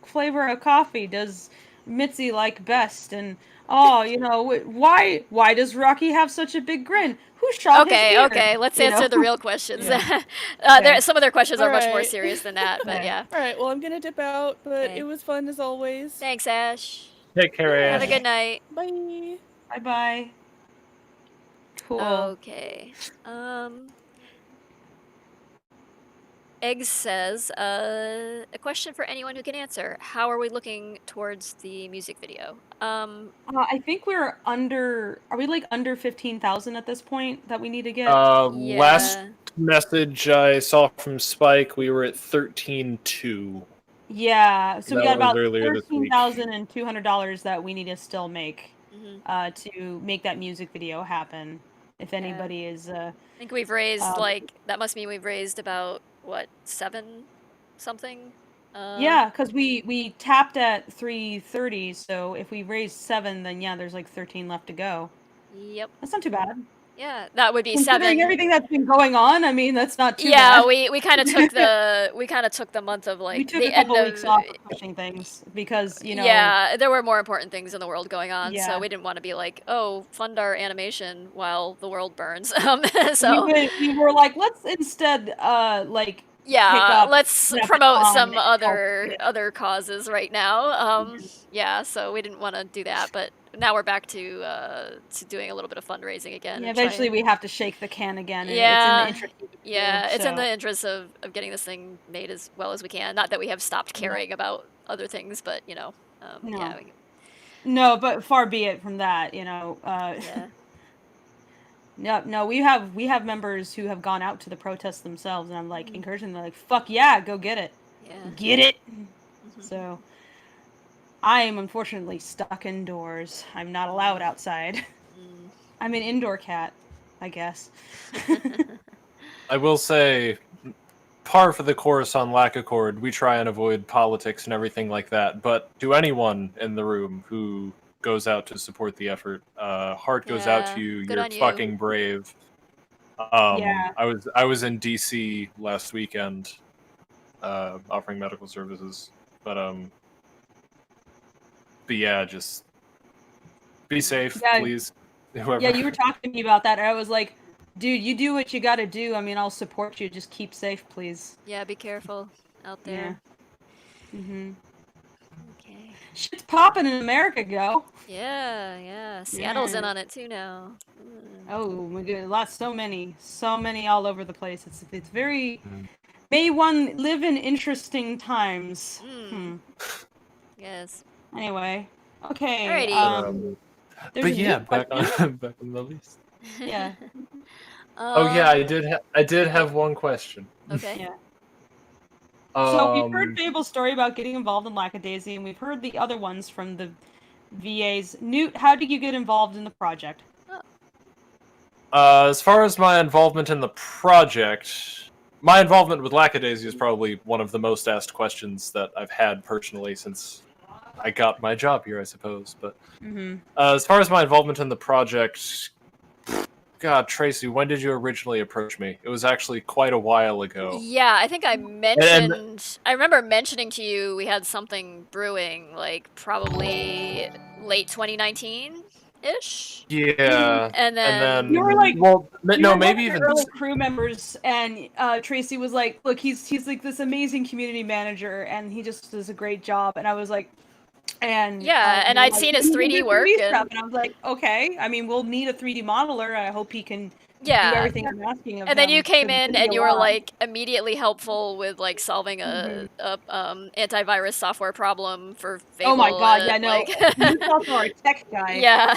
flavor of coffee does Mitzi like best, and why does Rocky have such a big grin? Who shot his ear? Okay. Let's You know? answer the real questions. Yeah. Some of their questions are much more Alright. serious than that, but yeah. All right. Well, I'm gonna dip out, but Okay. it was fun as always. Thanks, Ash. Take care, Have a Ash. good night. Bye. Bye bye. Cool. Okay. Eggs says, a question for anyone who can answer. How are we looking towards the music video? I think we're under. Are we like under 15,000 at this point that we need to get? Last message I saw from Spike, we were at 13.2. Yeah, so we That got was about earlier this week. $13,200 that we need to still make Mm-hmm. to make that music video happen. If anybody is, I think we've raised that must mean we've raised about what, 7 something? yeah, because we tapped at 330, so if we raise 7, then yeah, there's like 13 left to go. Yep. That's not too bad. Yeah, that would be Considering 7. everything that's been going on, I mean, that's not too Yeah, bad. we kind of took the month of like We took the a couple end weeks of off of pushing things because yeah, there were more important things in the world going on, Yeah. so we didn't want to be like, oh, fund our animation while the world burns. So we were like, let's instead like yeah, pick up let's Snap It promote On some and help. other causes right now. Yeah, so we didn't want to do that, but now we're back to doing a little bit of fundraising again. Yeah, and try eventually and- we have to shake the can again. And Yeah, it's in the interest of the yeah, kids, it's in so. the interest of getting this thing made as well as we can. Not that we have stopped caring about other things, but No. yeah. No, but far be it from that, Yeah. No, we have members who have gone out to the protests themselves, and I'm like encouraging them, like, fuck yeah, go get it. Yeah. Get it. So I am unfortunately stuck indoors. I'm not allowed outside. I'm an indoor cat, I guess. I will say, par for the course on Lackachat, we try and avoid politics and everything like that, but to anyone in the room who goes out to support the effort, heart goes out to you. good You're on you. fucking brave. Yeah. I was in DC last weekend, offering medical services, but yeah, just be safe, Yeah. please. Whoever. Yeah, you were talking to me about that, and I was like, dude, you do what you gotta do. I mean, I'll support you. Just keep safe, please. Yeah, be careful out there. Mm-hmm. Okay. Shit's popping in America, go. Yeah. Seattle's in Yeah. on it too now. Oh my god, so many all over the place. It's very. May one live in interesting times. Yes. Anyway, okay. Alrighty. There's But a yeah, new back question. on the list. Yeah. Oh yeah, I did have one question. Okay. Yeah. So we've heard Um, Fable's story about getting involved in Lackadaisy, and we've heard the other ones from the VAs. Newt, how did you get involved in the project? As far as my involvement in the project, my involvement with Lackadaisy is probably one of the most asked questions that I've had personally since I got my job here, I suppose. But Mm-hmm. as far as my involvement in the project, God, Tracy, when did you originally approach me? It was actually quite a while ago. Yeah, I think I mentioned. I remember mentioning to you we had something brewing, like probably late 2019 ish. Yeah, And then You were like, well, you no, were maybe one of even the early crew members, and Tracy was like, "Look, he's like this amazing community manager, and he just does a great job." And I was like, and yeah, and you were I'd like, seen his "We need to 3D do work, 3D and stuff," and I was like, "Okay, I mean, we'll need a 3D modeler. I hope he can do yeah, everything I'm asking of him." and then you came 'cause it's in gonna be and a you were lot. like immediately helpful with like solving a antivirus software problem for Fable. Oh my god, yeah, and, no, like he's also our tech guy. yeah,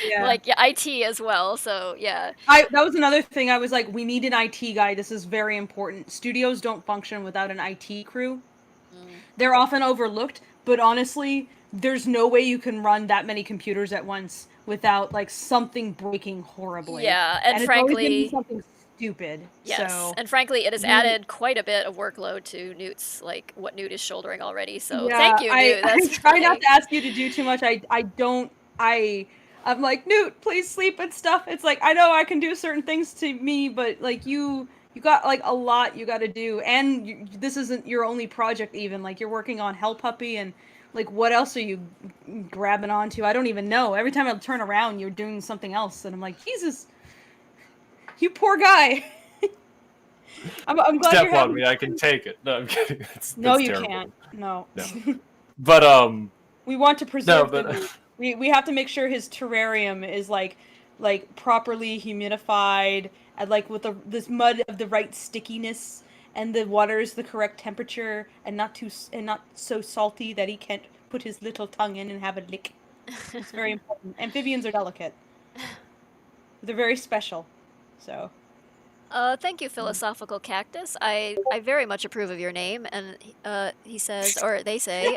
Yeah. like yeah, IT as well. So yeah, That was another thing. I was like, we need an IT guy. This is very important. Studios don't function without an IT crew. They're often overlooked, but honestly, there's no way you can run that many computers at once without like something breaking horribly. yeah, and it's always gonna be frankly, something stupid. yes, So and frankly, it has you- added quite a bit of workload to Newt's like what Newt is shouldering already. So yeah, thank you, Newt. I That's try not like- to ask you to do too much. I'm like, Newt, please sleep and stuff. It's like, I know I can do certain things to me, but like you got like a lot you got to do, and this isn't your only project even. Like you're working on Hell Puppy, and like what else are you grabbing onto? I don't even know. Every time I turn around, you're doing something else, and I'm like, Jesus, you poor guy. I'm glad step you're on having. me. I can take it. No, I'm kidding. No, That's you terrible. can't. No. No. But We want to preserve No, the but- Newt. We have to make sure his terrarium is like properly humidified and like with this mud of the right stickiness, and the water is the correct temperature and not so salty that he can't put his little tongue in and have a lick. It's very important. Amphibians are delicate. They're very special. So Thank you, Philosophical Cactus. I very much approve of your name. And he says, or they say,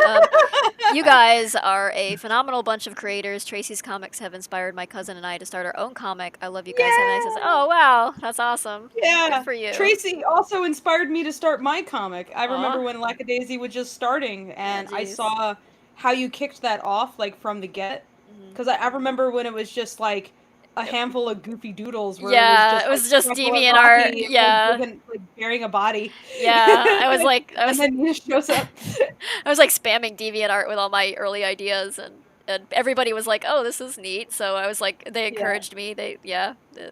you guys are a phenomenal bunch of creators. Tracy's comics have inspired my cousin and I to start our own comic. I love you guys. Have a nice day." Oh, wow. That's awesome. yeah, Good for you. Tracy also inspired me to start my comic. I remember Aw. when Lackadaisy was just starting, and I geez. saw how you kicked that off, like from the get. Because I remember when it was just like a handful of goofy doodles. Where Yeah, it was it just, was like, just Freckle and DeviantArt, Rocky and, yeah. like bearing a body. Yeah, I was and then he just shows up. I was like spamming DeviantArt with all my early ideas, and everybody was like, "Oh, this is neat." So I was like, they encouraged me. It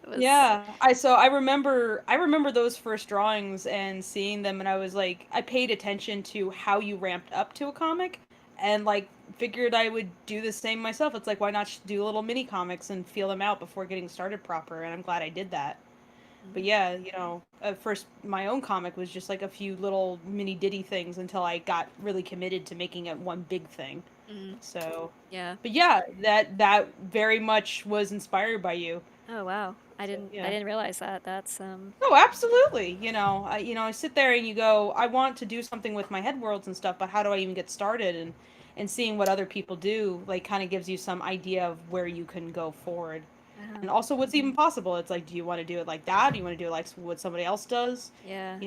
was. Yeah, I remember those first drawings and seeing them, and I was like, I paid attention to how you ramped up to a comic, and like figured I would do the same myself. It's like, why not do little mini comics and feel them out before getting started proper? And I'm glad I did that. But yeah, at first my own comic was just like a few little mini ditty things until I got really committed to making it one big thing. So yeah. But yeah, that very much was inspired by you. Oh wow, I didn't realize that. That's Oh, absolutely. I sit there and you go, I want to do something with my head worlds and stuff, but how do I even get started? And seeing what other people do, like, kind of gives you some idea of where you can go forward. And also what's even possible. It's like, do you want to do it like that? Do you want to do it like what somebody else does? Yeah.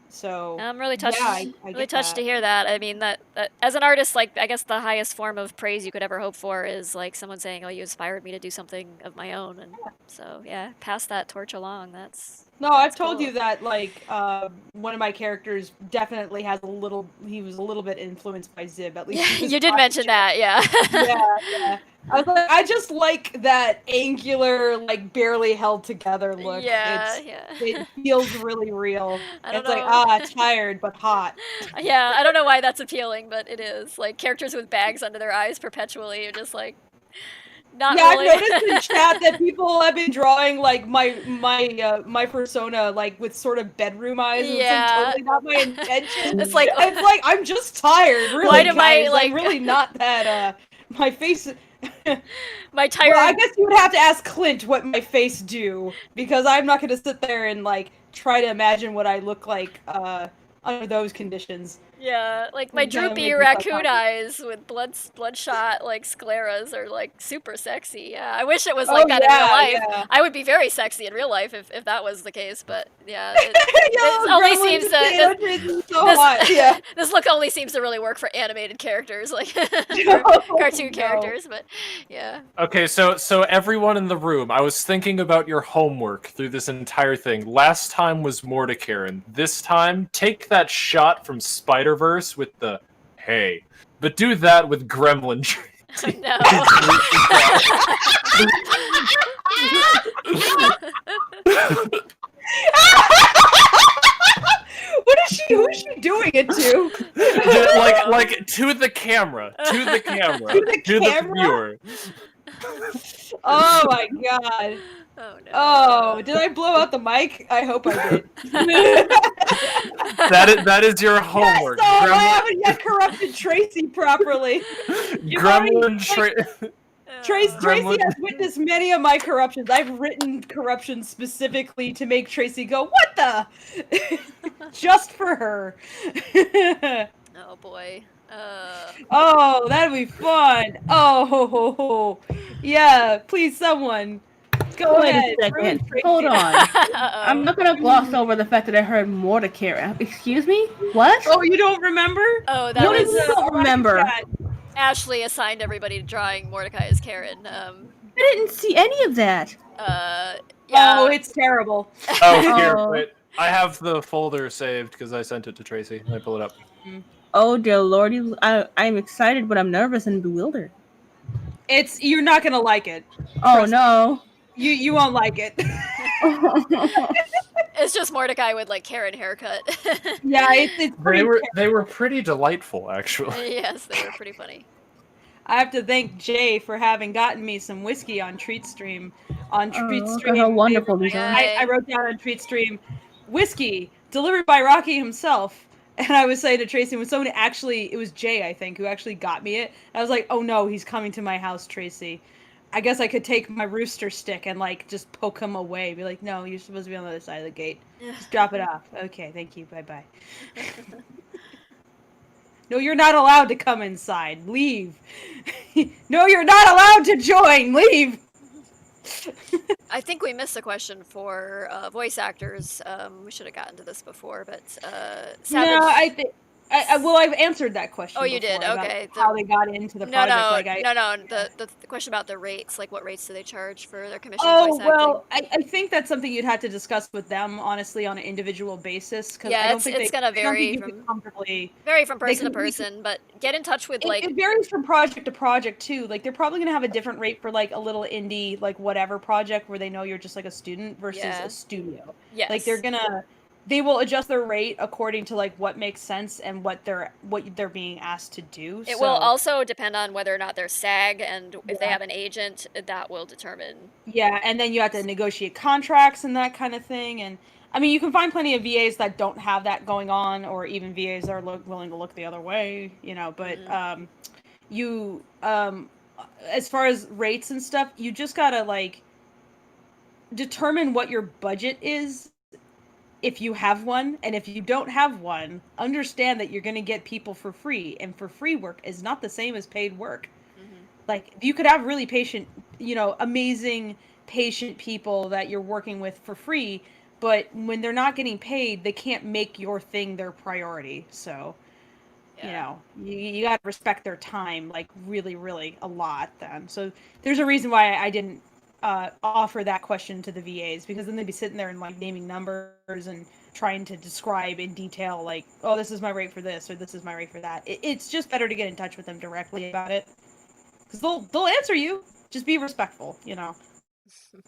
So I'm really touched. Yeah, I really get touched that. to hear that. I mean, that as an artist, like I guess the highest form of praise you could ever hope for is like someone saying, "Oh, you inspired me to do something of my own." And so yeah, pass that torch along. That's No, I've told you that, like, one of my characters definitely he was a little bit influenced by Zib, at least. you did mention that, yeah. yeah. I was like, I just like that angular, like, barely held together look. Yeah, It feels really real. I don't It's like, know. tired, but hot. Yeah, I don't know why that's appealing, but it is. Like characters with bags under their eyes perpetually are just like not really. I've noticed in chat that people have been drawing like my persona like with sort of bedroom eyes. And Yeah. it's like totally not my intention. It's like I'm just tired. Really, Why do my, guys. like- I'm really not that. My face. My tired. Well, I guess you would have to ask Clint what my face do, because I'm not going to sit there and like try to imagine what I look like under those conditions. Yeah, like my Gotta droopy make yourself raccoon happy. eyes with bloodshot like scleras are like super sexy. Yeah, I wish it was Oh, like that in real yeah, life. yeah. I would be very sexy in real life if that was the case. But yeah, this Yo, only Gremlin seems potato to Tracy is so hot. Yeah. this look only seems to really work for animated characters, like for cartoon characters. But yeah. Okay, so everyone in the room, I was thinking about your homework through this entire thing. Last time was Mordecaren. This time, take that shot from Spider-Verse with the hey, but do that with Gremlin. No. Who is she doing it to? like to the camera, to the camera, to the viewer. Oh my god. Oh no. Oh, did I blow out the mic? I hope I did. That is your homework. Yes, I haven't yet corrupted Tracy properly. Tracy has witnessed many of my corruptions. I've written corruptions specifically to make Tracy go, what the? Just for her. Oh boy. Oh, that'd be fun. Oh, yeah. Please, someone. Go Wait ahead. a second. Hold on. I'm not gonna gloss over the fact that I heard Mordecaren. Excuse me? What? Oh, you don't remember? Oh, that What was. do you don't remember? Ashley assigned everybody to drawing Mordecai as Karen. I didn't see any of that. Yeah. Oh, it's terrible. Oh, here, wait. I have the folder saved because I sent it to Tracy. Let me pull it up. Oh dear Lord, I'm excited, but I'm nervous and bewildered. You're not gonna like it. Oh no. You won't like it. It's just Mordecai with like Karen haircut. Yeah, it's pretty. They were pretty delightful, actually. Yes, they were pretty funny. I have to thank Jay for having gotten me some whiskey on Treat Stream. Look at how wonderful these are. I wrote down on Treat Stream, whiskey delivered by Rocky himself. And I was saying to Tracy, when someone it was Jay, I think, who actually got me it. I was like, oh no, he's coming to my house, Tracy. I guess I could take my rooster stick and like just poke him away. Be like, no, you're supposed to be on the other side of the gate. Just drop it off. Okay, thank you. Bye-bye. No, you're not allowed to come inside. Leave. No, you're not allowed to join. Leave. I think we missed a question for voice actors. We should have gotten to this before, but Savage. No, I think. Well, I've answered that question. Oh, you did? before about Okay. How they got into the project. No. The question about the rates, like what rates do they charge for their commission Oh, voice acting? well, I think that's something you'd have to discuss with them, honestly, on an individual basis. Cause Yeah, I don't think it's gonna vary from person to person, but get in touch with like. It varies from project to project too. Like they're probably gonna have a different rate for like a little indie, like whatever project where they know you're just like a student versus a studio. Yes. Like they will adjust their rate according to like what makes sense and what they're being asked to do. It will also depend on whether or not they're SAG, and if they have an agent, that will determine. Yeah, and then you have to negotiate contracts and that kind of thing. And I mean, you can find plenty of VAs that don't have that going on, or even VAs that are willing to look the other way, you know. But as far as rates and stuff, you just gotta like determine what your budget is. If you have one, and if you don't have one, understand that you're going to get people for free, and for free work is not the same as paid work. Like, you could have really patient, amazing patient people that you're working with for free, but when they're not getting paid, they can't make your thing their priority. So, you got to respect their time, like, really, really a lot then. So there's a reason why I didn't offer that question to the VAs, because then they'd be sitting there and like naming numbers and trying to describe in detail like, oh, this is my rate for this or this is my rate for that. It's just better to get in touch with them directly about it, because they'll answer you. Just be respectful,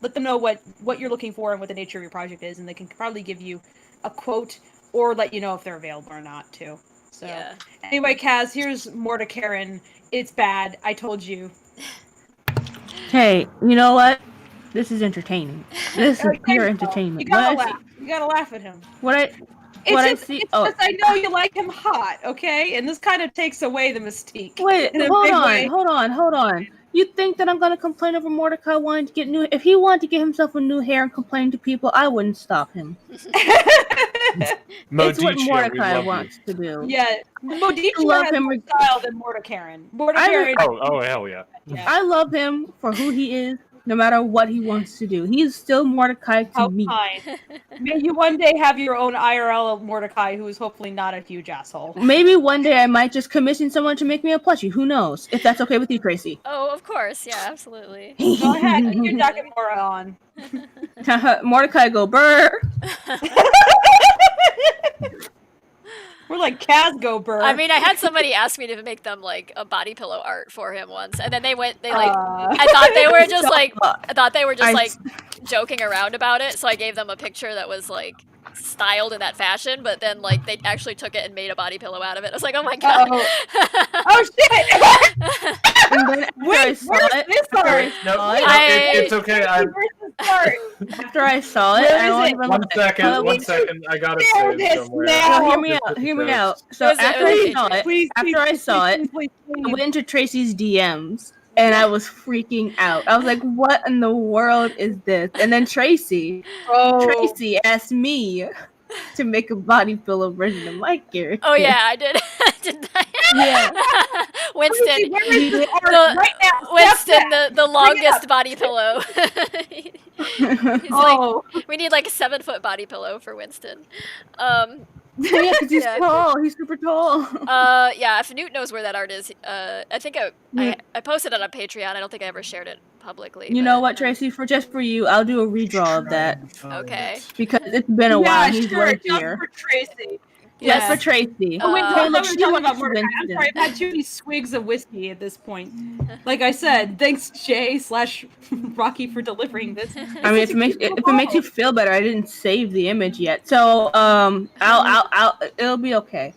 let them know what you're looking for and what the nature of your project is, and they can probably give you a quote or let you know if they're available or not too. So anyway, Kaz, here's Mordecaren. It's bad, I told you. Hey, you know what? This is entertaining. This is pure entertainment. You gotta laugh. You gotta laugh at him. It's just I know you like him hot, okay? And this kind of takes away the mystique. Wait, hold on. You think that I'm gonna complain over Mordecai wanting to get new? If he wanted to get himself a new hair and complain to people, I wouldn't stop him. It's what Modicia, we Mordecai love you. wants to do. Yeah, Modicia love has him more reg- style than Mordecaren. Mordecaren. Oh, hell yeah. I love him for who he is, no matter what he wants to do. He is still Mordecai to How me. kind. May you one day have your own IRL of Mordecai, who is hopefully not a huge asshole. Maybe one day I might just commission someone to make me a plushie. Who knows? If that's okay with you, Tracy. Oh, of course. Yeah, absolutely. Go ahead, get your Nakamura on. Mordecai go burr. We're like Kaz go burr. I mean, I had somebody ask me to make them like a body pillow art for him once, and then they like, I thought they were just like joking around about it, so I gave them a picture that was like styled in that fashion, but then like they actually took it and made a body pillow out of it. I was like, oh my god. Oh shit! And then Wait, where's this art? No, it's okay. After I saw it, Where I is won't it? even One look. second. I got it Share saved this somewhere. now. No, hear me out. So Is it after okay? I saw it, Please, I went into Tracy's DMs and I was freaking out. I was like, "What in the world is this?" And then Tracy asked me to make a body pillow version of my character. Oh yeah, I did. Didn't I? Yeah. Winston, Right now, Winston, the longest body pillow. He's Oh. like, we need like a 7-foot body pillow for Winston. Yeah, because he's tall. He's super tall. Yeah, if Newt knows where that art is, I think I posted it on Patreon. I don't think I ever shared it publicly. You know what, Tracy? For you, I'll do a redraw of that. Okay. Because it's been a while. He's sure, right just here. for Tracy. Yes, for Tracy. Oh wait, Hey, no, look, we're she talking wants about Mordecai. I'm Winston. sorry, I've had too many swigs of whiskey at this point. Like I said, thanks Jay/Rocky for delivering this. I mean, if it makes you feel better, I didn't save the image yet, so it'll be okay.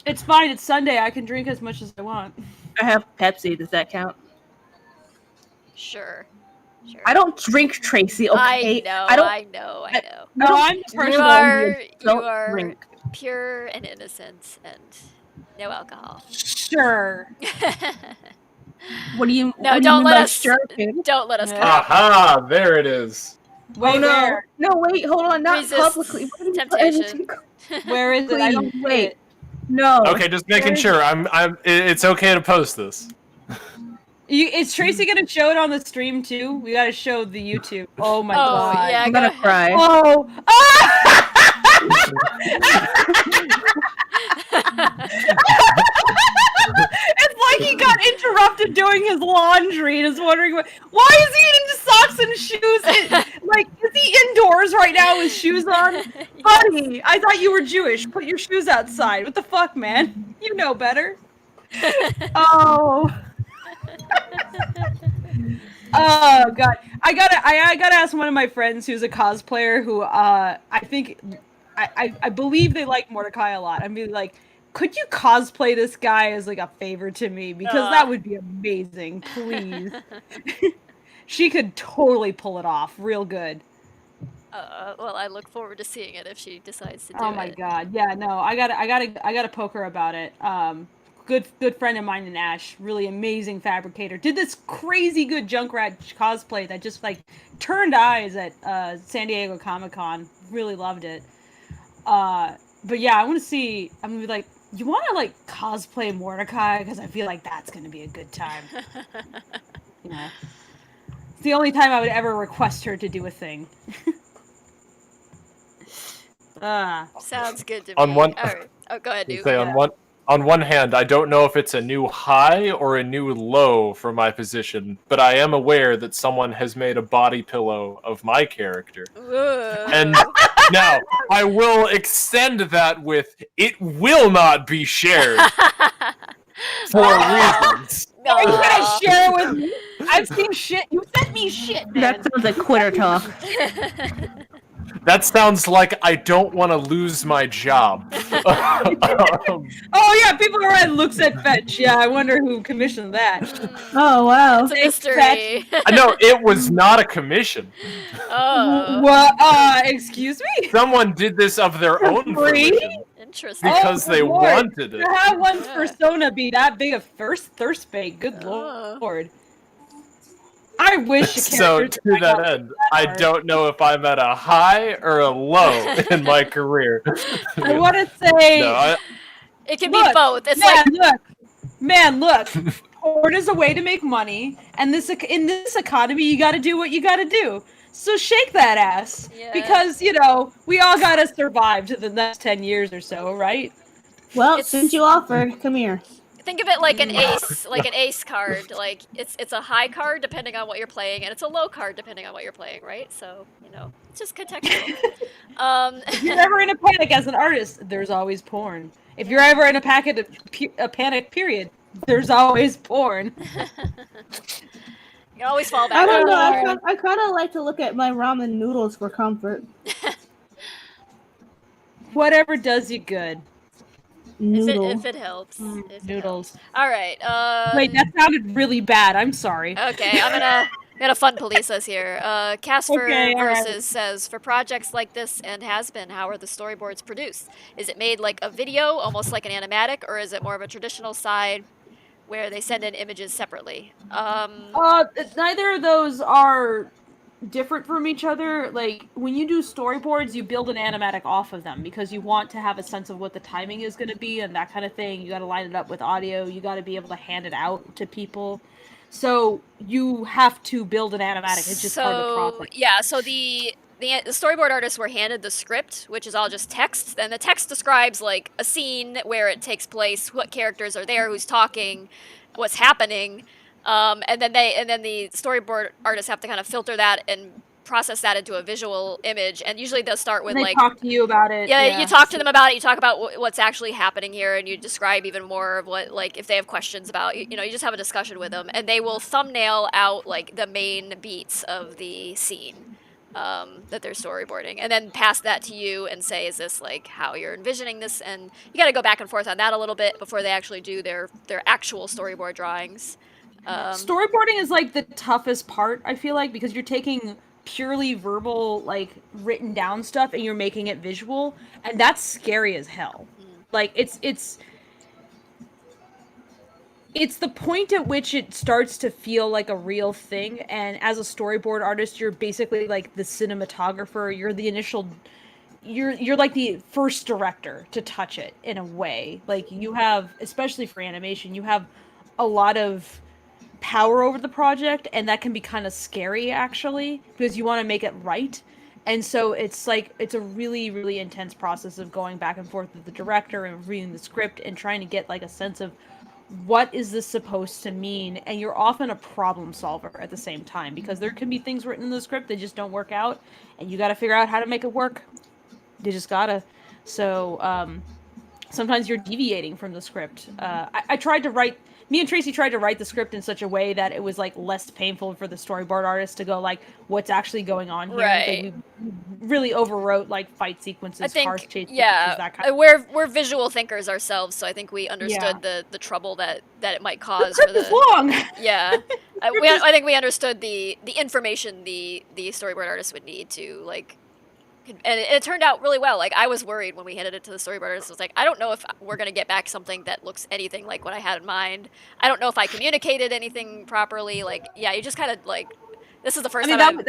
It's fine. It's Sunday. I can drink as much as I want. I have Pepsi. Does that count? Sure. I don't drink, Tracy. Okay, I know. No, I'm just You Don't are drink. pure and innocent and no alcohol. Sure. What do you? No, what do you don't mean let by us. sure, kid? Don't let us. Aha! There it is. Wait, no, where? no, wait, hold on, not Resist publicly. What do you- temptation. Where is it? I don't Please, see wait. it. No. Okay, just making sure. It's okay to post this. Is Tracy gonna show it on the stream too? We gotta show the YouTube. Oh my Oh, god. yeah, I'm go gonna ahead. cry. Oh. It's like he got interrupted doing his laundry and is wondering why is he in socks and shoes? Like, is he indoors right now with shoes on? Buddy, I thought you were Jewish. Put your shoes outside. What the fuck, man? You know better. Oh. Oh god, I gotta ask one of my friends who's a cosplayer who I believe they like Mordecai a lot. I'd be like, could you cosplay this guy as like a favor to me, because that would be amazing, please. She could totally pull it off real good. Well, I look forward to seeing it if she decides to do it. Oh my god, yeah, no, I gotta poke her about it. Good friend of mine in Ash, really amazing fabricator, did this crazy good Junkrat cosplay that just like turned eyes at San Diego Comic-Con. Really loved it. But yeah, I'm gonna be like, you want to like cosplay Mordecai, because I feel like that's gonna be a good time. Yeah, it's the only time I would ever request her to do a thing. Sounds good to me. On one, All right. Oh, go ahead, Duke. say on one hand, I don't know if it's a new high or a new low for my position, but I am aware that someone has made a body pillow of my character. And now, I will extend that with, it will not be shared. For reasons. Are you gonna share it with me? I've seen shit. You sent me shit, man. That sounds like quitter talk. That sounds like I don't want to lose my job. Oh yeah, people are at looks at fetch. Yeah, I wonder who commissioned that. Oh wow. It's a mystery. No, it was not a commission. Oh. What? Excuse me? Someone did this of their own Free? fruition. Interesting. Because they Lord. wanted it. To have one's persona be that big of thirst bait, good lord. I I wish. So to that end, I don't know if I'm at a high or a low in my career. I want to say No, it can be both. It's like look. Porn is a way to make money, and in this economy, you got to do what you got to do. So shake that ass, because we all got to survive to the next 10 years or so, right? Well, since you offered, come here. think of it like an ace card. Like it's a high card depending on what you're playing, and it's a low card depending on what you're playing, right? So it's just contextual. If you're ever in a panic as an artist, there's always porn. If you're ever in a panic period, there's always porn. You can always fall back. I don't know. I kind of like to look at my ramen noodles for comfort. Whatever does you good. If it helps. Noodles. All right. Wait, that sounded really bad. I'm sorry. Okay, I'm gonna fun police us here. Casper versus says, for projects like this and has been, how are the storyboards produced? Is it made like a video, almost like an animatic, or is it more of a traditional side where they send in images separately? Neither of those are different from each other. Like, when you do storyboards, you build an animatic off of them because you want to have a sense of what the timing is going to be and that kind of thing. You got to line it up with audio. You got to be able to hand it out to people. So you have to build an animatic. It's just part of the process. Yeah, so the storyboard artists were handed the script, which is all just text, and the text describes like a scene, where it takes place, what characters are there, who's talking, what's happening, and then the storyboard artists have to kind of filter that and process that into a visual image, and usually they'll start with they talk to you about it. Yeah, you talk to them about it. You talk about what's actually happening here, and you describe even more of what, like, if they have questions about, you just have a discussion with them, and they will thumbnail out like the main beats of the scene that they're storyboarding, and then pass that to you and say, is this like how you're envisioning this? And you got to go back and forth on that a little bit before they actually do their actual storyboard drawings. Storyboarding is like the toughest part, I feel like, because you're taking purely verbal, like written down stuff and you're making it visual, and that's scary as hell. Like it's the point at which it starts to feel like a real thing, and as a storyboard artist, you're basically like the cinematographer. You're the initial, you're like the first director to touch it in a way. Like, you have, especially for animation, you have a lot of power over the project, and that can be kind of scary, actually, because you want to make it right. And so it's like, it's a really, really intense process of going back and forth with the director and reading the script and trying to get like a sense of what is this supposed to mean. And you're often a problem solver at the same time, because there can be things written in the script that just don't work out, and you got to figure out how to make it work. You just gotta. So sometimes you're deviating from the script. Me and Tracy tried to write the script in such a way that it was like less painful for the storyboard artist to go like, what's actually going on here? Right. We really overwrote like fight sequences, I think, cars chase sequences, yeah, that kind of we're visual thinkers ourselves, so I think we understood the trouble that it might cause for is long. Yeah, I think we understood the information the storyboard artist would need to like. And it turned out really well. Like, I was worried when we handed it to the storyboarders. I was like, I don't know if we're going to get back something that looks anything like what I had in mind. I don't know if I communicated anything properly. Like, yeah, you just kind of like, this is the first time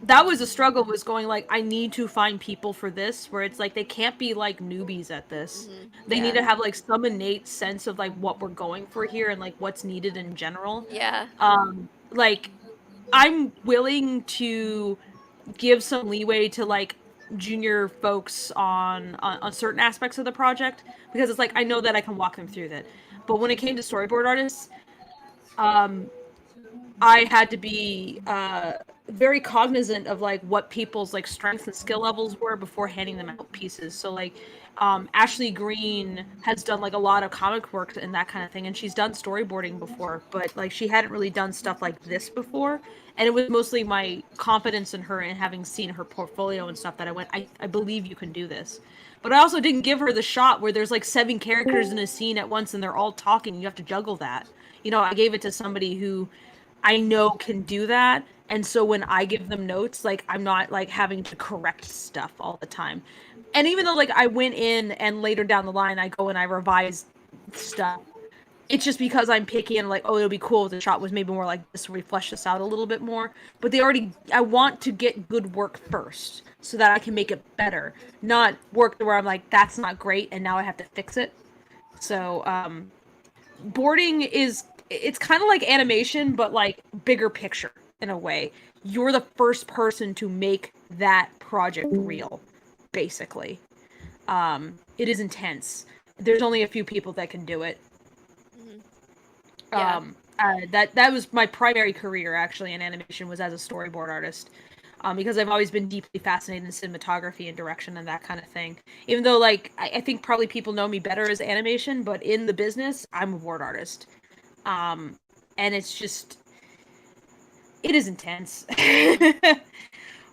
that was a struggle, was going like, I need to find people for this, where it's like, they can't be like newbies at this. They need to have like some innate sense of like what we're going for here and like what's needed in general. Yeah. Like, I'm willing to give some leeway to like junior folks on certain aspects of the project, because it's like, I know that I can walk them through that. But when it came to storyboard artists, I had to be very cognizant of like what people's like strengths and skill levels were before handing them out pieces. So like Ashley Green has done like a lot of comic work and that kind of thing, and she's done storyboarding before, but like she hadn't really done stuff like this before. And it was mostly my confidence in her and having seen her portfolio and stuff that I went, I believe you can do this. But I also didn't give her the shot where there's like 7 characters in a scene at once and they're all talking. You have to juggle that. I gave it to somebody who I know can do that. And so when I give them notes, like, I'm not like having to correct stuff all the time. And even though like I went in and later down the line, I go and I revise stuff, it's just because I'm picky and like, oh, it'll be cool if the shot was maybe more like this, where we flesh this out a little bit more. But I want to get good work first so that I can make it better, not work where I'm like, that's not great and now I have to fix it. So boarding it's kind of like animation, but like bigger picture in a way. You're the first person to make that project real, basically. It is intense. There's only a few people that can do it. Yeah. That was my primary career actually in animation, was as a storyboard artist, because I've always been deeply fascinated in cinematography and direction and that kind of thing. Even though like I think probably people know me better as animation, but in the business I'm a board artist, and it's just it is intense.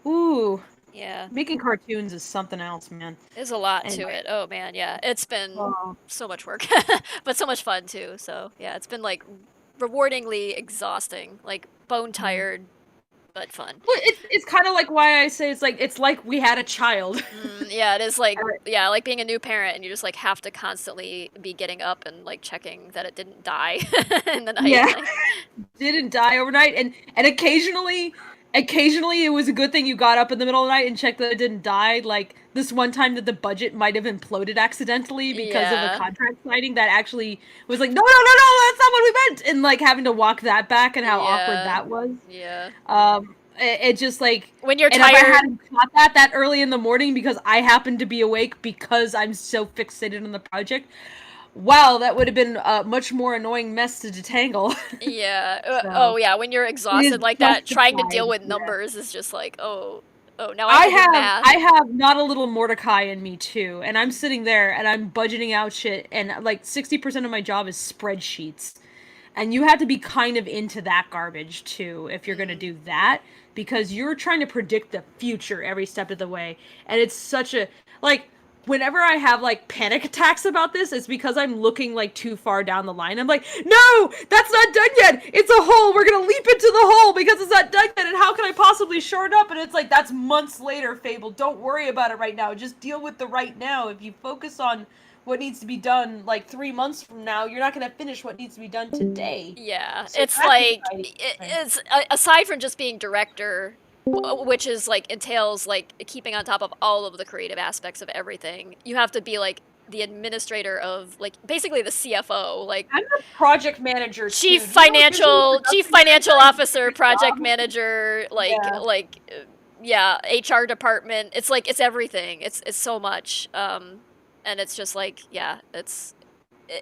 Ooh. Yeah. Making cartoons is something else, man. There's a lot And to it. Oh man, yeah. It's been so much work, but so much fun too. So yeah, it's been like rewardingly exhausting, like bone tired, but fun. Well, it's kind of like why I say it's like we had a child. Yeah, it is like like being a new parent, and you just like have to constantly be getting up and like checking that it didn't die in the night. Yeah, like- didn't die overnight, and occasionally it was a good thing you got up in the middle of the night and checked that it didn't die. Like this one time that the budget might have imploded accidentally because of Yeah. a contract signing that actually was like, no, that's not what we meant, and like having to walk that back and how awkward that was. Yeah. It just like when you're and tired. if I hadn't caught that early in the morning because I happened to be awake because I'm so fixated on the project, wow, that would have been a much more annoying mess to detangle. Yeah. So, Oh yeah, when you're exhausted like that, trying to deal with justified, numbers is just like, oh, now I have to do math. I have not a little Mordecai in me too, and I'm sitting there and I'm budgeting out shit, and like 60% of my job is spreadsheets, and you have to be kind of into that garbage too if you're gonna do that, because you're trying to predict the future every step of the way, and it's such a like. Whenever I have like panic attacks about this, it's because I'm looking like too far down the line. I'm like, no, that's not done yet. It's a hole. We're gonna leap into the hole because it's not done yet. And how can I possibly shore it up? And it's like, that's months later, Fable. Don't worry about it right now. Just deal with the right now. If you focus on what needs to be done like 3 months from now, you're not gonna finish what needs to be done today. Yeah, So it's that's like exciting. it's aside from just being director, which is like entails like keeping on top of all of the creative aspects of everything. You have to be like the administrator of like basically the CFO, like I'm a project manager, chief too. financial officer, project manager, HR department. It's like it's everything. It's so much, and it's just like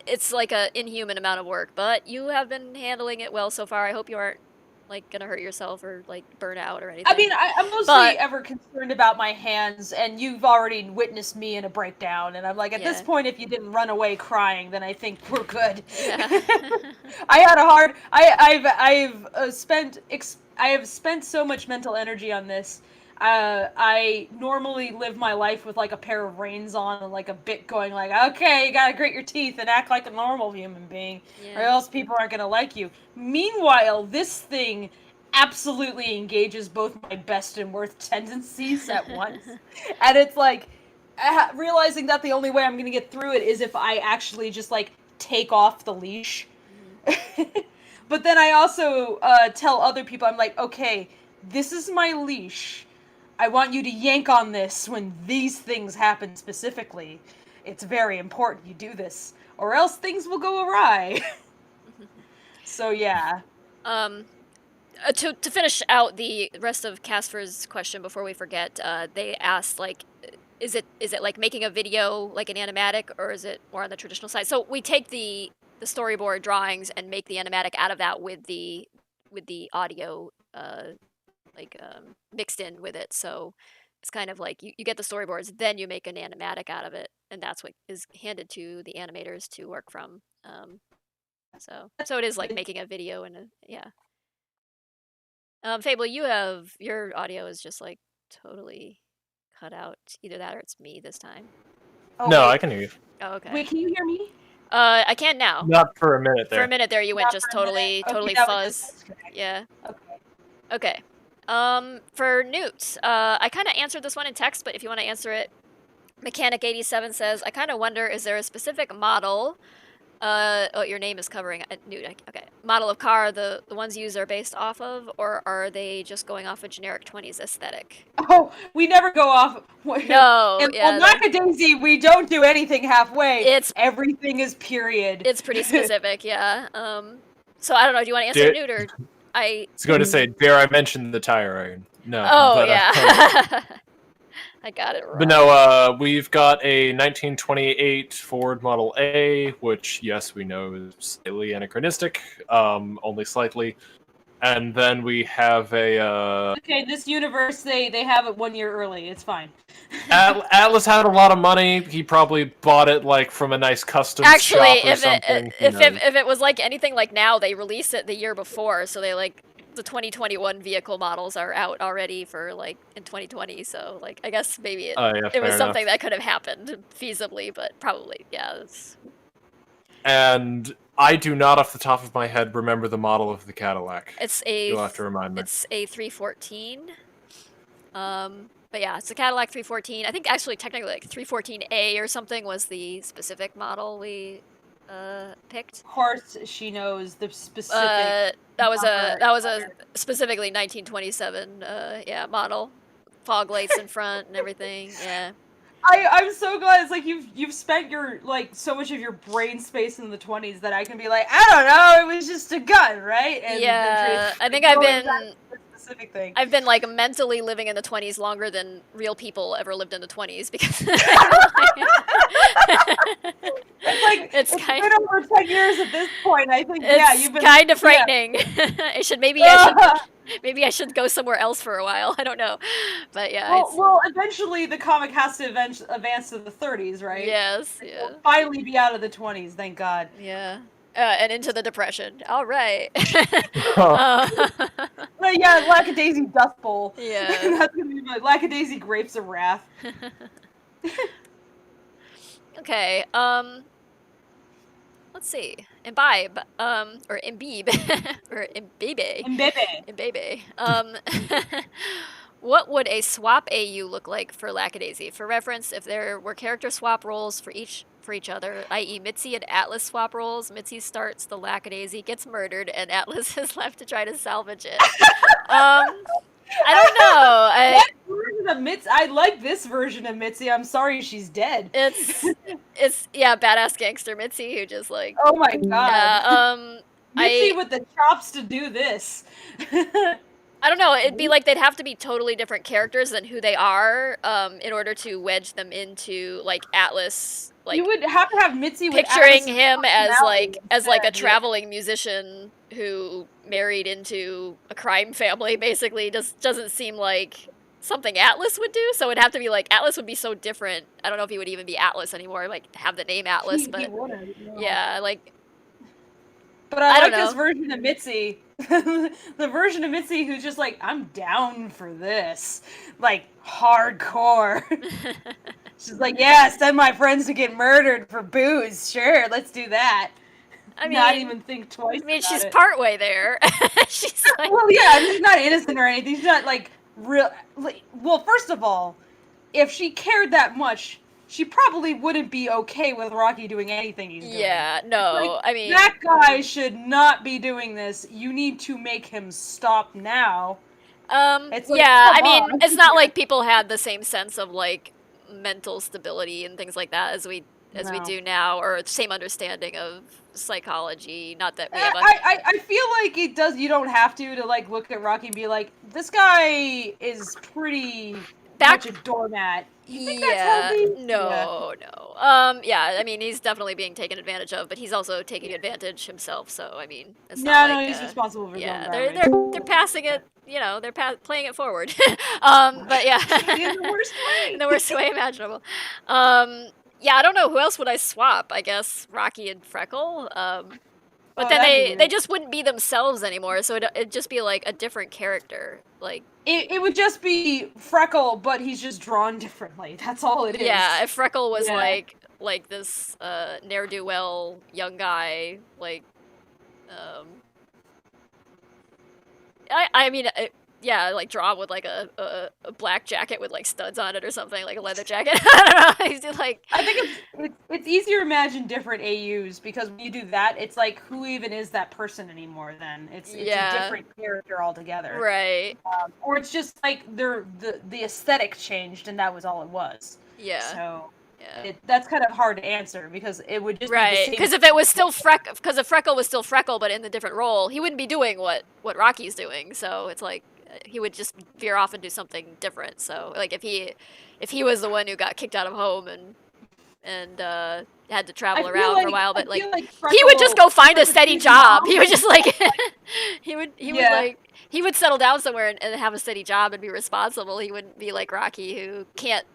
it's like a inhuman amount of work. But you have been handling it well so far. I hope you aren't like gonna hurt yourself or like burn out or anything. I mean, I'm mostly ever concerned about my hands, and you've already witnessed me in a breakdown, and I'm like, at this point, if you didn't run away crying, then I think we're good. Yeah. I had a hard. I have spent so much mental energy on this. I normally live my life with like a pair of reins on and like a bit going like, okay, you gotta grit your teeth and act like a normal human being, or else people aren't gonna like you. Meanwhile, this thing absolutely engages both my best and worst tendencies at once. And it's like, realizing that the only way I'm gonna get through it is if I actually just like take off the leash. But then I also tell other people, I'm like, okay, this is my leash. I want you to yank on this when these things happen specifically. It's very important you do this, or else things will go awry. So yeah. To finish out the rest of Casper's question before we forget, they asked like, is it like making a video like an animatic, or is it more on the traditional side? So we take the storyboard drawings and make the animatic out of that with the audio mixed in with it. So it's kind of like you get the storyboards, then you make an animatic out of it, and that's what is handed to the animators to work from. So it is like making a video and Fable, your audio is just like totally cut out. Either that or it's me this time. Oh, no, I can hear you. Oh, okay. Wait, can you hear me? I can now. Not for a minute there. For a minute there, you went Not just for a totally minute. Okay, fuzz. Yeah. Okay. For Newt, I kind of answered this one in text, but if you want to answer it, Mechanic87 says, I kind of wonder, is there a specific model your name is covering okay. Model of car, the ones used are based off of, or are they just going off a generic 20s aesthetic? Oh, we never go off. No, And yeah, on Lackadaisy, we don't do anything halfway. Everything is period. It's pretty specific, yeah. So I don't know. Do you want to answer, Newt, or I was going to say, dare I mention the tire iron? No. Oh, but, yeah. I got it wrong. But no, we've got a 1928 Ford Model A, which, yes, we know is slightly anachronistic, only slightly. And then we have a... Okay, this universe, they have it 1 year early. It's fine. Atlas had a lot of money. He probably bought it, like, from a nice custom Actually, shop or something. if it was like anything like now, they released it the year before, so they, like... The 2021 vehicle models are out already for like in 2020, so like I guess maybe it was something that could have happened feasibly, but probably And I do not, off the top of my head, remember the model of the Cadillac. You'll have to remind me. It's a 314. But yeah, it's a Cadillac 314. I think actually technically like 314A or something was the specific model we picked. Of course, she knows the specific. That was a specifically 1927 model, fog lights in front and everything. Yeah. I'm so glad it's like you've spent your like so much of your brain space in the 20s that I can be like, I don't know, it was just a gun, right? And yeah, I think I've been like mentally living in the 20s longer than real people ever lived in the 20s because it's been over 10 years at this point. I think you've been kind of frightening. Maybe I should go somewhere else for a while. I don't know, but yeah. Well, eventually the comic has to advance to the 30s, right? Yes. Yeah. We'll finally be out of the 20s, thank God. Yeah. And into the Depression. All right. Well, yeah, Lackadaisy Dust Bowl. Yeah. That's gonna be my Lackadaisy Grapes of Wrath. Okay. Let's see. Imbibe. Or imbibe. Or imbibe. Imbibe. What would a swap AU look like for Lackadaisy? For reference, if there were character swap roles for each other, i.e. Mitzi and Atlas swap roles, Mitzi starts the Lackadaisy, gets murdered, and Atlas is left to try to salvage it. I don't know. I like this version of Mitzi. I'm sorry she's dead. It's badass gangster Mitzi who just like... Oh my god. Mitzi I with the chops to do this. I don't know, it'd be like they'd have to be totally different characters than who they are, in order to wedge them into, like, Atlas, like... You would have to have Mitzi with picturing him as like a traveling musician who married into a crime family, basically, doesn't seem like something Atlas would do, so it'd have to be, like, Atlas would be so different. I don't know if he would even be Atlas anymore, like, have the name Atlas, but... He wouldn't, no. Yeah, like... But I like don't know. this version of Mitzi. The version of Mitzi who's just like, I'm down for this. Like, hardcore. She's like, yeah, send my friends to get murdered for booze. Sure, let's do that. I mean, not even think twice. I mean, about she's it. partway there. She's like... Well, yeah, she's not innocent or anything. She's not, like, real... Like, well, first of all, if she cared that much... She probably wouldn't be okay with Rocky doing anything he's doing. Yeah, no, I mean... That guy should not be doing this. You need to make him stop now. It's like, yeah, I come mean, on. it's not like people had the same sense of, like, mental stability and things like that as we do now, or same understanding of psychology. Not that we have I feel like it does... You don't have to like, look at Rocky and be like, this guy is pretty much a doormat. You think that's healthy? No. Yeah, I mean, he's definitely being taken advantage of, but he's also taking advantage himself, so, I mean, it's not like... he's responsible for his own they're passing it, you know, they're playing it forward. But yeah. In the worst way. In the worst way imaginable. Yeah, I don't know, who else would I swap? I guess Rocky and Freckle? But then they just wouldn't be themselves anymore, so it'd just be, like, a different character, like... It would just be Freckle, but he's just drawn differently. That's all it is. Yeah, if Freckle was like this ne'er-do-well young guy, like, I mean, yeah, like draw with like a black jacket with like studs on it or something, like a leather jacket. I don't know. He's just like I think it's easier to imagine different AUs because when you do that, it's like who even is that person anymore? Then it's a different character altogether, right? Or it's just like the aesthetic changed and that was all it was. Yeah. So that's kind of hard to answer because it would just right. Because if it was still because if Freckle was still Freckle but in the different role, he wouldn't be doing what Rocky's doing. So it's like he would just veer off and do something different. So like if he was the one who got kicked out of home and had to travel around for a while, but like he would just go find a steady job. He would just like he would settle down somewhere and have a steady job and be responsible. He wouldn't be like Rocky, who can't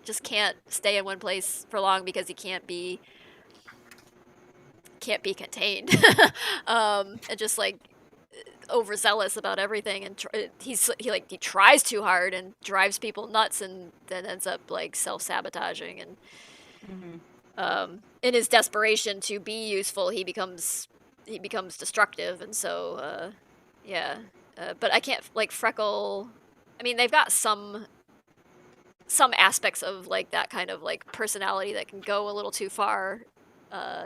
stay in one place for long because he can't be contained, and just like overzealous about everything. And he tries too hard and drives people nuts, and then ends up like self-sabotaging and in his desperation to be useful, he becomes destructive, and so but I can't like Freckle. I mean, they've got some aspects of like that kind of like personality that can go a little too far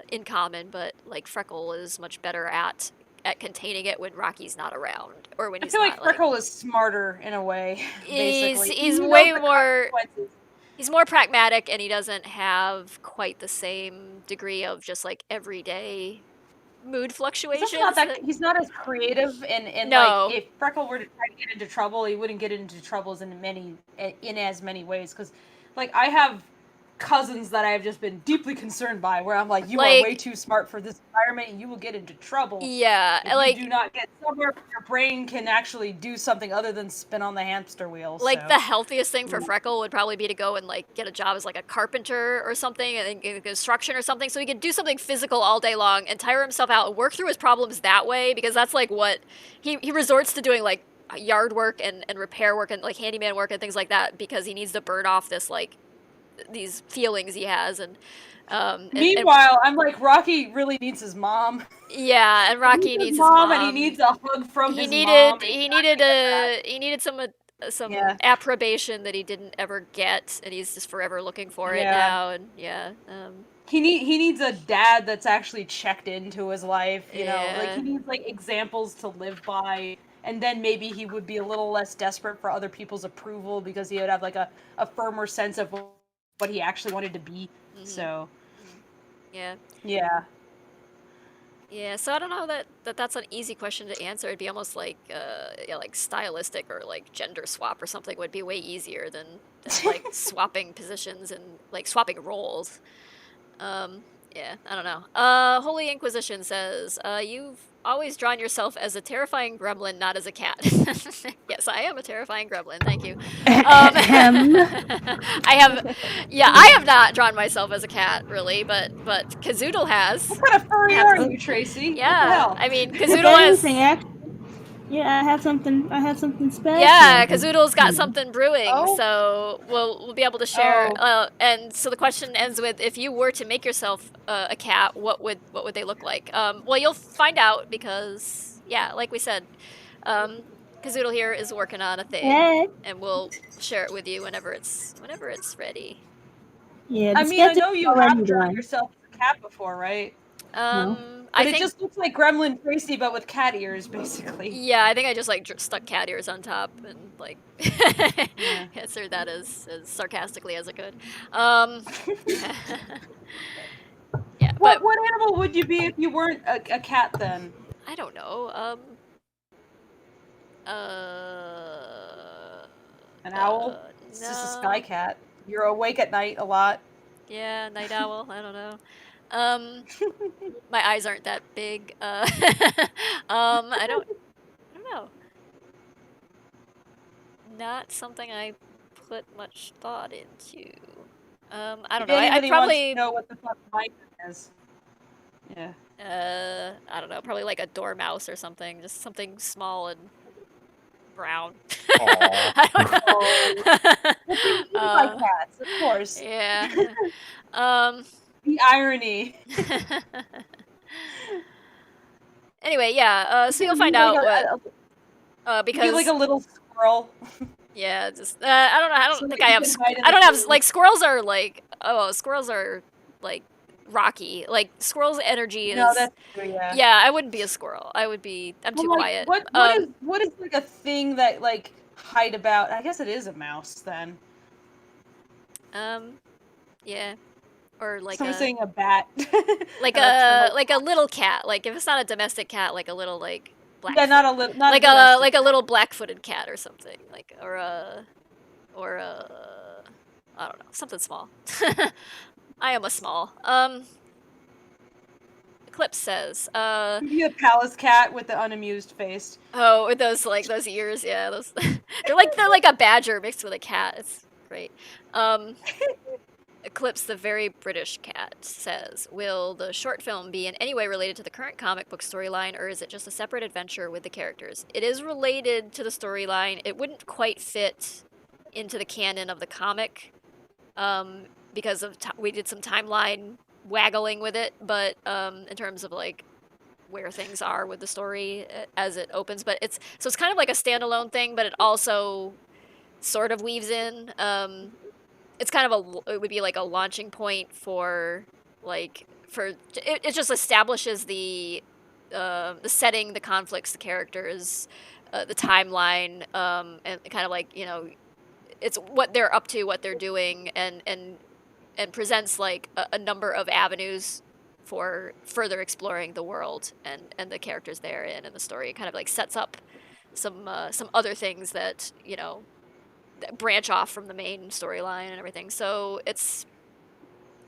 in common, but like Freckle is much better at containing it when Rocky's not around or when he's not. I feel like Freckle is smarter in a way. He's way more. He's more pragmatic, and he doesn't have quite the same degree of just like everyday mood fluctuations. He's not as creative, and no. Like if Freckle were to try to get into trouble, he wouldn't get into troubles in as many ways. Because, like, I have cousins that I have just been deeply concerned by, where I'm like, you are way too smart for this environment, and you will get into trouble. Yeah, if you do not get somewhere where your brain can actually do something other than spin on the hamster wheel. Like the healthiest thing for Freckle would probably be to go and like get a job as like a carpenter or something, and in construction or something, so he could do something physical all day long and tire himself out and work through his problems that way, because that's like what he resorts to doing, like yard work and repair work and like handyman work and things like that, because he needs to burn off this like these feelings he has. And meanwhile, I'm like, Rocky really needs his mom. Yeah, and Rocky needs his mom, and he needs a hug from his mom. He needed some approbation that he didn't ever get, and he's just forever looking for it now. And he needs a dad that's actually checked into his life. You know, like he needs like examples to live by. And then maybe he would be a little less desperate for other people's approval because he would have like a firmer sense of what he actually wanted to be. So yeah, so I don't know that's an easy question to answer. It'd be almost like like stylistic or like gender swap or something would be way easier than like swapping positions and like swapping roles. I don't know. Holy Inquisition says, you've always drawn yourself as a terrifying gremlin, not as a cat. Yes, I am a terrifying gremlin. Thank you. I have not drawn myself as a cat, really, but Kazoodle has. What kind of furry are you, Tracy? Yeah, I mean, Kazoodle has. Yeah, I have something special. Yeah, Kazoodle's got something brewing, so we'll be able to share. And so the question ends with, if you were to make yourself a cat, what would they look like? Well, you'll find out because, like we said, Kazoodle here is working on a thing, and we'll share it with you whenever it's ready. Yeah, I mean, I know you have drawn yourself as a cat before, right? But it just looks like Gremlin Tracy, but with cat ears, basically. Yeah, I think I just like stuck cat ears on top and like answered that as sarcastically as I could. What animal would you be if you weren't a cat then? I don't know. An owl? It's just a sky cat. You're awake at night a lot. Yeah, night owl. I don't know. My eyes aren't that big. I don't know. Not something I put much thought into. I don't know. I'd probably wants to know what the fuck my is. Yeah. I don't know. Probably like a dormouse or something. Just something small and brown. I don't know. Like cats, of course. Yeah. The irony. Anyway, so you'll find out what. Because like a little squirrel. Yeah, just I don't know. I don't So think that I you have. can hide in I the don't have cave. like squirrels are like squirrels are like rocky. Like squirrels' energy is. No, that's true, yeah. Yeah, I wouldn't be a squirrel. I would be. I'm too Well, quiet. what is like a thing that like hide about? I guess it is a mouse then. Yeah, or like Someone's a saying a bat. like And a like a little cat. Like if it's not a domestic cat, like a little like black. Yeah, not a little, not like a a domestic like a little black-footed cat or something. Like or a I don't know, something small. I am a small. Eclipse says, Maybe a palace cat with the unamused face. oh, with those like those ears, yeah, those they're like a badger mixed with a cat. It's great. Eclipse, the very British cat, says, will the short film be in any way related to the current comic book storyline, or is it just a separate adventure with the characters? It is related to the storyline. It wouldn't quite fit into the canon of the comic, because of we did some timeline waggling with it, but in terms of like where things are with the story as it opens, but it's kind of like a standalone thing, but it also sort of weaves in. It's kind of it would be like a launching point for it just establishes the setting, the conflicts, the characters, the timeline, and kind of like, you know, it's what they're up to, what they're doing, and presents like a number of avenues for further exploring the world and the characters therein and the story. It kind of like sets up some other things that, you know, that branch off from the main storyline and everything. So it's,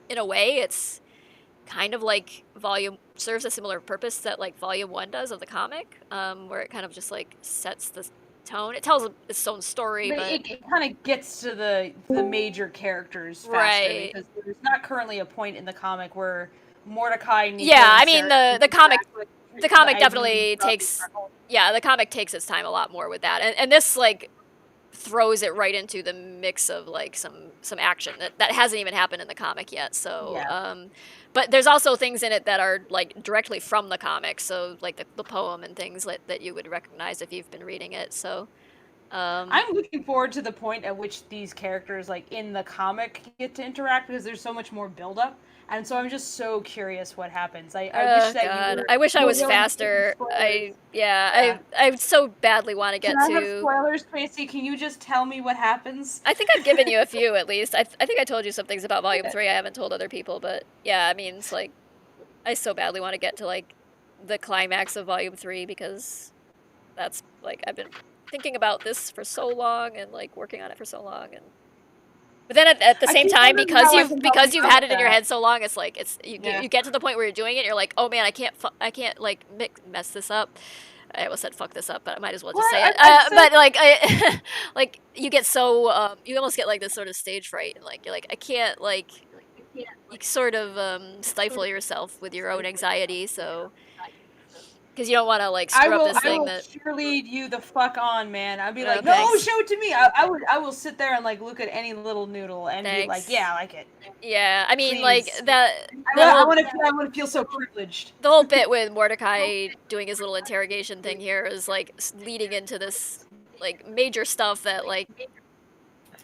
in a way, it's kind of like serves a similar purpose that like Volume 1 does of the comic, where it kind of just like sets the tone. It tells its own story, but it kind of gets to the major characters faster, Right. because there's not currently a point in the comic where Mordecai needs yeah, I mean the comic definitely takes the comic takes its time a lot more with that, and this like throws it right into the mix of like some action that hasn't even happened in the comic yet. So but there's also things in it that are like directly from the comic, so like the poem and things that you would recognize if you've been reading it. So I'm looking forward to the point at which these characters, like in the comic, get to interact, because there's so much more build-up, and so I'm just so curious what happens. I wish that God. you were I wish I was willing to give faster. spoilers. I so badly want to get Can I have to. spoilers, Tracy? Can you just tell me what happens? I think I've given you a few at least. I think I told you some things about Volume 3 I haven't told other people, but yeah, I mean, it's like I so badly want to get to like the climax of Volume 3, because that's like I've been thinking about this for so long and like working on it for so long, and but then at the I same keep time, wondering because how I you've can because help you've you had with it in your that. head so long, it's like you Yeah. get to the point where you're doing it, you're like, oh man, I can't like mess this up. I almost said fuck this up, but I might as well just What? say it. I said- But like like you get so you almost get like this sort of stage fright, and like you're like I can't like you sort of stifle yourself with your own anxiety, so because you don't want to like screw up this I thing will that. cheerlead you the fuck on, man. I'd be Oh, like, no, thanks. show it to me. I will sit there and like look at any little noodle and be like, Thanks. yeah, I like it. Yeah, I mean, Please. like that. I want to feel so privileged. The whole bit with Mordecai doing his little interrogation thing here is like leading into this like major stuff that like,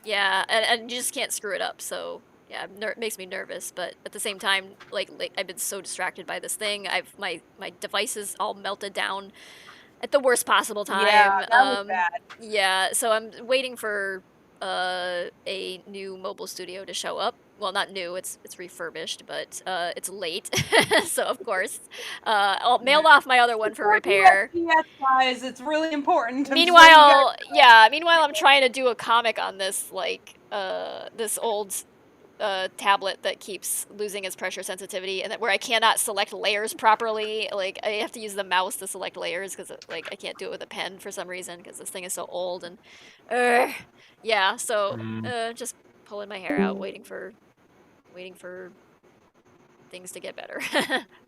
yeah, and you just can't screw it up. So yeah, it makes me nervous, but at the same time, like I've been so distracted by this thing. My devices all melted down at the worst possible time. Yeah, that was bad. Yeah, so I'm waiting for a new mobile studio to show up. Well, not new, it's refurbished, but it's late. So of course, I'll mail off my other one for repair. Yes, guys, it's really important. I'm Meanwhile, I'm trying to do a comic on this like this old tablet that keeps losing its pressure sensitivity, and where I cannot select layers properly. Like I have to use the mouse to select layers because like I can't do it with a pen for some reason because this thing is so old. And yeah, so just pulling my hair out, waiting for things to get better.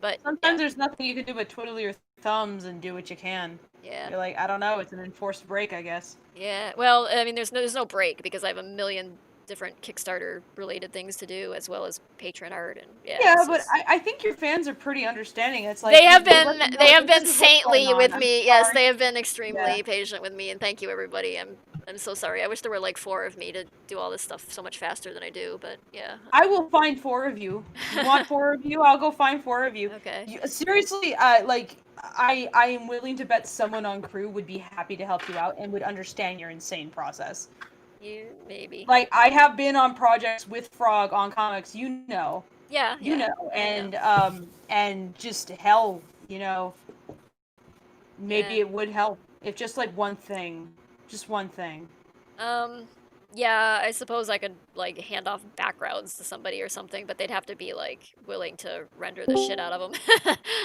But sometimes there's nothing you can do but twiddle your thumbs and do what you can. Yeah. You're like, I don't know, it's an enforced break, I guess. Yeah. Well, I mean, there's no break because I have a million different Kickstarter related things to do, as well as patron art, and Yeah, it's but just- I think your fans are pretty understanding. It's like they have you let been them know they have this been is what's going saintly on. with I'm me. Yes, sorry. they have been extremely Yeah. patient with me, and thank you everybody. I'm so sorry. I wish there were like 4 of me to do all this stuff so much faster than I do, but yeah. I will find 4 of you. You want 4 of you? I'll go find 4 of you. Okay. Seriously, like I am willing to bet someone on crew would be happy to help you out and would understand your insane process. You maybe. Like I have been on projects with Frog on comics, you know. Yeah, You yeah, know, I and just hell, you know. Maybe Yeah. it would help if just like one thing, just one thing. Yeah, I suppose I could like hand off backgrounds to somebody or something, but they'd have to be like willing to render the shit out of them.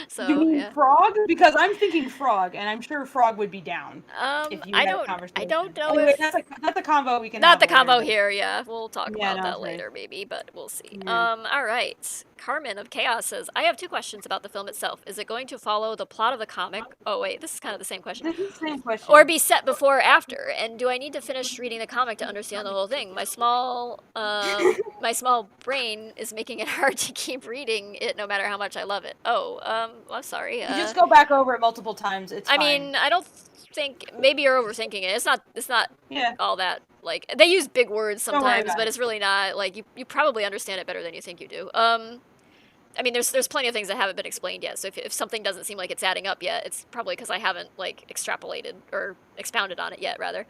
So You mean yeah. Frog? Because I'm thinking Frog, and I'm sure Frog would be down. If you I had a don't conversation. know Anyway, if that's a combo we can not have the later, combo but- here. Yeah, we'll talk Yeah, about no, that it's later maybe, but we'll see. Yeah. All right. Carmen of Chaos says, I have 2 questions about the film itself. Is it going to follow the plot of the comic? Oh wait, this is kind of the same question. This is the same question. Or be set before or after? And do I need to finish reading the comic to understand the whole thing? My small brain is making it hard to keep reading it no matter how much I love it. Oh, I'm sorry. You just go back over it multiple times. It's I fine. mean, I don't think maybe you're overthinking it. It's not Yeah. all that like they use big words Don't worry sometimes, about but it. it's really not like you probably understand it better than you think you do. I mean, there's plenty of things that haven't been explained yet. So if something doesn't seem like it's adding up yet, it's probably because I haven't like extrapolated or expounded on it yet, rather.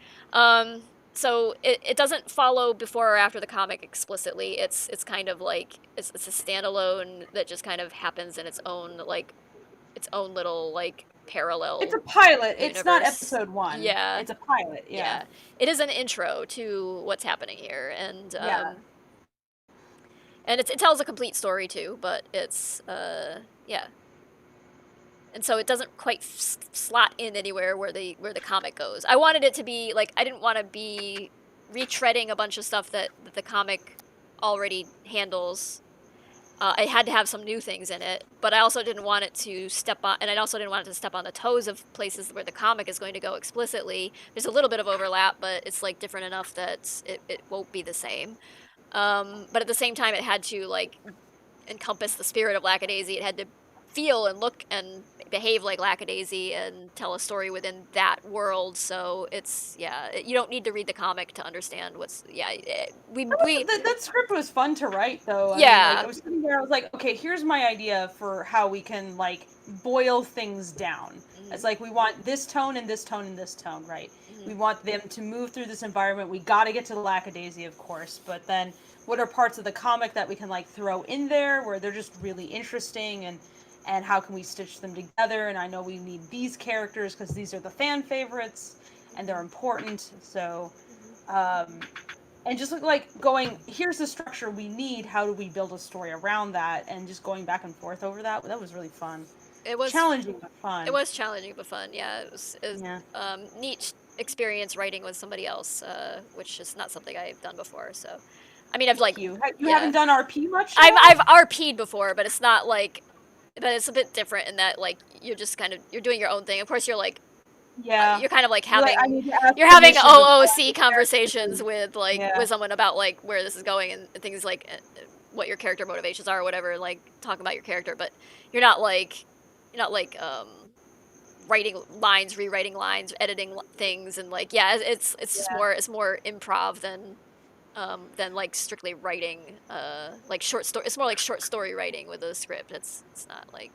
So it doesn't follow before or after the comic explicitly. It's kind of like it's a standalone that just kind of happens in its own little like parallel. It's a pilot. It's not universe. episode 1. Yeah. It's a pilot. Yeah. It is an intro to what's happening here, and Yeah. and it tells a complete story too, but it's yeah. And so it doesn't quite slot in anywhere where the comic goes. I wanted it to be like I didn't want to be retreading a bunch of stuff that the comic already handles. I had to have some new things in it, but I also didn't want it to step on, and I also didn't want it to step on the toes of places where the comic is going to go explicitly. There's a little bit of overlap, but it's like different enough that it won't be the same. But at the same time, it had to like encompass the spirit of Lackadaisy. It had to feel and look and behave like Lackadaisy and tell a story within that world. So it's you don't need to read the comic to understand what's That script was fun to write though. Yeah. I was sitting there. I was like, okay, here's my idea for how we can like boil things down. It's like we want this tone and this tone and this tone, right? We want them to move through this environment. We got to get to the Lackadaisy, of course, but then what are parts of the comic that we can like throw in there where they're just really interesting and how can we stitch them together? And I know we need these characters because these are the fan favorites and they're important. So, and just like going, here's the structure we need. How do we build a story around that? And just going back and forth over that. That was really fun. It was challenging but fun. It was challenging but fun. Yeah, it was neat experience writing with somebody else, which is not something I've done before. So, I mean, I've like you haven't done RP much. I've RP'd before, but it's not like. But it's a bit different in that like you're just kind of you're doing your own thing. Of course, you're like you're kind of like having you're having OOC conversations with like with someone about like where this is going and things like what your character motivations are or whatever. Like talking about your character, but you're not like writing lines, rewriting lines, editing things, and like it's just more improv than like strictly writing like short story. It's more like short story writing with a script. It's not like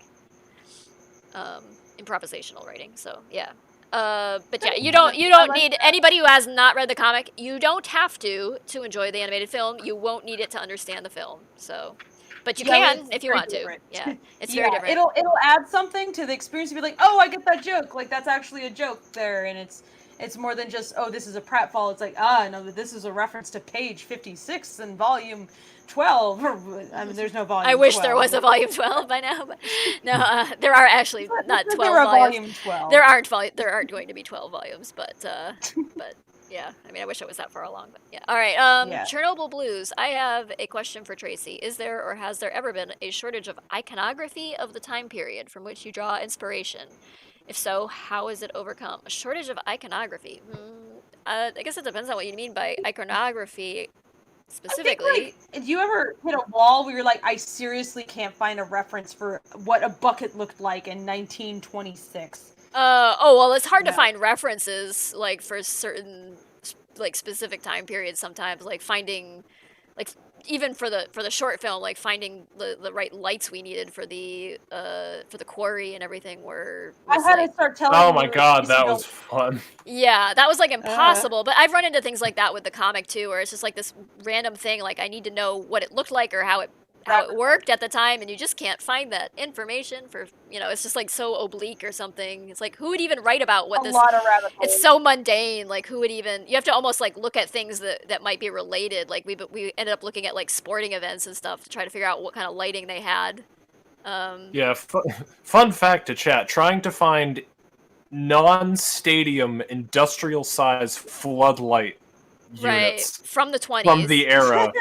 improvisational writing. So yeah. But yeah, you don't need anybody who has not read the comic. You don't have to enjoy the animated film. You won't need it to understand the film. So, but you can if you want to. Yeah, it's very different. It'll add something to the experience. To be like, oh, I get that joke. Like that's actually a joke there, and it's more than just this is a pratfall. It's like no, this is a reference to page 56 in volume 12. I mean, there's no volume. I wish 12. there was a volume 12 by now, but no, there are actually not 12 there volumes. Volume 12. There aren't going to be 12 volumes, but yeah, I mean, I wish it was that far along, but yeah. All right, Chernobyl Blues. I have a question for Tracy. Is there or has there ever been a shortage of iconography of the time period from which you draw inspiration? If so, how is it overcome? A shortage of iconography? I guess it depends on what you mean by iconography. specifically. Do you ever hit a wall where you're like, I seriously can't find a reference for what a bucket looked like in 1926? Oh well, it's hard to find references like for certain like specific time periods sometimes, like finding like even for the short film, like finding the right lights we needed for the quarry and everything I had to start telling Oh you my it was god, that easy was fun. Yeah, that was like impossible. But I've run into things like that with the comic too, where it's just like this random thing. Like I need to know what it looked like or how it worked at the time, and you just can't find that information for it's just like so oblique or something. It's like who would even write about what a this? lot of rabbit holes. It's so mundane. Like who would even? You have to almost like look at things that might be related. Like we ended up looking at like sporting events and stuff to try to figure out what kind of lighting they had. Yeah, fun fact to chat. Trying to find non-stadium industrial-size floodlight units from the 20s from the era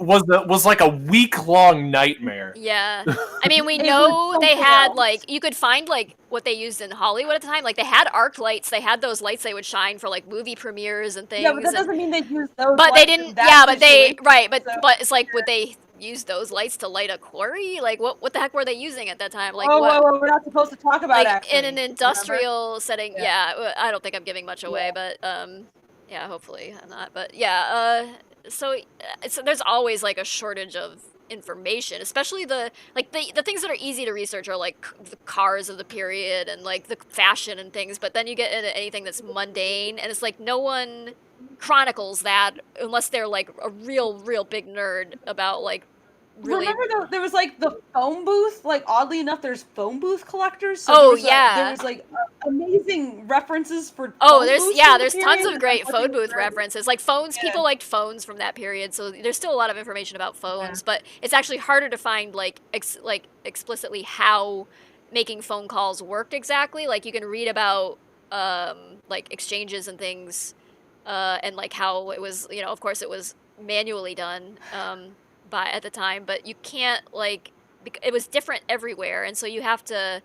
was like a week-long nightmare. Yeah, I mean we know they had like you could find like what they used in Hollywood at the time. Like they had arc lights. They had those lights they would shine for like movie premieres and things. Yeah, but that doesn't mean they used those. But they didn't. Yeah, but they but so. but it's like would they use those lights to light a quarry? Like what the heck were they using at that time? Like whoa, we're not supposed to talk about like in an industrial setting. Yeah, I don't think I'm giving much away, but yeah, hopefully I'm not. But yeah, so there's always like a shortage of information, especially the things that are easy to research are like the cars of the period and like the fashion and things. But then you get into anything that's mundane, and it's like no one chronicles that unless they're like a real big nerd about like really. Remember there was like the phone booth. Like oddly enough, there's phone booth collectors. So there was like amazing references for. There's tons of great phone booth references. Like phones, people liked phones from that period, so there's still a lot of information about phones. But it's actually harder to find like explicitly how making phone calls worked exactly. Like you can read about like exchanges and things, and like how it was. Of course, it was manually done. At the time, but you can't like it was different everywhere, and so you have to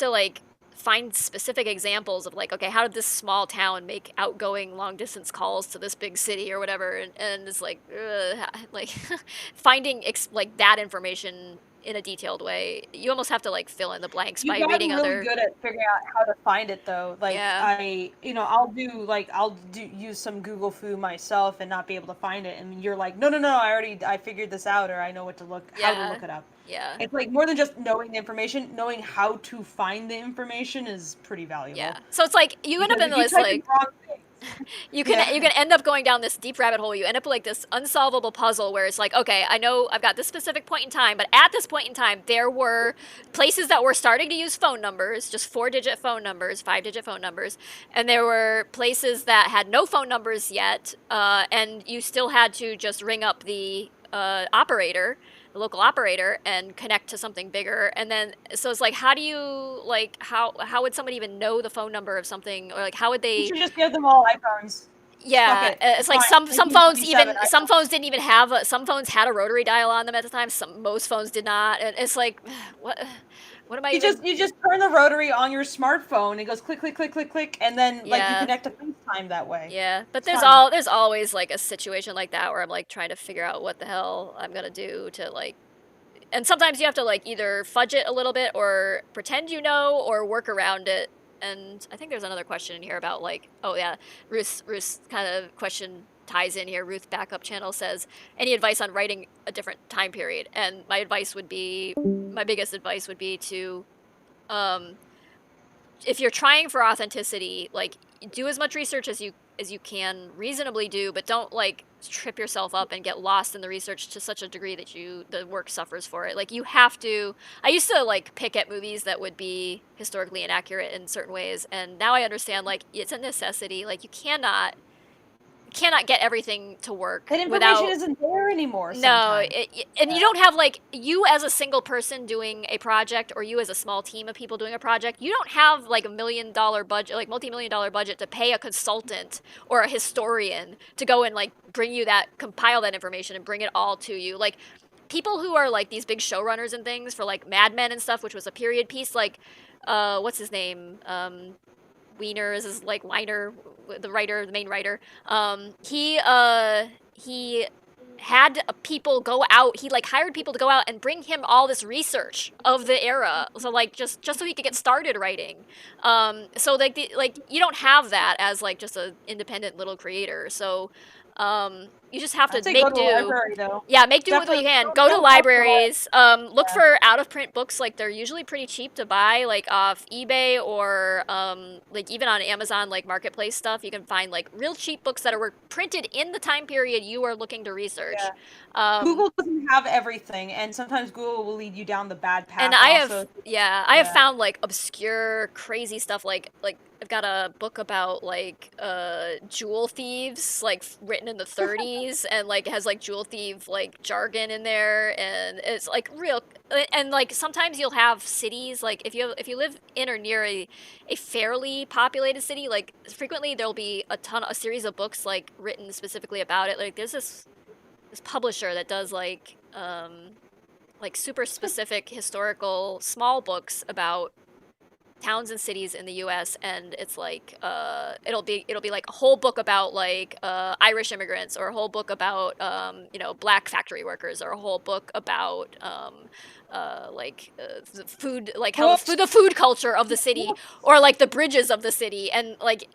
like find specific examples of like, okay, how did this small town make outgoing long distance calls to this big city or whatever, and it's like finding like that information in a detailed way. You almost have to like fill in the blanks by reading really other. Good at figuring out how to find it though. Like I'll use some Google foo myself and not be able to find it, and you're like, no, I figured this out, or I know how to look it up. Yeah. It's like more than just knowing the information, knowing how to find the information is pretty valuable. Yeah. So it's like you end up in this like you can end up going down this deep rabbit hole. You end up like this unsolvable puzzle where it's like, okay, I know I've got this specific point in time, but at this point in time, there were places that were starting to use phone numbers, just 4-digit phone numbers, 5-digit phone numbers, and there were places that had no phone numbers yet, and you still had to just ring up the operator, the local operator, and connect to something bigger. And then so it's like, how do you like how would somebody even know the phone number of something, or like how would they? You should just give them all iPhones. Yeah, it's like some phones didn't even have some phones had a rotary dial on them at the time. Most phones did not. And it's like, what am I? You just turn the rotary on your smartphone. It goes click click click click click, and then like you connect to FaceTime that way. Yeah, but there's always like a situation like that where I'm like trying to figure out what the hell I'm gonna do to like. And sometimes you have to like either fudge it a little bit or pretend you know or work around it. And I think there's another question in here about like, oh yeah, Ruth's kind of question ties in here. Ruth Backup Channel says, any advice on writing a different time period? And my biggest advice would be to, if you're trying for authenticity, like do as much research as you can reasonably do, but don't like trip yourself up and get lost in the research to such a degree that the work suffers for it. Like you have to. I used to like pick at movies that would be historically inaccurate in certain ways, and now I understand like it's a necessity. Like you cannot get everything to work. That information isn't there anymore. No, and you don't have like you as a single person doing a project, or you as a small team of people doing a project. You don't have like $1 million budget, like multi-million-dollar budget to pay a consultant or a historian to go and like compile that information and bring it all to you. Like people who are like these big showrunners and things for like Mad Men and stuff, which was a period piece. Like, what's his name? Weiner is his like Weiner. the main writer, he had people go out. He like hired people to go out and bring him all this research of the era. So like just so he could get started writing. So like you don't have that as like just an independent little creator. So you just have to I'd say make go to do. the library, though. Yeah, make do with what you can. Go to libraries. Look for out of print books. Like they're usually pretty cheap to buy, like off eBay or like even on Amazon, like marketplace stuff. You can find like real cheap books that were printed in the time period you are looking to research. Google doesn't have everything, and sometimes Google will lead you down the bad path. And I also. have found like obscure, crazy stuff. Like I've got a book about like jewel thieves, like written in the 30s, and like it has like jewel thief like jargon in there, and it's like real. And like sometimes you'll have cities, like if you live in or near a fairly populated city, like frequently there'll be a series of books like written specifically about it. Like there's this publisher that does like super specific historical small books about towns and cities in the U.S. and it's like it'll be like a whole book about like Irish immigrants, or a whole book about black factory workers, or a whole book about the food, like how the food culture of the city, or like the bridges of the city, and like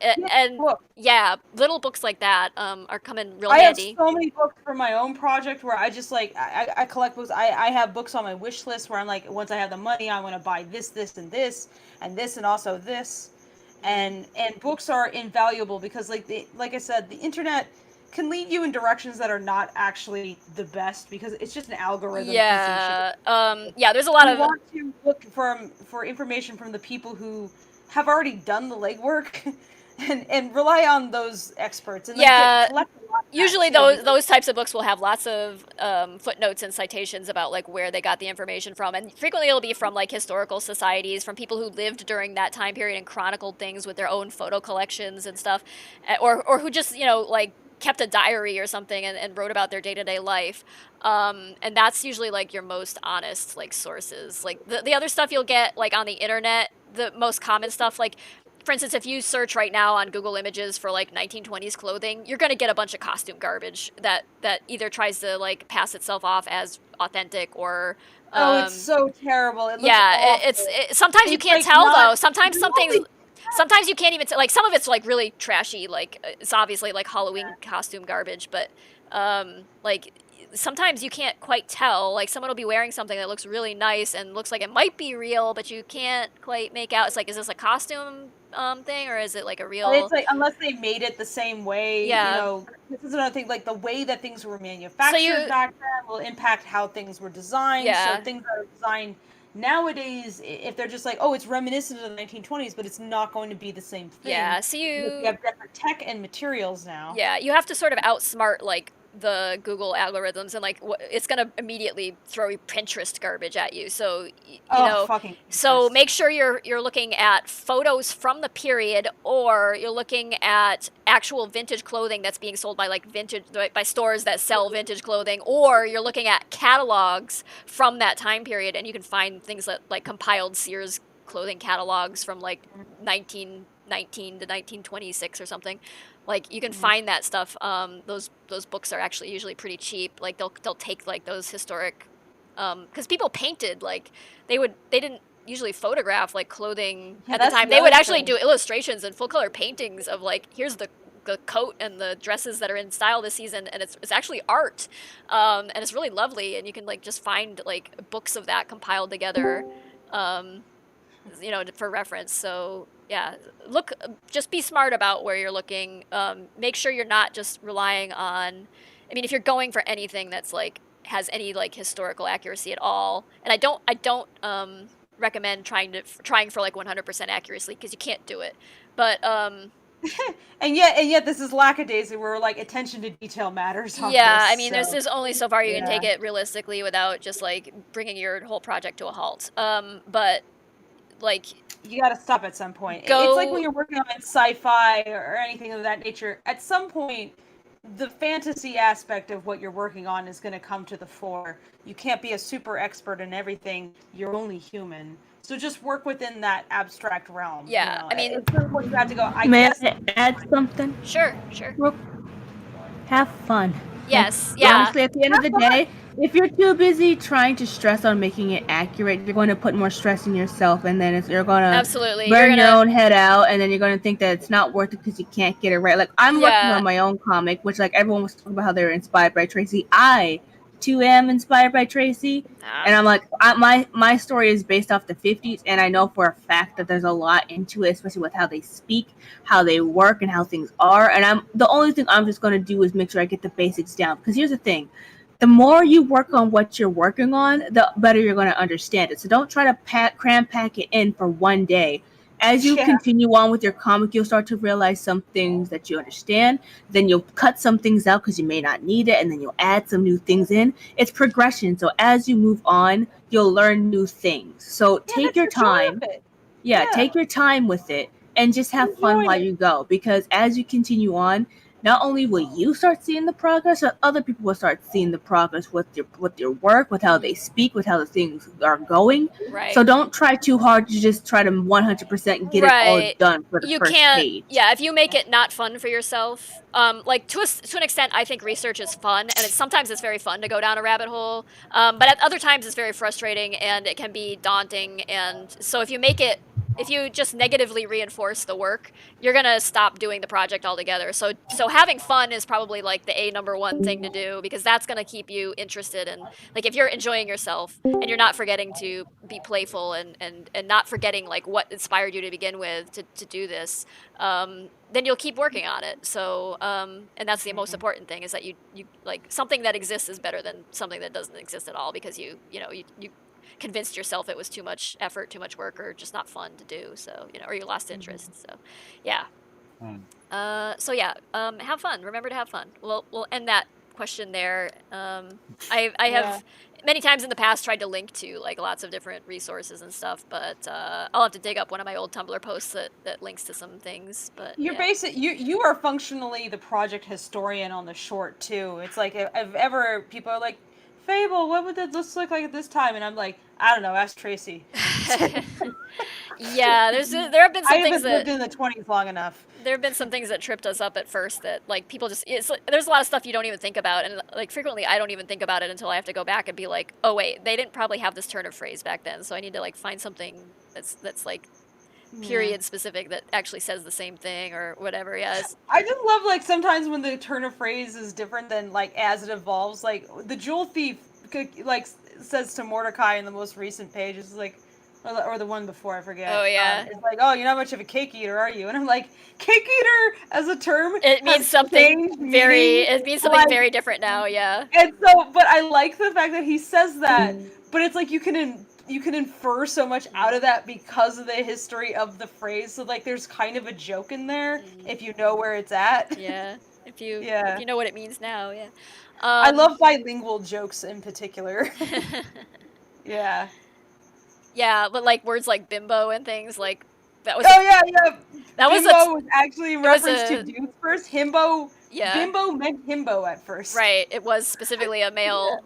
little books like that are coming real handy. I have so many books for my own project where I just like I collect books. I have books on my wish list where I'm like, once I have the money, I want to buy this, and this, and this, and also this, and books are invaluable because like I said, the internet can lead you in directions that are not actually the best because it's just an algorithm. Yeah, there's a lot of. You want to look for information from the people who have already done the legwork, and rely on those experts. And collect a lot of usually that, those types of books will have lots of footnotes and citations about like where they got the information from, and frequently it'll be from like historical societies, from people who lived during that time period and chronicled things with their own photo collections and stuff, or who just like kept a diary or something and wrote about their day-to-day life, and that's usually like your most honest like sources. Like the other stuff you'll get like on the internet, the most common stuff, like for instance, if you search right now on Google Images for like 1920s clothing, you're gonna get a bunch of costume garbage that either tries to like pass itself off as authentic or it's so terrible. It looks awful. Sometimes you can't tell though. Sometimes you can't even tell. Like some of it's like really trashy. Like it's obviously like Halloween costume garbage, but like sometimes you can't quite tell. Like someone will be wearing something that looks really nice and looks like it might be real, but you can't quite make out. It's like, is this a costume thing, or is it like a real? It's like unless they made it the same way. This is another thing. Like the way that things were manufactured back then will impact how things were designed. So things that are designed nowadays, if they're just like, oh, it's reminiscent of the 1920s, but it's not going to be the same thing. So you have different tech and materials now. You have to sort of outsmart like the Google algorithms, and like it's gonna immediately throw Pinterest garbage at you. So so make sure you're looking at photos from the period, or you're looking at actual vintage clothing that's being sold by like by stores that sell vintage clothing, or you're looking at catalogs from that time period, and you can find things like compiled Sears clothing catalogs from like 1919 to 1926 or something. Like you can find that stuff. Those books are actually usually pretty cheap. Like they'll take like those historic, because people painted, like they didn't usually photograph like clothing at the time. They would actually do illustrations and full color paintings of like, here's the coat and the dresses that are in style this season, and it's actually art, and it's really lovely. And you can like just find like books of that compiled together, for reference. So just be smart about where you're looking. Make sure you're not just relying on, if you're going for anything that's like has any like historical accuracy at all, and I don't recommend trying for like 100% accuracy, because you can't do it. But and yet this is Lackadaisy, where like attention to detail matters. There's only so far you can take it realistically without just like bringing your whole project to a halt. But like you got to stop at some point. It's like when you're working on sci-fi or anything of that nature. At some point, the fantasy aspect of what you're working on is going to come to the fore. You can't be a super expert in everything. You're only human. So just work within that abstract realm. Yeah, you know? I mean, at some point you have to go. I May guess. I add something? Sure. Have fun. Yes, Like, yeah. honestly, at the end of the day, if you're too busy trying to stress on making it accurate, you're going to put more stress in yourself, and then you're going to Absolutely. burn your own head out, and then you're going to think that it's not worth it because you can't get it right. Like, I'm working on my own comic, which, like, everyone was talking about how they were inspired by Tracy. I, too, am inspired by Tracy. And I'm like, my story is based off the 50s, and I know for a fact that there's a lot into it, especially with how they speak, how they work, and how things are. And the only thing I'm just going to do is make sure I get the basics down. Because here's the thing. The more you work on what you're working on, the better you're going to understand it. So don't try to cram pack it in for one day. As you continue on with your comic, you'll start to realize some things that you understand. Then you'll cut some things out because you may not need it, and then you'll add some new things in. It's progression. So as you move on, you'll learn new things. So take your time. Take your time with it and just have fun while you go. Because as you continue on, not only will you start seeing the progress, but other people will start seeing the progress with your work, with how they speak, with how the things are going. Right. So don't try too hard to just try to 100% get it all done for the first page. Yeah, if you make it not fun for yourself, like to an extent, I think research is fun, and sometimes it's very fun to go down a rabbit hole, but at other times it's very frustrating and it can be daunting. And so if you just negatively reinforce the work, you're gonna stop doing the project altogether. So having fun is probably like the number one thing to do, because that's gonna keep you interested. And like if you're enjoying yourself and you're not forgetting to be playful and not forgetting like what inspired you to begin with to do this, then you'll keep working on it. So and that's the most important thing, is that you like something that exists is better than something that doesn't exist at all, because you convinced yourself it was too much effort, too much work, or just not fun to do. So or you lost interest. So yeah. Have fun. Remember to have fun. We'll end that question there. I have many times in the past tried to link to like lots of different resources and stuff, but I'll have to dig up one of my old Tumblr posts that links to some things. But You're you are functionally the project historian on the short too. It's like if ever people are like, Fable, what would this look like at this time? And I'm like, I don't know, ask Tracy. Yeah, there have been some things that lived in the 20s long enough. There have been some things that tripped us up at first that like people just there's a lot of stuff you don't even think about, and like frequently I don't even think about it until I have to go back and be like, oh wait, they didn't probably have this turn of phrase back then, so I need to like find something that's like period specific that actually says the same thing or whatever. Yes. I just love like sometimes when the turn of phrase is different than like as it evolves. Like the jewel thief like says to Mordecai in the most recent page, it's like, or the one before, I forget. Oh yeah. It's like, oh, you're not much of a cake eater, are you? And I'm like, cake eater as a term. It means something very different now. Yeah. And so, but I like the fact that he says that, but it's like you can infer so much out of that because of the history of the phrase. So like there's kind of a joke in there if you know where it's at. Yeah. If you know what it means now, yeah. I love bilingual jokes in particular. Yeah. Yeah, but like words like bimbo and things like that was. Oh yeah. That bimbo was actually in reference to dudes first. Himbo. Yeah. Bimbo meant himbo at first. Right. It was specifically a male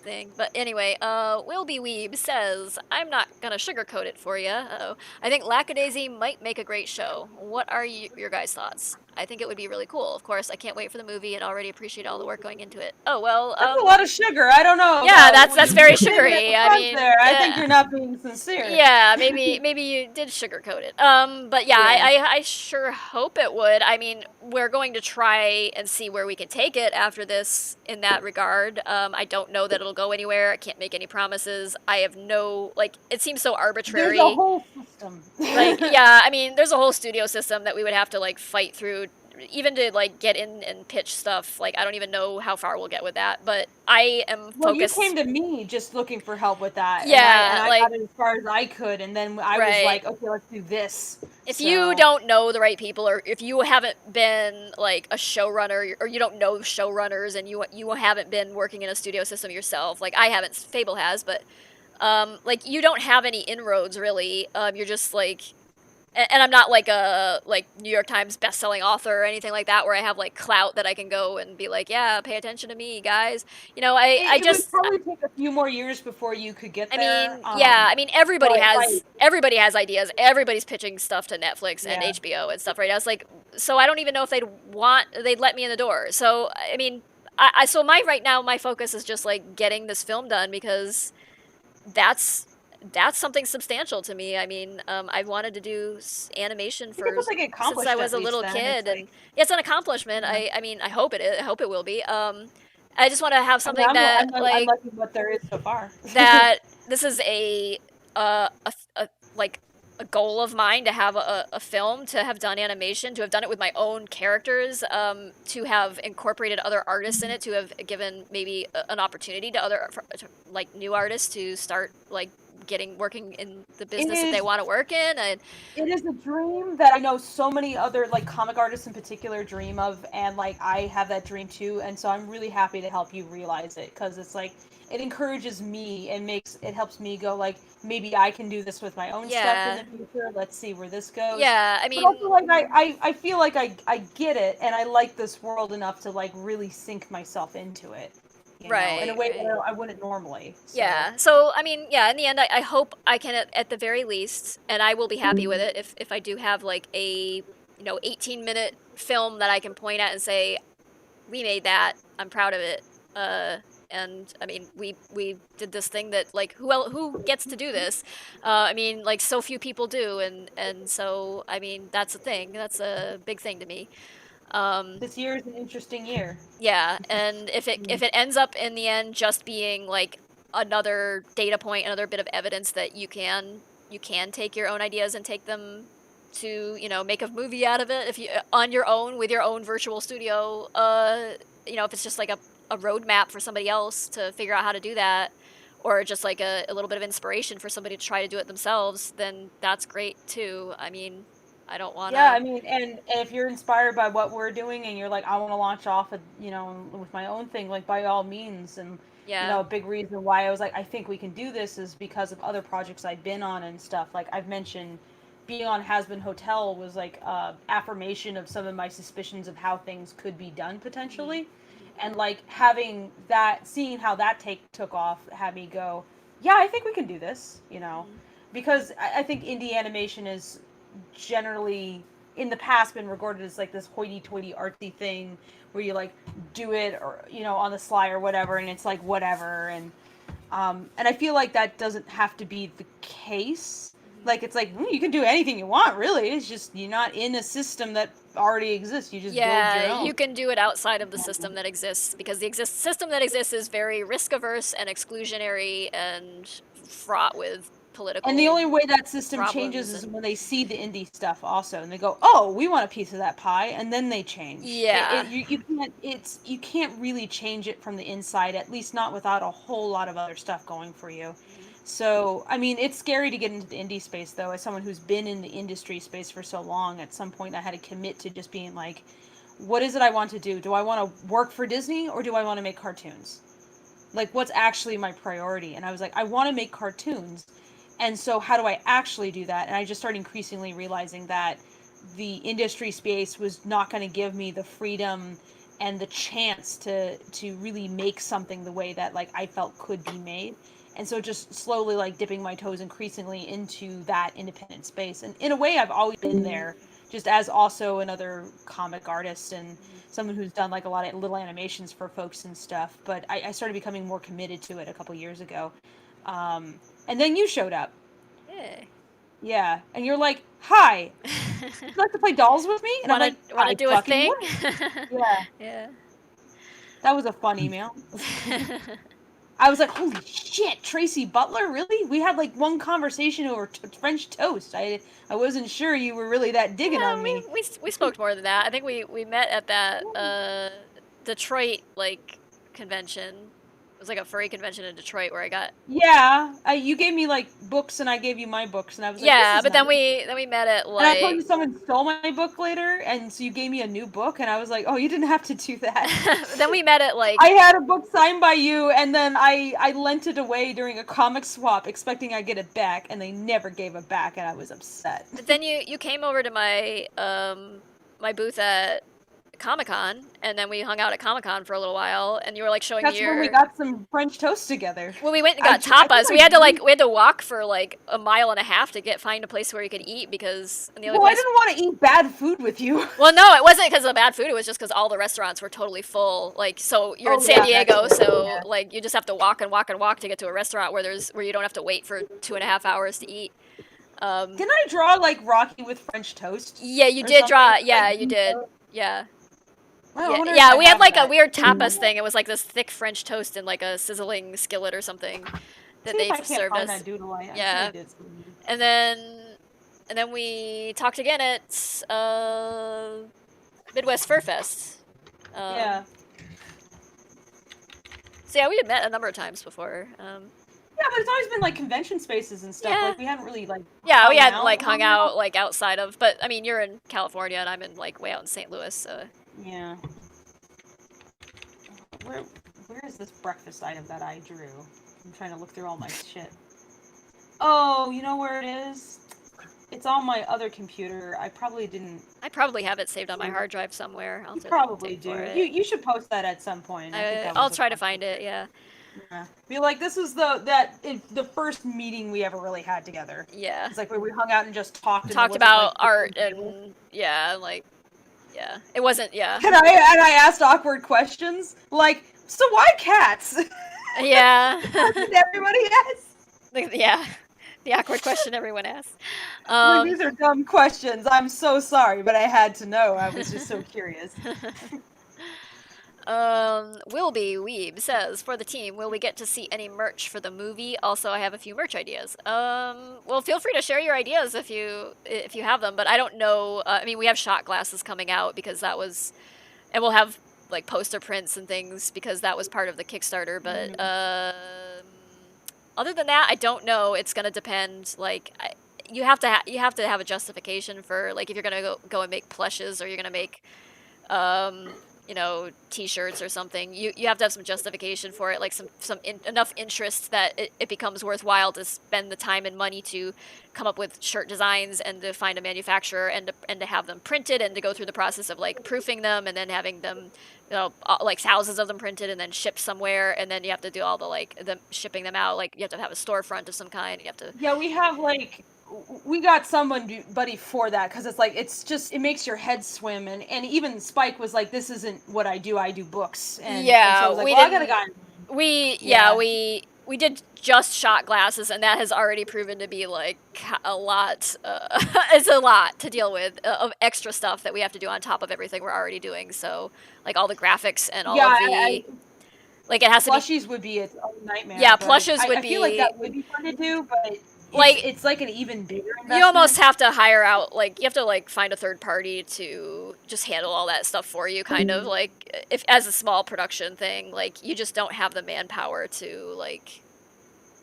thing. But anyway, Will Be Weeb says, I'm not gonna sugarcoat it for you. I think Lackadaisy might make a great show. What are your guys' thoughts? I think it would be really cool. Of course, I can't wait for the movie and already appreciate all the work going into it. Oh, well. That's a lot of sugar. I don't know. Yeah, that's very sugary. I mean, I think you're not being sincere. Yeah, maybe you did sugarcoat it. But yeah, I sure hope it would. I mean, we're going to try and see where we can take it after this in that regard. I don't know that it'll go anywhere. I can't make any promises. I have no, it seems so arbitrary. There's a whole system. I mean, there's a whole studio system that we would have to fight through, even to get in and pitch stuff. I don't even know how far we'll get with that, but I am focused. Well, you came to me just looking for help with that. Yeah, and I got it as far as I could, and then I was like, okay, let's do this. If you don't know the right people, or if you haven't been a showrunner, or you don't know showrunners, and you haven't been working in a studio system yourself, I haven't, Fable has, but you don't have any inroads really. You're just and I'm not like a New York Times best-selling author or anything like that, where I have like clout that I can go and be like, yeah, pay attention to me, guys. You know, I just it would probably take a few more years before you could get I there. mean, yeah, I mean everybody but, has like- everybody has ideas. Everybody's pitching stuff to Netflix and Yeah. HBO and stuff right now. It's like, so I don't even know if they'd let me in the door. So I mean, so my focus is just like getting this film done, because that's something substantial to me. I mean, I wanted to do animation for it's, like, since accomplished I was at a little least then. kid, It's and like- yeah, it's an accomplishment. I mean, I hope it will be. I just want to have something I'm that I'm like liking what there is so far. that this is a goal of mine, to have a film, to have done animation, to have done it with my own characters, to have incorporated other artists in it, to have given maybe an opportunity to like new artists to start like working in the business that they is- want to work in. And It is a dream that I know so many other like comic artists in particular dream of, and like I have that dream too, and so I'm really happy to help you realize it, because it's like it encourages me and it helps me go like, maybe I can do this with my own Yeah. stuff in the future. Let's see where this goes. Yeah, I But mean- also, like I feel like I get it, and I like this world enough to like really sink myself into it. You know, in a way that I wouldn't normally. So. Yeah. So I mean, yeah. In the end, I hope I can at the very least, and I will be happy with it if I do have like a 18-minute film that I can point at and say, we made that. I'm proud of it. And I mean, we did this thing that like who gets to do this? I mean, like so few people do, and so I mean that's a thing. That's a big thing to me. This year is an interesting year. Yeah, and if it ends up in the end just being like another data point, another bit of evidence that you can take your own ideas and take them to make a movie out of it, if you on your own with your own virtual studio, if it's just like a roadmap for somebody else to figure out how to do that, or just like a little bit of inspiration for somebody to try to do it themselves, then that's great too. I mean, I don't want to. Yeah, I mean, and if you're inspired by what we're doing, and you're like, I want to launch off, with my own thing, like by all means. And Yeah. a big reason why I was like, I think we can do this is because of other projects I've been on and stuff. Like I've mentioned, being on Has Been Hotel was like affirmation of some of my suspicions of how things could be done potentially, and like having that, seeing how that took off, had me go, yeah, I think we can do this. Because I think indie animation is generally in the past been regarded as like this hoity-toity artsy thing where you like do it or on the sly or whatever, and it's like whatever, and I feel like that doesn't have to be the case. Like it's like you can do anything you want, really. It's just you're not in a system that already exists. You just build your own. You can do it outside of the system that exists, because the system that exists is very risk averse and exclusionary and fraught with political. And the only way that system problems changes is when they see the indie stuff also, and they go, "Oh, we want a piece of that pie," and then they change. Yeah. You can't really change it from the inside, at least not without a whole lot of other stuff going for you. So, I mean, it's scary to get into the indie space, though. As someone who's been in the industry space for so long, at some point I had to commit to just being like, what is it I want to do? Do I want to work for Disney, or do I want to make cartoons? Like, what's actually my priority? And I was like, I want to make cartoons. And so how do I actually do that? And I just started increasingly realizing that the industry space was not going to give me the freedom and the chance to really make something the way that like I felt could be made. And so just slowly like dipping my toes increasingly into that independent space. And in a way, I've always been there, just as also another comic artist and someone who's done like a lot of little animations for folks and stuff. But I started becoming more committed to it a couple years ago. And then you showed up. Yeah. Yeah. And you're like, hi, would you like to play dolls with me? And I'm like, wanna I do a fucking thing? would. Yeah. Yeah. That was a fun email. I was like, holy shit, Tracy Butler, really? We had like one conversation over French toast. I wasn't sure you were really that digging on me. We spoke more than that. I think we met at that Detroit like convention. It was like a furry convention in Detroit where I got. Yeah, you gave me like books, and I gave you my books, and I was like, Yeah, this is but then nice. we met at And I told like. you someone stole my book later, and so you gave me a new book, and I was like, oh, you didn't have to do that. Then we met at like. I had a book signed by you, and then I lent it away during a comic swap, expecting I'd get it back, and they never gave it back, and I was upset. But then you came over to my my booth at Comic-Con, and then we hung out at Comic-Con for a little while, and you were like showing That's me your. when we got some French toast together. Well, we went and got I tapas. think We had to walk for like a mile and a half to find a place where you could eat because the only Well, I place. didn't want to eat bad food with you. Well, no, it wasn't because of bad food. It was just because all the restaurants were totally full. Like, so you're in San Diego, so like you just have to walk and walk and walk to get to a restaurant where you don't have to wait for 2.5 hours to eat. Didn't I draw like Rocky with French toast? Yeah, you or did draw. something? Yeah, Like, you did. Yeah. I wonder if Yeah, I we had have like a that. weird tapas thing. It was like this thick French toast in like a sizzling skillet or something that See if they I can't served find us. that doodle. I'm sure Yeah. I did somewhere. And then we talked again at Midwest Fur Fest. Yeah. So yeah, we had met a number of times before. Yeah, but it's always been like convention spaces and stuff. Yeah. Like we hadn't really like. Yeah, we hung had out like hung long enough. out like outside of, but I mean, you're in California and I'm in like way out in St. Louis, so. Yeah. Where is this breakfast item that I drew? I'm trying to look through all my shit. Oh, you know where it is? It's on my other computer. I probably didn't. I probably have it saved on my hard drive somewhere. I'll You have to probably dig do. for it. You should post that at some point. I think that I'll was a try to fun find it. Yeah. Yeah. Be like, this is the first meeting we ever really had together. Yeah. It's like where we hung out and just talked. And it Talked wasn't, about like, art and yeah, like yeah. It wasn't yeah. And I asked awkward questions like, so why cats? Yeah. Did everybody ask? Yeah. The awkward question everyone asks. Like, these are dumb questions. I'm so sorry, but I had to know. I was just so curious. Wilby Weeb says, for the team, will we get to see any merch for the movie? Also, I have a few merch ideas. Well, feel free to share your ideas if you have them, but I don't know. I mean, we have shot glasses coming out because that was, and we'll have like poster prints and things because that was part of the Kickstarter, but other than that, I don't know. It's gonna depend. Like, you have to have a justification for like if you're gonna go and make plushes or you're gonna make you know, T-shirts or something. You have to have some justification for it, like enough interest that it becomes worthwhile to spend the time and money to come up with shirt designs and to find a manufacturer and to have them printed and to go through the process of like proofing them and then having them, you know, like thousands of them printed and then shipped somewhere, and then you have to do all the like the shipping them out. Like you have to have a storefront of some kind. You have to. Yeah, we have like. We got somebody for that because it's like it makes your head swim, and even Spike was like, this isn't what I do books, and so I was like, I gotta go. We did just shot glasses, and that has already proven to be like a lot. It's a lot to deal with of extra stuff that we have to do on top of everything we're already doing. So like all the graphics and all of the like it has to be plushies would be a nightmare. Yeah, but plushes would I feel like that would be fun to do, but it's like an even bigger investment. You almost have to hire out, like, you have to, like, find a third party to just handle all that stuff for you, kind of, like, if as a small production thing, like, you just don't have the manpower to, like,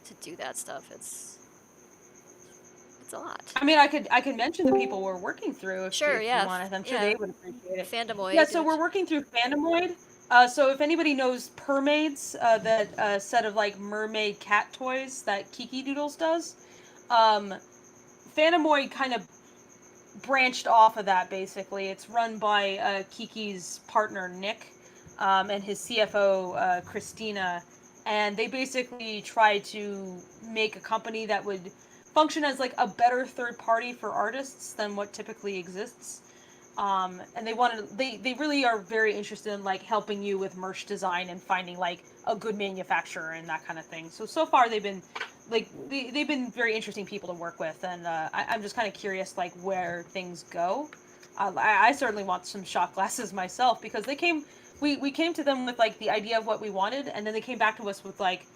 to do that stuff. It's a lot. I mean, I could mention the people we're working through if you wanted. I'm sure they would appreciate it. Fandomoid. Yeah, so we're working through Fandomoid. So if anybody knows Permaids, that set of, like, mermaid cat toys that Kiki Doodles does, Fandomoid kind of branched off of that, basically. It's run by Kiki's partner, Nick, and his CFO, Christina, and they basically try to make a company that would function as, like, a better third party for artists than what typically exists. And they really are very interested in, like, helping you with merch design and finding, like, a good manufacturer and that kind of thing. So far they've been like they've been very interesting people to work with, and I'm just kind of curious, like, where things go. I certainly want some shot glasses myself because we came to them with, like, the idea of what we wanted, and then they came back to us with, like,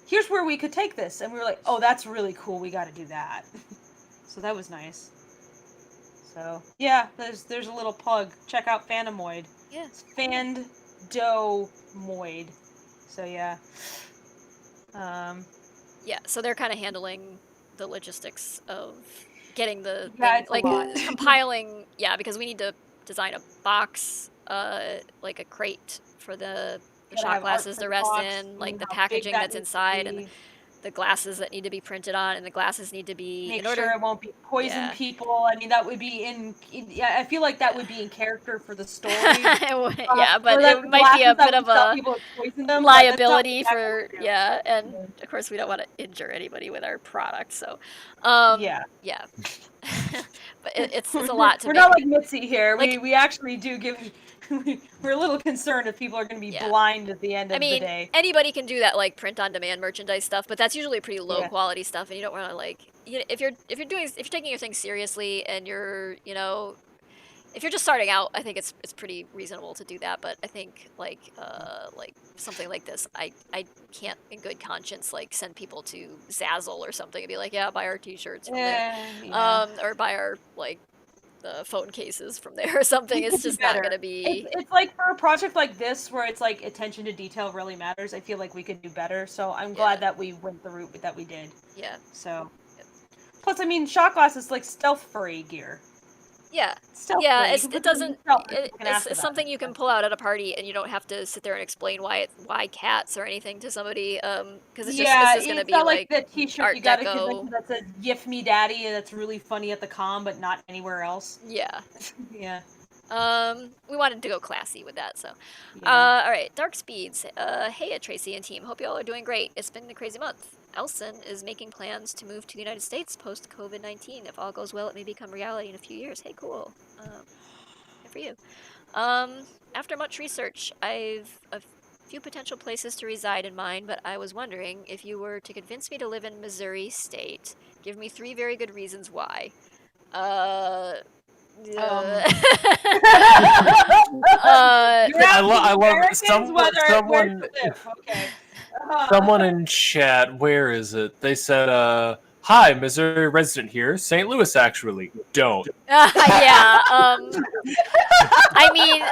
here's where we could take this, and we were like, oh, that's really cool, we got to do that. So that was nice. So yeah, there's a little plug. Check out Fandomoid. Yeah. Fandomoid. So yeah. Yeah, so they're kind of handling the logistics of getting the Yeah, thing, it's a like lot. compiling. Yeah, because we need to design a box, like a crate for the Gotta shot have art glasses for to the rest box, in, like and the how big packaging that that's needs to inside, and be. the glasses that need to be printed on, and the glasses need to be Make in order. sure it won't be poison Yeah. people. I mean, that would be yeah, I feel like that would be in character for the story. Yeah, but or that it the might be a glasses that bit of would stop a people and poison them, but that's not liability exactly for what we do. yeah, and of course we don't want to injure anybody with our product, so Yeah. yeah. But it's a lot to We're make. not like Mitzi here. Like- We actually do give. We're a little concerned if people are going to be Yeah. blind at the end I of the mean, day. anybody can do that, like print on demand merchandise stuff, but that's usually pretty low Yeah. quality stuff, and you don't want to like if you're taking your thing seriously and you're if you're just starting out, I think it's pretty reasonable to do that. But I think like something like this, I can't in good conscience like send people to Zazzle or something and be like, yeah, buy our T-shirts from there, Yeah. or buy our like the phone cases from there or something. We It's could do just not better. gonna be. It's like for a project like this where it's like attention to detail really matters. I feel like we could do better. So I'm glad that we went the route that we did. Yeah. So. Plus, I mean, shot glass is like stealth furry gear. Yeah, Stealth yeah. furry. You It can put doesn't. them in stealth, you can ask It's about something you can pull out at a party, and you don't have to sit there and explain why cats or anything to somebody. Because it's just gonna it's be not like that T-shirt Art you got at a Deco. convention that says "Gif me, Daddy," and that's really funny at the con, but not anywhere else. Yeah. Yeah. We wanted to go classy with that, so. Yeah. All right, Dark Speeds. Hey, Tracy and team. Hope you all are doing great. It's been a crazy month. Elson is making plans to move to the United States post COVID-19. If all goes well, it may become reality in a few years. Hey, cool. Good for you. After much research, I've a few potential places to reside in mind, but I was wondering if you were to convince me to live in Missouri State, give me 3 very good reasons why. I love someone. Okay. Someone in chat. Where is it? They said, "Hi, Missouri resident here. St. Louis, actually. Don't." Yeah. I mean,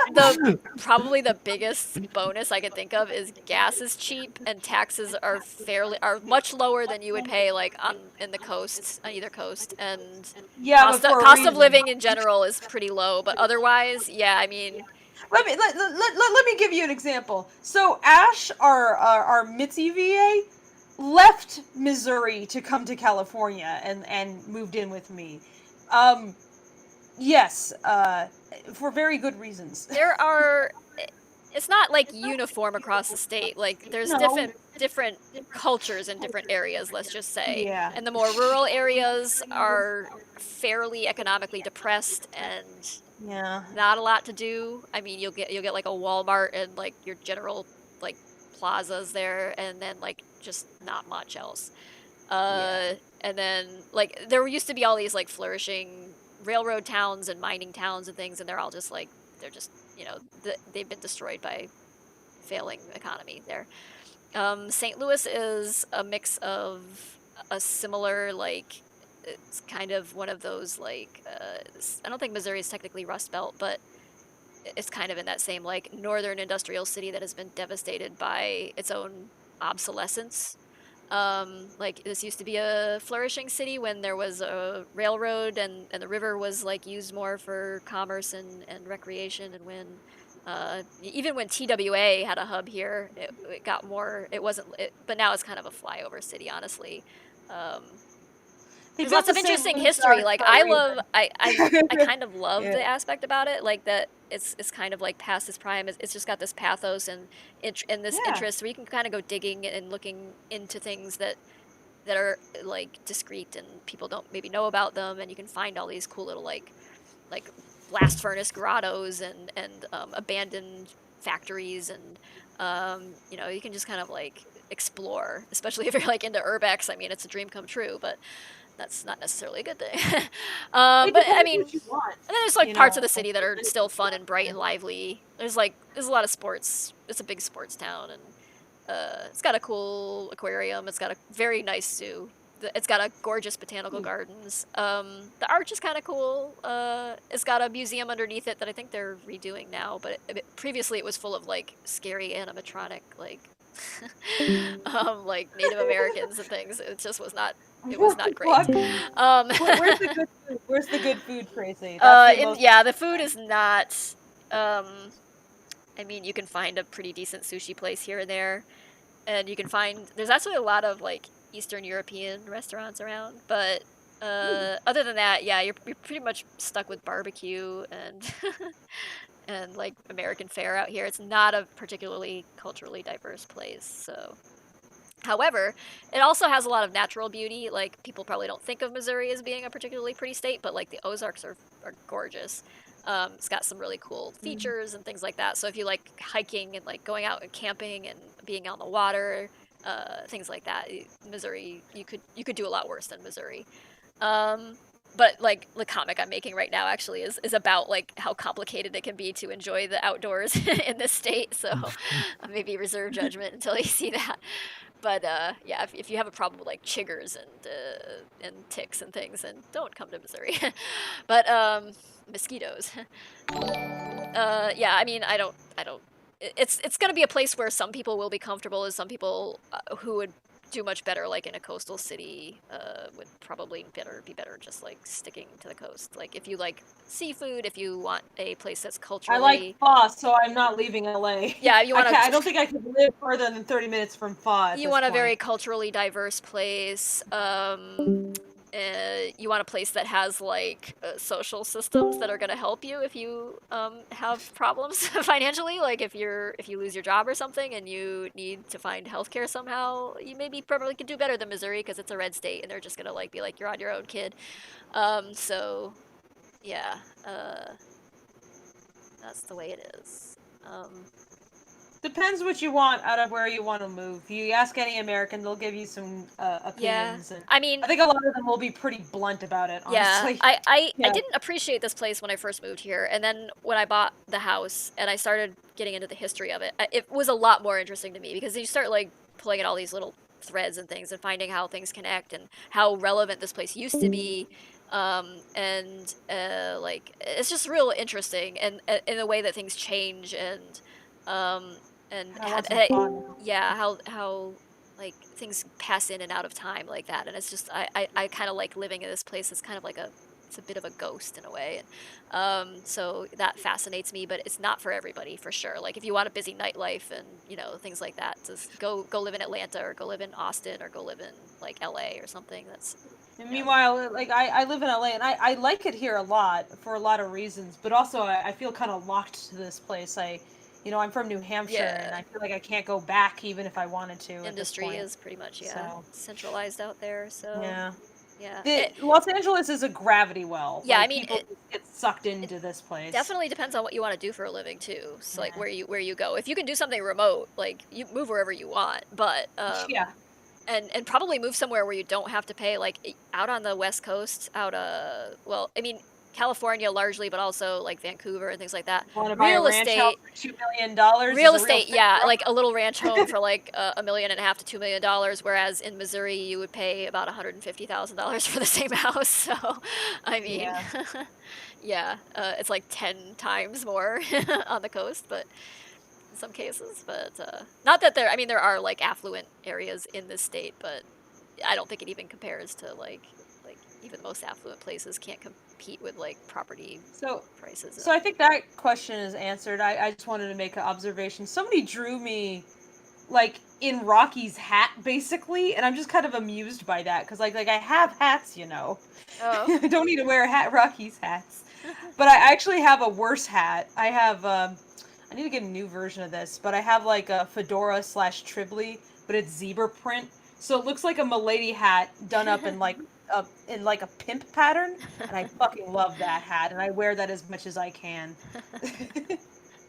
probably the biggest bonus I could think of is gas is cheap and taxes are much lower than you would pay like on either coast, and Yeah, but for a cost of reason. living in general is pretty low. But otherwise, yeah, I mean. Let me give you an example. So Ash, our Mitzi VA, left Missouri to come to California and moved in with me. Yes, for very good reasons. It's not like uniform across the state. Like there's No. different cultures in different areas, let's just say. Yeah. And the more rural areas are fairly economically depressed and not a lot to do. I mean, you'll get like a Walmart and like your general like plazas there, and then like just not much else. And then like there used to be all these like flourishing railroad towns and mining towns and things, and they're all just like they've been destroyed by failing economy there. St. Louis is a mix of a similar like. It's kind of one of those like I don't think Missouri is technically Rust Belt, but it's kind of in that same like northern industrial city that has been devastated by its own obsolescence. Like this used to be a flourishing city when there was a railroad and the river was like used more for commerce and recreation, and when even when TWA had a hub here, it got more. It wasn't, but now it's kind of a flyover city, honestly. There's lots of interesting history. Like I kind of love the aspect about it, like that it's kind of like past its prime. It's just got this pathos and this interest where you can kind of go digging and looking into things that are like discreet and people don't maybe know about them, and you can find all these cool little like blast furnace grottos and abandoned factories, and you can just kind of like explore, especially if you're like into urbex. I mean, it's a dream come true, but that's not necessarily a good thing. But I mean, and then there's like parts of the city that are still fun and bright and lively. There's a lot of sports. It's a big sports town, and it's got a cool aquarium. It's got a very nice zoo. It's got a gorgeous botanical gardens. The arch is kind of cool. It's got a museum underneath it that I think they're redoing now, but previously it was full of like scary animatronic like like Native Americans and things. It just was not. It was not great. Where's the good food? Where's the good food, Tracy? That's the most... Yeah, the food is not. I mean, you can find a pretty decent sushi place here and there, and you can find there's actually a lot of like Eastern European restaurants around, but other than that, yeah, you're pretty much stuck with barbecue and and like American fare out here. It's not a particularly culturally diverse place, so. However, it also has a lot of natural beauty. Like, people probably don't think of Missouri as being a particularly pretty state, but like the Ozarks are gorgeous. It's got some really cool features and things like that. So if you like hiking and like going out and camping and being on the water, things like that, Missouri, you could do a lot worse than Missouri. But like the comic I'm making right now actually is about like how complicated it can be to enjoy the outdoors in this state. So maybe reserve judgment until you see that. But yeah, if you have a problem with like chiggers and ticks and things, then don't come to Missouri. But mosquitoes. Yeah, I mean, I don't. It's gonna be a place where some people will be comfortable, and some people who would do much better, like in a coastal city, would probably be better just like sticking to the coast. Like if you like seafood, if you want a place that's culturally. I like pho, so I'm not leaving LA. Yeah, you want. I don't think I could live further than 30 minutes from pho. You want a very culturally diverse place. You want a place that has like social systems that are going to help you if you have problems financially. Like if you lose your job or something and you need to find healthcare somehow, you maybe probably could do better than Missouri because it's a red state and they're just going to like be like, you're on your own, kid. So yeah, that's the way it is. Depends what you want out of where you want to move. If you ask any American, they'll give you some opinions. Yeah, and I mean, I think a lot of them will be pretty blunt about it, honestly. Yeah, I didn't appreciate this place when I first moved here, and then when I bought the house and I started getting into the history of it, it was a lot more interesting to me because you start like pulling at all these little threads and things and finding how things connect and how relevant this place used to be. And like it's just real interesting and in the way that things change and how like things pass in and out of time like that, and it's just I kind of like living in this place. It's kind of like it's a bit of a ghost in a way, and so that fascinates me. But it's not for everybody, for sure. Like if you want a busy nightlife and things like that, just go live in Atlanta or go live in Austin or go live in like LA or something. That's. And meanwhile, like I live in LA and I like it here a lot for a lot of reasons, but also I feel kind of locked to this place. I'm from New Hampshire and I feel like I can't go back even if I wanted to. Industry is pretty much centralized out there, so yeah. Los Angeles is a gravity well. Yeah, like, I mean, people get sucked into this place. Definitely depends on what you want to do for a living too. So like where you go. If you can do something remote, like you move wherever you want, but and probably move somewhere where you don't have to pay, like out on the West Coast, California largely, but also like Vancouver and things like that. Want to buy a ranch house for $2 million? Real estate, like a little ranch home for like $1.5 million to $2 million, whereas in Missouri you would pay about $150,000 for the same house. So, I mean, it's like 10 times more on the coast, but in some cases. But not that there are like affluent areas in this state, but I don't think it even compares to like even most affluent places can't compete with like property prices. So I think that question is answered. I just wanted to make an observation. Somebody drew me like in Rocky's hat basically, and I'm just kind of amused by that because like I have hats, Oh. I don't need to wear Rocky's hats, but I actually have a worse hat. I have I need to get a new version of this, but I have like a fedora / Tribly, but it's zebra print, so it looks like a milady hat done up in like a pimp pattern, and I fucking love that hat, and I wear that as much as I can.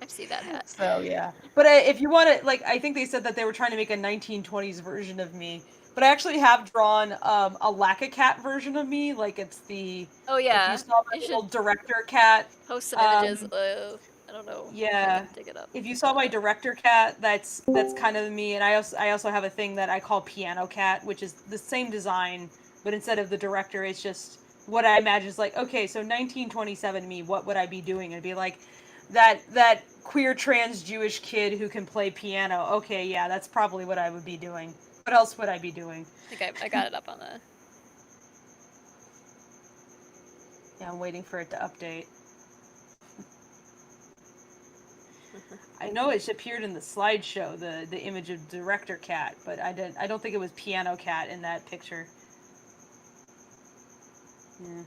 I see that hat. So yeah, but if you want to, like, I think they said that they were trying to make a 1920s version of me, but I actually have drawn a Lackachat version of me. Like it's the if you saw my little director cat. Post some images. I don't know. Yeah. Dig it up. If you saw my director cat, that's kind of me, and I also have a thing that I call Piano Cat, which is the same design. But instead of the director, it's just what I imagine is like, okay, so 1927 me, what would I be doing? It'd be like, that queer trans Jewish kid who can play piano. Okay, yeah, that's probably what I would be doing. What else would I be doing? I think I got it up on the. Yeah, I'm waiting for it to update. I know it appeared in the slideshow, the image of Director Cat, but I don't think it was Piano Cat in that picture. Yeah.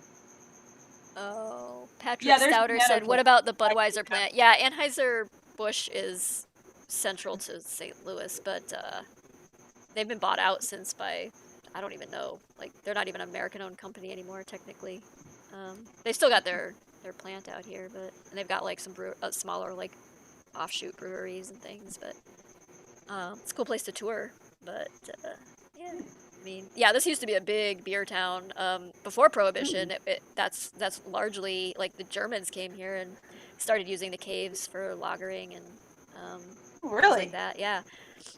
Oh, Patrick Yeah, there's Stouter Piano said, Cat. "What about the Budweiser plant?" Yeah, Anheuser-Busch is central to St. Louis, but they've been bought out since by, I don't even know. Like, they're not even an American-owned company anymore, technically. They've still got their plant out here, but and they've got like some smaller like offshoot breweries and things. But it's a cool place to tour. But yeah, I mean, yeah, this used to be a big beer town before Prohibition. That's largely like the Germans came here and started using the caves for lagering and things Really? like that. Yeah,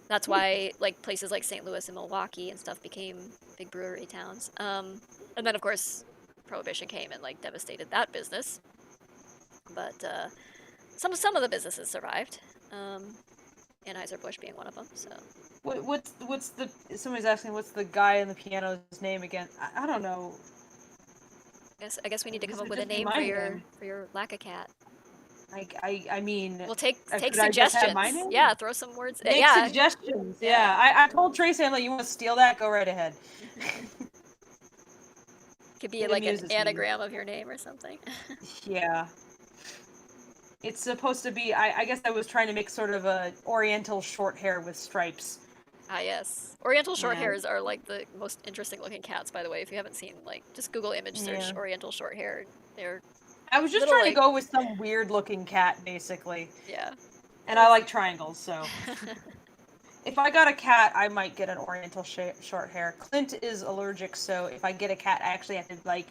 that's why like places like St. Louis and Milwaukee and stuff became big brewery towns. And then of course Prohibition came and like devastated that business. But some of the businesses survived. Anheuser-Busch being one of them. So. What's the somebody's asking what's the guy in the piano's name again? I don't know. I guess we need to come up with a Just be name my for name. your Lackachat. I mean, We'll take could I just suggestions. have my name? Yeah, throw some words. Make Yeah, suggestions. Yeah, I told Tracy, I'm like, you want to steal that? Go right ahead. could be It like an amuses me. anagram of your name or something. Yeah. It's supposed to be. I guess I was trying to make sort of a Oriental short hair with stripes. Ah, yes. Oriental short Yeah. hairs are like the most interesting looking cats, by the way. If you haven't seen, like, just Google image search Yeah. Oriental short hair. They're I was just little, trying like- to go with some weird looking cat, basically. Yeah. And I like triangles, so. If I got a cat, I might get an Oriental short hair. Clint is allergic, so if I get a cat, I actually have to, like,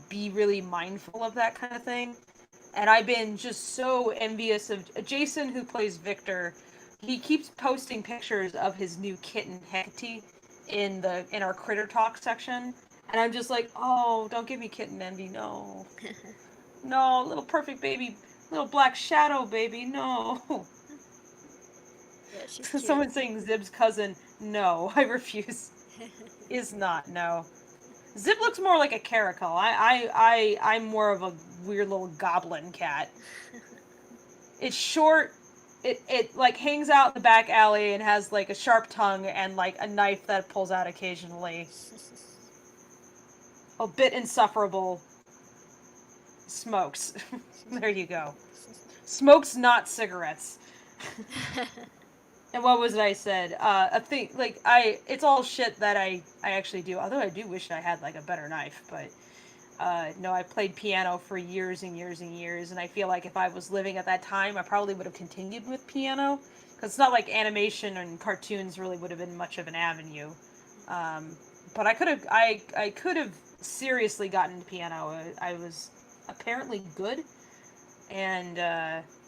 be really mindful of that kind of thing. And I've been just so envious of Jason, who plays Victor. He keeps posting pictures of his new kitten Hecate in our Critter Talk section, and I'm just like, oh, don't give me kitten envy, no, no, little perfect baby, little black shadow baby, no. Yeah, she's cute. Someone saying Zib's cousin, no, I refuse. Is not, no. Zib looks more like a caracal. I'm more of a weird little goblin cat. It's short. It like hangs out in the back alley and has like a sharp tongue and like a knife that pulls out occasionally. A bit insufferable. Smokes. There you go. Smokes, not cigarettes. And what was it I said? A thing like it's all shit that I actually do. Although I do wish I had like a better knife, but no, I played piano for years and years and years, and I feel like if I was living at that time, I probably would have continued with piano, because it's not like animation and cartoons really would have been much of an avenue. But I could have seriously gotten into piano. I was apparently good, and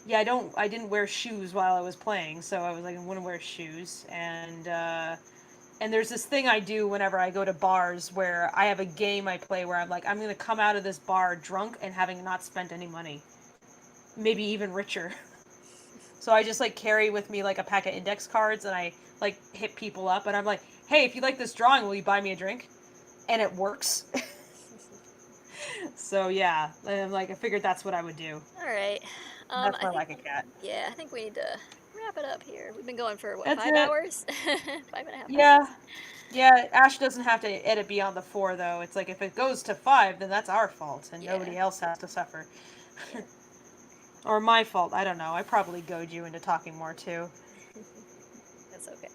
yeah, I didn't wear shoes while I was playing, so I was like, I wouldn't wear shoes. And there's this thing I do whenever I go to bars where I have a game I play where I'm like, I'm gonna come out of this bar drunk and having not spent any money. Maybe even richer. So I just like carry with me like a pack of index cards and I like hit people up and I'm like, hey, if you like this drawing, will you buy me a drink? And it works. So yeah, and like I figured that's what I would do. Alright. That's why I like a cat. Yeah, I think we need to wrap it up here. We've been going for, what, That's 5 it. hours? 5.5 Yeah. hours. Yeah, Ash doesn't have to edit beyond the 4 though. It's like if it goes to 5, then that's our fault and nobody else has to suffer. Or my fault, I don't know. I probably goad you into talking more too. That's okay.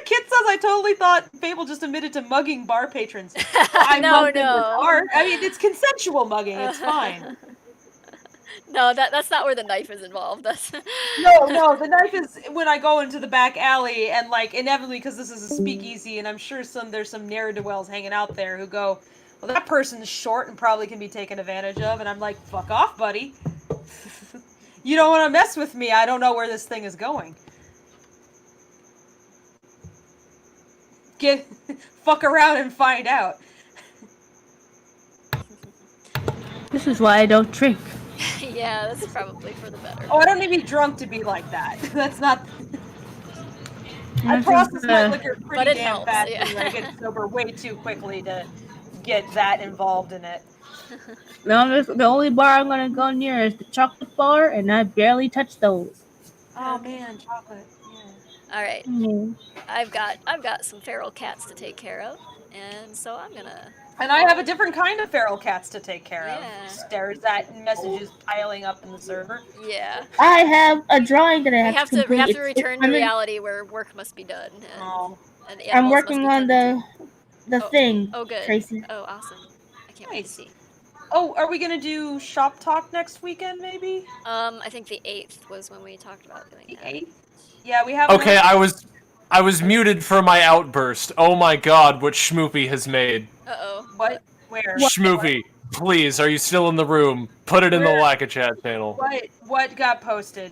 Kit says I totally thought Fable just admitted to mugging bar patrons. I No, mugged in the no. bar. I mean, it's consensual mugging. It's fine. No, that's not where the knife is involved. That's No, the knife is when I go into the back alley and like inevitably, because this is a speakeasy, and I'm sure there's some ne'er-do-wells hanging out there who go, well, that person's short and probably can be taken advantage of, and I'm like, fuck off, buddy. You don't want to mess with me. I don't know where this thing is going. Fuck around and find out. This is why I don't drink. Yeah, that's probably for the better. Oh, I don't need to be drunk to be like that. That's not. I This process is, my liquor But pretty it damn helps, fast yeah. anyway. I get sober way too quickly to get that involved in it. the only bar I'm gonna go near is the chocolate bar, and I barely touch those. Oh man, chocolate. All right. Mm. I've got some feral cats to take care of, and so I'm gonna. And I have a different kind of feral cats to take care Yeah. of. Stares at messages piling up in the server. Yeah. I have a drawing that I We have have to complete. to return to reality where work must be done, and Oh. and I'm animals working must be on tended the to. thing, Oh, good. Tracy. Oh, awesome. I can't wait to see. Oh, are we gonna do shop talk next weekend? Maybe. I think the 8th was when we talked about doing The that. 8th. Yeah, we have. Okay, I was muted for my outburst. Oh my god, what Schmoopy has made. Uh-oh. What? Where? Schmoopy, please, are you still in the room? Put it in the Where? Lackachat channel. What got posted?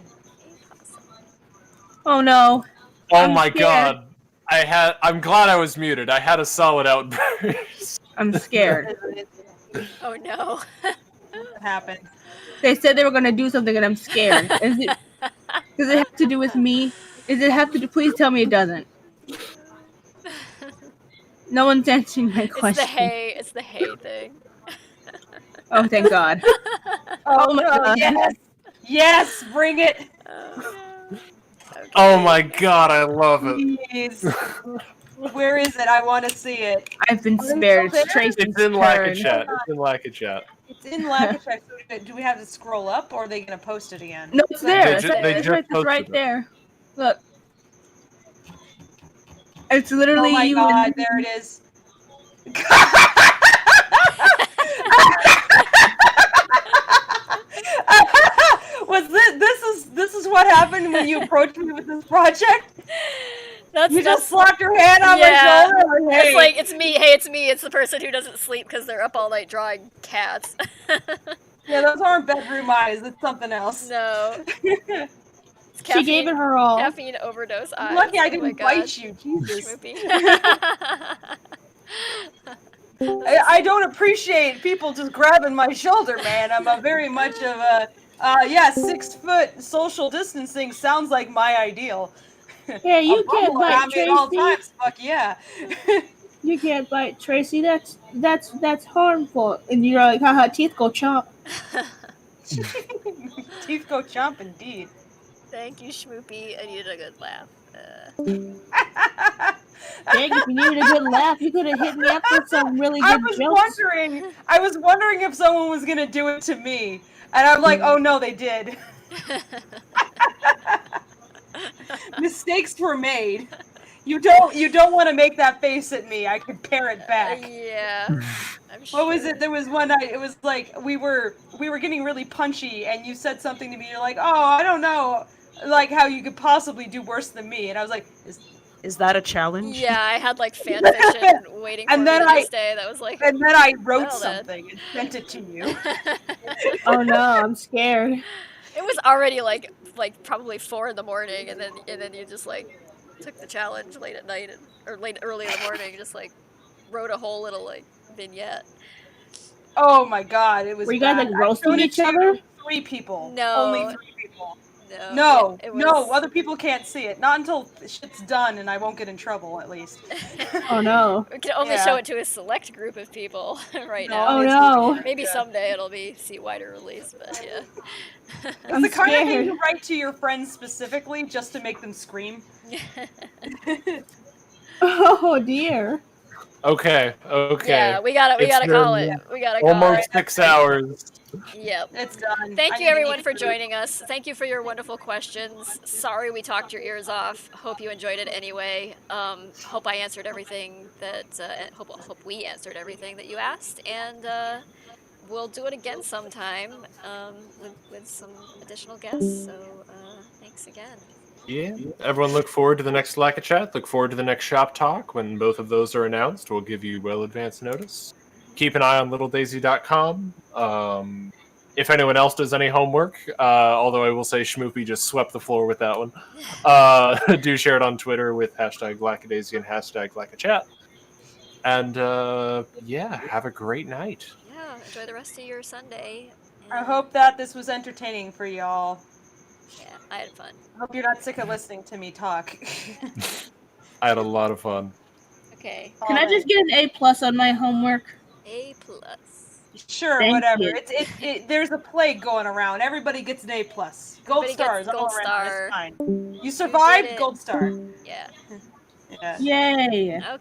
Oh no. Oh I'm my scared. god. I'm glad I was muted. I had a solid outburst. I'm scared. Oh no. What happened? They said they were gonna do something, and I'm scared. Does it have to do with me? Does it have to do? Please tell me it doesn't. No one's answering my question. It's the hay thing. Oh, thank God. Oh, my no, God. yes! Yes, bring it! Oh my god, I love it. Please. Where is it? I want to see it. I've been spared. It's Tracy's It's in turn. Lackachat. It's in Lackachat. It's in Lackachat. So do we have to scroll up, or are they going to post it again? No, it's there. They It's just right posted it. there. Look. It's literally Oh my you. god, and- there it is. This is what happened when you approached me with this project? You just slapped your hand on my shoulder? Or, hey. It's like, it's me. Hey, it's me. It's the person who doesn't sleep because they're up all night drawing cats. Yeah, those aren't bedroom eyes. It's something else. No. She gave it her all. Caffeine overdose eyes. Lucky I Oh my didn't bite gosh. you. Jesus. Schmoopy. I don't appreciate people just grabbing my shoulder, man. I'm a very much of a 6 foot social distancing sounds like my ideal. Yeah, you A can't bubble bite around me at all Tracy. times. Fuck yeah. You can't bite Tracy. That's harmful. And you're like, haha, teeth go chomp. Teeth go chomp indeed. Thank you, Schmoopy. I needed a good laugh. Dang, if you needed a good laugh, you could have hit me up with some really good jokes. I was wondering if someone was gonna do it to me, and I'm like, oh no, they did. Mistakes were made. You don't want to make that face at me. I could parrot back. Yeah. What was it? There was one night. It was like we were getting really punchy, and you said something to me. You're like, "Oh, I don't know, like how you could possibly do worse than me." And I was like, "Is that a challenge?" Yeah, I had like fan fiction waiting for And me then the next day. That was like. And then I wrote well then. something and sent it to you. Oh no, I'm scared. It was already like probably 4 in the morning, and then you just like took the challenge late at night or early in the morning, just like wrote a whole little like vignette. Oh my god, it was. Were you guys bad. like I roasting showed it each to other? 3 people. No. Only 3 people. No. No, it no, was- other people can't see it. Not until shit's done and I won't get in trouble, at least. Oh no. We can only Yeah. show it to a select group of people right No, now. Oh, no. Maybe someday it'll be see wider release, but yeah. It's the kind of thing you write to your friends specifically just to make them scream. Oh dear. Okay. Yeah, we gotta It's call been it. We gotta call almost it. 6 hours. Yep. It's done. Thank I you need to everyone eat for food. joining us. Thank you for your wonderful questions. Sorry we talked your ears off. Hope you enjoyed it anyway. Hope I answered everything that hope we answered everything that you asked, and we'll do it again sometime with some additional guests. So thanks again. Yeah. Everyone look forward to the next Lackachat. Look forward to the next Shop Talk. When both of those are announced, we'll give you well advanced notice. Keep an eye on littledaisy.com. If anyone else does any homework, although I will say Schmoopy just swept the floor with that one, do share it on Twitter with hashtag Lackadaisy and hashtag Lackachat. And yeah, have a great night. Yeah, enjoy the rest of your Sunday. I hope that this was entertaining for y'all. Yeah, I had fun. I hope you're not sick of listening to me talk. I had a lot of fun. Okay. Can I just get an A+ on my homework? A+. Sure, Thank whatever. you. There's a plague going around. Everybody gets an A+. Gold Everybody stars gets all gold around. star. It's fine. You survived, it. gold star. Yeah. Yeah. Yay.